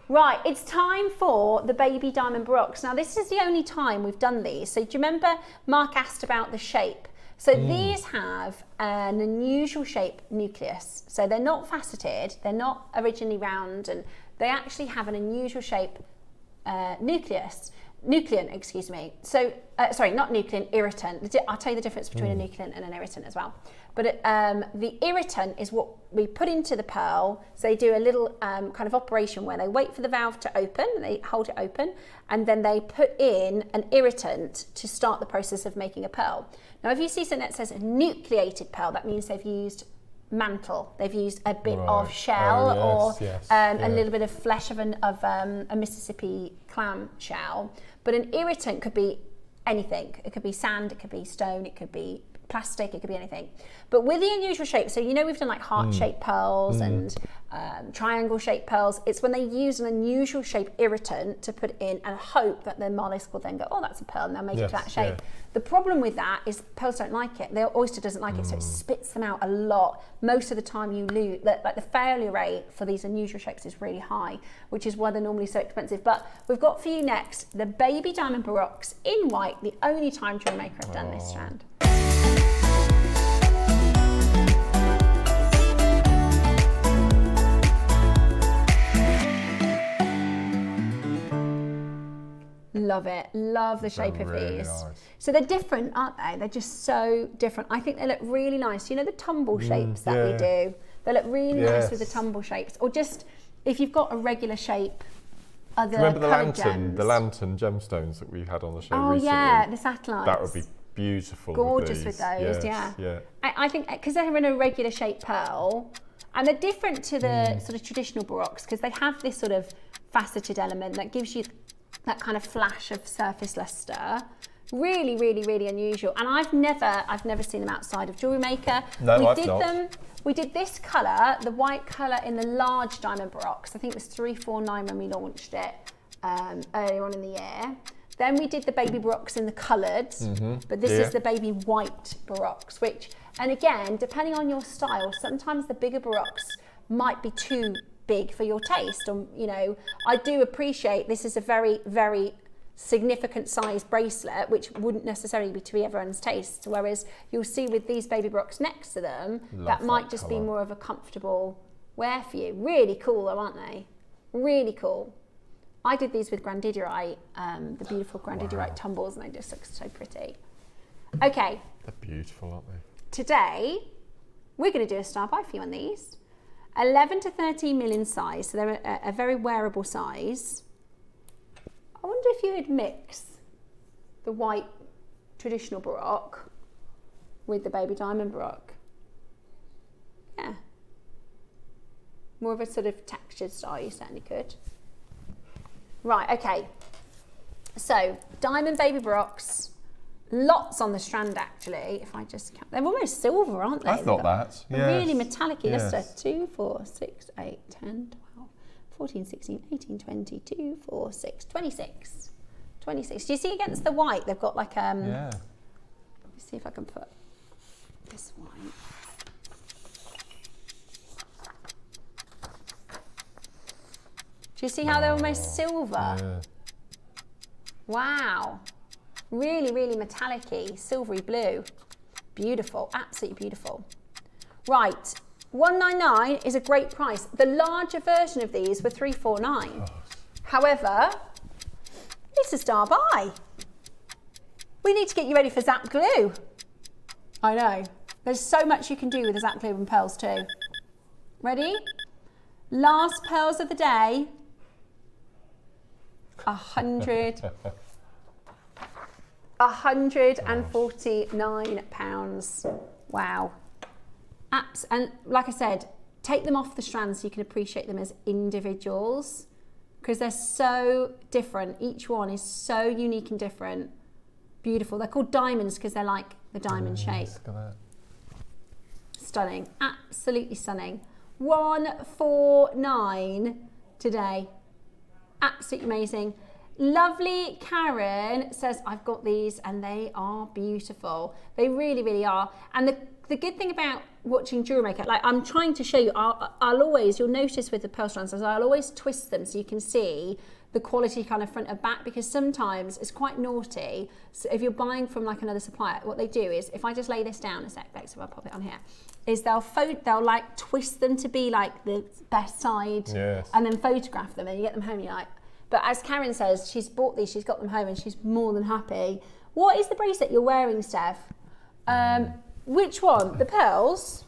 Right, it's time for the baby diamond Baroques. Now, this is the only time we've done these. So do you remember Mark asked about the shape? So these have an unusual shape nucleus. So they're not faceted, they're not originally round, and they actually have an unusual shape nucleus. nucleant, excuse me. So, sorry, not nucleant, irritant. I'll tell you the difference between a nucleant and an irritant as well. But the irritant is what we put into the pearl. So they do a little kind of operation where they wait for the valve to open, and they hold it open, and then they put in an irritant to start the process of making a pearl. Now, if you see something that says a nucleated pearl, that means they've used mantle. They've used a bit of shell a little bit of flesh of a Mississippi clam shell. But an irritant could be anything. It could be sand, it could be stone, it could be plastic, it could be anything. But with the unusual shape, so we've done like heart-shaped pearls and triangle-shaped pearls. It's when they use an unusual shape irritant to put in and hope that the mollusk will then go, oh, that's a pearl, and they'll make it to that shape. Yeah. The problem with that is pearls don't like it. The oyster doesn't like it, so it spits them out a lot. Most of the time you lose, like the failure rate for these unusual shapes is really high, which is why they're normally so expensive. But we've got for you next, the baby diamond baroques in white, the only time JewelleryMaker have done this strand. Love it. Love the shape of these. Nice. So they're different, aren't they? They're just so different. I think they look really nice. The tumble shapes that we do? They look really nice with the tumble shapes. Or just, if you've got a regular shape, other remember the lantern gemstones that we had on the show recently? Oh yeah, the satellites. That would be beautiful. Gorgeous with those, I think, because they're in a regular shaped pearl, and they're different to the sort of traditional baroques, because they have this sort of faceted element that gives you that kind of flash of surface luster. Really, really, really unusual. And I've never seen them outside of JewelleryMaker. No, I've not. We did this colour, the white colour in the large diamond baroques. I think it was 349 when we launched it earlier on in the year. Then we did the baby baroques in the coloured, but this is the baby white baroques, which, and again, depending on your style, sometimes the bigger baroques might be too big for your taste. Or, I do appreciate this is a very, very significant size bracelet, which wouldn't necessarily be to everyone's taste. Whereas you'll see with these baby baroques next to them, that might just be more of a comfortable wear for you. Really cool though, aren't they? Really cool. I did these with grandidierite, the beautiful grandidierite tumbles, and they just look so pretty. Okay. They're beautiful, aren't they? Today, we're going to do a star buy for you on these. 11 to 13 mil in size, so they're a very wearable size. I wonder if you would mix the white traditional baroque with the baby diamond baroque. Yeah. More of a sort of textured style, you certainly could. Right, okay. So, diamond baby baroques. Lots on the strand actually, if I just count. They're almost silver, aren't they? I thought that. They're really metallic-y. Let's do 2, 4, 6, 8, 10, 12, 14, 16, 18, 20, 2, 4, 6, 26. 26. Do you see against the white? They've got like Let me see if I can put this white. Do you see how they're almost silver? Yeah. Wow. Really, really metallic-y, silvery blue. Beautiful, absolutely beautiful. Right, $199 is a great price. The larger version of these were $349. However, it's a star buy. We need to get you ready for Zap Glue. I know. There's so much you can do with the Zap Glue and pearls too. Ready? Last pearls of the day. £149. Wow. And like I said, take them off the strand so you can appreciate them as individuals, because they're so different. Each one is so unique and different. Beautiful. They're called diamonds because they're like the diamond shape. Look at that. Stunning. Absolutely stunning. $149 today. Absolutely amazing. Lovely Karen says, I've got these and they are beautiful. They really, really are. And the good thing about watching JewelleryMaker, like I'm trying to show you, I'll always, you'll notice with the pearl strands, I'll always twist them so you can see the quality kind of front and back, because sometimes it's quite naughty. So if you're buying from like another supplier, what they do is, if I just lay this down a sec, Bex, so I'll pop it on here, is they'll like twist them to be like the best side, and then photograph them, and you get them home, you're like, But as Karen says, she's bought these, she's got them home, and she's more than happy. What is the bracelet you're wearing, Steph? Which one? The pearls?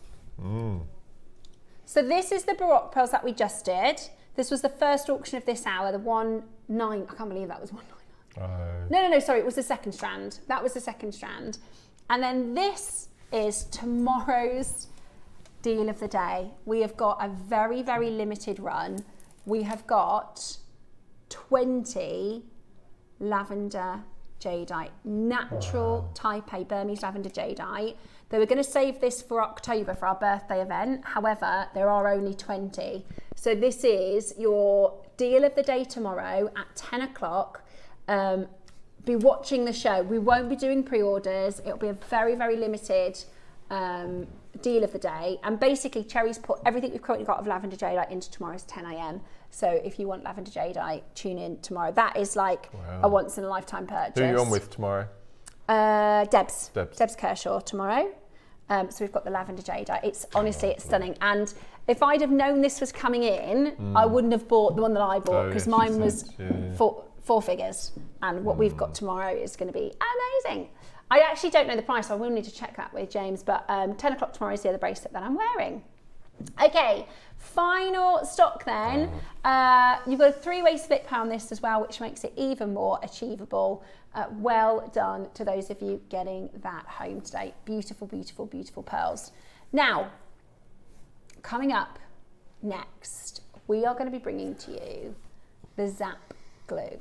So this is the Baroque pearls that we just did. This was the first auction of this hour, the 1.9. I can't believe that was 1.99. No, sorry, it was the second strand. That was the second strand. And then this is tomorrow's deal of the day. We have got a very, very limited run. We have got 20 lavender jadeite, natural type A Burmese lavender jadeite. They were going to save this for October for our birthday event. However, there are only 20. So this is your deal of the day tomorrow at 10 o'clock. Be watching the show. We won't be doing pre-orders. It'll be a very, very limited deal of the day. And basically, Cherry's put everything we've currently got of lavender jadeite into tomorrow's 10 a.m. So if you want lavender jadeite, tune in tomorrow. That is like a once in a lifetime purchase. Who are you on with tomorrow? Debs Kershaw tomorrow. So we've got the lavender jadeite. It's honestly, it's stunning. And if I'd have known this was coming in, I wouldn't have bought the one that I bought, because mine was four figures. And what we've got tomorrow is going to be amazing. I actually don't know the price, so I will need to check that with James, but 10 o'clock tomorrow is the other bracelet that I'm wearing. Okay, final stock then. You've got a 3-way split pay on this as well, which makes it even more achievable. Well done to those of you getting that home today. Beautiful, beautiful, beautiful pearls. Now, coming up next, we are going to be bringing to you the Zap glue.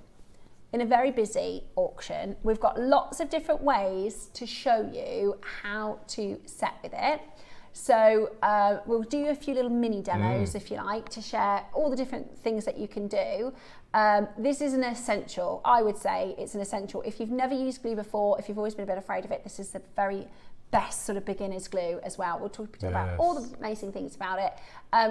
In a very busy auction, we've got lots of different ways to show you how to set with it. So we'll do a few little mini demos, if you like, to share all the different things that you can do. This is an essential. I would say it's an essential. If you've never used glue before, if you've always been a bit afraid of it, this is the very best sort of beginner's glue as well. We'll talk about all the amazing things about it.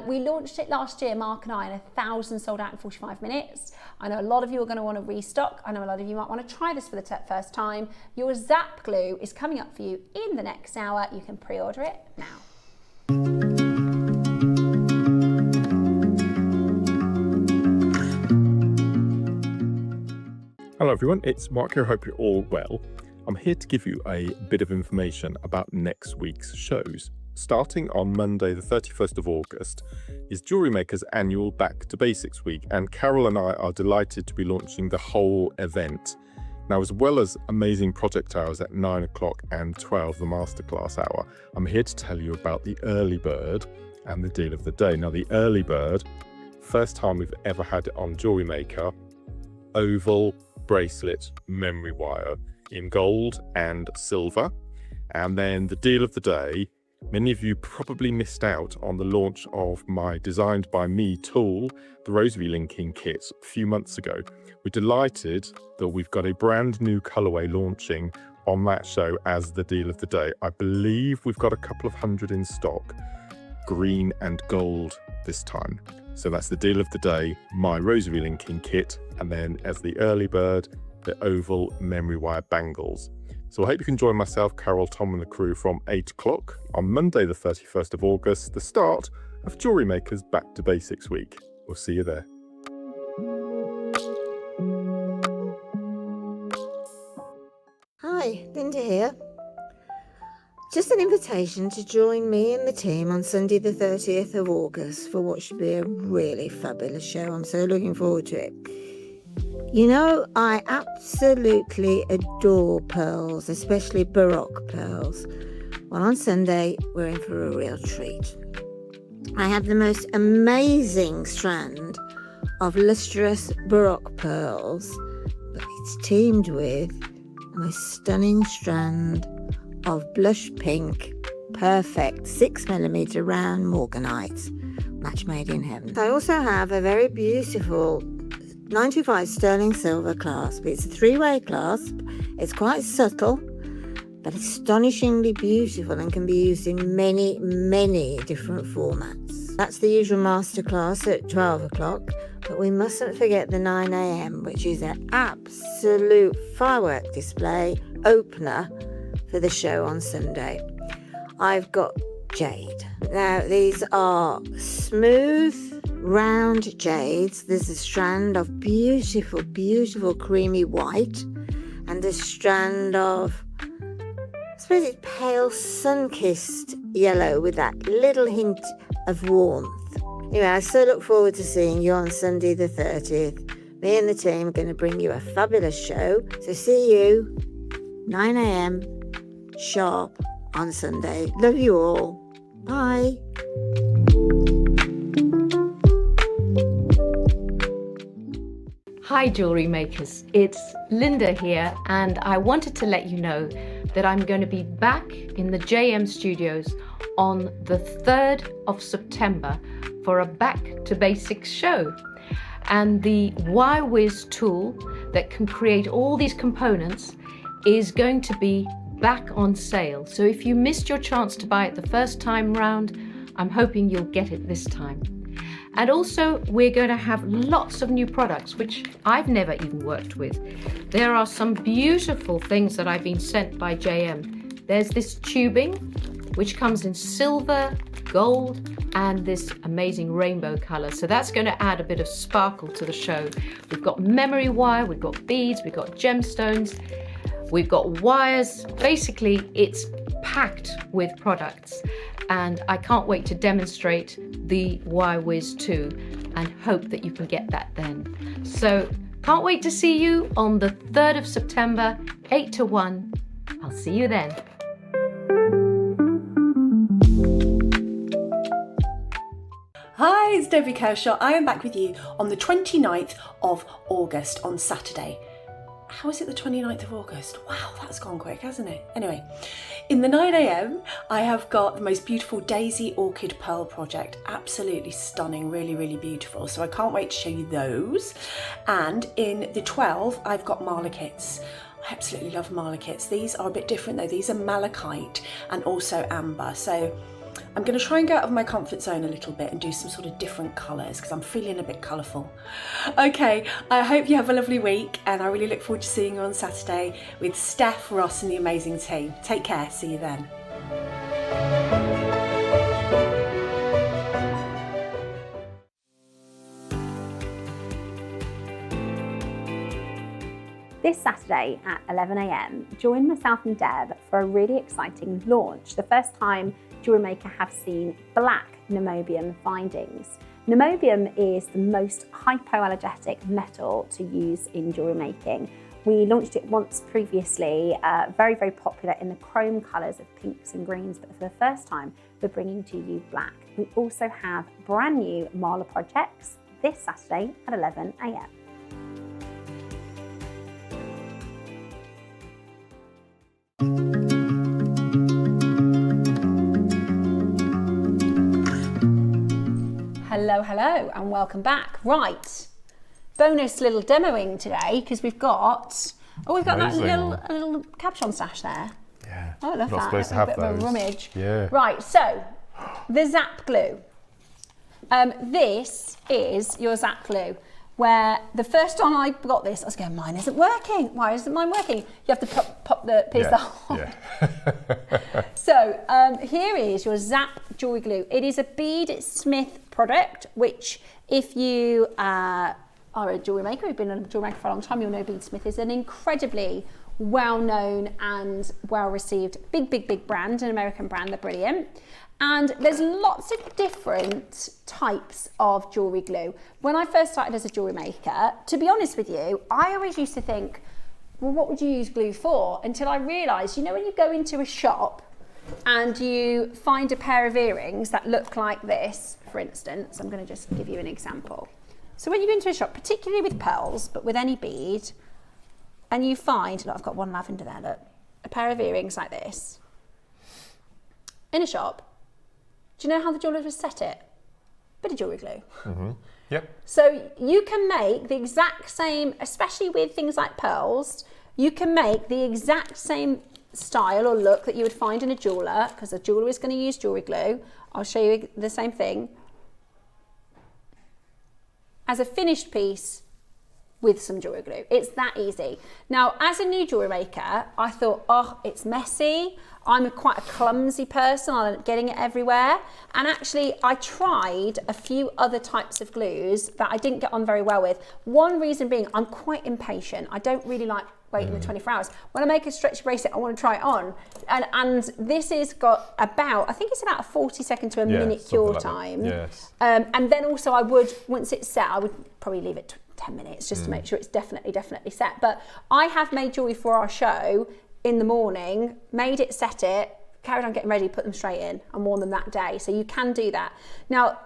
We launched it last year, Mark and I, and 1,000 sold out in 45 minutes. I know a lot of you are going to want to restock. I know a lot of you might want to try this for the first time. Your Zap glue is coming up for you in the next hour. You can pre-order it now. Hello everyone, it's Mark here. I hope you're all well. I'm here to give you a bit of information about next week's shows. Starting on Monday the 31st of August is JewelleryMaker's annual Back to Basics week, and Carol and I are delighted to be launching the whole event. Now, as well as amazing project hours at 9 o'clock and 12, the masterclass hour, I'm here to tell you about the early bird and the deal of the day. Now, the early bird, first time we've ever had it on JewelleryMaker, oval bracelet memory wire in gold and silver. And then the deal of the day, many of you probably missed out on the launch of my Designed by Me tool, the rosary linking kit, a few months ago. We're delighted that we've got a brand new colorway launching on that show as the deal of the day. I believe we've got a couple of hundred in stock, green and gold this time. So that's the deal of the day, my rosary linking kit, and then as the early bird, the oval memory wire bangles. So I hope you can join myself, Carol, Tom and the crew from 8 o'clock on Monday the 31st of August, the start of JewelleryMaker's Back to Basics week. We'll see you there. Hi, Linda here. Just an invitation to join me and the team on Sunday the 30th of August for what should be a really fabulous show. I'm so looking forward to it. You know, I absolutely adore pearls, especially Baroque pearls. Well, on Sunday, we're in for a real treat. I have the most amazing strand of lustrous Baroque pearls, but it's teamed with a most stunning strand of blush pink, perfect 6mm round morganite, match made in heaven. I also have a very beautiful 925 sterling silver clasp. It's a 3-way clasp. It's quite subtle, but astonishingly beautiful and can be used in many, many different formats. That's the usual masterclass at 12 o'clock, but we mustn't forget the 9 a.m, which is an absolute firework display opener for the show on Sunday. I've got jade. Now, these are smooth, round jades. There's a strand of beautiful, beautiful creamy white, and a strand of, I suppose it's pale sun-kissed yellow with that little hint of warmth. Anyway, I so look forward to seeing you on Sunday the 30th. Me and the team are going to bring you a fabulous show. So see you 9 a.m. sharp on Sunday. Love you all. Bye. Hi jewellery makers, it's Linda here, and I wanted to let you know that I'm going to be back in the JM studios on the 3rd of September for a Back to Basics show. And the Y-Wiz tool that can create all these components is going to be back on sale. So if you missed your chance to buy it the first time round, I'm hoping you'll get it this time. And also, we're going to have lots of new products, which I've never even worked with. There are some beautiful things that I've been sent by JM. There's this tubing, which comes in silver, gold, and this amazing rainbow color. So that's going to add a bit of sparkle to the show. We've got memory wire, we've got beads, we've got gemstones, we've got wires. Basically, it's packed with products. And I can't wait to demonstrate the Y-Wiz 2 and hope that you can get that then. So can't wait to see you on the 3rd of September, 8 to 1. I'll see you then. Hi, it's Debbie Kershaw. I am back with you on the 29th of August on Saturday. How is it the 29th of August? Wow, that's gone quick, hasn't it? Anyway, in the 9 a.m, I have got the most beautiful Daisy Orchid Pearl project. Absolutely stunning, really, really beautiful. So I can't wait to show you those. And in the 12, I've got Marla kits. I absolutely love Marla kits. These are a bit different though. These are malachite and also amber. So I'm going to try and go out of my comfort zone a little bit and do some sort of different colours because I'm feeling a bit colourful. Okay, I hope you have a lovely week and I really look forward to seeing you on Saturday with Steph, Ross and the amazing team. Take care, see you then. This Saturday at 11 a.m, join myself and Deb for a really exciting launch. The first time JewelleryMaker have seen black niobium findings. Niobium is the most hypoallergenic metal to use in jewellery making. We launched it once previously, very, very popular in the chrome colours of pinks and greens, but for the first time, we're bringing to you black. We also have brand new Marla projects this Saturday at 11 a.m. Hello and welcome back. Right, bonus little demoing today because we've got that little cabochon sash there. Yeah. Oh, I love that. Supposed to That's have a bit of a those. rummage. Yeah. Right, so the zap glue. This is your zap glue. Where the first time I got this, I was going, mine isn't working. Why isn't mine working? You have to pop the piece off. Yeah. So here is your Zap jewelry glue. It is a Bead Smith product, which if you are a jewelry maker, you've been a jewelry maker for a long time, you'll know Bead Smith is an incredibly well-known and well-received big brand, an American brand. They're brilliant. And there's lots of different types of jewellery glue. When I first started as a jewellery maker, to be honest with you, I always used to think, well, what would you use glue for? Until I realised, you know, when you go into a shop and you find a pair of earrings that look like this, for instance, I'm going to just give you an example. So when you go into a shop, particularly with pearls, but with any bead, and you find, look, I've got one lavender there, look, a pair of earrings like this, in a shop, do you know how the jewellers would set it? Bit of jewellery glue. Mm-hmm. Yep. So you can make the exact same, especially with things like pearls, you can make the exact same style or look that you would find in a jeweller, because a jeweller is going to use jewellery glue. I'll show you the same thing. As a finished piece with some jewellery glue. It's that easy. Now, as a new jewellery maker, I thought, oh, it's messy. I'm quite a clumsy person. I'm getting it everywhere. And actually, I tried a few other types of glues that I didn't get on very well with. One reason being, I'm quite impatient. I don't really like waiting the 24 hours. When I make a stretchy bracelet, I want to try it on. And this has got about, I think it's about a 40-second to a minute cure time. Yes. And then also I would, once it's set, I would probably leave it 10 minutes just to make sure it's definitely set. But I have made jewellery for our show in the morning, made it, set it, carried on getting ready, put them straight in and worn them that day. So you can do that. Now,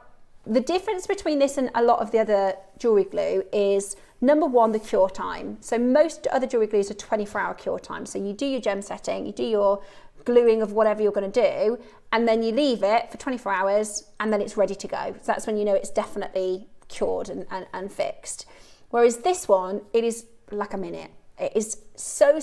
the difference between this and a lot of the other jewellery glue is, number one, the cure time. So most other jewellery glues are 24-hour cure time. So you do your gem setting, you do your gluing of whatever you're going to do, and then you leave it for 24 hours and then it's ready to go. So that's when you know it's definitely cured and fixed. Whereas this one, it is like a minute. It is so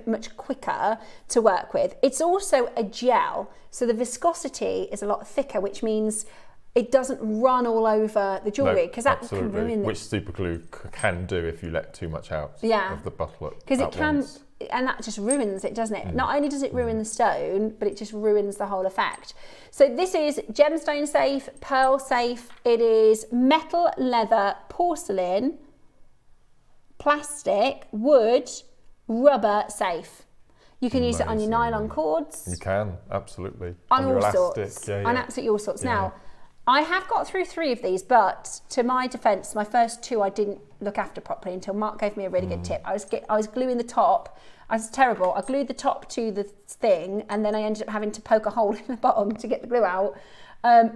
much quicker to work with. It's also a gel, so the viscosity is a lot thicker, which means it doesn't run all over the jewellery, because that can ruin it. Which super glue can do if you let too much out of the bottle. Because it can, and that just ruins it, doesn't it? Not only does it ruin the stone, but it just ruins the whole effect. So this is gemstone safe, pearl safe. It is metal, leather, porcelain, plastic, wood, rubber safe. You can use it on your nylon cords. You can, absolutely. On your all elastic. sorts. Yeah. On absolutely all sorts. Yeah. Now, I have got through 3 of these, but to my defence, my first 2 I didn't look after properly until Mark gave me a really good tip. I was gluing the top. I was terrible. I glued the top to the thing, and then I ended up having to poke a hole in the bottom to get the glue out.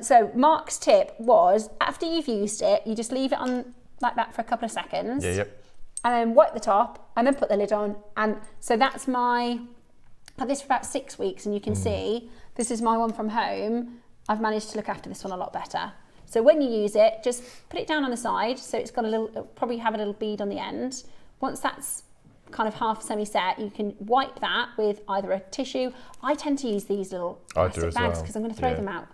So Mark's tip was, after you've used it, you just leave it on like that for a couple of seconds. Yeah, And then wipe the top, and then put the lid on. And so that's I've had this for about 6 weeks, and you can see, this is my one from home. I've managed to look after this one a lot better. So when you use it, just put it down on the side, so it's got it'll probably have a little bead on the end. Once that's kind of half semi-set, you can wipe that with either a tissue. I tend to use these little plastic bags because I'm going to throw them out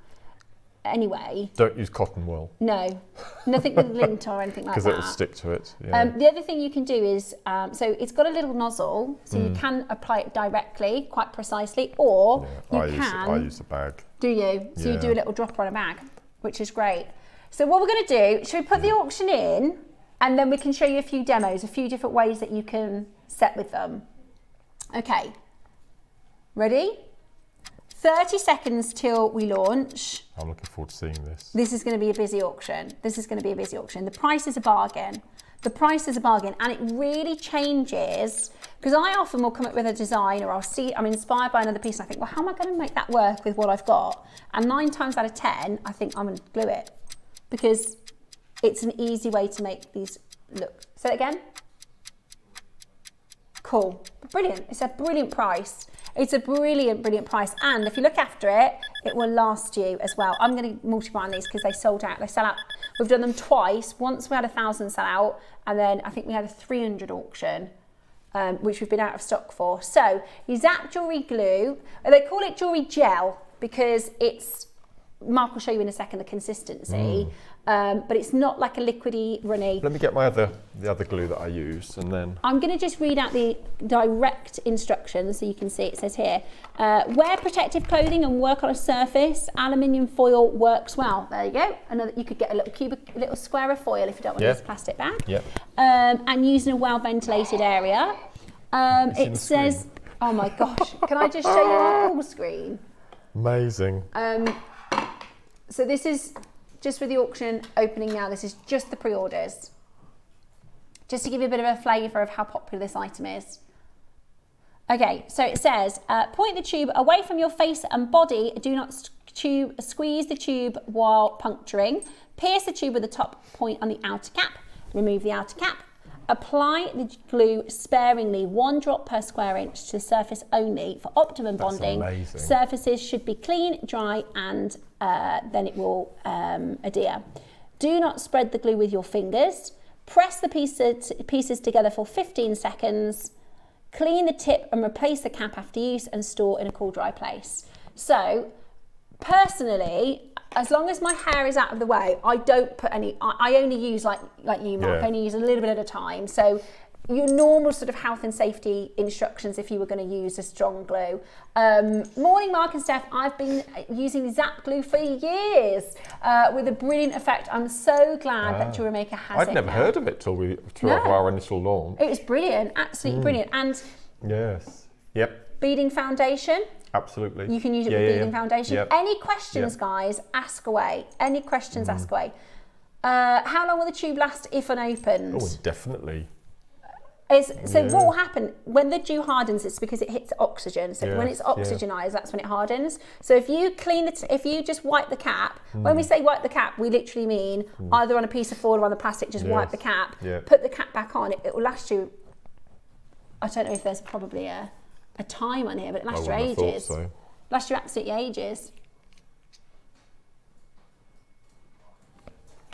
anyway. Don't use cotton wool. No, nothing with lint or anything like that. Because it'll stick to it. Yeah. The other thing you can do is, so it's got a little nozzle, so you can apply it directly, quite precisely, or I use a bag. Do you? So you do a little dropper on a bag, which is great. So what we're going to do, should we put the auction in, and then we can show you a few demos, a few different ways that you can set with them. Okay, ready? 30 seconds till we launch. I'm looking forward to seeing this. This is going to be a busy auction. The price is a bargain. The price is a bargain, and it really changes, because I often will come up with a design, or I'm inspired by another piece, and I think, well, how am I going to make that work with what I've got? And 9 times out of 10, I think I'm going to glue it, because it's an easy way to make these look. Say it again. Cool. Brilliant. It's a brilliant price. It's a brilliant price, and if you look after it, it will last you as well. I'm going to multi-brand these because they sold out. They sell out. We've done them twice. Once we had 1,000 sell out, and then I think we had a 300 auction, which we've been out of stock for. So your Zap Jewellery glue, they call it jewellery gel because it's, Mark will show you in a second the consistency, but it's not like a liquidy, runny. Let me get the other glue that I used, and then I'm going to just read out the direct instructions so you can see. It says here, wear protective clothing and work on a surface. Aluminium foil works well. There you go. You could get a little square of foil if you don't want to use a plastic bag. Yep. And use in a well ventilated area. It says, oh my gosh, can I just show you our full screen? Amazing. So this is just for the auction opening now. This is just the pre-orders. Just to give you a bit of a flavour of how popular this item is. Okay, so it says, point the tube away from your face and body. Do not squeeze the tube while puncturing. Pierce the tube with the top point on the outer cap. Remove the outer cap. Apply the glue sparingly, 1 drop per square inch to the surface only for optimum bonding. Amazing. Surfaces should be clean, dry, and then it will adhere. Do not spread the glue with your fingers. Press the pieces together for 15 seconds. Clean the tip and replace the cap after use, and store in a cool, dry place. So personally, as long as my hair is out of the way, I don't put any, I only use like you, Mark, I only use a little bit at a time. So your normal sort of health and safety instructions if you were going to use a strong glue. Morning, Mark and Steph. I've been using Zap glue for years with a brilliant effect. I'm so glad that JewelleryMaker has it. I'd never heard of it till our initial launch. It was brilliant, absolutely brilliant. And yes, yep. Beading foundation. Absolutely. You can use it with beading foundation. Yep. Any questions, guys, ask away. Any questions, ask away. How long will the tube last if unopened? Oh, definitely. What will happen when the dew hardens? It's because it hits oxygen. So when it's oxygenized, that's when it hardens. So if you clean it, if you just wipe the cap, when we say wipe the cap, we literally mean either on a piece of foil or on the plastic. Just wipe the cap, put the cap back on. It will last you. I don't know if there's probably a time on here, but it lasts you ages. So. Lasts you absolutely ages.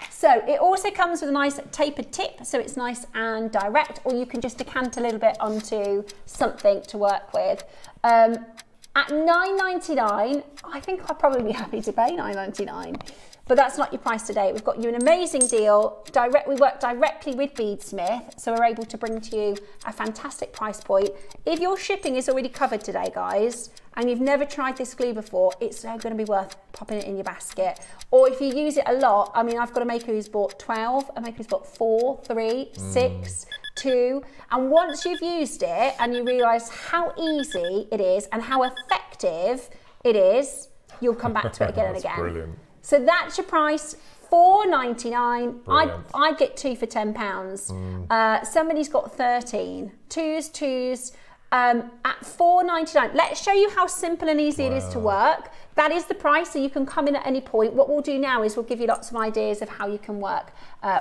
So it also comes with a nice tapered tip, so it's nice and direct, or you can just decant a little bit onto something to work with. At $9.99, I think I'll probably be happy to pay $9.99. But that's not your price today. We've got you an amazing deal. We work directly with Beadsmith, so we're able to bring to you a fantastic price point. If your shipping is already covered today, guys, and you've never tried this glue before, it's going to be worth popping it in your basket. Or if you use it a lot, I mean, I've got a maker who's bought 12, a maker who's bought 4, 3, 6, 2. And once you've used it and you realise how easy it is and how effective it is, you'll come back to it again and again. Brilliant. So that's your price, $4.99. I'd get 2 for £10. Somebody's got 13. Twos. At $4.99. Let's show you how simple and easy it is to work. That is the price, so you can come in at any point. What we'll do now is we'll give you lots of ideas of how you can work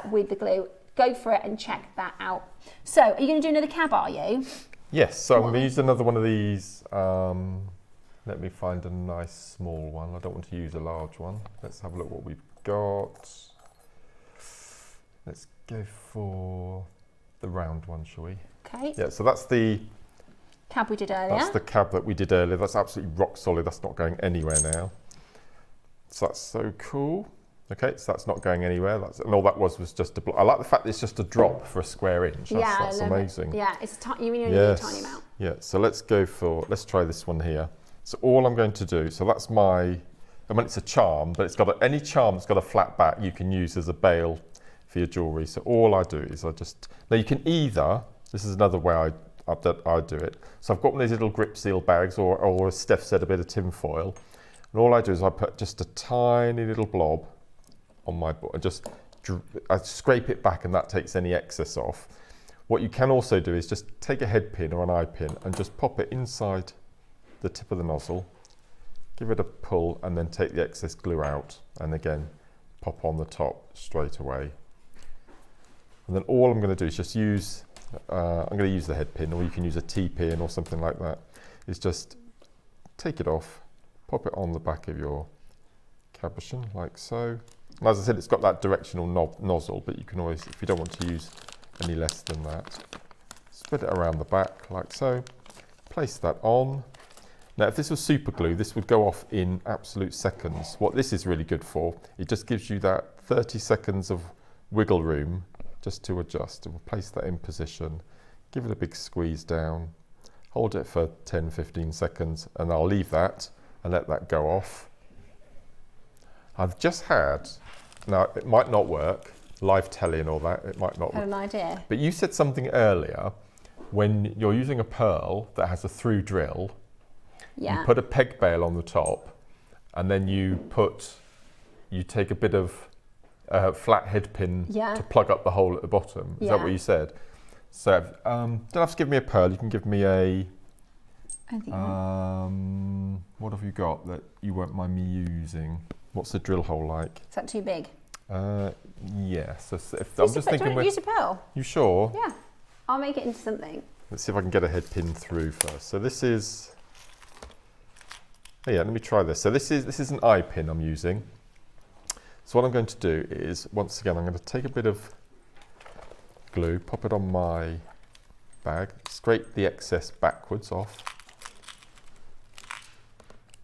with the glue. Go for it and check that out. So, are you going to do another cab, are you? Yes, so I'm going to use another one of these. Let me find a nice small one. I don't want to use a large one. Let's have a look what we've got. Let's go for the round one, shall we? Okay. Yeah, so that's the cab we did earlier. That's the cab that we did earlier. That's absolutely rock solid. That's not going anywhere now. So that's so cool. Okay, so that's not going anywhere. And all that was just a block. I like the fact that it's just a drop for a square inch. That's amazing. Yeah, it's you really need a tiny amount. Yeah, so let's try this one here. So all I'm going to do, so that's it's a charm, but it's got any charm that's got a flat back you can use as a bail for your jewellery. So all I do is now you can either, this is another way I do it. So I've got one of these little grip seal bags or as Steph said, a bit of tin foil. And all I do is I put just a tiny little blob on my board and I scrape it back and that takes any excess off. What you can also do is just take a head pin or an eye pin and just pop it inside the tip of the nozzle, give it a pull and then take the excess glue out and again pop on the top straight away. And then all I'm going to do is just use, I'm going to use the head pin, or you can use a T-pin or something like that, is just take it off, pop it on the back of your cabochon like so. And as I said, it's got that directional nozzle, but you can always, if you don't want to use any less than that, spread it around the back like so, place that on. Now, if this was super glue, this would go off in absolute seconds. What this is really good for, it just gives you that 30 seconds of wiggle room just to adjust. And we'll place that in position, give it a big squeeze down, hold it for 10, 15 seconds, and I'll leave that and let that go off. I've just had, now it might not work, live telly and all that, it might not work. I had an idea. But you said something earlier, when you're using a pearl that has a through drill, you put a peg bail on the top, and then you take a bit of flat head pin to plug up the hole at the bottom. Is that what you said? So don't have to give me a pearl. You can give me a. What have you got that you won't mind me using? What's the drill hole like? Is that too big? Yeah. So if I'm just thinking, use a pearl. You sure? Yeah. I'll make it into something. Let's see if I can get a head pin through first. So this is. Oh yeah, let me try this. So this is an eye pin I'm using. So what I'm going to do is, once again, I'm going to take a bit of glue, pop it on my bag, scrape the excess backwards off.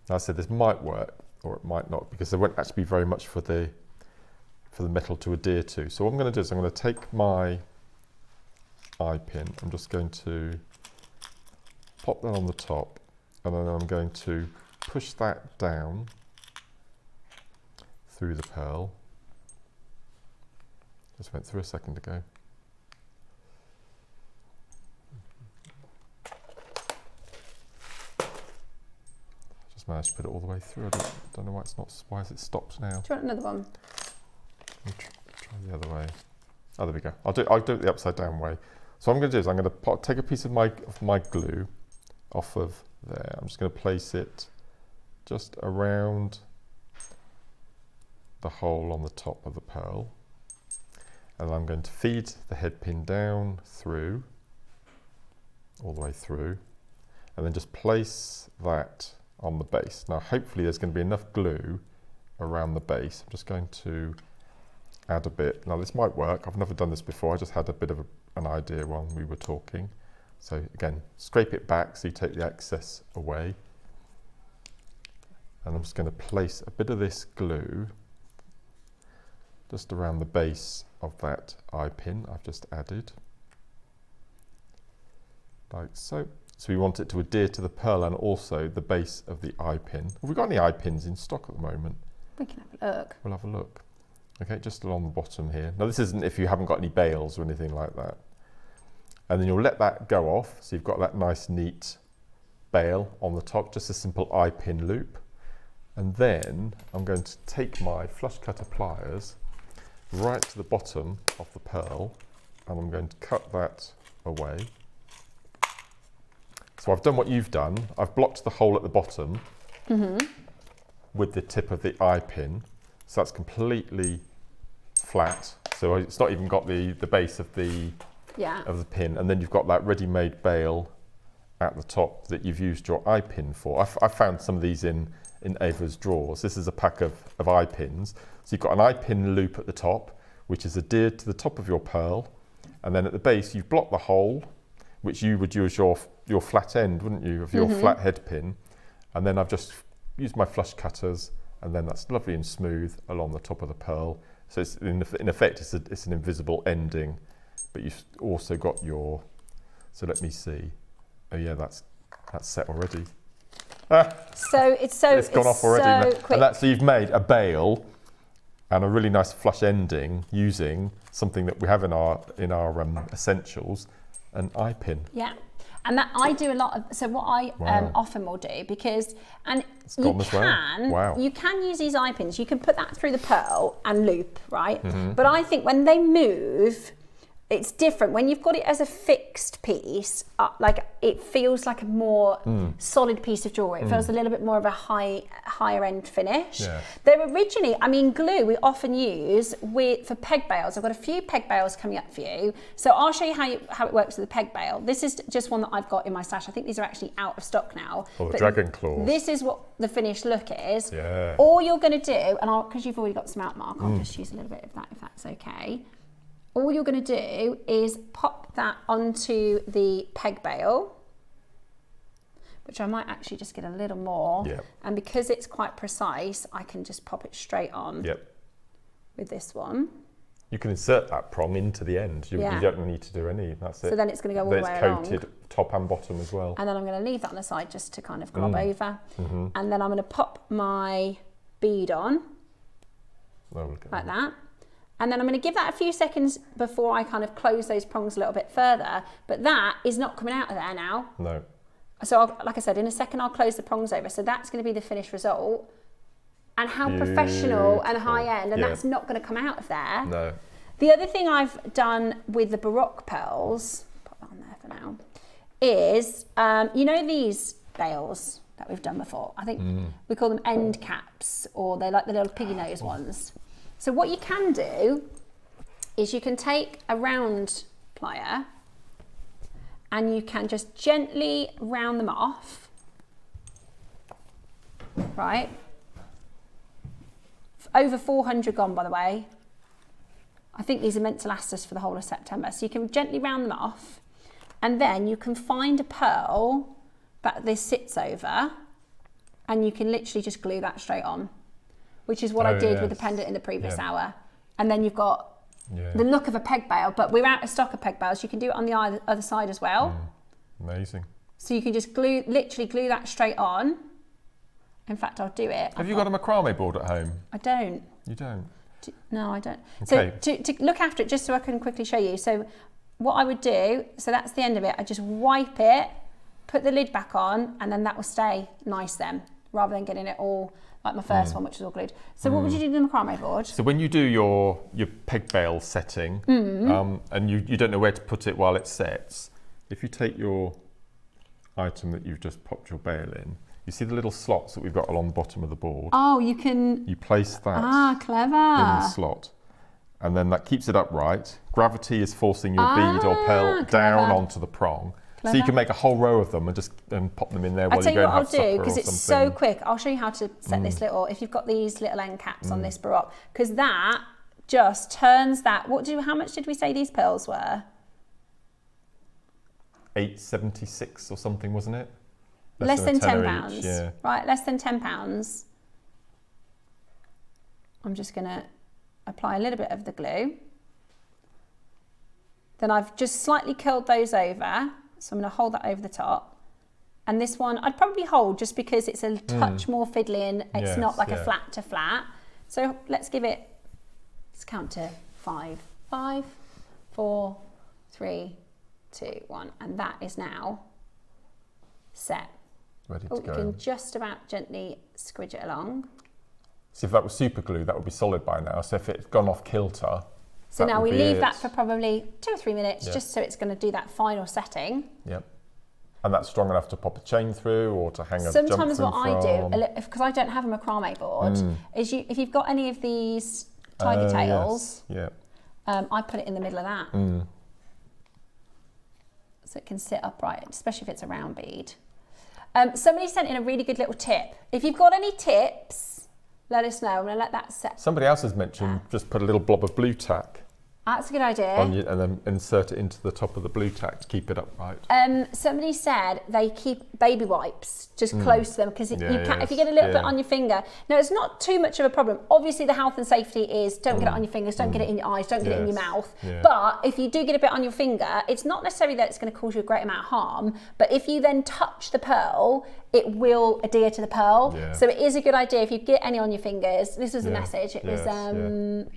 Now I said this might work. or it might not, because there won't actually be very much for the metal to adhere to. So what I'm going to do is I'm going to take my eye pin, I'm just going to pop that on the top, and then I'm going to push that down through the pearl. Just went through a second ago. Just managed to put it all the way through. I don't know why it's not. Why has it stopped now? Do you want another one? Try the other way. Oh, there we go. I'll do it the upside down way. So what I'm going to do is I'm going to take a piece of my glue off of there. I'm just going to place it just around the hole on the top of the pearl, and I'm going to feed the head pin down through, all the way through, and then just place that on the base. Now hopefully there's going to be enough glue around the base. I'm just going to add a bit. Now this might work, I've never done this before, I just had a bit of an idea while we were talking. So again, scrape it back so you take the excess away. And I'm just going to place a bit of this glue just around the base of that eye pin I've just added, like so. So we want it to adhere to the pearl and also the base of the eye pin. Have we got any eye pins in stock at the moment? We can have a look. We'll have a look. Okay, just along the bottom here. Now this isn't if you haven't got any bails or anything like that. And then you'll let that go off, so you've got that nice neat bail on the top, just a simple eye pin loop. And then I'm going to take my flush cutter pliers right to the bottom of the pearl, and I'm going to cut that away. So I've done what you've done. I've blocked the hole at the bottom with the tip of the eye pin, so that's completely flat. So it's not even got the base of the pin, and then you've got that ready-made bail at the top that you've used your eye pin for. I found some of these in Ava's drawers. This is a pack of eye pins. So you've got an eye pin loop at the top, which is adhered to the top of your pearl, and then at the base you've blocked the hole, which you would use your flat end, wouldn't you, of your flat head pin, and then I've just used my flush cutters, and then that's lovely and smooth along the top of the pearl. So it's in effect it's an invisible ending, but you've also got your, so let me see, oh yeah, that's set already. It's gone off already. So quick. And so you've made a bail and a really nice flush ending using something that we have in our essentials, an eye pin. Yeah. And that I do a lot of, so what I often will do, because, and you can use these eye pins, you can put that through the pearl and loop, right? But I think when they move, it's different. When you've got it as a fixed piece, like it feels like a more solid piece of jewellery. It feels a little bit more of a higher end finish. Yeah. They're originally, I mean, glue we often use for peg bails. I've got a few peg bails coming up for you. So I'll show you how it works with the peg bail. This is just one that I've got in my stash. I think these are actually out of stock now. Oh, the dragon claws. This is what the finished look is. Yeah. All you're going to do, and because you've already got some outmark, I'll just use a little bit of that if that's okay. All you're going to do is pop that onto the peg bail, which I might actually just get a little more. Yep. And because it's quite precise, I can just pop it straight on with this one. You can insert that prong into the end. You don't need to do any, that's it. So then it's going to go all the way along. It's coated top and bottom as well. And then I'm going to leave that on the side just to kind of glob over. And then I'm going to pop my bead on, like that. And then I'm going to give that a few seconds before I kind of close those prongs a little bit further. But that is not coming out of there now. No. So like I said, in a second I'll close the prongs over. So that's going to be the finished result. And how professional and high end, and that's not going to come out of there. No. The other thing I've done with the Baroque pearls, put that on there for now, is, you know these bails that we've done before? I think we call them end caps, or they're like the little piggy nose ones. So what you can do is you can take a round plier and you can just gently round them off, right? Over 400 gone, by the way. I think these are meant to last us for the whole of September. So you can gently round them off, and then you can find a pearl that this sits over, and you can literally just glue that straight on, which is what I did with the pendant in the previous hour. And then you've got the look of a peg bail, but we're out of stock of peg bails. You can do it on the other side as well. Amazing. So you can just literally glue that straight on. In fact, I'll do it. Have you got a macrame board at home? I don't. You don't? No, I don't. Okay. So to look after it, just so I can quickly show you. So what I would do, so that's the end of it. I just wipe it, put the lid back on, and then that will stay nice then, rather than getting it all like my first one, which is all glued. So what would you do to the macrame board? So when you do your peg bail setting, and you don't know where to put it while it sets, if you take your item that you've just popped your bail in, you see the little slots that we've got along the bottom of the board? Oh, you can... You place that clever. in the slot, and then that keeps it upright. Gravity is forcing your bead or pearl down onto the prong. Clever. So you can make a whole row of them and pop them in there while you go and have supper or something. I'll tell you what I'll do, because it's so quick. I'll show you how to set this little, if you've got these little end caps on this Baroque, because that just turns that, how much did we say these pearls were? $8.76 or something, wasn't it? Less than £10. Each, yeah. Right, less than £10. I'm just going to apply a little bit of the glue. Then I've just slightly curled those over. So I'm going to hold that over the top. And this one I'd probably hold just because it's a touch more fiddly and it's not like a flat to flat. So let's count to 5. 5, 4, 3, 2, 1. And that is now set. Ready to go. You can just about gently squidge it along. So if that was super glue, that would be solid by now. So if it's gone off kilter, so now we leave that for probably 2 or 3 minutes, just so it's going to do that final setting. Yep. And that's strong enough to pop a chain through or to hang a jump through from. Sometimes what I do, because I don't have a macrame board, is if you've got any of these tiger tails, I put it in the middle of that. So it can sit upright, especially if it's a round bead. Somebody sent in a really good little tip. If you've got any tips, let us know. I'm going to let that set. Somebody else has mentioned just put a little blob of blue tack. That's a good idea. And then insert it into the top of the blue tack to keep it upright. Somebody said they keep baby wipes just close to them because if you get a little bit on your finger. Now, it's not too much of a problem. Obviously, the health and safety is don't get it on your fingers, don't get it in your eyes, don't get it in your mouth. But if you do get a bit on your finger, it's not necessarily that it's going to cause you a great amount of harm, but if you then touch the pearl, it will adhere to the pearl. So it is a good idea if you get any on your fingers. This was a message. It was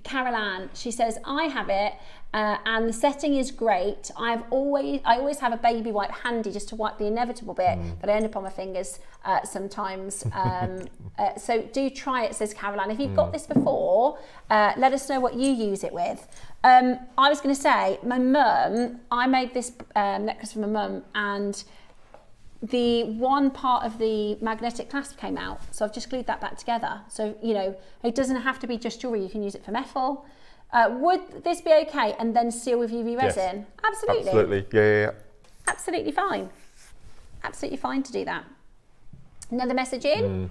Carol Ann. She says, I have it and the setting is great. I always have a baby wipe handy just to wipe the inevitable bit that I end up on my fingers sometimes. So do try it, says Carol Ann. If you've got this before, let us know what you use it with. I was going to say, my mum, I made this necklace for my mum, and the one part of the magnetic clasp came out, so I've just glued that back together. So, you know, it doesn't have to be just jewellery, you can use it for metal. Would this be okay and then seal with UV resin? Absolutely. Absolutely, yeah. Absolutely fine. Absolutely fine to do that. Another message in.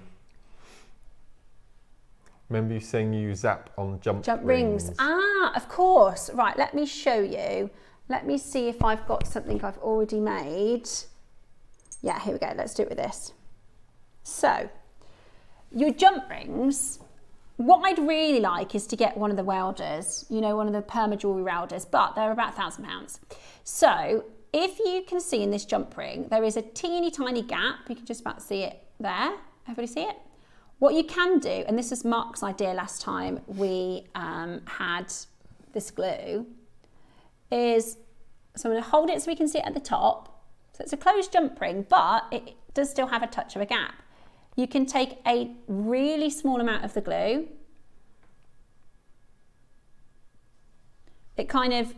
Remember you saying you zap on jump rings? Ah, of course. Right, let me show you. Let me see if I've got something I've already made. Yeah, here we go. Let's do it with this. So, your jump rings, what I'd really like is to get one of the welders, you know, one of the perma jewellery welders, but they're about £1,000. So, if you can see in this jump ring, there is a teeny tiny gap. You can just about see it there. Everybody see it? What you can do, and this is Mark's idea last time we had this glue, is, so I'm going to hold it so we can see it at the top. So it's a closed jump ring, but it does still have a touch of a gap. You can take a really small amount of the glue. It kind of, I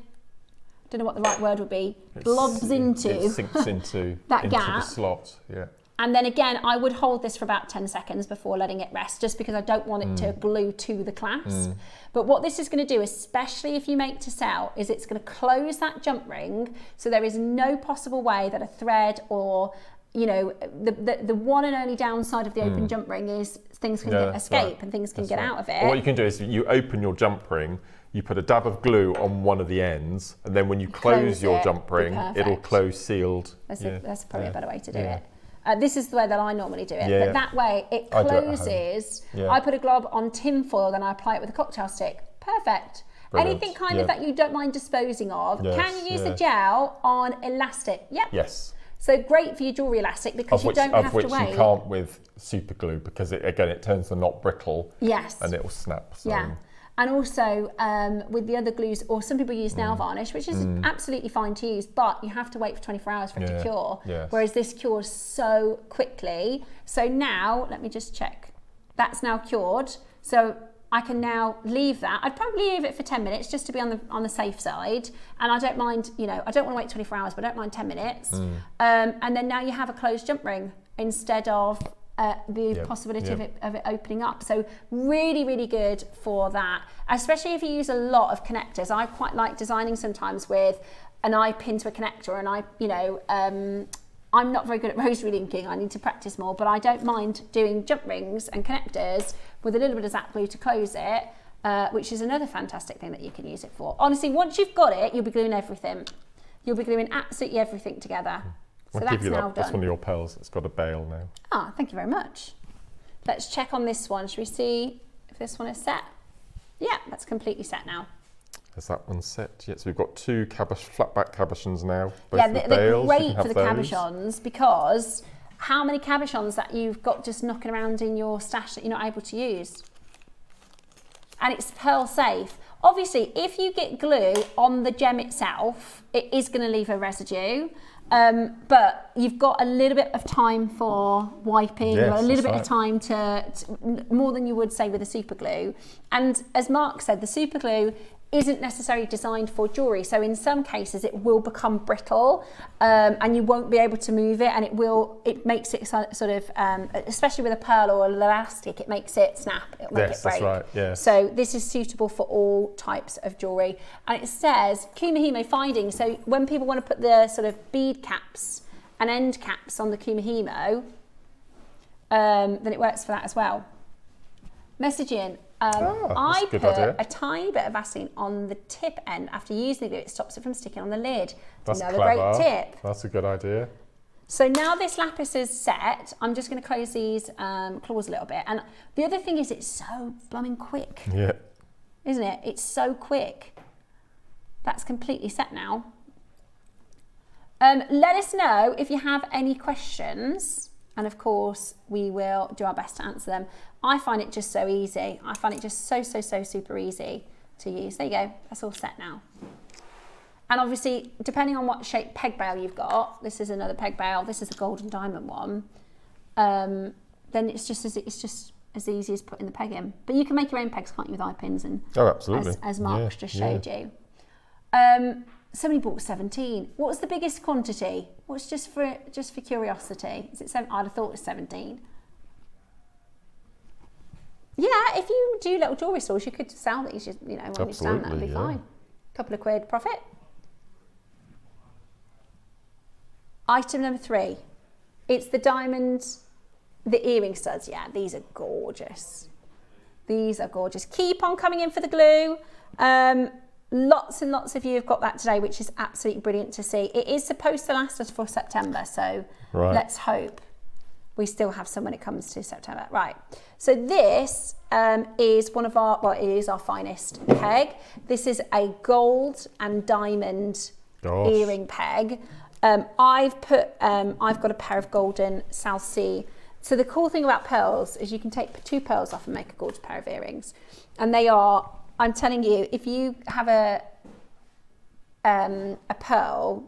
don't know what the right word would be, blobs into. It sinks into that into gap. The slot, yeah. And then again, I would hold this for about 10 seconds before letting it rest, just because I don't want it to glue to the clasp. But what this is going to do, especially if you make to sell, is it's going to close that jump ring, so there is no possible way that a thread or, you know, the one and only downside of the open jump ring is things can escape and things can get out of it. Or what you can do is you open your jump ring, you put a dab of glue on one of the ends, and then when you close your jump ring, it'll close sealed. That's probably a better way to do it. This is the way that I normally do it, Yeah. but that way it I do it at home. closes. Yeah. I put a glob on tin foil, then I apply it with a cocktail stick. Perfect. Brilliant. Anything kind of that you don't mind disposing of. Yes, Can you use the yes. gel on elastic? Yep. Yes. So great for your jewellery elastic because Of which, you don't have to wait. you can't with super glue because it turns the knot brittle. Yes. And it will snap. So. Yeah. And also with the other glues, or some people use nail varnish, which is absolutely fine to use, but you have to wait for 24 hours for it to cure. Yes. Whereas this cures so quickly. So now, let me just check. That's now cured. So I can now leave that. I'd probably leave it for 10 minutes just to be on the safe side. And I don't mind, I don't want to wait 24 hours, but I don't mind 10 minutes. And then now you have a closed jump ring instead of the possibility of it opening up. So really, really good for that, especially if you use a lot of connectors. I quite like designing sometimes with an eye pin to a connector, and I'm not very good at rosary linking. I need to practice more, but I don't mind doing jump rings and connectors with a little bit of Zap glue to close it, which is another fantastic thing that you can use it for. Honestly, once you've got it, you'll be gluing everything. You'll be gluing absolutely everything together. So I'll that's give you now that. done. That's one of your pearls. It's got a bail now. Ah, thank you very much. Let's check on this one. Should we see if this one is set? Yeah, that's completely set now. Is that one set? Yes, we've got two flat-back cabochons now. Both Yeah, with they're bails. great for the cabochons because how many cabochons that you've got just knocking around in your stash that you're not able to use? And it's pearl safe. Obviously, if you get glue on the gem itself, it is going to leave a residue. But you've got a little bit of time for wiping, Yes, a little that's bit of time to more than you would say with a super glue. And as Mark said, the super glue isn't necessarily designed for jewellery. So in some cases it will become brittle and you won't be able to move it, and it makes it sort of, especially with a pearl or an elastic, it makes it snap, it'll make it break. That's right, yes. So this is suitable for all types of jewellery. And it says kumihimo finding, so when people want to put the sort of bead caps and end caps on the kumihimo, then it works for that as well. Messaging. I put a tiny bit of Vaseline on the tip end after using the glue. It stops it from sticking on the lid. That's another clever. great tip. That's a good idea. So now this lapis is set, I'm just going to close these claws a little bit. And the other thing is it's so blooming quick. Yeah. Isn't it? It's so quick. That's completely set now. Let us know if you have any questions. And of course, we will do our best to answer them. I find it just so easy. I find it just so super easy to use. There you go, that's all set now. And obviously, depending on what shape peg bail you've got, this is another peg bail, this is a golden diamond one, then it's just as easy as putting the peg in. But you can make your own pegs, can't you, with eye pins and absolutely. As Mark's just showed you. Somebody bought 17. What was the biggest quantity? What's just for curiosity? Is it 7? I'd have thought it was 17. Yeah, if you do little jewellery stores, you could sell these. When you stand, that'd be fine. Couple of quid profit. Item number 3. It's the diamonds, the earring studs. Yeah, these are gorgeous. These are gorgeous. Keep on coming in for the glue. Lots and lots of you have got that today, which is absolutely brilliant to see. It is supposed to last us for September, so let's hope we still have some when it comes to September. Right, so this is one of our, it is our finest peg. This is a gold and diamond earring peg. I've got a pair of golden South Sea. So the cool thing about pearls is you can take 2 pearls off and make a gorgeous pair of earrings. And they are, I'm telling you, if you have a pearl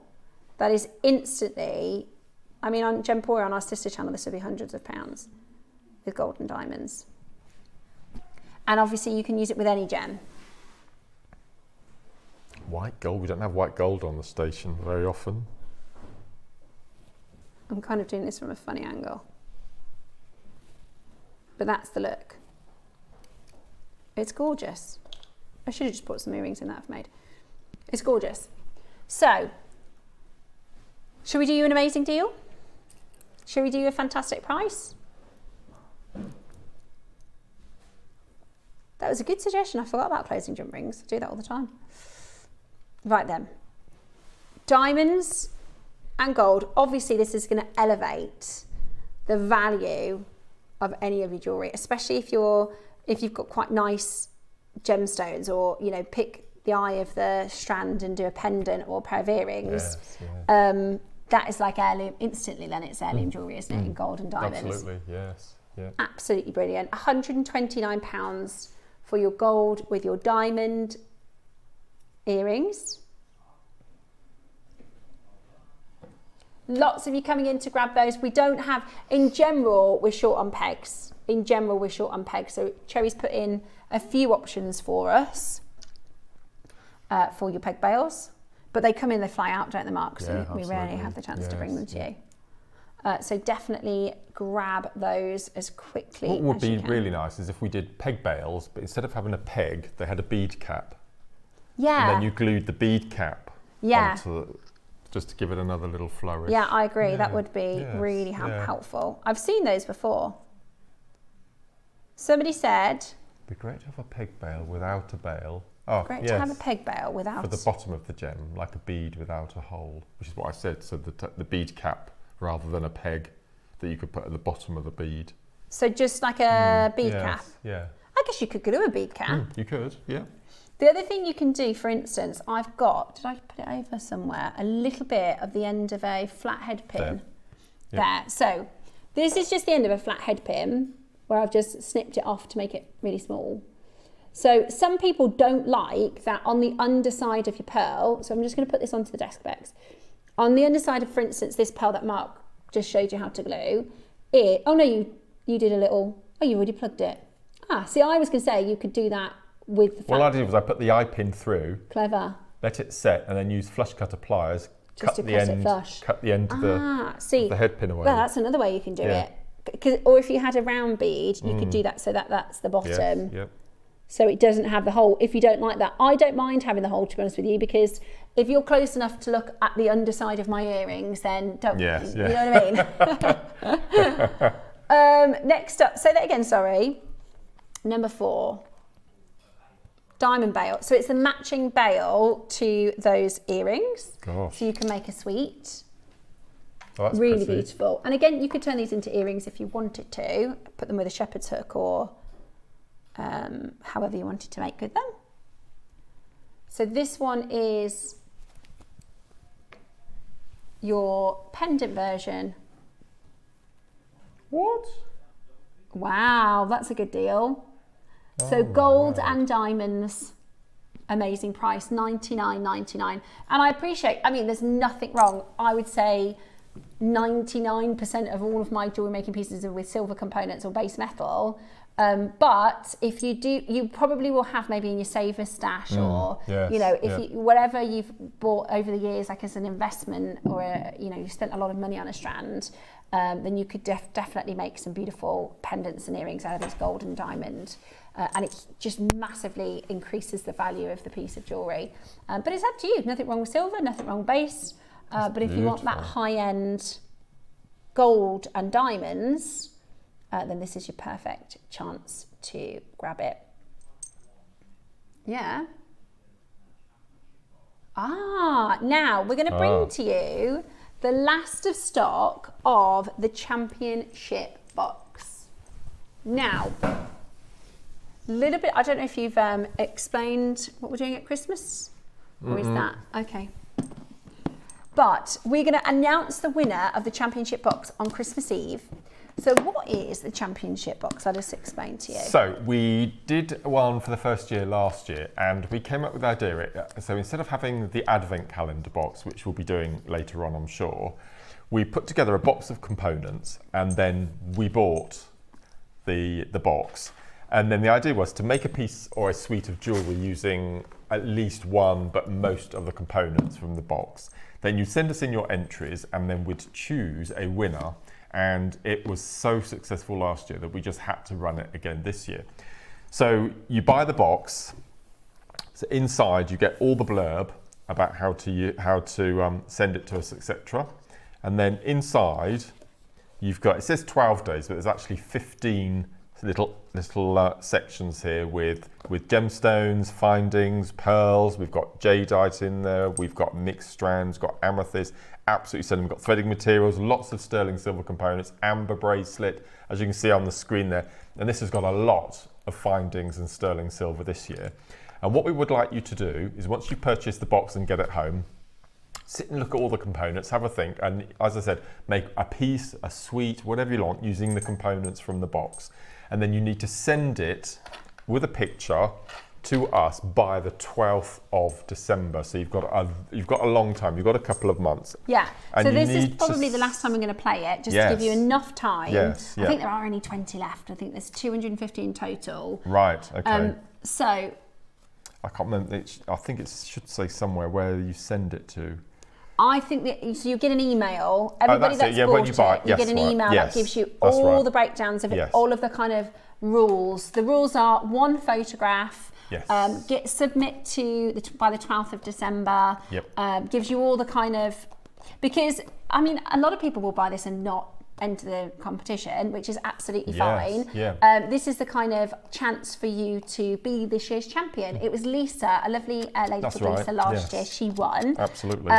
that is instantly, I mean, on Gemporia, on our sister channel, this would be hundreds of pounds with gold and diamonds. And obviously you can use it with any gem. White gold, we don't have white gold on the station very often. I'm kind of doing this from a funny angle. But that's the look. It's gorgeous. I should have just put some earrings in that I've made. It's gorgeous. So, shall we do you an amazing deal? Shall we do you a fantastic price? That was a good suggestion. I forgot about closing jump rings. I do that all the time. Right then. Diamonds and gold. Obviously, this is going to elevate the value of any of your jewellery, especially if you've got quite nice gemstones, or you know, pick the eye of the strand and do a pendant or a pair of earrings. That is like heirloom instantly. Then it's heirloom jewellery, isn't it, in gold and diamonds? Absolutely, yes. Yeah. Absolutely brilliant. £129 for your gold with your diamond earrings. Lots of you coming in to grab those. We don't have, in general, we're short on pegs. So Cherry's put in a few options for us for your peg bales, but they come in, they fly out, don't they, Mark? So we rarely have the chance to bring them to you. So definitely grab those as quickly as you can. What would be really nice is if we did peg bales, but instead of having a peg, they had a bead cap. Yeah. And then you glued the bead cap onto just to give it another little flourish. Yeah, I agree. Yeah. That would be really helpful. I've seen those before. Somebody said... It'd be great to have a peg bale without a bale. Oh, great to have a peg bale without... For the bottom of the gem, like a bead without a hole, which is what I said. So the bead cap rather than a peg that you could put at the bottom of the bead. So just like a bead cap? Yeah. I guess you could glue a bead cap. You could, yeah. The other thing you can do, for instance, I've got, did I put it over somewhere? A little bit of the end of a flathead pin. There. So this is just the end of a flathead pin where I've just snipped it off to make it really small. So some people don't like that on the underside of your pearl. So I'm just going to put this onto the desk specs. On the underside of, for instance, this pearl that Mark just showed you how to glue, oh no, you did a little, you already plugged it. See, I was going to say you could do that with the What I did was I put the eye pin through. Clever. Let it set and then use flush cutter pliers, cut the end of the head pin away. Well, that's another way you can do it. Or if you had a round bead, you could do that so that's the bottom. Yes, So it doesn't have the hole. If you don't like that, I don't mind having the hole, to be honest with you, because if you're close enough to look at the underside of my earrings, then don't. You know what I mean? Next up, say that again. Sorry. Number 4. Diamond bail. So it's the matching bail to those earrings. Gosh. So you can make a suite. Oh, that's really pretty. Beautiful. And again, you could turn these into earrings if you wanted to. Put them with a shepherd's hook or however you wanted to make with them. So this one is your pendant version. What? Wow, that's a good deal. So gold and diamonds, amazing price, $99.99. And I appreciate, I mean, there's nothing wrong. I would say 99% of all of my jewelry making pieces are with silver components or base metal. But if you do, you probably will have maybe in your saver stash or, you know, if you, whatever you've bought over the years, like as an investment or, you know, you spent a lot of money on a strand, then you could definitely make some beautiful pendants and earrings out of this gold and diamond. And it just massively increases the value of the piece of jewellery. But it's up to you. Nothing wrong with silver, nothing wrong with base. But if you want that high-end gold and diamonds, then this is your perfect chance to grab it. Yeah. Now we're going to bring to you the last of stock of the championship box. Now, a little bit, I don't know if you've explained what we're doing at Christmas, or is that, okay. But we're going to announce the winner of the championship box on Christmas Eve. So what is the championship box? I'll just explain to you. So we did one for the first year last year, and we came up with the idea. So instead of having the advent calendar box, which we'll be doing later on, I'm sure, we put together a box of components, and then we bought the box. And then the idea was to make a piece or a suite of jewellery using at least one, but most of the components from the box. Then you send us in your entries, and then we'd choose a winner. And it was so successful last year that we just had to run it again this year. So you buy the box. So inside you get all the blurb about how to send it to us, etc. And then inside you've got, it says 12 days, but there's actually 15 little sections here with gemstones, findings, pearls. We've got jadeite in there. We've got mixed strands, got amethyst. Absolutely stunning. We've got threading materials, lots of sterling silver components, amber bracelet, as you can see on the screen there. And this has got a lot of findings and sterling silver this year. And what we would like you to do is, once you purchase the box and get it home, sit and look at all the components, have a think, and as I said, make a piece, a suite, whatever you want, using the components from the box. And then you need to send it with a picture to us by the 12th of December. So you've got a long time, you've got a couple of months. Yeah, and so this is probably the last time I'm going to play it, just to give you enough time. Yes, I think there are only 20 left. I think there's 250 in total. Right, okay. So I can't remember, I think it should say somewhere where you send it to. I think that, so you get an email, everybody that's bought when you buy it, you get an email that gives you all the breakdowns of it, all of the kind of rules. The rules are one photograph, submit by the 12th of December, gives you all the kind of, because I mean, a lot of people will buy this and not enter the competition, which is absolutely fine. This is the kind of chance for you to be this year's champion. It was Lisa, a lovely lady called Lisa last year. She won. Absolutely.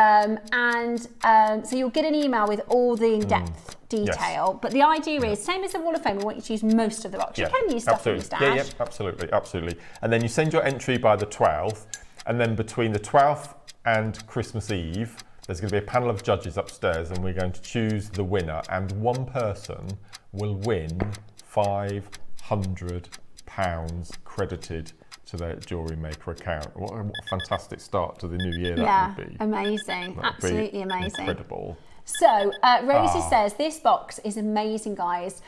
So you'll get an email with all the in-depth detail. But the idea is, same as the Wall of Fame, we want you to use most of the rocks. You can use stuff from the stash. Absolutely. And then you send your entry by the 12th, and then between the 12th and Christmas Eve, there's going to be a panel of judges upstairs, and we're going to choose the winner, and one person will win £500 credited to their JewelleryMaker account. What a fantastic start to the new year that would be. Amazing. Absolutely amazing. Incredible. So, Rosie says, this box is amazing, guys.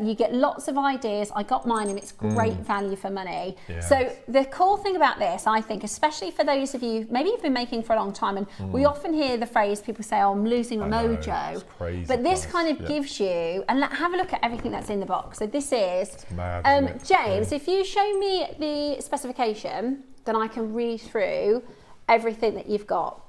You get lots of ideas. I got mine and it's great value for money. Yes. So the cool thing about this, I think, especially for those of you, maybe you've been making for a long time, and we often hear the phrase, people say, oh, I'm losing my mojo. It's crazy, but this kind of gives you, and have a look at everything that's in the box. So this is, mad, James, if you show me the specification, then I can read through everything that you've got.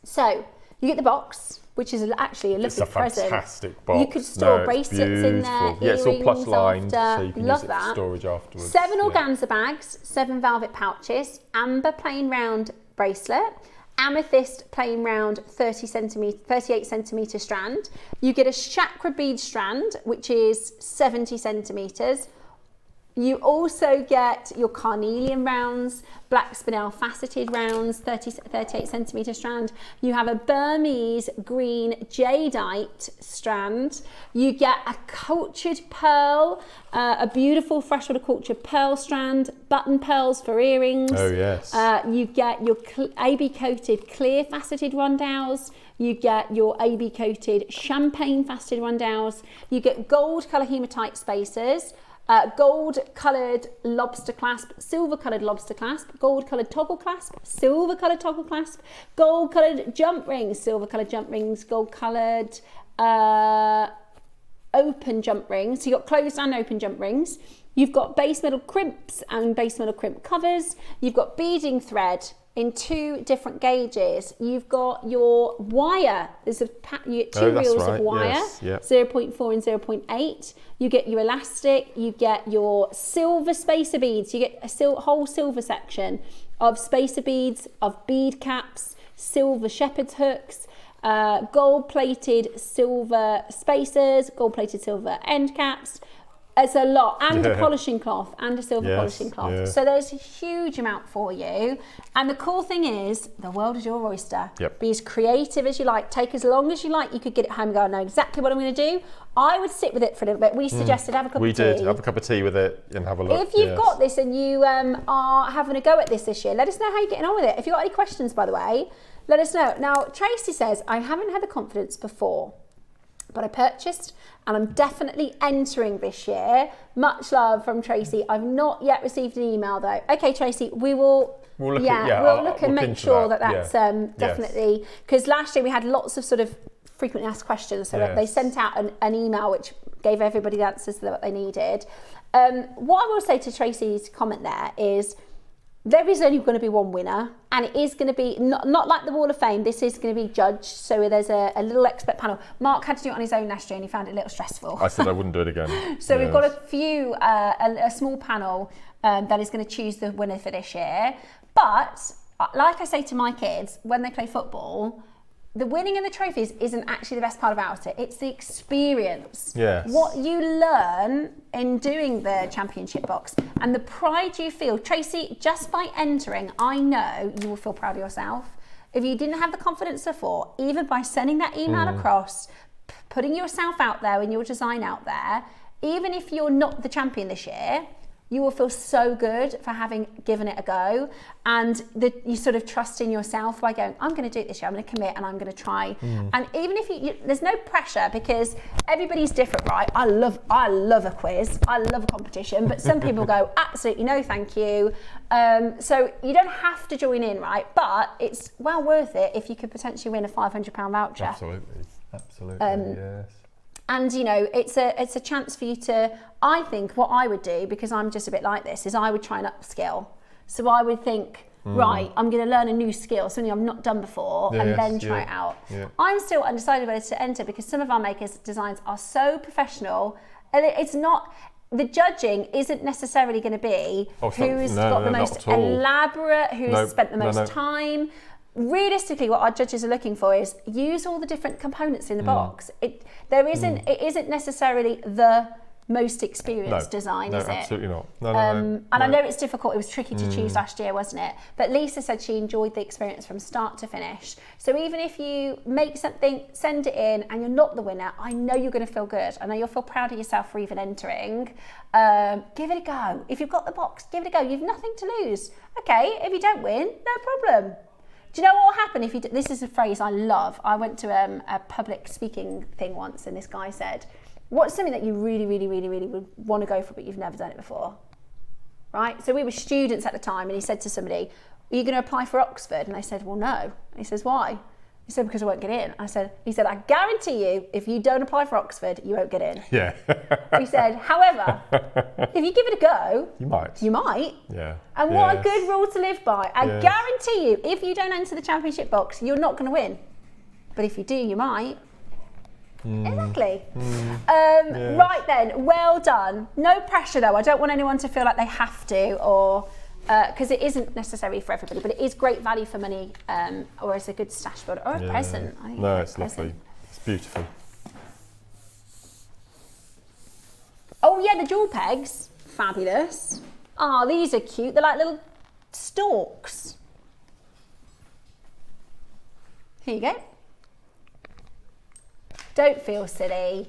So you get the box, which is actually a lovely present. It's a fantastic box. You could store bracelets in there, it's all plush lined, after. So you canOve use it that. for storage afterwards. 7 organza bags, 7 velvet pouches, amber plain round bracelet, amethyst plain round 38 centimetre strand. You get a chakra bead strand, which is 70 centimetres. You also get your carnelian rounds, black spinel faceted rounds, 38 centimetre strand. You have a Burmese green jadeite strand. You get a cultured pearl, a beautiful freshwater cultured pearl strand, button pearls for earrings. Oh, yes. You get your AB coated clear faceted rondelles. You get your AB coated champagne faceted rondelles. You get gold colour hematite spacers. Gold coloured lobster clasp, silver coloured lobster clasp, gold coloured toggle clasp, silver coloured toggle clasp, gold coloured jump rings, silver coloured jump rings, gold coloured open jump rings. So you've got closed and open jump rings. You've got base metal crimps and base metal crimp covers. You've got beading thread in 2 different gauges. You've got your wire. You get 2 reels of wire, 0.4 and 0.8. You get your elastic. You get your silver spacer beads. You get a whole silver section of spacer beads, of bead caps, silver shepherd's hooks, gold-plated silver spacers, gold-plated silver end caps. It's a lot, and a polishing cloth, and a silver polishing cloth. Yeah. So there's a huge amount for you. And the cool thing is, the world is your oyster. Be as creative as you like. Take as long as you like. You could get it home and go, I know exactly what I'm going to do. I would sit with it for a little bit. We suggested have a cup of tea. We did, have a cup of tea with it and have a look. If you've got this and you are having a go at this year, let us know how you're getting on with it. If you've got any questions, by the way, let us know. Now, Tracy says, I haven't had the confidence before, but I purchased and I'm definitely entering this year. Much love from Tracy. I've not yet received an email though. Okay, Tracy, we'll look and make sure that's definitely, because last year we had lots of sort of frequently asked questions, so they sent out an email which gave everybody the answers that they needed. What I will say to Tracy's comment there is, there is only going to be one winner, and it is going to be not like the Wall of Fame. This is going to be judged, so there's a little expert panel. Mark had to do it on his own last year and he found it a little stressful. I said I wouldn't do it again. So we've got a small panel that is going to choose the winner for this year. But like I say to my kids when they play football, the winning and the trophies isn't actually the best part about it. It's the experience. Yes. What you learn in doing the championship box and the pride you feel. Tracy, just by entering, I know you will feel proud of yourself. If you didn't have the confidence before, even by sending that email across, putting yourself out there and your design out there, even if you're not the champion this year, you will feel so good for having given it a go, and you sort of trust in yourself by going, I'm going to do it this year, I'm going to commit and I'm going to try. And even if there's no pressure, because everybody's different, right? I love a quiz, I love a competition, but some people go, absolutely no thank you. So you don't have to join in, right? But it's well worth it if you could potentially win a £500 voucher. Absolutely, yes. And you know, it's a chance for you to, I think what I would do, because I'm just a bit like this, is I would try and upskill. So I would think, right, I'm going to learn a new skill, something I've not done before, and then try it out. Yeah. I'm still undecided whether to enter, because some of our makers' designs are so professional, and it's not, the judging isn't necessarily going to be who's got the most elaborate, who's spent the most time. Realistically, what our judges are looking for is use all the different components in the box. It isn't necessarily the most experienced design, is it? Absolutely not. And I know it's difficult. It was tricky to choose last year, wasn't it? But Lisa said she enjoyed the experience from start to finish. So even if you make something, send it in, and you're not the winner, I know you're going to feel good. I know you'll feel proud of yourself for even entering. Give it a go. If you've got the box, give it a go. You've nothing to lose. Okay, if you don't win, no problem. Do you know what will happen if you this is a phrase I love. I went to a public speaking thing once, and this guy said, what's something that you really, really, really, really would want to go for, but you've never done it before? Right? So we were students at the time, and he said to somebody, are you going to apply for Oxford? And they said, well, no. And he says, why? He said, because I won't get in. He said, I guarantee you, if you don't apply for Oxford, you won't get in. Yeah. He said, however, if you give it a go, you might. Yeah. And what a good rule to live by. I guarantee you, if you don't enter the championship box, you're not going to win. But if you do, you might. Exactly. Right then, well done. No pressure though. I don't want anyone to feel like they have to, or because it isn't necessary for everybody, but it is great value for money, or as a good stash builder, or a present. I think it's lovely. It's beautiful. Oh yeah, the jewel pegs, fabulous. Oh, these are cute. They're like little stalks. Here you go. Don't feel silly.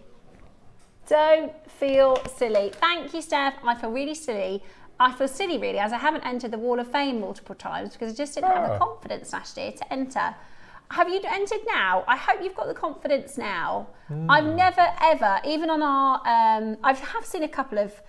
Don't feel silly. Thank you, Steph. I feel really silly. I feel silly, really, as I haven't entered the Wall of Fame multiple times because I just didn't have the confidence last year to enter. Have you entered now? I hope you've got the confidence now. I've never, ever, even on our, I have seen a couple of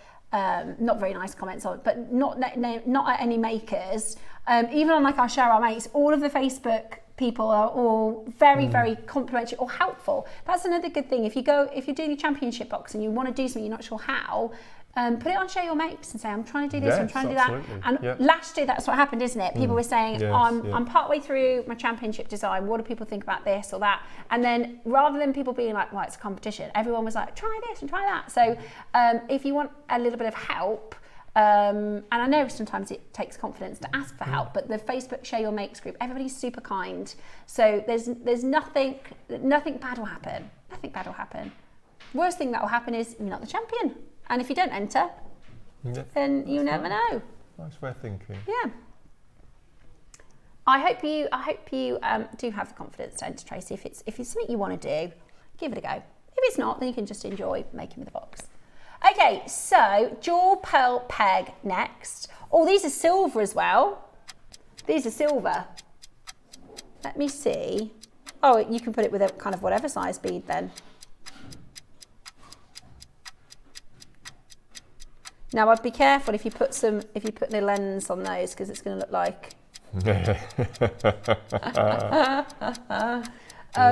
not very nice comments on it, but not at any makers. Even on like our Share Our Makes, all of the Facebook people are all very, very complimentary or helpful. That's another good thing. If you're doing a championship box and you want to do something, you're not sure how, put it on Share Your Makes and say, I'm trying to do this, I'm trying to do that. And last year, that's what happened, isn't it? People were saying, I'm partway through my championship design. What do people think about this or that? And then rather than people being like, well, it's a competition, everyone was like, try this and try that. So if you want a little bit of help, and I know sometimes it takes confidence to ask for help, but the Facebook Share Your Makes group, everybody's super kind. So there's nothing bad will happen. Nothing bad will happen. Worst thing that will happen is you're not the champion. And if you don't enter, then you never know. Nice way of thinking. Yeah. I hope you do have the confidence to enter, Tracy. If it's something you want to do, give it a go. If it's not, then you can just enjoy making with the box. Okay, so jewel pearl peg next. Oh, these are silver as well. These are silver. Let me see. Oh, you can put it with a kind of whatever size bead then. Now, I'd be careful if you put the lens on those, because it's going to look like.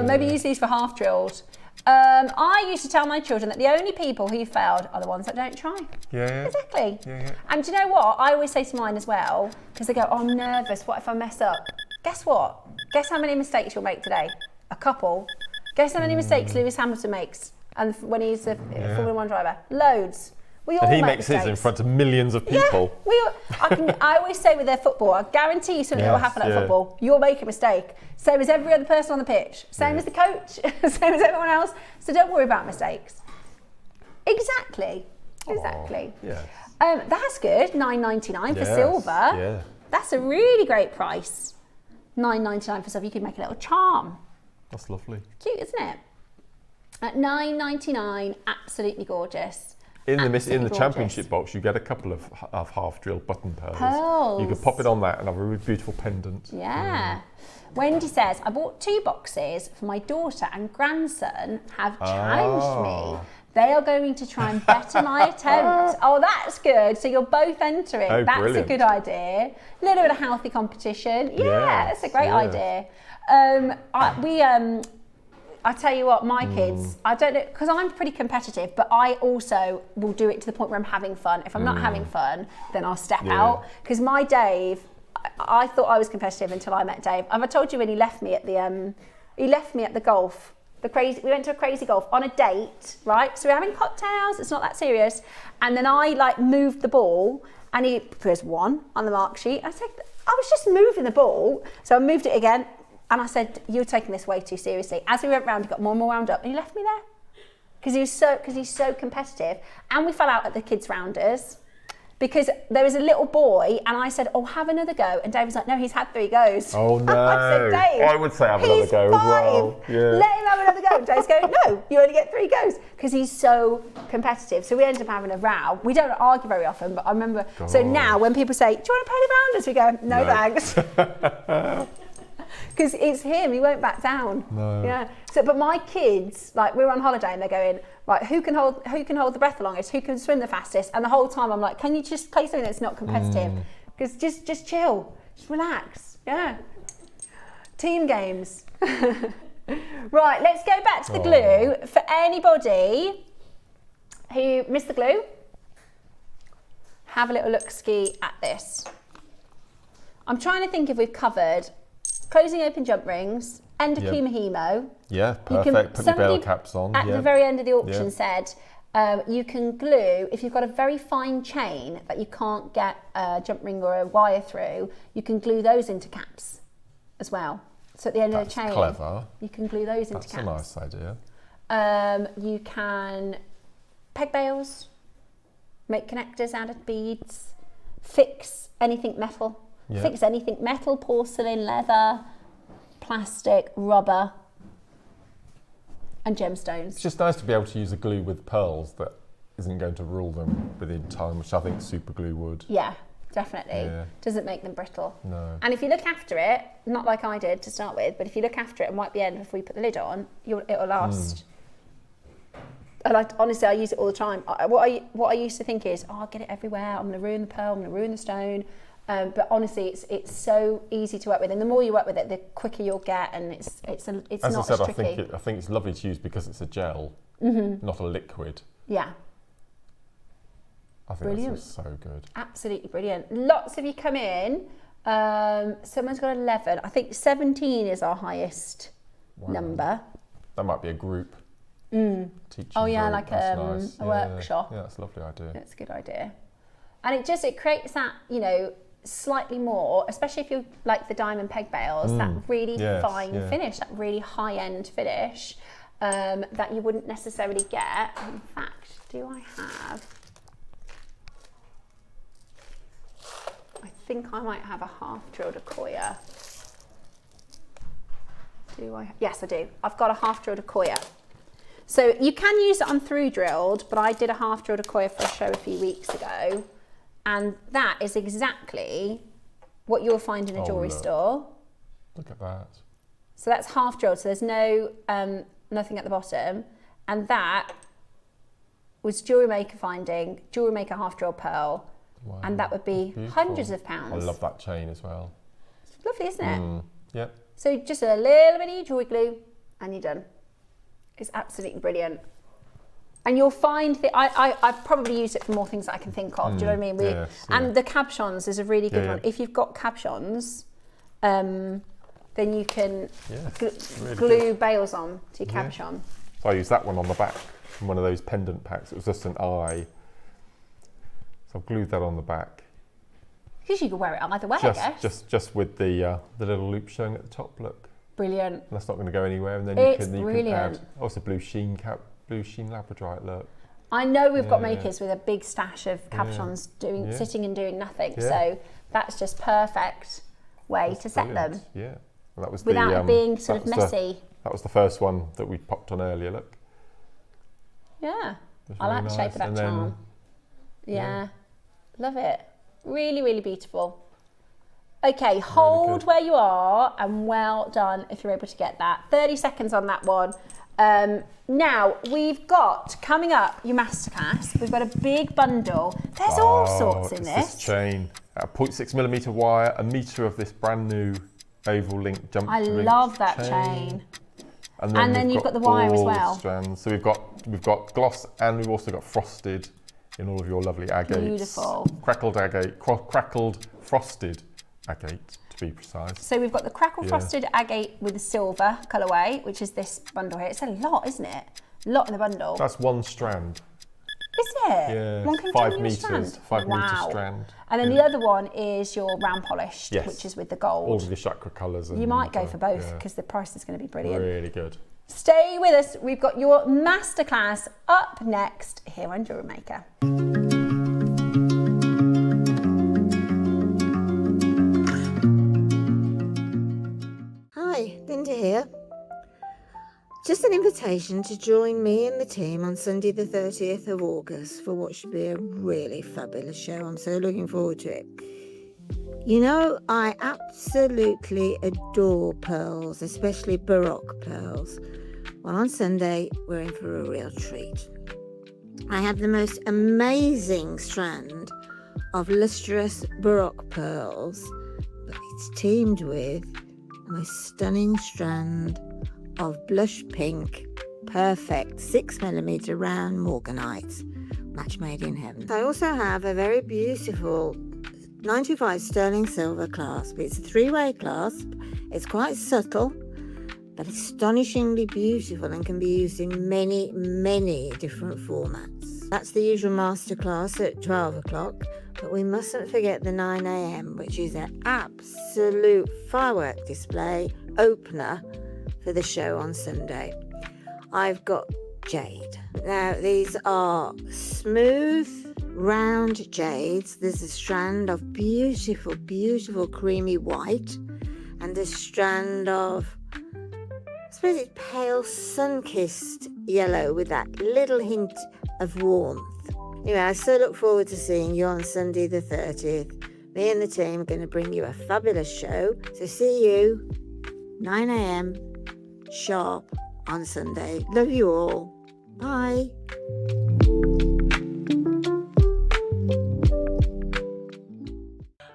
Maybe use these for half drilled. I used to tell my children that the only people who failed are the ones that don't try. Yeah. Exactly. Yeah. And do you know what? I always say to mine as well, because they go, oh, I'm nervous. What if I mess up? Guess what? Guess how many mistakes you'll make today? A couple. Guess how many mistakes Lewis Hamilton makes and when he's a Formula 1 driver? Loads. We all And he make makes mistakes. his in front of millions of people. Yeah, I always say with their football, I guarantee you something will happen at football. You'll make a mistake. Same as every other person on the pitch. Same as the coach. Same as everyone else. So don't worry about mistakes. Exactly. Yes. That's good. $9.99 for silver. Yeah. That's a really great price. $9.99 for silver. You could make a little charm. That's lovely. Cute, isn't it? At $9.99, absolutely gorgeous. In the Gorgeous. championship box, you get a couple of half-drilled button pearls. You could pop it on that and have a really beautiful pendant. Yeah. Wendy says, I bought 2 boxes for my daughter and grandson have challenged me. They are going to try and better my attempt. Oh, that's good. So you're both entering. Oh, that's brilliant. a good idea. A little bit of healthy competition. Yeah, that's a great idea. I tell you what, my kids, I don't know, because I'm pretty competitive, but I also will do it to the point where I'm having fun. If I'm not having fun, then I'll step out. Because my Dave, I thought I was competitive until I met Dave. Have I told you when he left me at the golf? We went to a crazy golf on a date, right? So we're having cocktails, it's not that serious. And then I moved the ball and he pressed 1 on the mark sheet. I said, I was just moving the ball. So I moved it again. And I said, you're taking this way too seriously. As we went round, he got more and more wound up and he left me there. Because he's so competitive. And we fell out at the kids' rounders because there was a little boy and I said, oh, have another go. And Dave was like, no, he's had 3 goes. Oh, no. I said, Dave, I would say have another go as well. Yeah. Let him have another go. And Dave's going, no, you only get 3 goes. Because he's so competitive. So we ended up having a row. We don't argue very often, but I remember. God. So now when people say, do you want to play the rounders? We go, no. Thanks. Because it's him, he won't back down. No. Yeah. So, but my kids, we were on holiday and they're going, right, who can hold the breath the longest? Who can swim the fastest? And the whole time I'm like, can you just play something that's not competitive? Because just chill, just relax. Yeah. Team games. Right, let's go back to the glue. For anybody who missed the glue, have a little look-ski at this. I'm trying to think if we've covered closing open jump rings, endoclima hemo. Yeah, perfect. Put your bell caps on. At the very end of the auction said, you can glue, if you've got a very fine chain that you can't get a jump ring or a wire through, you can glue those into caps as well. So at the end of the chain, clever. You can glue those into caps. That's a nice idea. You can peg bails, make connectors out of beads, fix anything metal. Yeah. Fix anything metal, porcelain, leather, plastic, rubber, and gemstones. It's just nice to be able to use a glue with pearls that isn't going to rule them within time, which I think super glue would. Yeah, definitely. Yeah. Doesn't make them brittle. No. And if you look after it, not like I did to start with, but if you look after it and wipe the end before you put the lid on, it'll last. And honestly, I use it all the time. What I used to think is, I'll get it everywhere. I'm going to ruin the pearl. I'm going to ruin the stone. But honestly, it's so easy to work with, and the more you work with it, the quicker you'll get, and it's As not I said, as tricky. I think it's lovely to use because it's a gel, not a liquid. Yeah. I think that's just so good. Absolutely brilliant. Lots of you come in. Someone's got 11. I think 17 is our highest number. That might be a group. Teaching yeah, group. Nice. A workshop. Yeah, that's a lovely idea. That's a good idea. And it creates that, slightly more, especially if you like the diamond peg bails, that really fine finish, that really high-end finish that you wouldn't necessarily get. In fact, do I have... I think I might have a half-drilled Akoya. Do I? Yes, I do. I've got a half-drilled Akoya. So you can use it on through-drilled, but I did a half-drilled Akoya for a show a few weeks ago. And that is exactly what you'll find in a jewellery store. Look at that. So that's half drilled, so there's no nothing at the bottom. And that was JewelleryMaker finding, JewelleryMaker half drilled pearl. Wow. And that would be hundreds of pounds. I love that chain as well. It's lovely, isn't it? Yep. So just a little bit of jewellery glue and you're done. is absolutely brilliant. And you'll find that I've probably used it for more things that I can think of. Do you know what I mean? And the cabochons is a really good one. If you've got cabochons, then you can glue bails on to your cabochon. So I used that one on the back from one of those pendant packs. It was just an eye. So I've glued that on the back. Because you can wear it either way, I guess. Just with the little loop showing at the top, look. Brilliant. And that's not going to go anywhere. And then you can add also blue sheen labradorite, look. I know we've got makers with a big stash of cabochons sitting and doing nothing. So that's just perfect way to set them. Yeah. Well, that was without it being sort of messy. That was the first one that we popped on earlier, look. Yeah. I like the shape of that charm. Yeah. Love it. Really, really beautiful. Okay, hold where you are, and well done if you're able to get that. 30 seconds on that one. Now, we've got, coming up, your masterclass, we've got a big bundle. There's all sorts in this. This chain, 0.6mm wire, a metre of this brand new oval link jump. I love that chain. And then you've got the wire as well. Strands. So we've got gloss, and we've also got frosted in all of your lovely agates. Beautiful. Crackled agate, crackled frosted agate, to be precise. So we've got the crackle frosted agate with the silver colourway, which is this bundle here. It's a lot, isn't it? A lot in the bundle. That's one strand. Is it? Yeah, one 5 metres, 5 metre strand. And then the other one is your round polished, which is with the gold. All of the chakra colours. You might go for both because the price is going to be brilliant. Really good. Stay with us. We've got your masterclass up next here on JewelleryMaker. Hi, Linda here. Just an invitation to join me and the team on Sunday the 30th of August for what should be a really fabulous show. I'm so looking forward to it. You know, I absolutely adore pearls, especially Baroque pearls. Well, on Sunday, we're in for a real treat. I have the most amazing strand of lustrous Baroque pearls, but it's teamed with a most stunning strand of blush pink, perfect 6mm round morganite, match made in heaven. I also have a very beautiful 95 sterling silver clasp. It's a 3-way clasp. It's quite subtle, but astonishingly beautiful and can be used in many, many different formats. That's the usual masterclass at 12 o'clock, but we mustn't forget the 9 a.m, which is an absolute firework display opener for the show on Sunday. I've got jade. Now, these are smooth, round jades. There's a strand of beautiful, beautiful creamy white, and a strand of, I suppose it's pale sun-kissed yellow with that little hint of warmth. Anyway, I so look forward to seeing you on Sunday the 30th. Me and the team are going to bring you a fabulous show. So see you 9 a.m. sharp on Sunday. Love you all. Bye.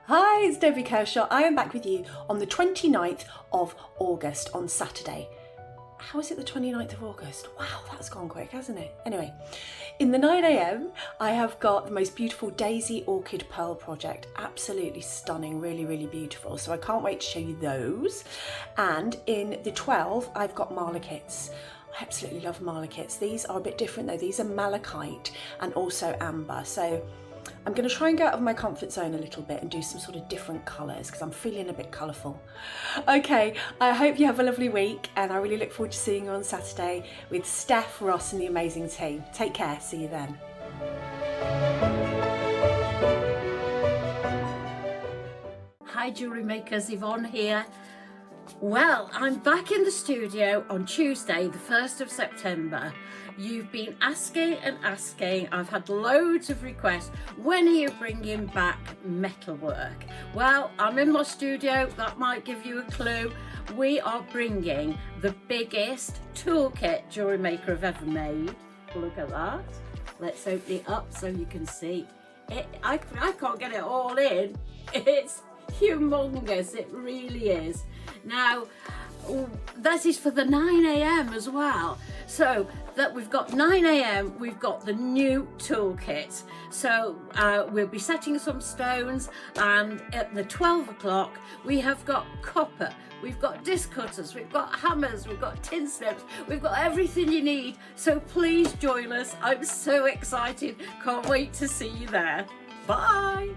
Hi, it's Debbie Kershaw. I am back with you on the 29th of August on Saturday. How is it the 29th of August? Wow, that's gone quick, hasn't it? Anyway, in the 9 a.m, I have got the most beautiful Daisy Orchid Pearl project. Absolutely stunning, really, really beautiful. So I can't wait to show you those. And in the 12, I've got Marla kits. I absolutely love Marla kits. These are a bit different though. These are malachite and also amber. So I'm going to try and go out of my comfort zone a little bit and do some sort of different colours because I'm feeling a bit colourful. Okay, I hope you have a lovely week and I really look forward to seeing you on Saturday with Steph, Ross and the amazing team. Take care, see you then. Hi Jewellery Makers, Yvonne here. Well, I'm back in the studio on Tuesday, the 1st of September. You've been asking and asking. I've had loads of requests. When are you bringing back metalwork? Well, I'm in my studio. That might give you a clue. We are bringing the biggest toolkit JewelleryMaker have ever made. Look at that. Let's open it up so you can see. I can't get it all in. It's humongous. It really is. Now, that is for the 9 a.m. as well. So that we've got 9 a.m, we've got the new toolkit. So we'll be setting some stones, and at the 12 o'clock we have got copper, we've got disc cutters, we've got hammers, we've got tin snips, we've got everything you need. So please join us. I'm so excited. Can't wait to see you there. Bye.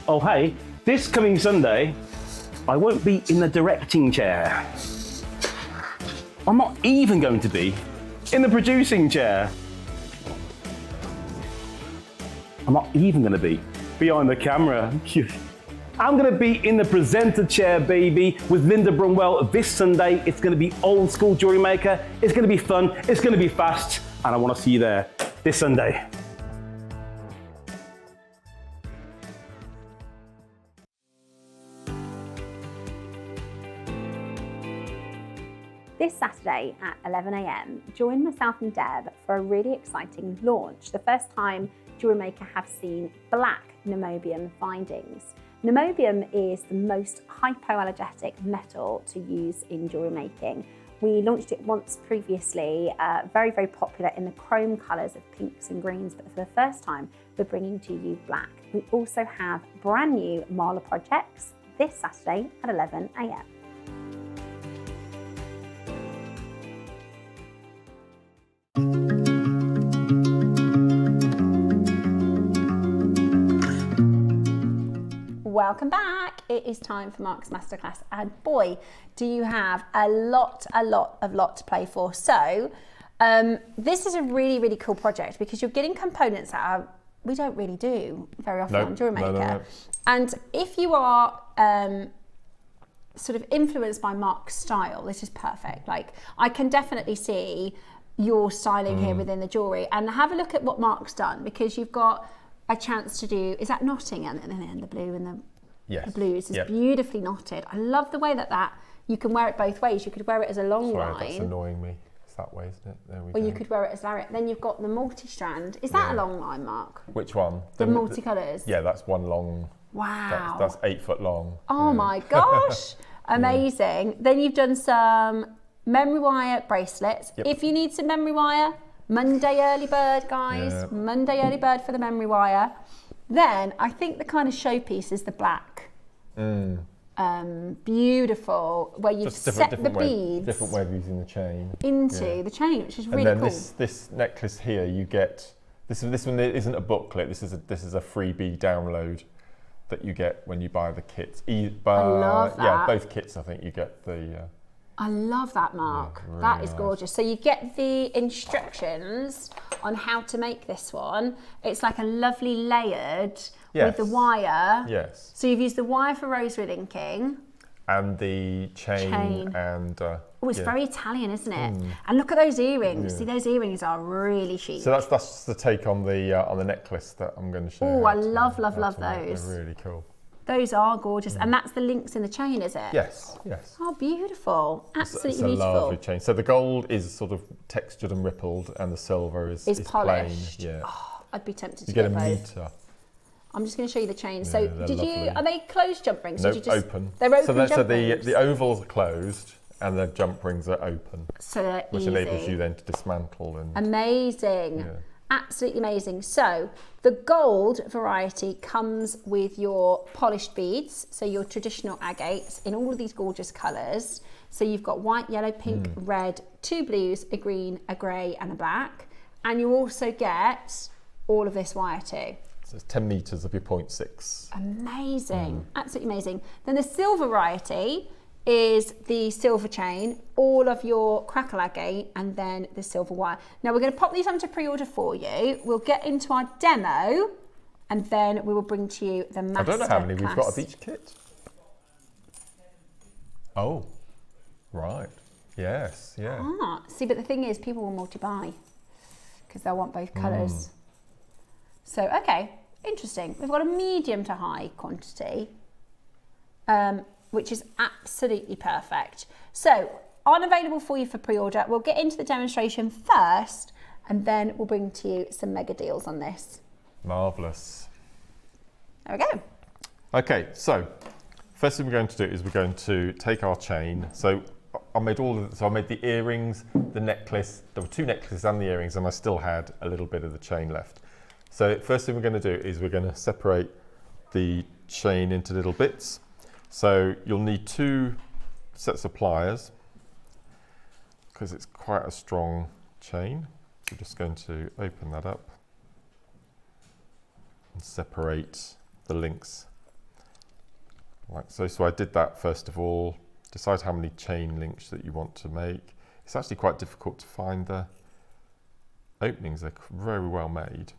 Oh hey, this coming Sunday, I won't be in the directing chair. I'm not even going to be in the producing chair. I'm not even going to be behind the camera. I'm going to be in the presenter chair, baby, with Linda Brunwell this Sunday. It's going to be old school Jewellery Maker. It's going to be fun. It's going to be fast. And I want to see you there this Sunday. This Saturday at 11 a.m, join myself and Deb for a really exciting launch. The first time JewelleryMaker have seen black niobium findings. Niobium is the most hypoallergenic metal to use in jewellery making. We launched it once previously, very, very popular in the chrome colours of pinks and greens, but for the first time, we're bringing to you black. We also have brand new Marla projects this Saturday at 11 a.m. Welcome back. It is time for Mark's Masterclass, and boy, do you have a lot to play for. So this is a really, really cool project because you're getting components that we don't really do very often on JewelleryMaker. No. And if you are sort of influenced by Mark's style, this is perfect. Like, I can definitely see your styling here within the jewellery, and have a look at what Mark's done, because you've got a chance to do, is that knotting and then the blue and the blues is beautifully knotted. I love the way that you can wear it both ways. You could wear it as a long line. That's annoying me. It's that way, isn't it? There we go. Or you could wear it as lariat. Then you've got the multi-strand. Is that a long line, Mark? Which one? The multicolours? Yeah, that's one long. Wow. That's 8 foot long. Oh my gosh. Amazing. Then you've done some memory wire bracelets. If you need some memory wire, Monday early bird, guys. Monday early bird for the memory wire. Then I think the kind of showpiece is the black. Beautiful, where you've set the beads. Different way of using the chain. Into the chain, which is really cool. And then this necklace here, you get, this one isn't a booklet, this is a freebie download that you get when you buy the kits. I love that. Yeah, both kits, I think you get the... I love that, Mark. Really that is gorgeous. So you get the instructions on how to make this one. It's like a lovely layered with the wire. Yes. So you've used the wire for rosewood inking. And the chain. And oh, it's very Italian, isn't it? And look at those earrings. See, those earrings are really chic. So that's the take on the necklace that I'm going to show you. Oh, I love those. They're really cool. Those are gorgeous, and that's the links in the chain, is it? Yes, yes. Oh, beautiful! Absolutely it's a beautiful. Lovely chain. So the gold is sort of textured and rippled, and the silver is polished. Plain. Yeah. Oh, I'd be tempted to get both. You get a meter. I'm just going to show you the chain. Yeah, so, are they closed jump rings? No, open. They're open jump rings. So the ovals are closed, and the jump rings are open. So they're which easy. Enables you then to dismantle and. Amazing. Yeah. Absolutely amazing. So the gold variety comes with your polished beads, so your traditional agates in all of these gorgeous colours. So you've got white, yellow, pink, red, 2 blues, a green, a grey and a black. And you also get all of this wire too. So it's 10 metres of your 0.6. Amazing. Absolutely amazing. Then the silver variety is the silver chain, all of your crackle agate, and then the silver wire. Now we're going to pop these onto pre-order for you. We'll get into our demo, and then we will bring to you the master I don't know how many class. we've got of each kit. Oh, right. Yes, yeah. See, but the thing is, people will multi-buy because they'll want both colours. So, okay, interesting. We've got a medium to high quantity. Which is absolutely perfect. So, unavailable for you for pre-order. We'll get into the demonstration first, and then we'll bring to you some mega deals on this. Marvellous. There we go. Okay, so first thing we're going to do is we're going to take our chain. So I made I made the earrings, the necklace. There were 2 necklaces and the earrings, and I still had a little bit of the chain left. So first thing we're going to do is we're going to separate the chain into little bits. So you'll need 2 sets of pliers because it's quite a strong chain. So we're just going to open that up and separate the links like so. So I did that first of all. Decide how many chain links that you want to make. It's actually quite difficult to find the openings. They're very well made.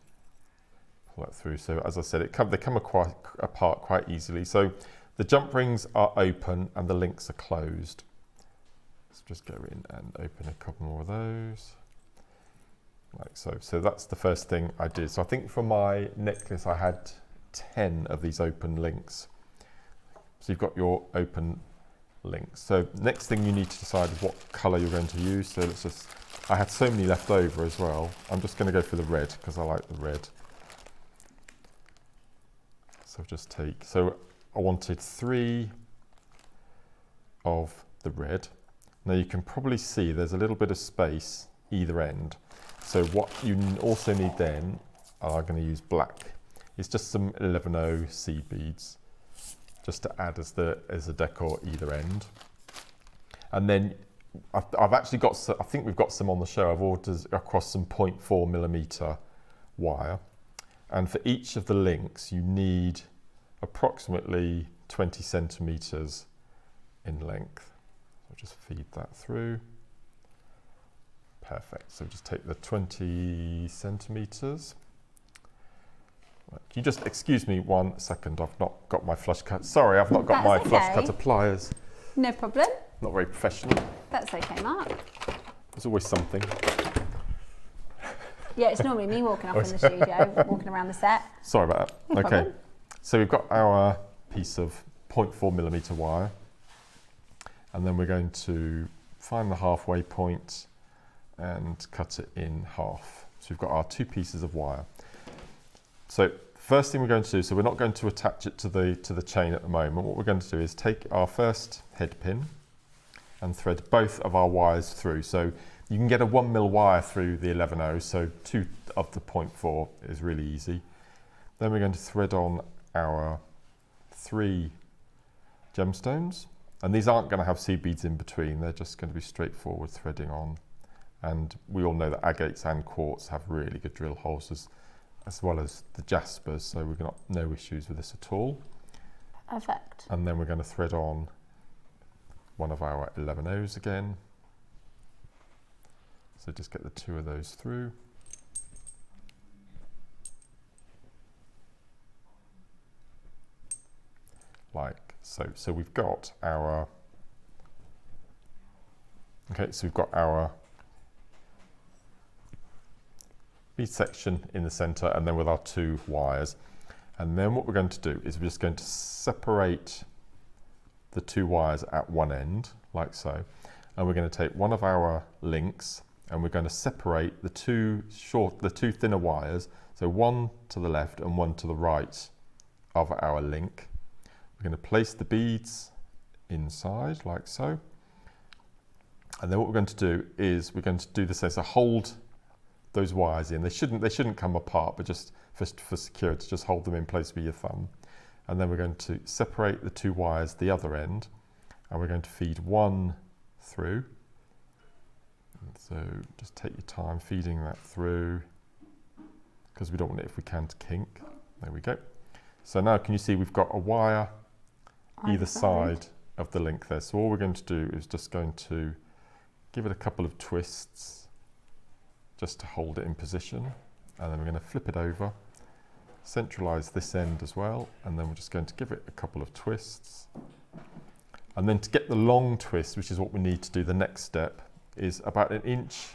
Pull that through. So as I said, they come apart quite easily. So the jump rings are open and the links are closed. Let's just go in and open a couple more of those. Like so. So that's the first thing I did. So I think for my necklace I had 10 of these open links. So you've got your open links. So next thing you need to decide is what colour you're going to use. So let's just, I had so many left over as well. I'm just going to go for the red because I like the red. So so I wanted 3 of the red. Now you can probably see there's a little bit of space either end. So what you also need then, I'm going to use black. It's just some 11/0 seed beads, just to add as a decor either end. And then I've actually got, I think we've got some on the show. I've ordered across some 0.4mm wire. And for each of the links, you need approximately 20 centimeters in length. So just feed that through. Perfect. So just take the 20 centimeters. Can you just excuse me 1 second? I've not got my flush cut. Sorry, I've not got my flush cutter pliers. No problem. Not very professional. That's okay, Mark. There's always something. Yeah, it's normally me walking up in the studio, walking around the set. Sorry about that. No okay, problem. So we've got our piece of 0.4mm wire, and then we're going to find the halfway point and cut it in half. So we've got our 2 pieces of wire. So first thing we're going to do, so we're not going to attach it to the chain at the moment. What we're going to do is take our first head pin and thread both of our wires through. So you can get a 1mm wire through the 11/0, so 2 of the 0.4 is really easy. Then we're going to thread on our 3 gemstones, and these aren't going to have seed beads in between. They're just going to be straightforward threading on. And we all know that agates and quartz have really good drill holes as well as the jaspers, so we've got no issues with this at all. Perfect. And then we're going to thread on one of our 11/0s again. So just get the 2 of those through. Like so. So we've got our, okay, so we've got our bead section in the center, and then with our 2 wires. And then what we're going to do is we're just going to separate the 2 wires at one end, like so. And we're going to take one of our links and we're going to separate the 2 thinner wires. So one to the left and one to the right of our link. We're going to place the beads inside, like so. And then what we're going to do is we're going to do the same. So hold those wires in. They shouldn't come apart, but just for security, just hold them in place with your thumb. And then we're going to separate the 2 wires the other end, and we're going to feed one through. And so just take your time feeding that through, because we don't want it, if we can, to kink. There we go. So now can you see we've got a wire either side of the link there. So all we're going to do is just going to give it a couple of twists just to hold it in position, and then we're going to flip it over, centralize this end as well, and then we're just going to give it a couple of twists. And then to get the long twist, which is what we need to do the next step, is about 1 inch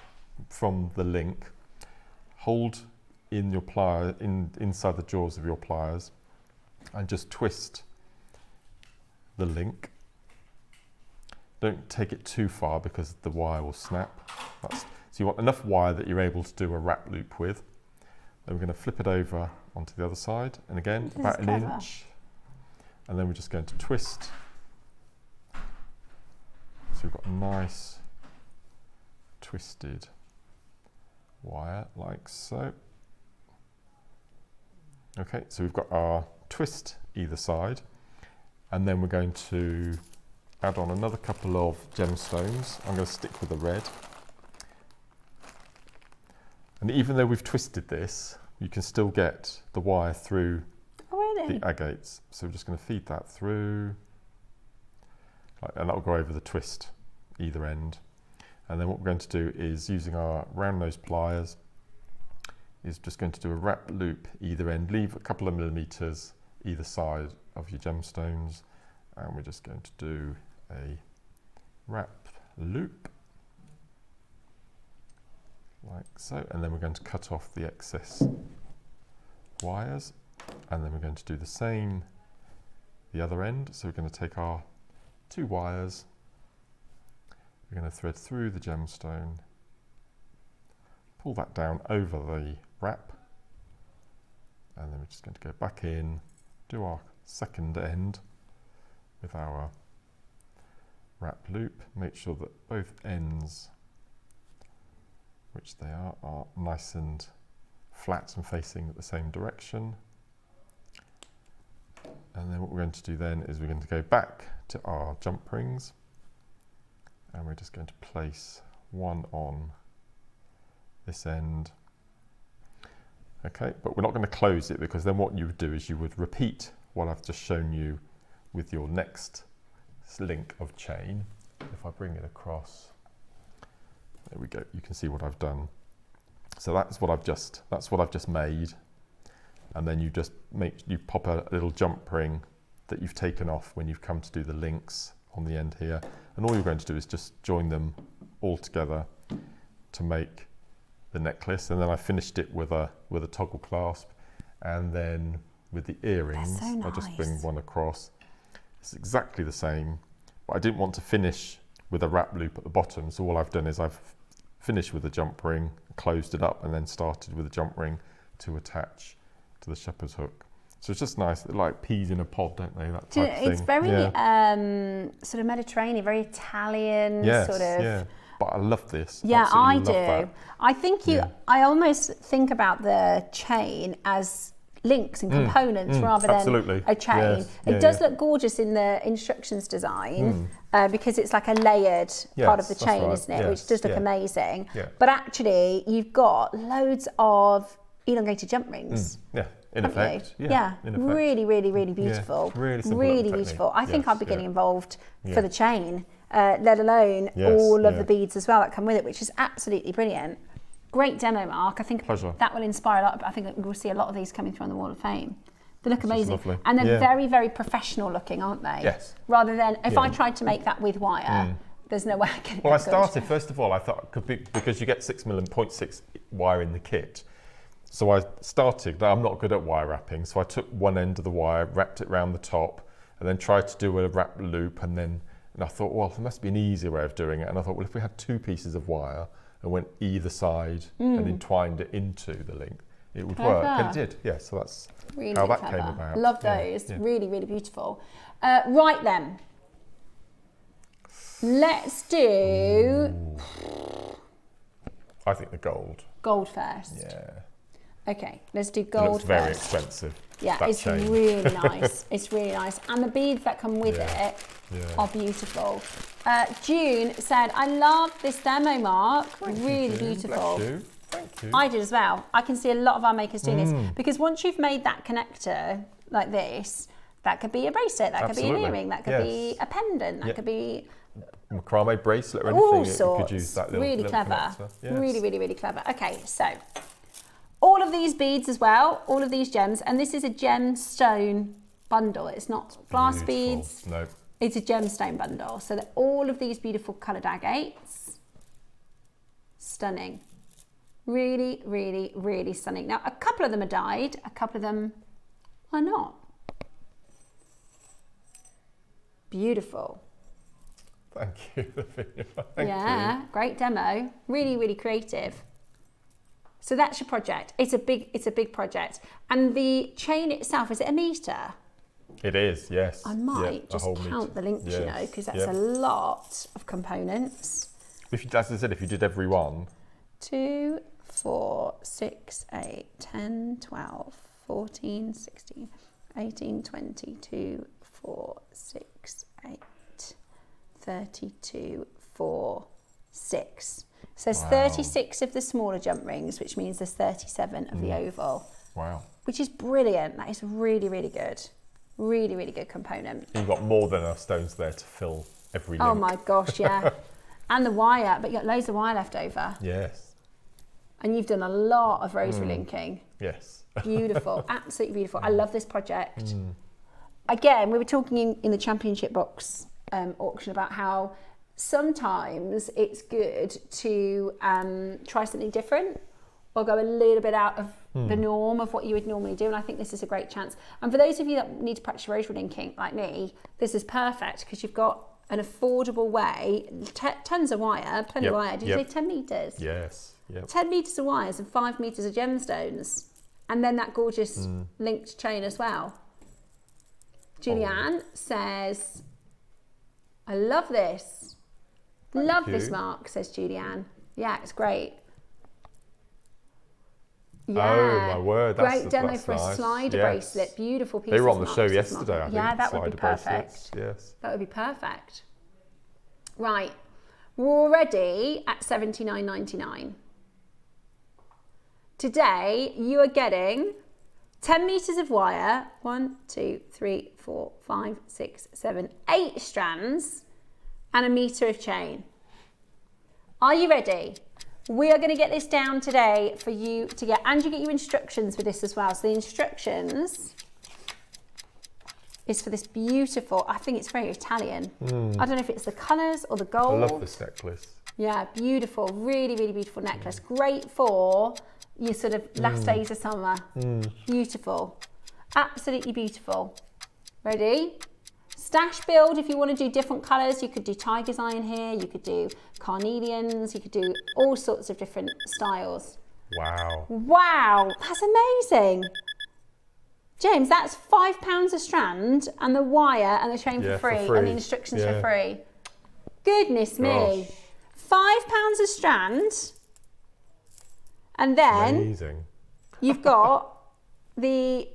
from the link. Hold in your plier, inside the jaws of your pliers, and just twist the link. Don't take it too far because the wire will snap. So you want enough wire that you're able to do a wrap loop with. Then we're going to flip it over onto the other side, and again about 1 inch, and then we're just going to twist. So we've got a nice twisted wire like so. Okay, so we've got our twist either side, and then we're going to add on another couple of gemstones. I'm going to stick with the red. And even though we've twisted this, you can still get the wire through the agates. So we're just going to feed that through, and that will go over the twist either end. And then what we're going to do is, using our round nose pliers, is just going to do a wrap loop either end. Leave a couple of millimeters either side of your gemstones, and we're just going to do a wrap loop like so, and then we're going to cut off the excess wires, and then we're going to do the same the other end. So we're going to take our 2 wires, we're going to thread through the gemstone, pull that down over the wrap, and then we're just going to go back in, do our second end with our wrap loop, make sure that both ends, which they are nice and flat and facing the same direction. And then what we're going to do then is we're going to go back to our jump rings, and we're just going to place one on this end. Okay, but we're not going to close it, because then what you would do is you would repeat what I've just shown you with your next link of chain. If I bring it across, there we go, you can see what I've done. So that's what I've just made, and then you just pop a little jump ring that you've taken off when you've come to do the links on the end here, and all you're going to do is just join them all together to make the necklace. And then I finished it with a toggle clasp, and then with the earrings, so nice. I just bring one across. It's exactly the same, but I didn't want to finish with a wrap loop at the bottom, so all I've done is I've finished with a jump ring, closed it up, and then started with a jump ring to attach to the shepherd's hook. So it's just nice, like peas in a pod, don't they? That type of thing. It's very sort of Mediterranean, very Italian, sort of. Yeah, but I love this. Yeah, Absolutely I love do. that. I think I almost think about the chain as links and components rather than a chain. Yes. It does look gorgeous in the instructions design because it's like a layered part of the chain, right. isn't it? Yes, Which does look amazing. Yeah. But actually, you've got loads of elongated jump rings. Yeah, in effect. Yeah, in effect. Really, really, really beautiful. Yeah, really simple really little beautiful. technique. I think I'd be getting involved Yeah. for the chain, let alone all of the beads as well that come with it, which is absolutely brilliant. Great demo, Mark. I think Pleasure. that will inspire a lot. I think we'll see a lot of these coming through on the Wall of Fame. They look amazing. lovely. And they're very, very professional looking, aren't they? Yes. Rather than, if I tried to make that with wire, there's no way I can. Well, I started, first of all, I thought it could be, because you get 6mm and 0.6 wire in the kit. So I started, I'm not good at wire wrapping, so I took one end of the wire, wrapped it around the top, and then tried to do a wrap loop, and I thought, well, there must be an easier way of doing it. And I thought, well, if we had 2 pieces of wire and went either side and entwined it into the link, it would work. And it did, yeah, so that's really how that clever. came about. Love those, really, really beautiful. Right then, let's do... I think the gold. Gold first. Yeah. Okay, let's do It gold looks very first. expensive. Yeah, that it's chain. really nice. It's really nice. And the beads that come with it are beautiful. June said, I love this demo, Mark. Really beautiful. Bless you. Thank you. I did as well. I can see a lot of our makers doing this, because once you've made that connector like this, that could be a bracelet, that could be an earring, that could be a pendant, that could be macrame bracelet or anything. all You sorts. could use that little, really little clever. connector. Yes. Really, really, really clever. Okay, so all of these beads as well, all of these gems, and this is a gemstone bundle. It's not glass beads. No. It's a gemstone bundle. So that all of these beautiful coloured agates. Stunning. Really, really, really stunning. Now, a couple of them are dyed, a couple of them are not. Beautiful. Thank you. Thank you. Great demo. Really, really creative. So that's your project. It's a big project. And the chain itself, is it a metre? It is, yes. I might just count the links, you know, because that's a lot of components. If you, as I said, if you did every one. 2, 4, 6, 8, 10, 12, 14, 16, 18, 20, 2, 4, 6, 8, 32, 4, 6. So there's 36 of the smaller jump rings, which means there's 37 of the oval. Wow. Which is brilliant. That is really, really good. Really, really good component. You've got more than enough stones there to fill every link. Oh my gosh, yeah. And the wire, but you got loads of wire left over. Yes. And you've done a lot of rosary linking. Yes. Beautiful, absolutely beautiful. I love this project. Again, we were talking in the championship box auction about how sometimes it's good to try something different or go a little bit out of the norm of what you would normally do, and I think this is a great chance. And for those of you that need to practice rosary linking like me, this is perfect because you've got an affordable way, tons of wire, plenty of wire. Did you say 10 metres? Yes. Yep. 10 metres of wires and 5 metres of gemstones, and then that gorgeous linked chain as well. Julianne says, I love this. Love this mark, says Julianne. Yeah, it's great. Yeah. Oh my word, that's great demo for nice. a slider bracelet. Beautiful piece. They were on the show yesterday, I think. Yeah, that would be perfect. Bracelets. Yes. That would be perfect. Right, we're already at $79.99. Today, you are getting 10 metres of wire, 1, 2, 3, 4, 5, 6, 7, 8 strands, and 1 metre of chain. Are you ready? We are going to get this down today for you to get, and you get your instructions with this as well. So the instructions is for this beautiful, I think it's very Italian. I don't know if it's the colours or the gold. I love this necklace. Yeah, beautiful, really, really beautiful necklace. Great for your sort of last days of summer. Beautiful, absolutely beautiful. Ready? Stash build, if you want to do different colours, you could do tiger's eye in here, you could do carnelians, you could do all sorts of different styles. Wow. Wow, that's amazing. James, that's £5 a strand and the wire and the chain for free and the instructions for free. Goodness me. £5 a strand, and then you've got the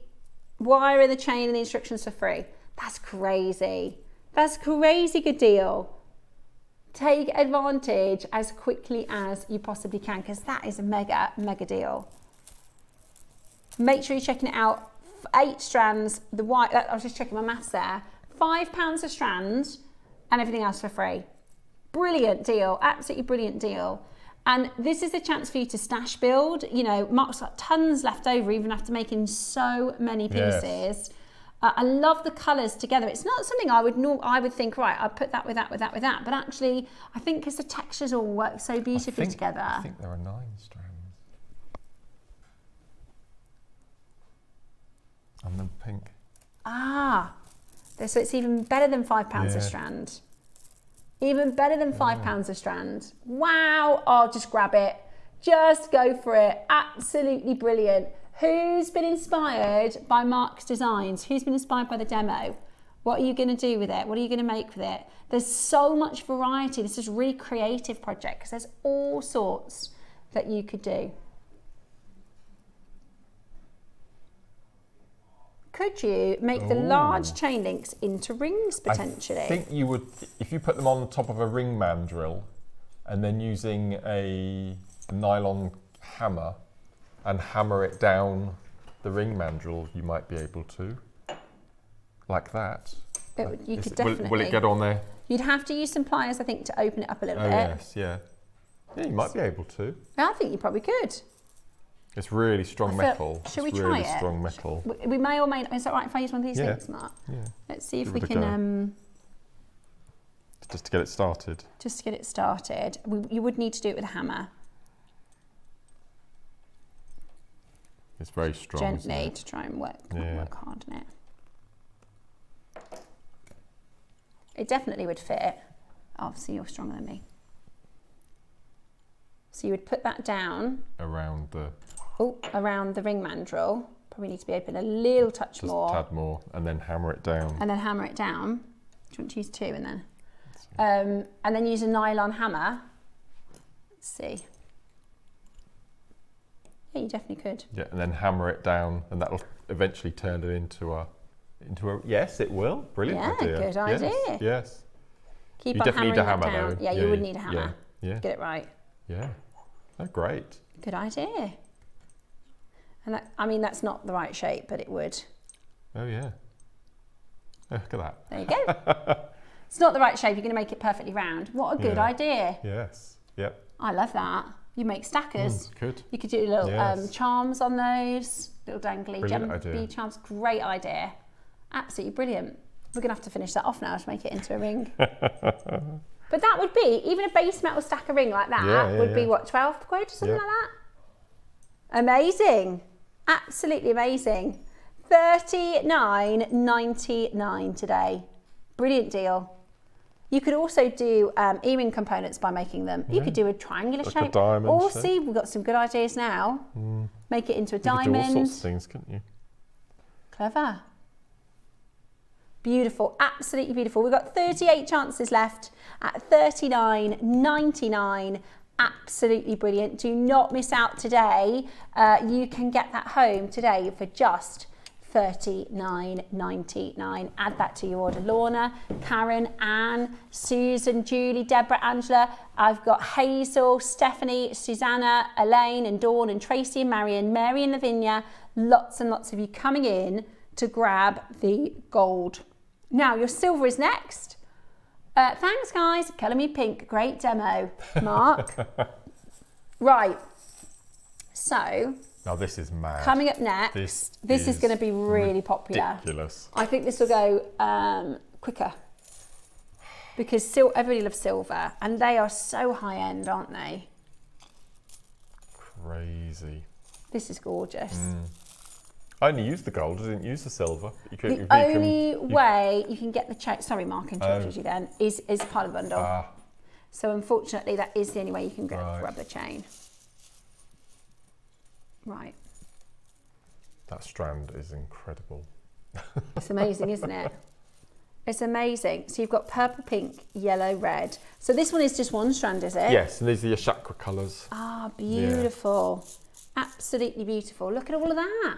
wire and the chain and the instructions for free. That's crazy. That's a crazy good deal. Take advantage as quickly as you possibly can because that is a mega, mega deal. Make sure you're checking it out. 8 strands, the wire, I was just checking my maths there. £5 a strand and everything else for free. Brilliant deal, absolutely brilliant deal. And this is a chance for you to stash build. You know, Mark's got tons left over even after making so many pieces. Yes. I love the colours together. It's not something I would think, right, I'll put that with that, with that, with that. But actually, I think because the textures all work so beautifully together. I think there are 9 strands. And then pink. Ah, so it's even better than £5 a strand. Even better than £5 a strand. Wow, I'll just grab it. Just go for it. Absolutely brilliant. Who's been inspired by Mark's designs? Who's been inspired by the demo? What are you going to do with it? What are you going to make with it? There's so much variety. This is a really creative project because there's all sorts that you could do. Could you make the large chain links into rings potentially? I think you would, if you put them on top of a ring mandrel and then using a nylon hammer and hammer it down the ring mandrel, you might be able to, like that. You could definitely. Will it get on there? You'd have to use some pliers, I think, to open it up a little bit. Yes, yeah. Yeah, you might be able to. I think you probably could. It's really strong metal. Should we try it? Really strong metal. We may or may not. Is that right if I use one of these links, Mark? Yeah. Let's see if we can. Just to get it started. Just to get it started. You would need to do it with a hammer. It's very strong. Gently to try and work hard on it. It definitely would fit. Obviously, you're stronger than me. So you would put that down around the ring mandrel, Probably need to be open a little touch Just more. a tad more, and then hammer it down. And then hammer it down. Do you want to use 2 and then? And then use a nylon hammer. Let's see. Yeah, you definitely could. Yeah, and then hammer it down, and that'll eventually turn it into a. Yes, it will. Brilliant idea. Good idea. Yes. Keep You on definitely need a hammering that hammer, down. though. Yeah, Yeah, you would yeah, need a hammer. yeah. Get it right. Yeah. Oh, great. Good idea. And that, I mean, that's not the right shape, but it would. Oh yeah. Oh, look at that. There you go. It's not the right shape. You're going to make it perfectly round. What a good idea. Yes. Yep. I love that. You make stackers. Good. You could do little Yes. charms on those, little dangly Brilliant idea. bead charms. Great idea. Absolutely brilliant. We're going to have to finish that off now to make it into a ring. But that would be, even a base metal stacker ring like that would be what, 12 quid or something like that? Amazing. Absolutely amazing. $39.99 today. Brilliant deal. You could also do earring components by making them. You could do a triangular Like shape. a diamond Or shape. see, we've got some good ideas now. Make it into a You could do diamond. all sorts of things, couldn't you? Clever. Beautiful, absolutely beautiful. We've got 38 chances left at $39.99. Absolutely brilliant. Do not miss out today. You can get that home today for just $39.99. Add that to your order. Lorna, Karen, Anne, Susan, Julie, Deborah, Angela. I've got Hazel, Stephanie, Susanna, Elaine and Dawn and Tracy and Marion, Mary and Lavinia. Lots and lots of you coming in to grab the gold. Now your silver is next. Thanks guys, Colour Me Pink, great demo. Mark. Right, so. Now this is mad. Coming up next, this is going to be really popular. Ridiculous. I think this will go quicker because everybody loves silver and they are so high end, aren't they? Crazy. This is gorgeous. I only used the gold, I didn't use the silver. The only way you can get the chain, sorry Mark, interrupted you then, is part of the bundle. So unfortunately that is the only way you can grab the chain. Right. That strand is incredible. It's amazing, isn't it? It's amazing. So you've got purple, pink, yellow, red. So this one is just one strand, is it? Yes, and these are your chakra colours. Ah, beautiful. Yeah. Absolutely beautiful. Look at all of that.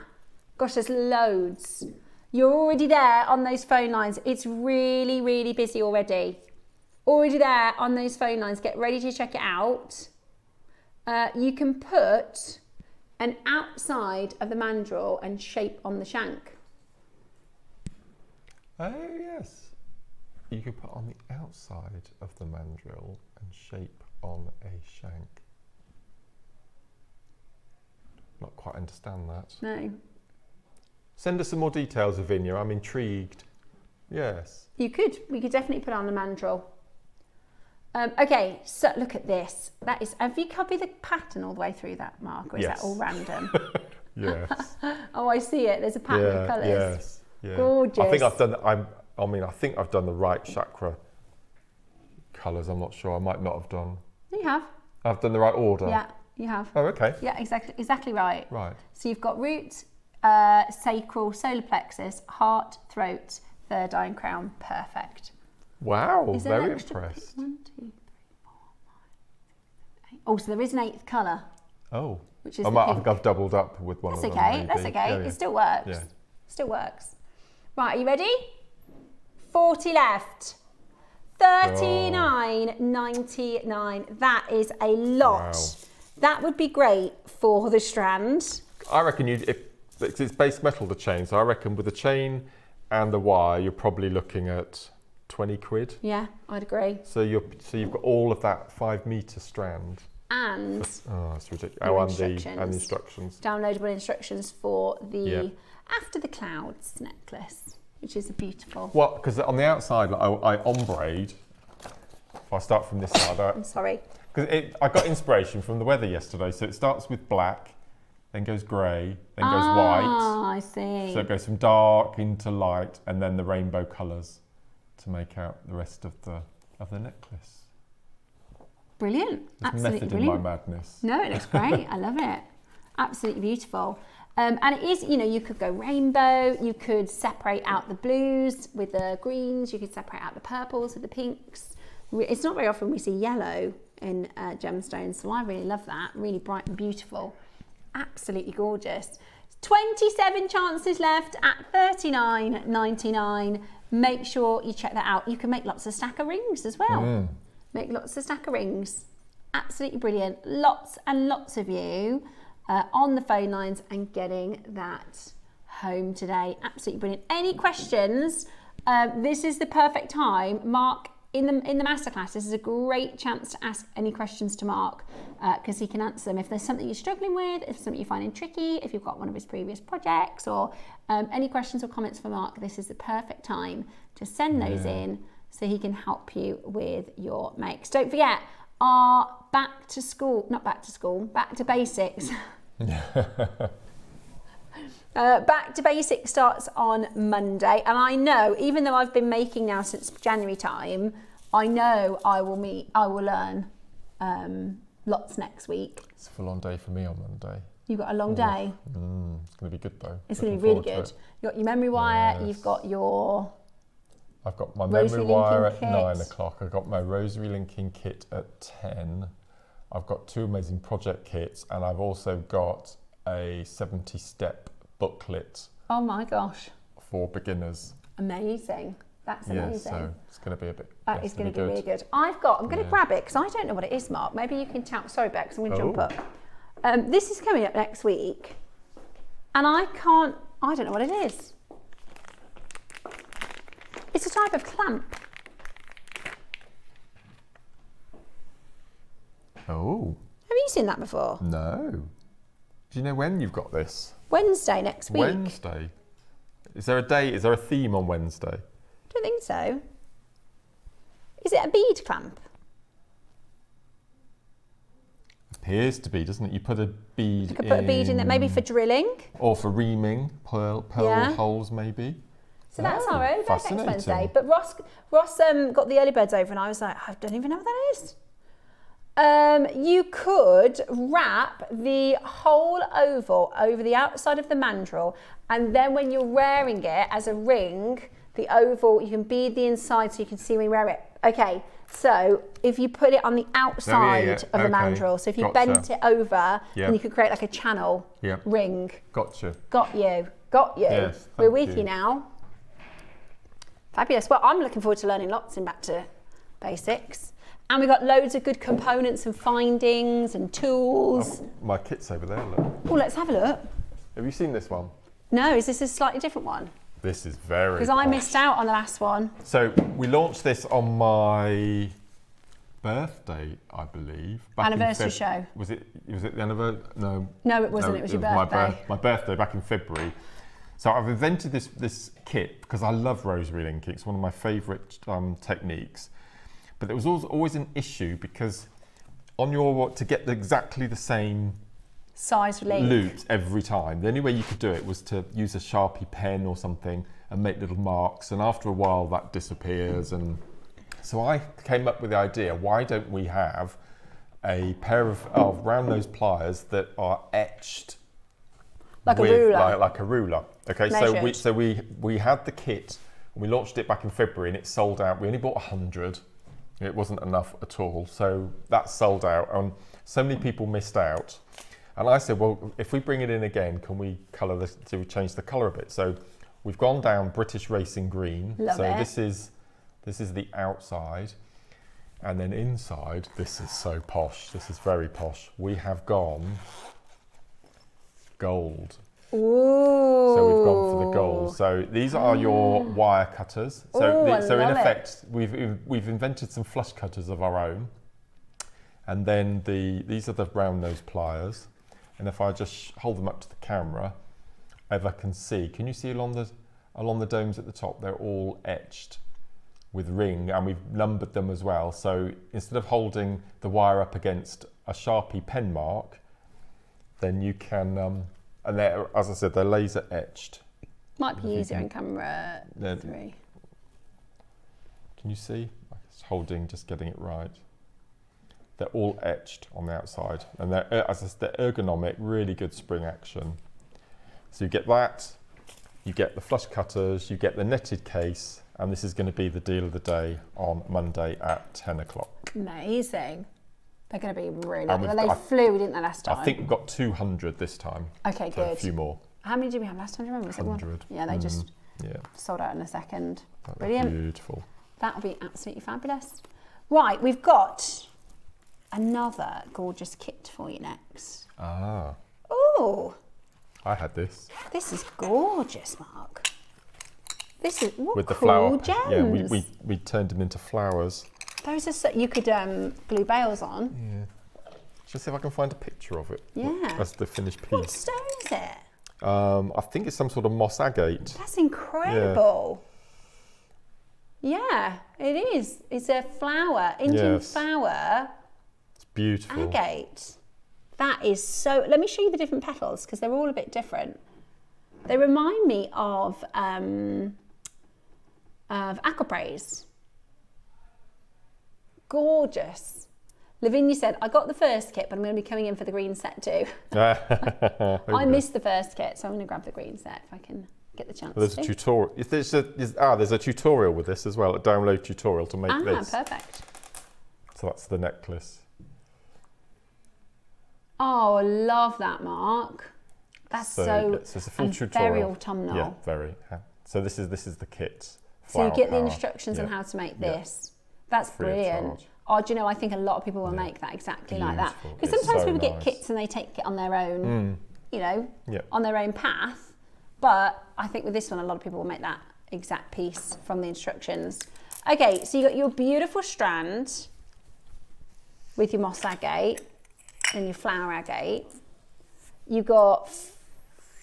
Gosh, there's loads. You're already there on those phone lines. It's really, really busy already. Already there on those phone lines. Get ready to check it out. You can put an outside of the mandrel and shape on the shank. Oh, yes. You could put on the outside of the mandrel and shape on a shank. Not quite understand that. No. Send us some more details, Lavinia. I'm intrigued. Yes. You could. We could definitely put on the mandrel. Okay, so look at this. That is. Have you copied the pattern all the way through that, Mark, or is that all random? Yes. Oh, I see it. There's a pattern of colours. Yes. Yeah. Gorgeous. I think I've done. I think I've done the right chakra colours. I'm not sure. I might not have done. You have. I've done the right order. Yeah, you have. Oh, okay. Yeah, exactly right. Right. So you've got root, sacral, solar plexus, heart, throat, third eye and crown. Perfect. Wow, Is there very an extra impressed. 1, 2, 3, 4, 5, 6, 7, 8. Oh, so there is an 8th colour. Oh. Which is I the might pink. think I've doubled up with one That's of them. okay. maybe. That's okay. Yeah, It still works. Yeah. Still works. Right, are you ready? 40 left. $39.99. That is a lot. Wow. That would be great for the strand. I reckon if it's base metal, the chain, so I reckon with the chain and the wire, you're probably looking at 20 quid. Yeah, I'd agree. So you've got all of that 5 metre strand. And oh, it's ridiculous. your And the instructions. Downloadable instructions for the After the Clouds necklace, which is a beautiful. Well, because on the outside, I ombre'd. If I start from this side, I'm sorry. Because I got inspiration from the weather yesterday. So it starts with black, then goes grey, then goes white. Ah, I see. So it goes from dark into light, and then the rainbow colours to make out the rest of the necklace. Brilliant. There's Absolutely method brilliant. in my madness. No, it looks great. I love it. Absolutely beautiful. And it is, you know, you could go rainbow, you could separate out the blues with the greens, you could separate out the purples with the pinks. It's not very often we see yellow in gemstones, so I really love that. Really bright and beautiful. Absolutely gorgeous. 27 chances left at $39.99. Make sure you check that out. You can make lots of stacker rings as well. Make lots of stacker rings. Absolutely brilliant. Lots and lots of you on the phone lines and getting that home today. Absolutely brilliant. Any questions? This is the perfect time. Mark, in the masterclass, this is a great chance to ask any questions to Mark because he can answer them. If there's something you're struggling with, if something you're finding tricky, if you've got one of his previous projects, or any questions or comments for Mark, this is the perfect time to send those in so he can help you with your makes. Don't forget, our back to basics. Back to basics starts on Monday, and I know, even though I've been making now since January time, I know I will learn lots next week. It's a full-on day for me on Monday. You've got a long day. It's going to be good though. It's going to be really good. You've got your memory wire. You've got your. I've got my memory wire at 9 o'clock. I've got my rosary linking kit at 10. I've got 2 amazing project kits, and I've also got a 70-step booklet. Oh my gosh. For beginners. Amazing. That's amazing. Yeah, so it's going to be a bit. That is going to be really good. I'm going to grab it because I don't know what it is, Mark. Maybe you can tell. Sorry, Bex, I'm going to jump up. This is coming up next week, and I don't know what it is. It's a type of clamp. Oh. Have you seen that before? No. Do you know when you've got this? Wednesday next week. Wednesday. Is there a day? Is there a theme on Wednesday? I don't think so. Is it a bead clamp? Appears to be, doesn't it? You put a bead. You could put a bead in there, maybe for drilling. Or for reaming, pearl holes maybe. So that's our own next Wednesday. But Ross got the early birds over, and I was like, I don't even know what that is. You could wrap the whole oval over the outside of the mandrel, and then when you're wearing it as a ring, the oval, you can bead the inside so you can see when you wear it. Okay, so if you put it on the outside of the mandrel, so if you bent it over, then you could create like a channel ring. Gotcha. Got you. Yes, We're with you now. Fabulous. Well, I'm looking forward to learning lots in Back to Basics. And we've got loads of good components and findings and tools. Oh, my kit's over there, look. Oh, let's have a look. Have you seen this one? No, is this a slightly different one? This is very Because I missed out on the last one. So we launched this on my birthday, I believe. Anniversary show. Was it the anniversary? No. No, it wasn't. It was your birthday. My birthday back in February. So I've invented this kit because I love rosary linking. It's one of my favourite techniques. But there was always an issue because to get exactly the same size loops every time, the only way you could do it was to use a Sharpie pen or something and make little marks, and after a while that disappears. And so I came up with the idea, why don't we have a pair of round nose pliers that are etched like a ruler. Like a ruler. Okay, measured. so we had the kit, we launched it back in February, and it sold out. We only bought 100. It wasn't enough at all, so that sold out, and so many people missed out. And I said, well, if we bring it in again, can we colour this? Do we change the colour a bit? So we've gone down British Racing Green. Love it. This is the outside, and then inside, this is so posh. This is very posh. We have gone gold. Ooh. So we've gone for the gold. So these are your wire cutters. So in effect, we've invented some flush cutters of our own, and then these are the round nose pliers. And if I just hold them up to the camera, Eva can see. Can you see along the domes at the top? They're all etched with ring, and we've numbered them as well. So instead of holding the wire up against a Sharpie pen mark, then you can. And they're, as I said, they're laser etched. Might be easier in camera 3. Can you see? Just getting it right. They're all etched on the outside, and they're, as I said, they're ergonomic, really good spring action. So you get that, you get the flush cutters, you get the netted case, and this is going to be the deal of the day on Monday at 10 o'clock. Amazing. They're going to be really good. Well, they flew, didn't they, last time? I think we've got 200 this time. Okay, so good. A few more. How many did we have last time? Do you remember? Was it 100. Yeah, they just sold out in a second. Brilliant. Beautiful. That would be absolutely fabulous. Right, we've got another gorgeous kit for you next. Ah. Oh. I had this. This is gorgeous, Mark. This is what with the cool flower. gems. Yeah, we turned them into flowers. Those are so, you could glue bails on. Yeah. Just see if I can find a picture of it. Yeah. That's the finished piece. What stone is it? I think it's some sort of moss agate. That's incredible. Yeah, it is. It's a flower, Indian flower. It's beautiful. Agate. That is so. Let me show you the different petals because they're all a bit different. They remind me of aquapraise. Gorgeous. Lavinia said, I got the first kit, but I'm going to be coming in for the green set too. I missed the first kit, so I'm going to grab the green set if I can get the chance. Well, there's a tutorial. There's a tutorial with this as well, a download tutorial to make this. Ah, perfect. So that's the necklace. Oh, I love that, Mark. That's so it's a full tutorial. Very autumnal. Yeah, very. So this is the kit. So you get the instructions on how to make this. That's brilliant. Oh, do you know, I think a lot of people will make that exactly like that. Because sometimes people get kits and they take it on their own, you know, on their own path. But I think with this one, a lot of people will make that exact piece from the instructions. Okay, so you got your beautiful strand with your moss agate and your flower agate. You got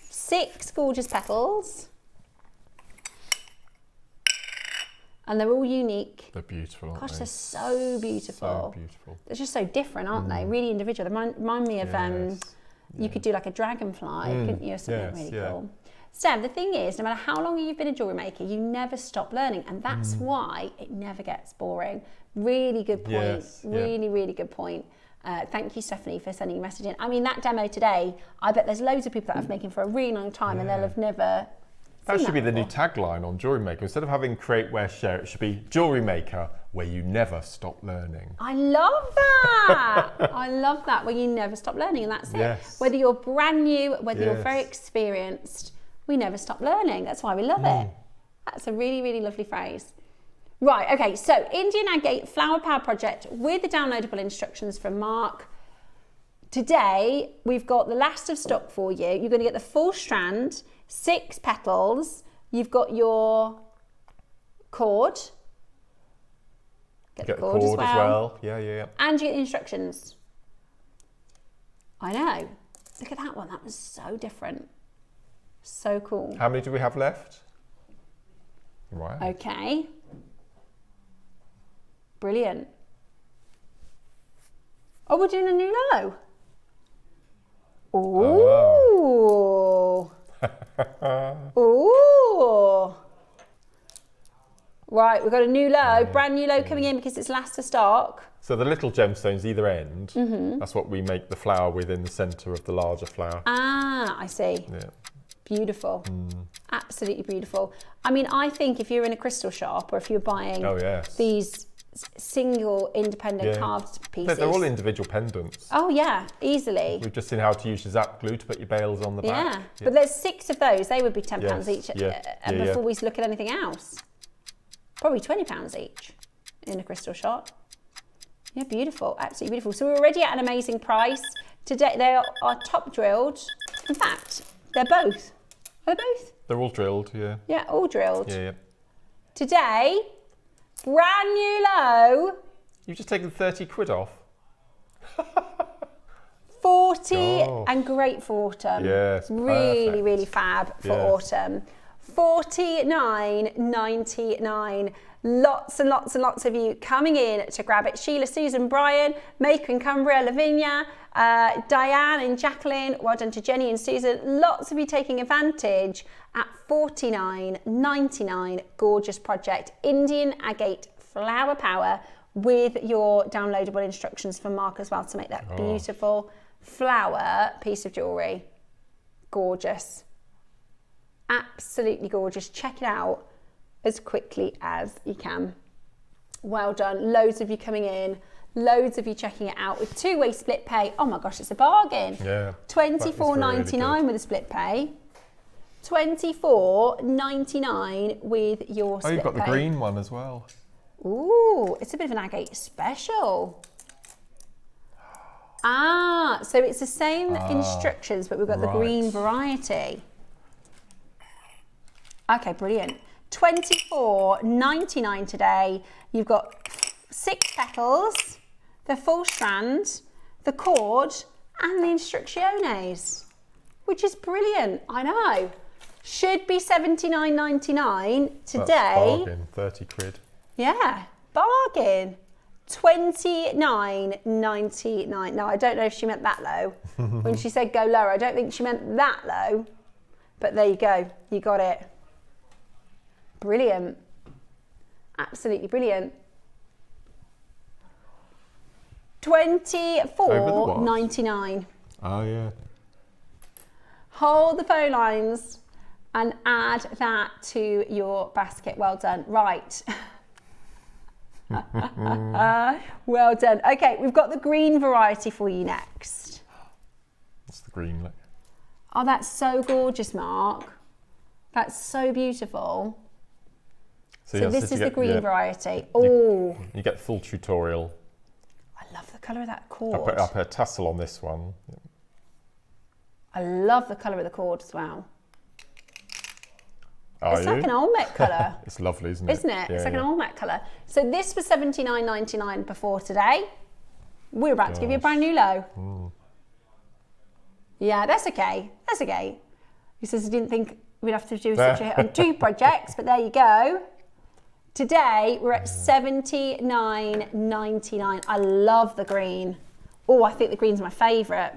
6 gorgeous petals. And they're all unique. They're beautiful, aren't Gosh, they? they're so beautiful. So beautiful. They're just so different, aren't they? Really individual. They remind me of, you could do like a dragonfly, couldn't you? Or something really cool. Steph, the thing is, no matter how long you've been a jewellery maker, you never stop learning. And that's why it never gets boring. Really good point. Really, really good point. Thank you, Stephanie, for sending a message in. I mean, that demo today, I bet there's loads of people that have been making for a really long time and they'll have never That should be the new tagline on Jewellery Maker. Instead of having create, wear, share, it should be Jewellery Maker, where you never stop learning. I love that. I love that, where you never stop learning, and that's it. Whether you're brand new, whether you're very experienced, we never stop learning. That's why we love it. That's a really, really lovely phrase. Right, okay, so Indian Agate Flower Power Project with the downloadable instructions from Mark. Today, we've got the last of stock for you. You're going to get the full strand, 6 petals. You've got your cord. Get the cord as well. Yeah. And you get the instructions. I know. Look at that one. That was so different. So cool. How many do we have left? Right. Okay. Brilliant. Oh, we're doing a new low. Ooh. Ooh. Right, we've got a new low, brand new low coming in because it's last to stock. So the little gemstones either end, that's what we make the flower with in the centre of the larger flower. Ah, I see. Yeah. Beautiful. Absolutely beautiful. I mean, I think if you're in a crystal shop or if you're buying these single independent carved pieces. They're all individual pendants. Oh yeah, easily. We've just seen how to use your zap glue to put your bails on the back. But there's 6 of those. They would be £10 each before we look at anything else. Probably £20 each in a crystal shop. Yeah, beautiful, absolutely beautiful. So we're already at an amazing price. Today they are top drilled. In fact, they're both. Are they both? They're all drilled, yeah. Yeah, all drilled. Yeah. Today, brand new low. You've just taken 30 quid off. 40 and great for autumn. Yes, really, perfect. really fab for autumn. $49.99. Lots and lots and lots of you coming in to grab it. Sheila, Susan, Brian, Maker in Cumbria, Lavinia, Diane and Jacqueline. Well done to Jenny and Susan. Lots of you taking advantage at $49.99. Gorgeous project. Indian Agate Flower Power with your downloadable instructions from Mark as well to make that beautiful flower piece of jewellery. Gorgeous. Absolutely gorgeous. Check it out as quickly as you can. Well done. Loads of you coming in. Loads of you checking it out with two-way split pay. Oh my gosh, it's a bargain. Yeah. $24.99 with a split pay. $24.99 with your split pay. Oh, you've got the green one as well. Ooh, it's a bit of an Agate special. Ah, so it's the same instructions, but we've got the green variety. Okay, brilliant. $24.99 today. You've got 6 petals, the full strand, the cord, and the instrucciones, which is brilliant. I know. Should be $79.99 today. That's bargain, 30 quid. Yeah, bargain. $29.99. Now, I don't know if she meant that low. When she said go lower, I don't think she meant that low. But there you go. You got it. Brilliant. Absolutely brilliant. $24.99. Oh, yeah. Hold the phone lines and add that to your basket. Well done. Right. Well done. Okay, we've got the green variety for you next. What's the green look? Oh, that's so gorgeous, Mark. That's so beautiful. So this is the green variety. Oh. You get full tutorial. I love the colour of that cord. I put a tassel on this one. I love the colour of the cord as well. It's like an Olmec colour. It's lovely, isn't it? Isn't it? Yeah, it's like an Olmec colour. So this was $79.99 before today. We're about to give you a brand new low. Yeah, that's okay. That's okay. He says he didn't think we'd have to do such a hit on 2 projects, but there you go. Today we're at $79.99. I love the green. Oh, I think the green's my favourite.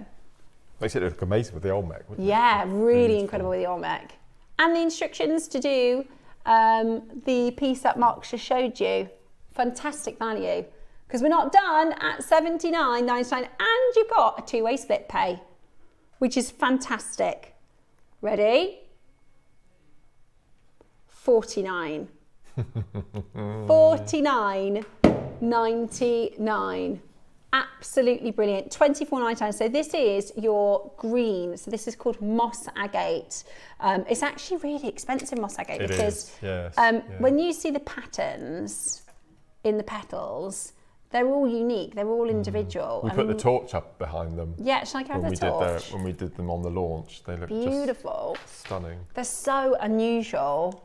Makes it look amazing with the Olmec, wouldn't it? Yeah, really incredible with the Olmec. And the instructions to do the piece that Mark just showed you. Fantastic value. Because we're not done at $79.99 and you've got a 2-way split pay, which is fantastic. Ready? $49. $49.99. Absolutely brilliant. $24.99. So this is your green. So this is called moss agate. It's actually really expensive, moss agate, because when you see the patterns in the petals, they're all unique. They're all individual. We put the torch up behind them. Yeah, shall I grab the torch? When we did them on the launch, they look beautiful. Just stunning. They're so unusual.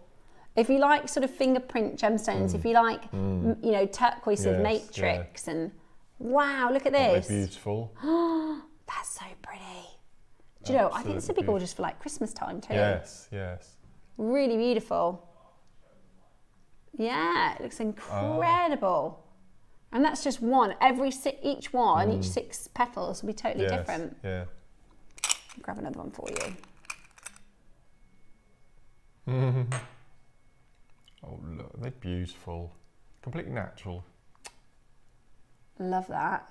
If you like sort of fingerprint gemstones, if you like, you know, turquoise with matrix and wow, look at this. They're beautiful. That's so pretty. Do you know, I think this would be gorgeous for like Christmas time too. Yes, yes. Really beautiful. Yeah, it looks incredible. And that's just one. Each 6 petals will be totally different. Yeah. I'll grab another one for you. Oh, look, they're beautiful. Completely natural. Love that.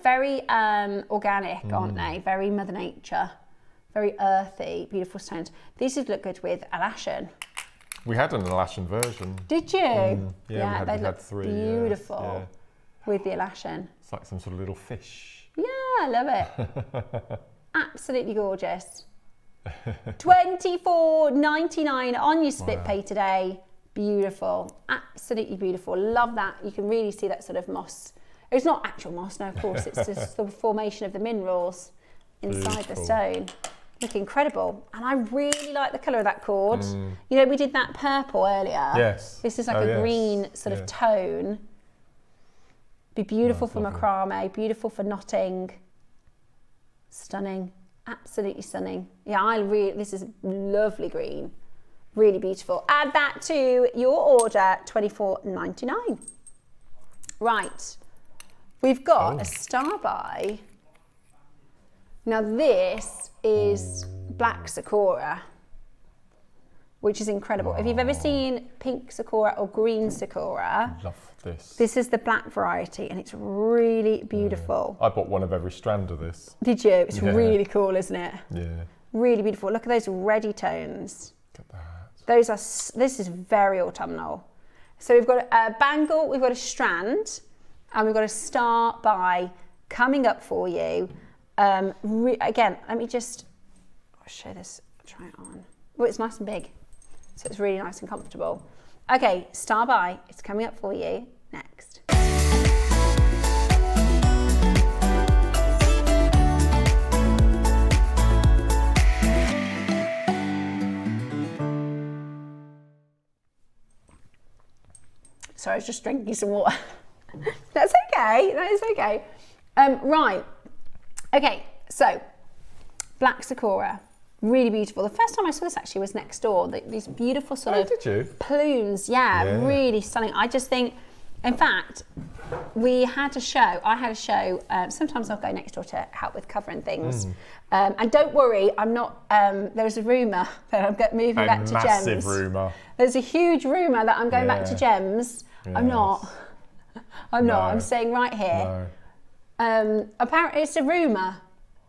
Very organic, aren't they? Very Mother Nature. Very earthy, beautiful stones. These would look good with Alashan. We had an Alashan version. Did you? Yeah, they we look had 3. beautiful with the Alashan. It's like some sort of little fish. Yeah, I love it. Absolutely gorgeous. $24.99 on your split pay today. Beautiful, absolutely beautiful. Love that. You can really see that sort of moss. It's not actual moss, no, of course. It's just the formation of the minerals inside the stone. Look incredible. And I really like the colour of that cord. You know, we did that purple earlier. Yes. This is like a green sort of tone. Be beautiful for macrame, beautiful for knotting. Stunning. Absolutely stunning. Yeah, this is lovely green. Really beautiful. Add that to your order, $24.99. Right, we've got a star by. Now this is black sakura, which is incredible. If you've ever seen pink sakura or green sakura, love this. This is the black variety and it's really beautiful. I bought one of every strand of this. Did you? It's really cool, isn't it? Yeah. Really beautiful. Look at those reddy tones. Look at that. This is very autumnal. So we've got a bangle, we've got a strand, and we've got a star by coming up for you. Again, let me just show this, try it on. Oh, it's nice and big, so it's really nice and comfortable. Okay, star by, it's coming up for you next. Sorry, I was just drinking some water. That's okay, that is okay. Right, okay, so black sakura, really beautiful. The first time I saw this actually was next door. These beautiful sort of plumes, yeah, really stunning. I just think, in fact, I had a show, sometimes I'll go next door to help with covering things. And don't worry, I'm not, there's a rumour that I'm moving back to Gems. A massive rumour. There's a huge rumour that I'm going back to Gems. Yes. I'm not, I'm staying right here. No. Apparently it's a rumour.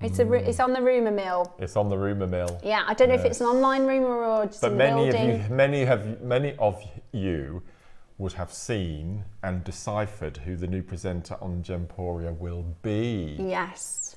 It's on the rumour mill. It's on the rumour mill. Yeah, I don't know if it's an online rumour or just in the building. Many of you would have seen and deciphered who the new presenter on Gemporia will be. Yes.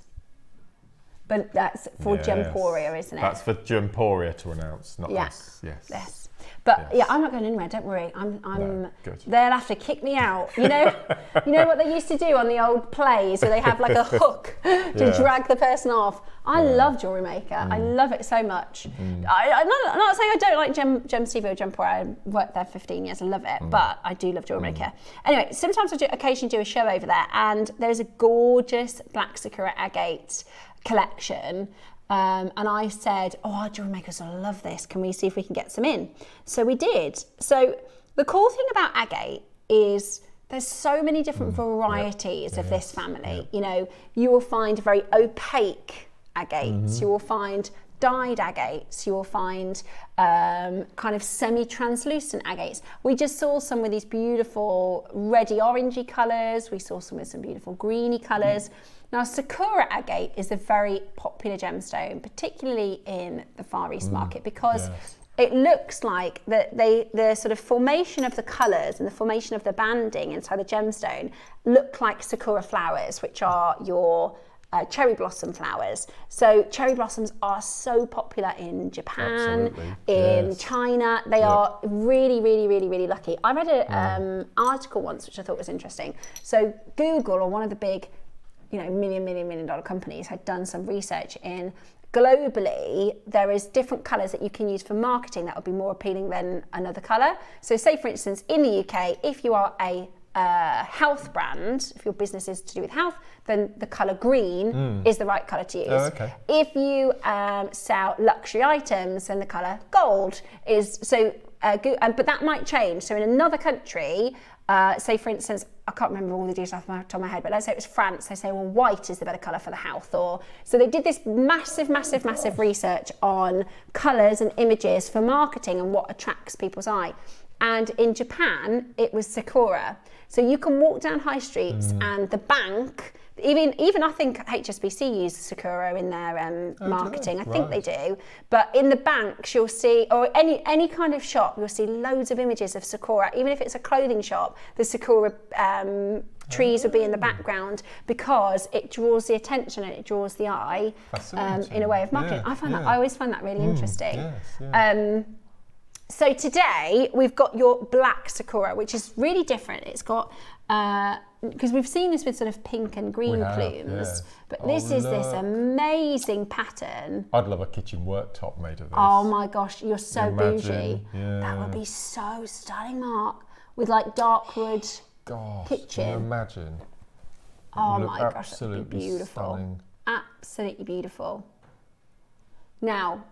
But that's for Gemporia, isn't it? That's for Gemporia to announce, not us. Yes. But yeah, I'm not going anywhere. Don't worry. I'm. Good. They'll have to kick me out. You know what they used to do on the old plays, where they have like a hook to drag the person off. I love JewelleryMaker. I love it so much. I'm not saying I don't like Gem TV or Gemporia. I worked there 15 years. I love it, but I do love JewelleryMaker. Anyway, sometimes I occasionally do a show over there, and there's a gorgeous black sakura agate collection. And I said, oh, JewelleryMakers will love this. Can we see if we can get some in? So we did. So the cool thing about agate is there's so many different varieties of this family. You know, you will find very opaque agates. You will find dyed agates. You will find kind of semi-translucent agates. We just saw some with these beautiful reddy orangey colours. We saw some with some beautiful greeny colours. Now, sakura agate is a very popular gemstone, particularly in the Far East market, because it looks like the sort of formation of the colours and the formation of the banding inside the gemstone look like sakura flowers, which are your cherry blossom flowers. So cherry blossoms are so popular in Japan, in China. They are really, really, really, really lucky. I read an article once which I thought was interesting. So Google, or one of the big million dollar companies, had done some research in globally there is different colours that you can use for marketing that would be more appealing than another colour. So say for instance in the UK, if you are a health brand, if your business is to do with health, then the colour green is the right colour to use. If you sell luxury items, then the colour gold is but that might change. So in another country, say for instance, I can't remember all the details off the top of my head, but let's say it was France, they say, well, white is the better colour for the health. So they did this massive research on colours and images for marketing and what attracts people's eye. And in Japan, it was sakura. So you can walk down high streets and the bank, even I think HSBC uses sakura in their marketing. I think they do. But in the banks, you'll see, or any kind of shop, you'll see loads of images of sakura. Even if it's a clothing shop, the sakura trees will be in the background because it draws the attention and it draws the eye in a way of marketing. I always find that really interesting. So today we've got your black sakura, which is really different. It's got, because we've seen this with sort of pink and green plumes, but this is this amazing pattern. I'd love a kitchen worktop made of this. Oh my gosh, you're so bougie. That would be so stunning, Mark, with like dark wood kitchen. Can you imagine? Oh my gosh, that would be beautiful. Stunning. Absolutely beautiful. Now,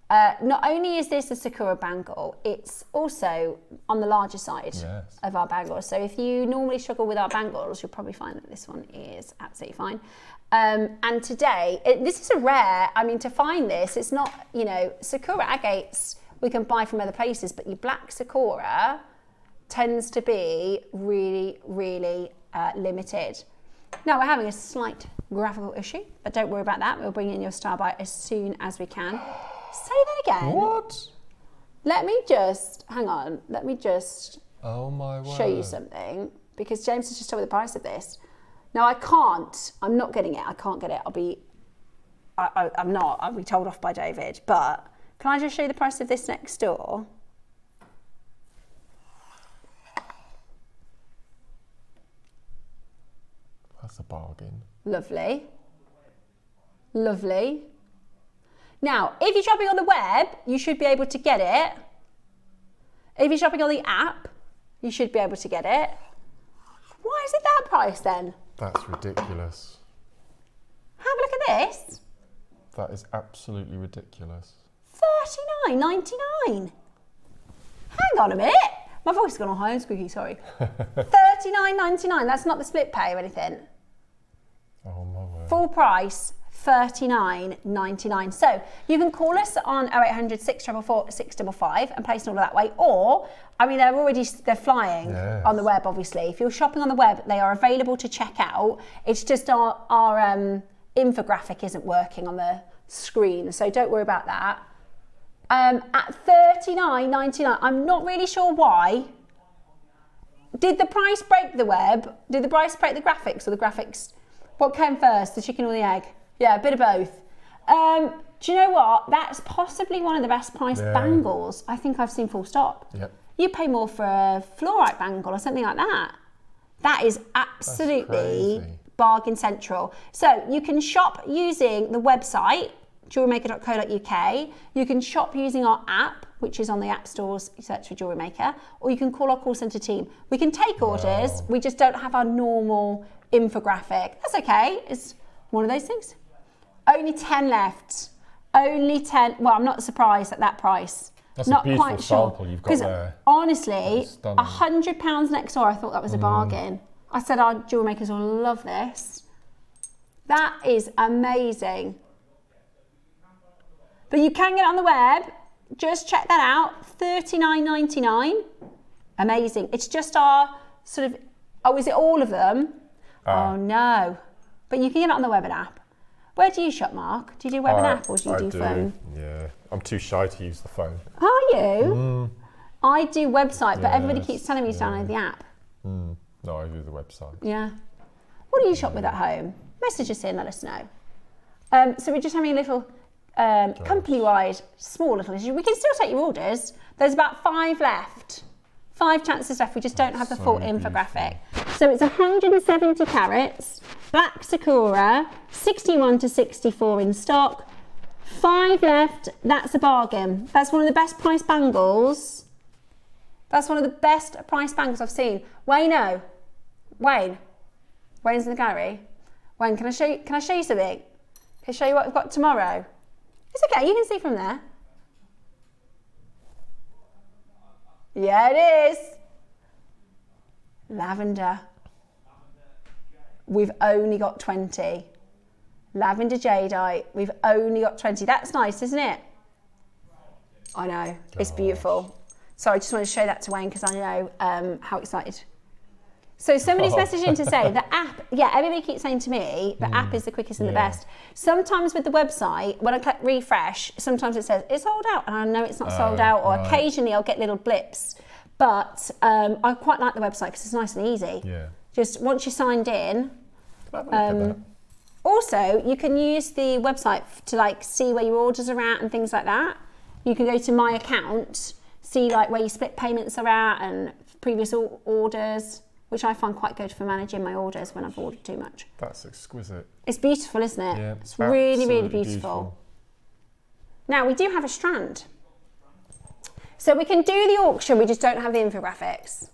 not only is this a sakura bangle, it's also on the larger side of our bangles. So if you normally struggle with our bangles, you'll probably find that this one is absolutely fine. And today, this is a rare, to find this, it's not, sakura agates we can buy from other places, but your black sakura tends to be really, really limited. Now we're having a slight graphical issue, but don't worry about that. We'll bring in your star bite as soon as we can. Say that again. What? Let me just, hang on, let me just Oh my word. show you something, because James has just told me the price of this. Now I'm not getting it, I can't get it. I'll be told off by David, but can I just show you the price of this next door? That's a bargain. Lovely. Lovely. Now, if you're shopping on the web, you should be able to get it. If you're shopping on the app, you should be able to get it. Why is it that price then? That's ridiculous. Have a look at this. That is absolutely ridiculous. $39.99. Hang on a minute. My voice has gone on high and squeaky, sorry. $39.99. That's not the split pay or anything. Oh my word. Full price, $39.99. So you can call us on 0800 644 655 and place an order that way. Or, I mean, they're flying on the web, obviously. If you're shopping on the web, they are available to check out. It's just our infographic isn't working on the screen, so don't worry about that. At $39.99, I'm not really sure why. Did the price break the web? Did the price break the graphics, or the graphics? What came first, the chicken or the egg? Yeah, a bit of both. Do you know what? That's possibly one of the best priced bangles I think I've seen, full stop. Yep. You pay more for a fluorite bangle or something like that. That is absolutely bargain central. So you can shop using the website, jewellerymaker.co.uk. You can shop using our app, which is on the app stores. You search for Jewellery Maker, or you can call our call centre team. We can take orders. We just don't have our normal infographic. That's okay. It's one of those things. Only 10 left. Only 10. Well, I'm not surprised at that price. That's not a beautiful quite sure. sample you've got there. Honestly, £100 next door, I thought that was a bargain. I said our jewellery makers will love this. That is amazing. But you can get it on the web. Just check that out. $39.99. Amazing. It's just our sort of, oh, is it all of them? Oh no. But you can get it on the web and app. Where do you shop, Mark? Do you do web and app, or do you do phone? Yeah, I'm too shy to use the phone. Are you? I do website, but everybody keeps telling me to download the app. No, I do the website. Yeah. What do you shop with at home? Message us in, let us know. So we're just having a little company-wide, small little issue. We can still take your orders. There's about 5 left. 5 chances left. We just don't have the full infographic. So it's 170 carats, black Sakura, 61 to 64 in stock. 5 left. That's a bargain. That's one of the best price bangles. That's one of the best price bangles I've seen. Wayne's in the gallery. Wayne, can I show you something? Can I show you what we've got tomorrow? It's okay, you can see from there. Yeah, it is. Lavender. We've only got 20. Lavender jadeite. We've only got 20. That's nice, isn't it? I know. It's beautiful. So I just wanted to show that to Wayne because I know how excited. So somebody's messaging to say the app, everybody keeps saying to me the app is the quickest and the best. Sometimes with the website, when I click refresh, sometimes it says it's sold out, and I know it's not sold out, or occasionally I'll get little blips. But I quite like the website because it's nice and easy. Yeah. Just once you're signed in. Also, you can use the website to see where your orders are at and things like that. You can go to my account, see where your split payments are at and previous orders, which I find quite good for managing my orders when I've ordered too much. That's exquisite. It's beautiful, isn't it? Yeah, it's really, really beautiful. Now, we do have a strand. So we can do the auction, we just don't have the infographics.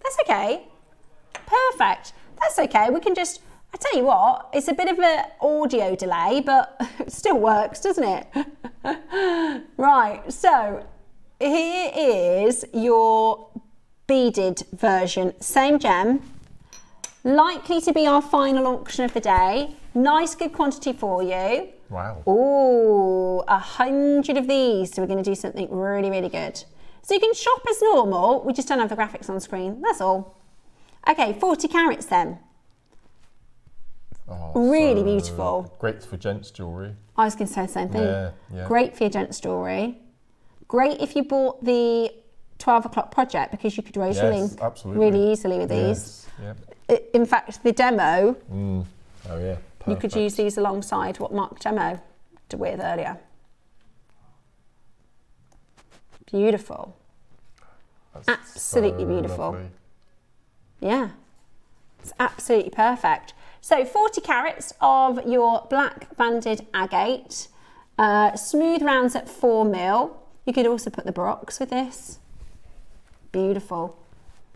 That's okay. Perfect. That's okay. We can just, I tell you what, it's a bit of an audio delay, but it still works, doesn't it? Right, so here is your beaded version. Same gem. Likely to be our final auction of the day. Nice, good quantity for you. Wow. Ooh, 100 of these. So we're going to do something really, really good. So you can shop as normal. We just don't have the graphics on screen. That's all. Okay, 40 carats then. Really beautiful. Great for gents jewellery. I was going to say the same thing. Yeah. Great for your gents jewellery. Great if you bought the 12 o'clock project, because you could raise rulings really easily with these. Yeah. In fact, the demo, Oh yeah. Perfect. you could use these alongside what Mark demo did with earlier. Beautiful. That's Absolutely so beautiful. lovely. Yeah, it's absolutely perfect. So 40 carats of your black banded agate, smooth rounds at 4mm. You could also put the Baroques with this. Beautiful,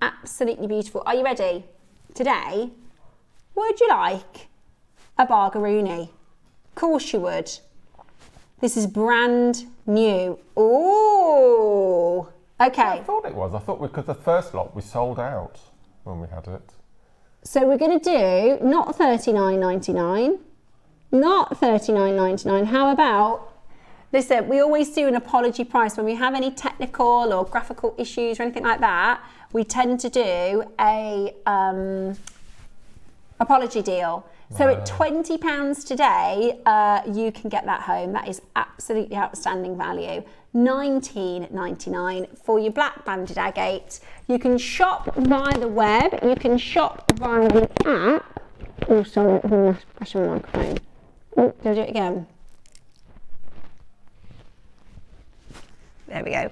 absolutely beautiful. Are you ready? Today, would you like a Bargaroony? Of course you would. This is brand new. Ooh, okay. I thought it was. I thought because the first lot we sold out when we had it. So we're going to do not $39.99, not $39.99. How about, listen, we always do an apology price. When we have any technical or graphical issues or anything like that, we tend to do a apology deal. So at £20 today, you can get that home. That is absolutely outstanding value. $19.99 for your black banded agate. You can shop via the web. You can shop via the app. Oh, sorry, I'm pressing my microphone. Oh, do I do it again? There we go.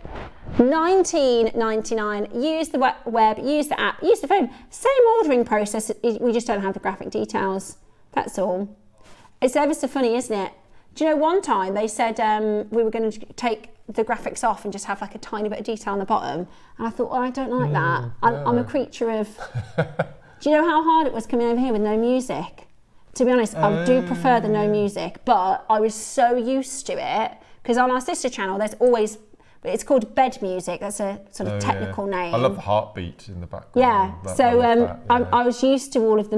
$19.99. Use the web, use the app, use the phone. Same ordering process. We just don't have the graphic details. That's all. It's ever so funny, isn't it? Do you know, one time they said we were going to take the graphics off and just have like a tiny bit of detail on the bottom, and I thought, well, I don't like that. I'm a creature of. Do you know how hard it was coming over here with no music? To be honest, I do prefer the no music, but I was so used to it because on our sister channel, there's always. It's called bed music. That's a sort of technical name. I love the heartbeat in the background. Yeah. I was used to all of the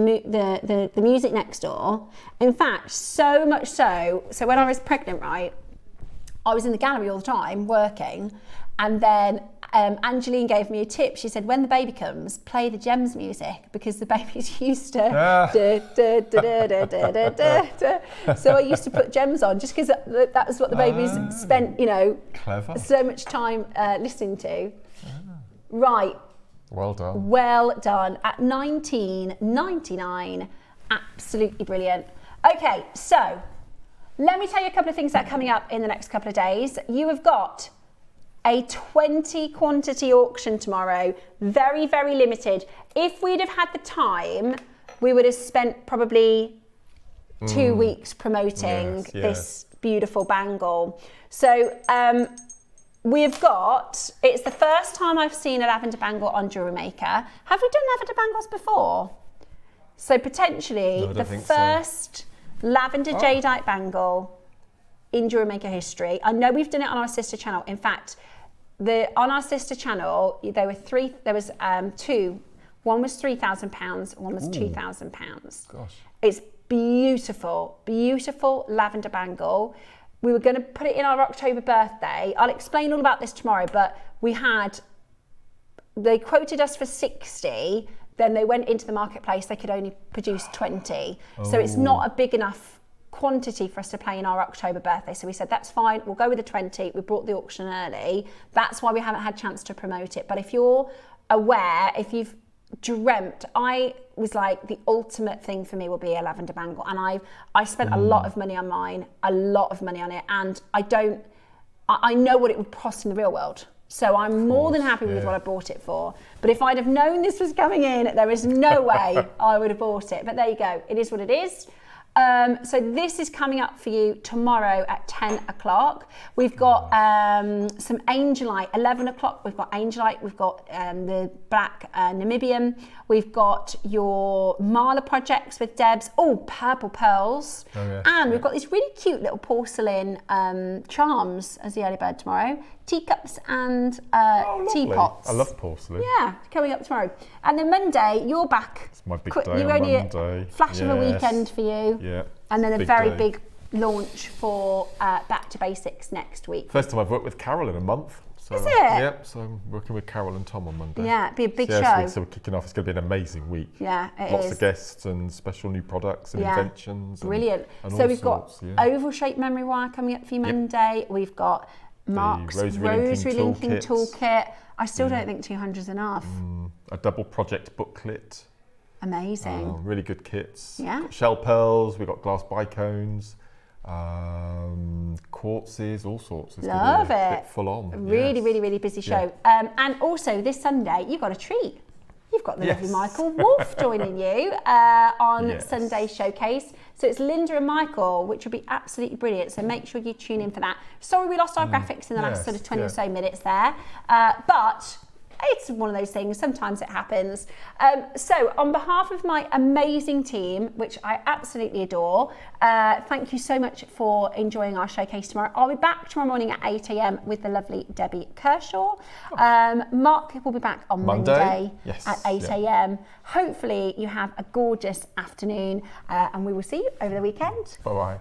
music next door. In fact, so much so when I was pregnant, right, I was in the gallery all the time working, and then Angeline gave me a tip. She said, when the baby comes, play the Gems music because the baby's used to. So I used to put Gems on just because that was what the baby's spent, Clever. so much time listening to. Right. Well done. Well done. At $19.99, absolutely brilliant. Okay, so let me tell you a couple of things that are coming up in the next couple of days. You have got a 20 quantity auction tomorrow, very, very limited. If we'd have had the time, we would have spent probably 2 weeks promoting this beautiful bangle. So we've got, it's the first time I've seen a lavender bangle on JewelleryMaker. Have we done lavender bangles before? So potentially the first lavender jadeite bangle in JewelleryMaker history. I know we've done it on our sister channel. In fact, on our sister channel, there was two. One was £3,000, one was £2,000. Gosh. It's beautiful, beautiful lavender bangle. We were going to put it in our October birthday. I'll explain all about this tomorrow, but they quoted us for 60, then they went into the marketplace, they could only produce 20. So it's not a big enough quantity for us to play in our October birthday. So we said, that's fine, we'll go with the 20. We brought the auction early. That's why we haven't had a chance to promote it. But if you're aware, if you've dreamt, I was like, the ultimate thing for me will be a lavender bangle. And I spent a lot of money on mine, a lot of money on it. And I know what it would cost in the real world. So I'm more than happy with what I bought it for. But if I'd have known this was coming in, there is no way I would have bought it. But there you go, it is what it is. So this is coming up for you tomorrow at 10 o'clock. We've got some Angelite, 11 o'clock. We've got Angelite, we've got the black Namibian. We've got your Marla projects with Debs. Oh, purple pearls. And we've got these really cute little porcelain charms as the early bird tomorrow. Teacups and teapots. I love porcelain. Yeah, coming up tomorrow. And then Monday, you're back. It's my big day You're on only Monday. A flash of a weekend for you. Yeah. And then a very big launch for Back to Basics next week. First time I've worked with Carol in a month. So, Is it? Yep, so I'm working with Carol and Tom on Monday. Yeah, it'd be a big so, show. So we're kicking off. It's going to be an amazing week. Yeah, it Lots is. of guests and special new products and inventions. Brilliant. And so all we've sorts, got oval shaped memory wire coming up for you Monday. We've got Mark's rosary linking toolkit. I still don't think 200 is enough. A double project booklet. Amazing. Really good kits. Yeah. Got shell pearls, we've got glass bicones, quartzes, all sorts. It's Love gonna be it. a bit full on. Really busy show. And also this Sunday, you've got a treat. You've got the lovely Michael Wolf joining you on Sunday Showcase. So it's Linda and Michael, which will be absolutely brilliant. So make sure you tune in for that. Sorry we lost our graphics in the last sort of 20 or so minutes there. But it's one of those things, sometimes it happens. So on behalf of my amazing team, which I absolutely adore, thank you so much for enjoying our showcase tomorrow. I'll be back tomorrow morning at 8 a.m. with the lovely Debbie Kershaw. Mark will be back on Monday at 8 a.m. Hopefully you have a gorgeous afternoon and we will see you over the weekend. Bye-bye.